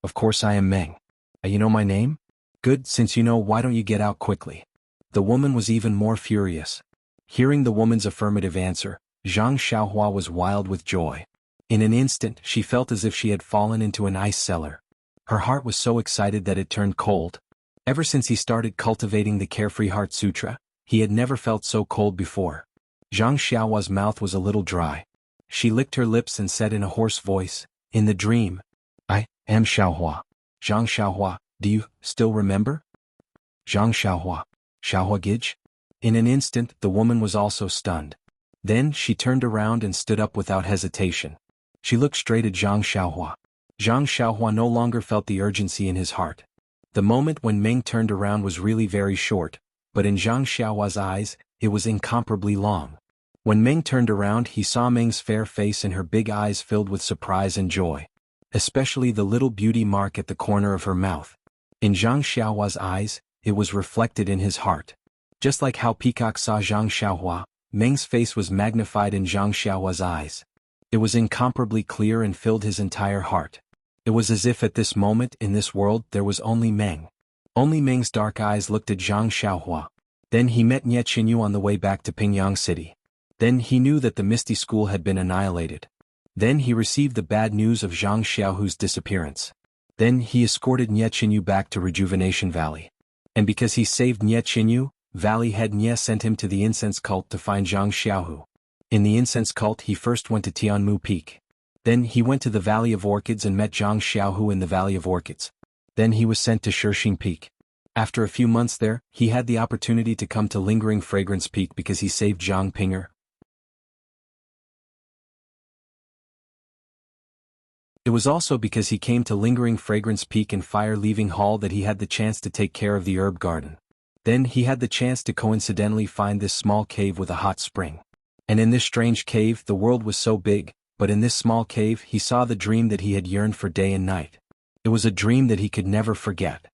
"Of course I am Meng. You know my name? Good, since you know, why don't you get out quickly?" The woman was even more furious. Hearing the woman's affirmative answer, Zhang Xiaohua was wild with joy. In an instant, she felt as if she had fallen into an ice cellar. Her heart was so excited that it turned cold. Ever since he started cultivating the Carefree Heart Sutra, he had never felt so cold before. Zhang Xiaohua's mouth was a little dry. She licked her lips and said in a hoarse voice, "In the dream, I am Xiaohua." "Zhang Xiaohua, do you still remember?" "Zhang Xiaohua, Xiaohua Gij?" In an instant, the woman was also stunned. Then, she turned around and stood up without hesitation. She looked straight at Zhang Xiaohua. Zhang Xiaohua no longer felt the urgency in his heart. The moment when Meng turned around was really very short, but in Zhang Xiaohua's eyes, it was incomparably long. When Meng turned around, he saw Meng's fair face and her big eyes filled with surprise and joy. Especially the little beauty mark at the corner of her mouth. In Zhang Xiaohua's eyes, it was reflected in his heart. Just like how Peacock saw Zhang Xiaohua, Meng's face was magnified in Zhang Xiaohua's eyes. It was incomparably clear and filled his entire heart. It was as if at this moment in this world there was only Meng. Only Meng's dark eyes looked at Zhang Xiaohua. Then he met Nye Qinyu on the way back to Pingyang City. Then he knew that the Misty School had been annihilated. Then he received the bad news of Zhang Xiaohu's disappearance. Then he escorted Nye Chinyu back to Rejuvenation Valley. And because he saved Nye Chinyu, Valley head Nye sent him to the incense cult to find Zhang Xiaohu. In the incense cult he first went to Tianmu Peak. Then he went to the Valley of Orchids and met Zhang Xiaohu in the Valley of Orchids. Then he was sent to Shishing Peak. After a few months there, he had the opportunity to come to Lingering Fragrance Peak because he saved Zhang Pinger. It was also because he came to Lingering Fragrance Peak and Fire Leaving Hall that he had the chance to take care of the herb garden. Then he had the chance to coincidentally find this small cave with a hot spring. And in this strange cave the world was so big, but in this small cave he saw the dream that he had yearned for day and night. It was a dream that he could never forget.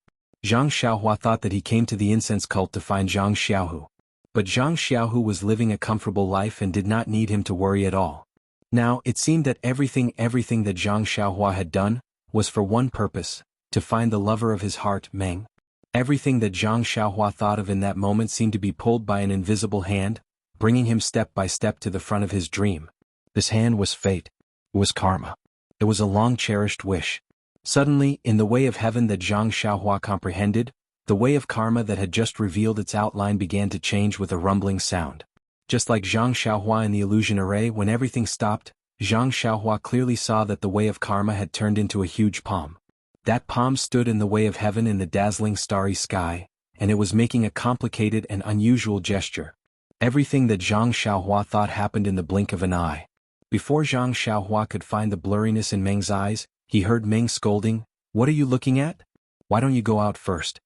Zhang Xiaohua thought that he came to the incense cult to find Zhang Xiaohu. But Zhang Xiaohu was living a comfortable life and did not need him to worry at all. Now, it seemed that everything that Zhang Xiaohua had done was for one purpose, to find the lover of his heart, Meng. Everything that Zhang Xiaohua thought of in that moment seemed to be pulled by an invisible hand, bringing him step by step to the front of his dream. This hand was fate. It was karma. It was a long-cherished wish. Suddenly, in the way of heaven that Zhang Xiaohua comprehended, the way of karma that had just revealed its outline began to change with a rumbling sound. Just like Zhang Xiaohua in the illusion array, when everything stopped, Zhang Xiaohua clearly saw that the way of karma had turned into a huge palm. That palm stood in the way of heaven in the dazzling starry sky, and it was making a complicated and unusual gesture. Everything that Zhang Xiaohua thought happened in the blink of an eye. Before Zhang Xiaohua could find the blurriness in Meng's eyes, he heard Meng scolding, "What are you looking at? Why don't you go out first?"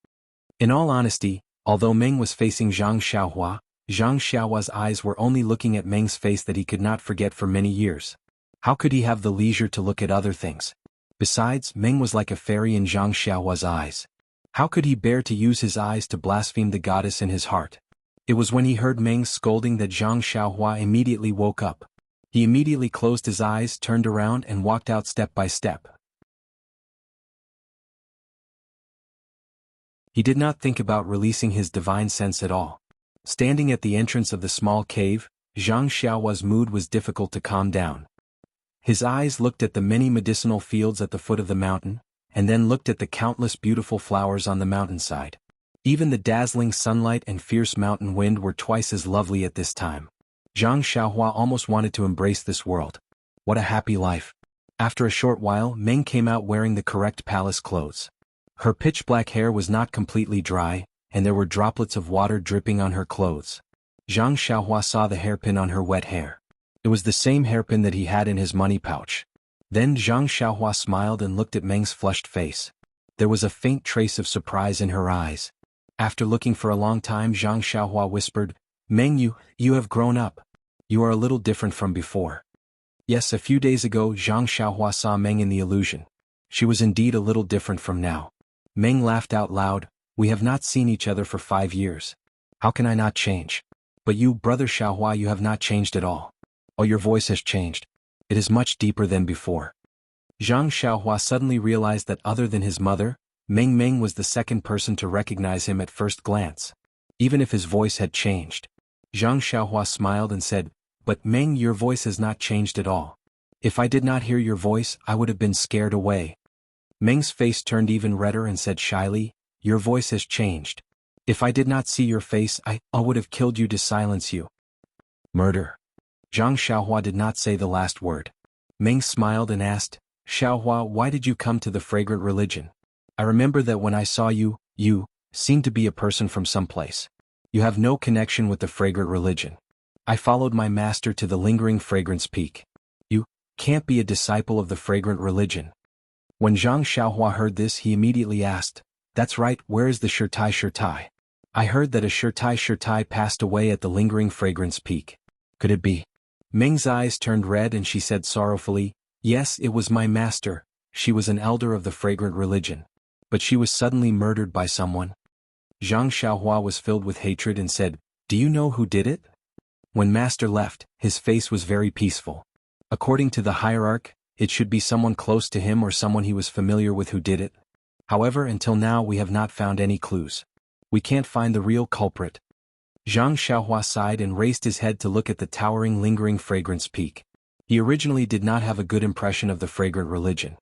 In all honesty, although Meng was facing Zhang Xiaohua's eyes were only looking at Meng's face that he could not forget for many years. How could he have the leisure to look at other things? Besides, Meng was like a fairy in Zhang Xiaohua's eyes. How could he bear to use his eyes to blaspheme the goddess in his heart? It was when he heard Meng scolding that Zhang Xiaohua immediately woke up. He immediately closed his eyes, turned around and walked out step by step. He did not think about releasing his divine sense at all. Standing at the entrance of the small cave, Zhang Xiaohua's mood was difficult to calm down. His eyes looked at the many medicinal fields at the foot of the mountain, and then looked at the countless beautiful flowers on the mountainside. Even the dazzling sunlight and fierce mountain wind were twice as lovely at this time. Zhang Xiaohua almost wanted to embrace this world. What a happy life. After a short while, Meng came out wearing the correct palace clothes. Her pitch-black hair was not completely dry, and there were droplets of water dripping on her clothes. Zhang Xiaohua saw the hairpin on her wet hair. It was the same hairpin that he had in his money pouch. Then Zhang Xiaohua smiled and looked at Meng's flushed face. There was a faint trace of surprise in her eyes. After looking for a long time, Zhang Xiaohua whispered, "Meng, you have grown up. You are a little different from before." Yes, a few days ago Zhang Xiaohua saw Meng in the illusion. She was indeed a little different from now. Meng laughed out loud, "We have not seen each other for 5 years. How can I not change? But you, brother Xiaohua, you have not changed at all. Oh, your voice has changed. It is much deeper than before." Zhang Xiaohua suddenly realized that other than his mother, Meng was the second person to recognize him at first glance. Even if his voice had changed. Zhang Xiaohua smiled and said, "But Meng, your voice has not changed at all. If I did not hear your voice, I would have been scared away." Meng's face turned even redder and said shyly, "Your voice has changed. If I did not see your face, I would have killed you to silence you." Murder. Zhang Xiaohua did not say the last word. Meng smiled and asked, "Xiaohua, why did you come to the fragrant religion? I remember that when I saw you seemed to be a person from someplace. You have no connection with the fragrant religion. I followed my master to the Lingering Fragrance Peak. You can't be a disciple of the fragrant religion." When Zhang Xiaohua heard this, he immediately asked, "That's right, where is the Shirtai? I heard that a Shirtai passed away at the Lingering Fragrance Peak. Could it be?" Meng's eyes turned red and she said sorrowfully, "Yes, it was my master. She was an elder of the fragrant religion. But she was suddenly murdered by someone." Zhang Xiaohua was filled with hatred and said, "Do you know who did it?" When master left, his face was very peaceful. According to the hierarch, it should be someone close to him or someone he was familiar with who did it. However, until now we have not found any clues. We can't find the real culprit. Zhang Xiaohua sighed and raised his head to look at the towering Lingering Fragrance Peak. He originally did not have a good impression of the fragrant religion.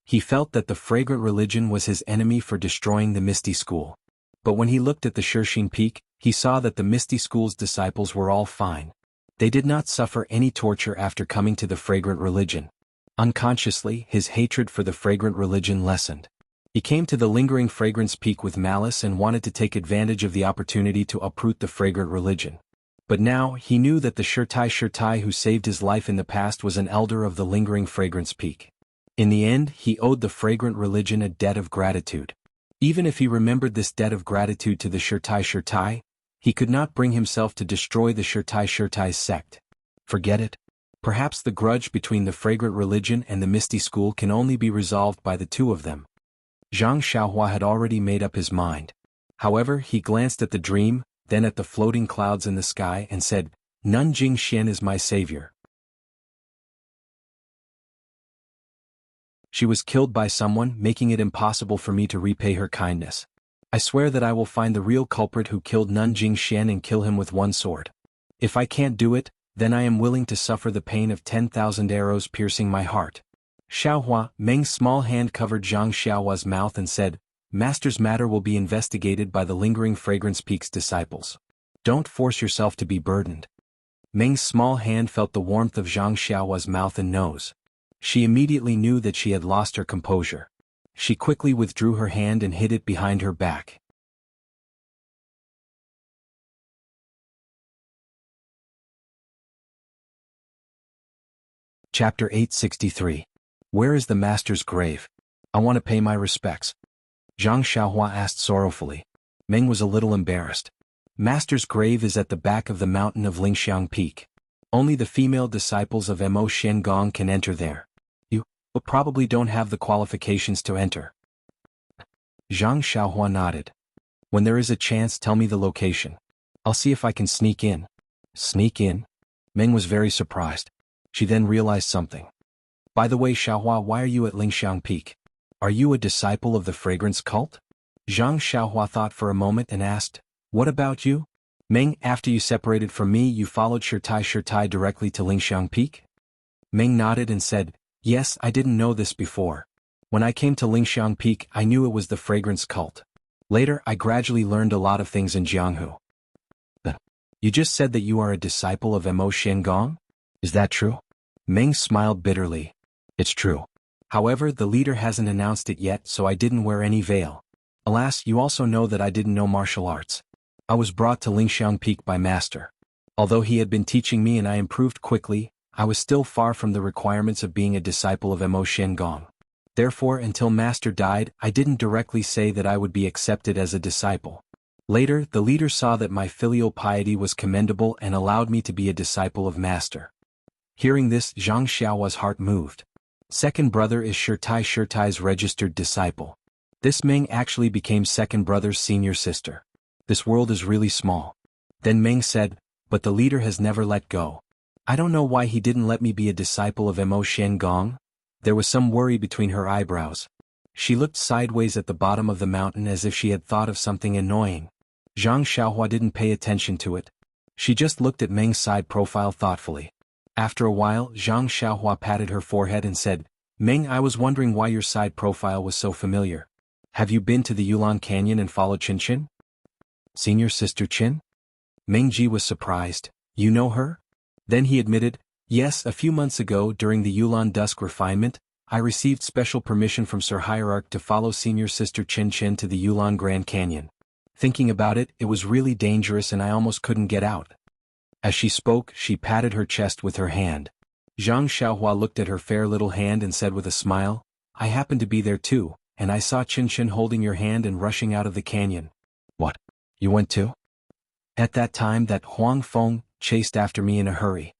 He felt that the fragrant religion was his enemy for destroying the Misty School. But when he looked at the Shirshine Peak, he saw that the Misty School's disciples were all fine. They did not suffer any torture after coming to the fragrant religion. Unconsciously, his hatred for the fragrant religion lessened. He came to the lingering fragrance peak with malice and wanted to take advantage of the opportunity to uproot the fragrant religion. But now, he knew that the Shirtai who saved his life in the past was an elder of the lingering fragrance peak. In the end, he owed the fragrant religion a debt of gratitude. Even if he remembered this debt of gratitude to the Shirtai, he could not bring himself to destroy the Shirtai's sect. Forget it. Perhaps the grudge between the fragrant religion and the Misty School can only be resolved by the two of them. Zhang Xiaohua had already made up his mind. However, he glanced at the dream, then at the floating clouds in the sky and said, "Nanjing Xian is my savior. She was killed by someone, making it impossible for me to repay her kindness. I swear that I will find the real culprit who killed Nanjing Xian and kill him with one sword. If I can't do it, then I am willing to suffer the pain of 10,000 arrows piercing my heart." Xiaohua, Meng's small hand covered Zhang Xiaohua's mouth and said, "Master's matter will be investigated by the lingering fragrance peak's disciples. Don't force yourself to be burdened." Meng's small hand felt the warmth of Zhang Xiaohua's mouth and nose. She immediately knew that she had lost her composure. She quickly withdrew her hand and hid it behind her back. Chapter 863. Where is the master's grave? I want to pay my respects. Zhang Xiaohua asked sorrowfully. Meng was a little embarrassed. Master's grave is at the back of the mountain of Lingxiang Peak. Only the female disciples of Mo Xiangong can enter there. You probably don't have the qualifications to enter. Zhang Xiaohua nodded. When there is a chance, tell me the location. I'll see if I can sneak in. Sneak in? Meng was very surprised. She then realized something. By the way, Xiaohua, why are you at Lingxiang Peak? Are you a disciple of the fragrance cult? Zhang Xiaohua thought for a moment and asked, What about you? Meng, after you separated from me, you followed Shirtai directly to Lingxiang Peak? Meng nodded and said, Yes, I didn't know this before. When I came to Lingxiang Peak, I knew it was the fragrance cult. Later, I gradually learned a lot of things in Jianghu. You just said that you are a disciple of Mo Xiangong? Is that true? Meng smiled bitterly. It's true. However, the leader hasn't announced it yet, so I didn't wear any veil. Alas, you also know that I didn't know martial arts. I was brought to Lingxiang Peak by Master. Although he had been teaching me and I improved quickly, I was still far from the requirements of being a disciple of Mo Xiangong. Therefore, until Master died, I didn't directly say that I would be accepted as a disciple. Later, the leader saw that my filial piety was commendable and allowed me to be a disciple of Master. Hearing this, Zhang Xiaohua's heart moved. Second brother is Shirtai's registered disciple. This Meng actually became second brother's senior sister. This world is really small. Then Meng said, But the leader has never let go. I don't know why he didn't let me be a disciple of Mo Xiangong. There was some worry between her eyebrows. She looked sideways at the bottom of the mountain as if she had thought of something annoying. Zhang Xiaohua didn't pay attention to it. She just looked at Meng's side profile thoughtfully. After a while, Zhang Xiaohua patted her forehead and said, Meng, I was wondering why your side profile was so familiar. Have you been to the Yulan Canyon and followed Qin? Senior sister Qin? Meng Ji was surprised. You know her? Then he admitted, Yes, a few months ago during the Yulan Dusk refinement, I received special permission from Sir Hierarch to follow senior sister Qin to the Yulan Grand Canyon. Thinking about it, it was really dangerous and I almost couldn't get out. As she spoke, she patted her chest with her hand. Zhang Xiaohua looked at her fair little hand and said with a smile, I happened to be there too, and I saw Qin holding your hand and rushing out of the canyon. What? You went too? At that time that Huang Feng chased after me in a hurry.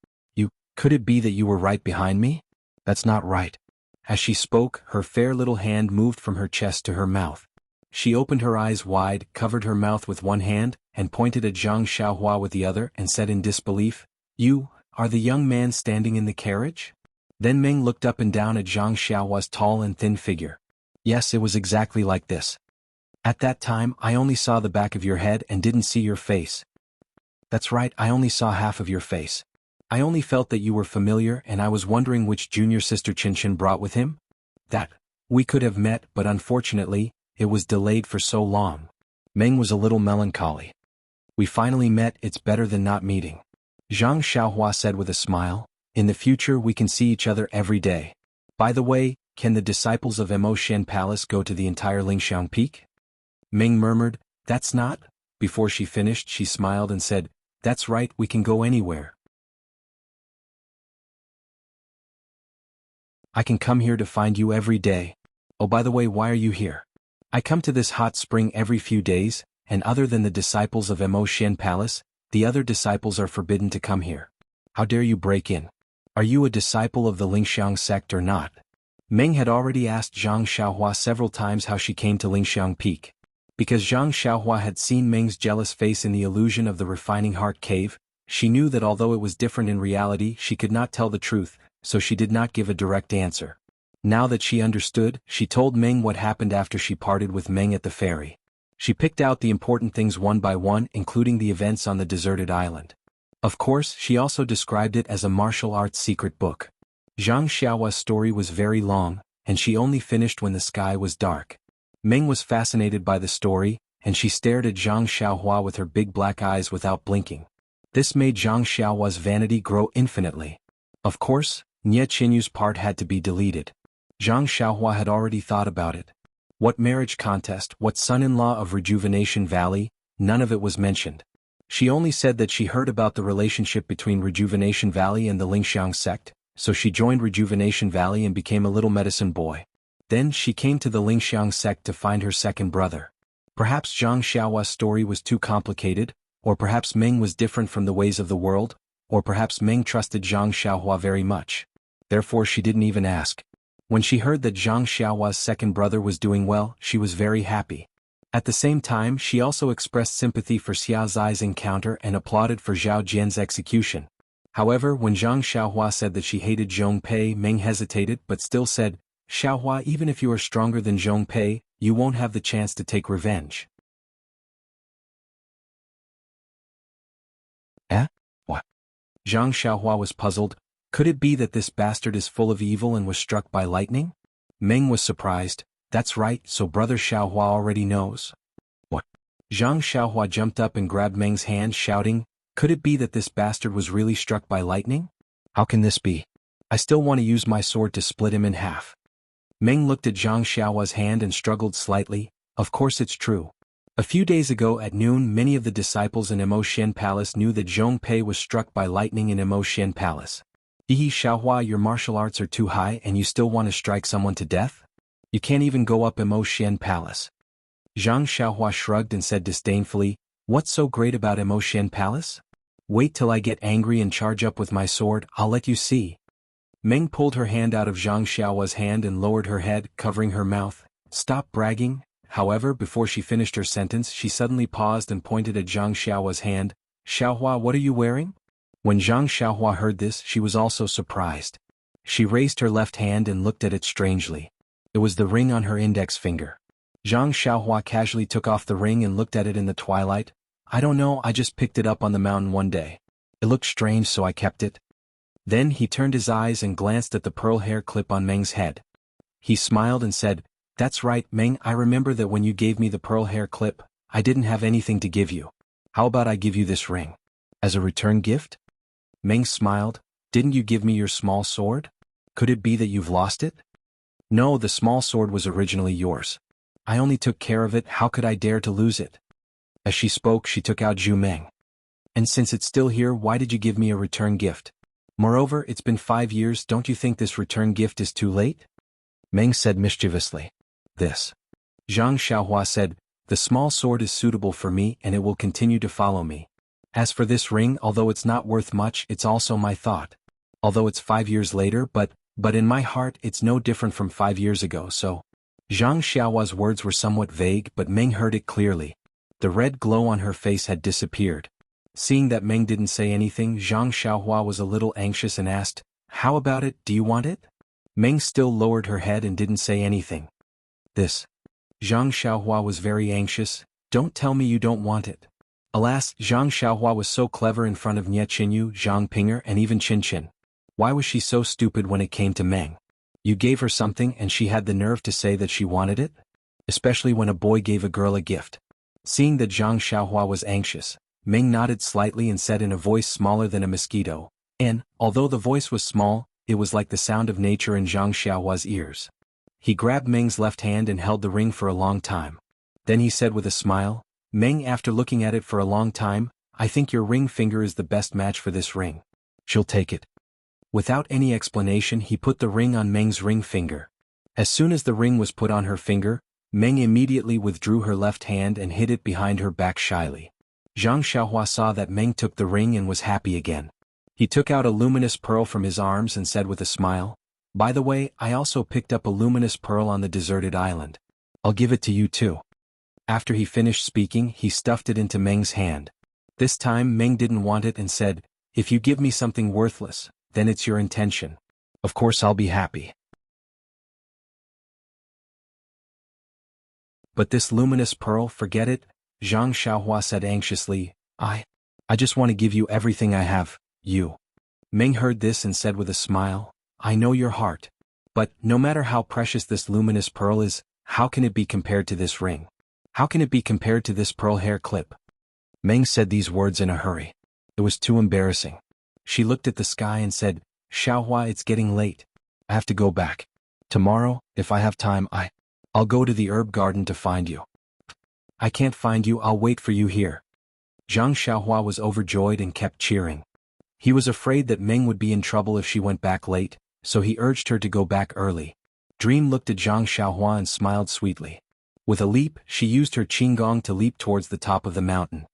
Could it be that you were right behind me? That's not right. As she spoke, her fair little hand moved from her chest to her mouth. She opened her eyes wide, covered her mouth with one hand, and pointed at Zhang Xiaohua with the other and said in disbelief, You are the young man standing in the carriage? Then Meng looked up and down at Zhang Xiaohua's tall and thin figure. Yes, it was exactly like this. At that time, I only saw the back of your head and didn't see your face. That's right, I only saw half of your face. I only felt that you were familiar and I was wondering which junior sister Qin brought with him? That We could have met, but unfortunately, it was delayed for so long. Meng was a little melancholy. We finally met, it's better than not meeting. Zhang Xiaohua said with a smile, in the future we can see each other every day. By the way, can the disciples of Mo Shen Palace go to the entire Lingxiang Peak? Meng murmured, that's not. Before she finished, she smiled and said, that's right, we can go anywhere. I can come here to find you every day. Oh, by the way, why are you here? I come to this hot spring every few days, and other than the disciples of Mo Shen Palace, the other disciples are forbidden to come here. How dare you break in? Are you a disciple of the Lingxiang sect or not? Meng had already asked Zhang Xiaohua several times how she came to Lingxiang Peak. Because Zhang Xiaohua had seen Meng's jealous face in the illusion of the refining heart cave, she knew that although it was different in reality, she could not tell the truth, so she did not give a direct answer. Now that she understood, she told Meng what happened after she parted with Meng at the ferry. She picked out the important things one by one, including the events on the deserted island. Of course, she also described it as a martial arts secret book. Zhang Xiaohua's story was very long, and she only finished when the sky was dark. Meng was fascinated by the story, and she stared at Zhang Xiaohua with her big black eyes without blinking. This made Zhang Xiaohua's vanity grow infinitely. Of course, Nie Qinyu's part had to be deleted. Zhang Xiaohua had already thought about it. What marriage contest, what son-in-law of Rejuvenation Valley, none of it was mentioned. She only said that she heard about the relationship between Rejuvenation Valley and the Lingxiang sect, so she joined Rejuvenation Valley and became a little medicine boy. Then she came to the Lingxiang sect to find her second brother. Perhaps Zhang Xiaohua's story was too complicated, or perhaps Meng was different from the ways of the world, or perhaps Meng trusted Zhang Xiaohua very much. Therefore she didn't even ask. When she heard that Zhang Xiaohua's second brother was doing well, she was very happy. At the same time, she also expressed sympathy for Xia Zai's encounter and applauded for Zhao Jian's execution. However, when Zhang Xiaohua said that she hated Zhong Pei, Meng hesitated but still said, Xiaohua, even if you are stronger than Zhong Pei, you won't have the chance to take revenge. Eh? What? Zhang Xiaohua was puzzled. Could it be that this bastard is full of evil and was struck by lightning? Meng was surprised. That's right, so brother Xiaohua already knows. What? Zhang Xiaohua jumped up and grabbed Meng's hand, shouting, could it be that this bastard was really struck by lightning? How can this be? I still want to use my sword to split him in half. Meng looked at Zhang Xiaohua's hand and struggled slightly. Of course it's true. A few days ago at noon, many of the disciples in Mo Shen Palace knew that Zhong Pei was struck by lightning in Mo Shen Palace. Xiaohua, your martial arts are too high and you still want to strike someone to death? You can't even go up Mo Shen Palace. Zhang Xiaohua shrugged and said disdainfully, what's so great about Mo Shen Palace? Wait till I get angry and charge up with my sword, I'll let you see. Meng pulled her hand out of Zhang Xiaohua's hand and lowered her head, covering her mouth. Stop bragging. However, before she finished her sentence, she suddenly paused and pointed at Zhang Xiaohua's hand. Xiaohua, what are you wearing? When Zhang Xiaohua heard this, she was also surprised. She raised her left hand and looked at it strangely. It was the ring on her index finger. Zhang Xiaohua casually took off the ring and looked at it in the twilight. I don't know, I just picked it up on the mountain one day. It looked strange, so I kept it. Then he turned his eyes and glanced at the pearl hair clip on Meng's head. He smiled and said, that's right, Meng, I remember that when you gave me the pearl hair clip, I didn't have anything to give you. How about I give you this ring? As a return gift? Meng smiled. Didn't you give me your small sword? Could it be that you've lost it? No, the small sword was originally yours. I only took care of it, how could I dare to lose it? As she spoke, she took out Zhu Meng. And since it's still here, why did you give me a return gift? Moreover, it's been 5 years, don't you think this return gift is too late? Meng said mischievously. This. Zhang Xiaohua said, the small sword is suitable for me and it will continue to follow me. As for this ring, although it's not worth much, it's also my thought. Although it's 5 years later, but in my heart it's no different from 5 years ago, so. Zhang Xiaohua's words were somewhat vague, but Meng heard it clearly. The red glow on her face had disappeared. Seeing that Meng didn't say anything, Zhang Xiaohua was a little anxious and asked, how about it, do you want it? Meng still lowered her head and didn't say anything. This. Zhang Xiaohua was very anxious. Don't tell me you don't want it. Alas, Zhang Xiaohua was so clever in front of Nie Qinyu, Zhang Pinger and even Qin Qin. Why was she so stupid when it came to Meng? You gave her something and she had the nerve to say that she wanted it? Especially when a boy gave a girl a gift. Seeing that Zhang Xiaohua was anxious, Meng nodded slightly and said in a voice smaller than a mosquito, and, although the voice was small, it was like the sound of nature in Zhang Xiaohua's ears. He grabbed Meng's left hand and held the ring for a long time. Then he said with a smile, Meng, after looking at it for a long time, I think your ring finger is the best match for this ring. She'll take it. Without any explanation, he put the ring on Meng's ring finger. As soon as the ring was put on her finger, Meng immediately withdrew her left hand and hid it behind her back shyly. Zhang Xiaohua saw that Meng took the ring and was happy again. He took out a luminous pearl from his arms and said with a smile, By the way, I also picked up a luminous pearl on the deserted island. I'll give it to you too. After he finished speaking, he stuffed it into Meng's hand. This time Meng didn't want it and said, If you give me something worthless, then it's your intention. Of course I'll be happy. But this luminous pearl, forget it, Zhang Xiaohua said anxiously, I just want to give you everything I have, you. Meng heard this and said with a smile, I know your heart. But, no matter how precious this luminous pearl is, how can it be compared to this ring? How can it be compared to this pearl hair clip? Meng said these words in a hurry. It was too embarrassing. She looked at the sky and said, Xiaohua, it's getting late. I have to go back. Tomorrow, if I have time, I'll go to the herb garden to find you. I can't find you, I'll wait for you here. Zhang Xiaohua was overjoyed and kept cheering. He was afraid that Meng would be in trouble if she went back late, so he urged her to go back early. Dream looked at Zhang Xiaohua and smiled sweetly. With a leap, she used her qinggong to leap towards the top of the mountain.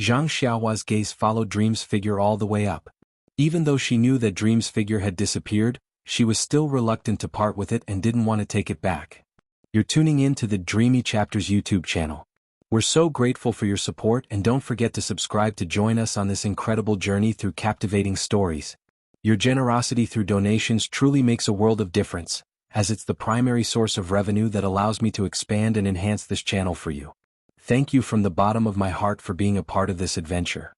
Zhang Xiaohua's gaze followed Dream's figure all the way up. Even though she knew that Dream's figure had disappeared, she was still reluctant to part with it and didn't want to take it back. You're tuning in to the Dreamy Chapters YouTube channel. We're so grateful for your support, and don't forget to subscribe to join us on this incredible journey through captivating stories. Your generosity through donations truly makes a world of difference, as it's the primary source of revenue that allows me to expand and enhance this channel for you. Thank you from the bottom of my heart for being a part of this adventure.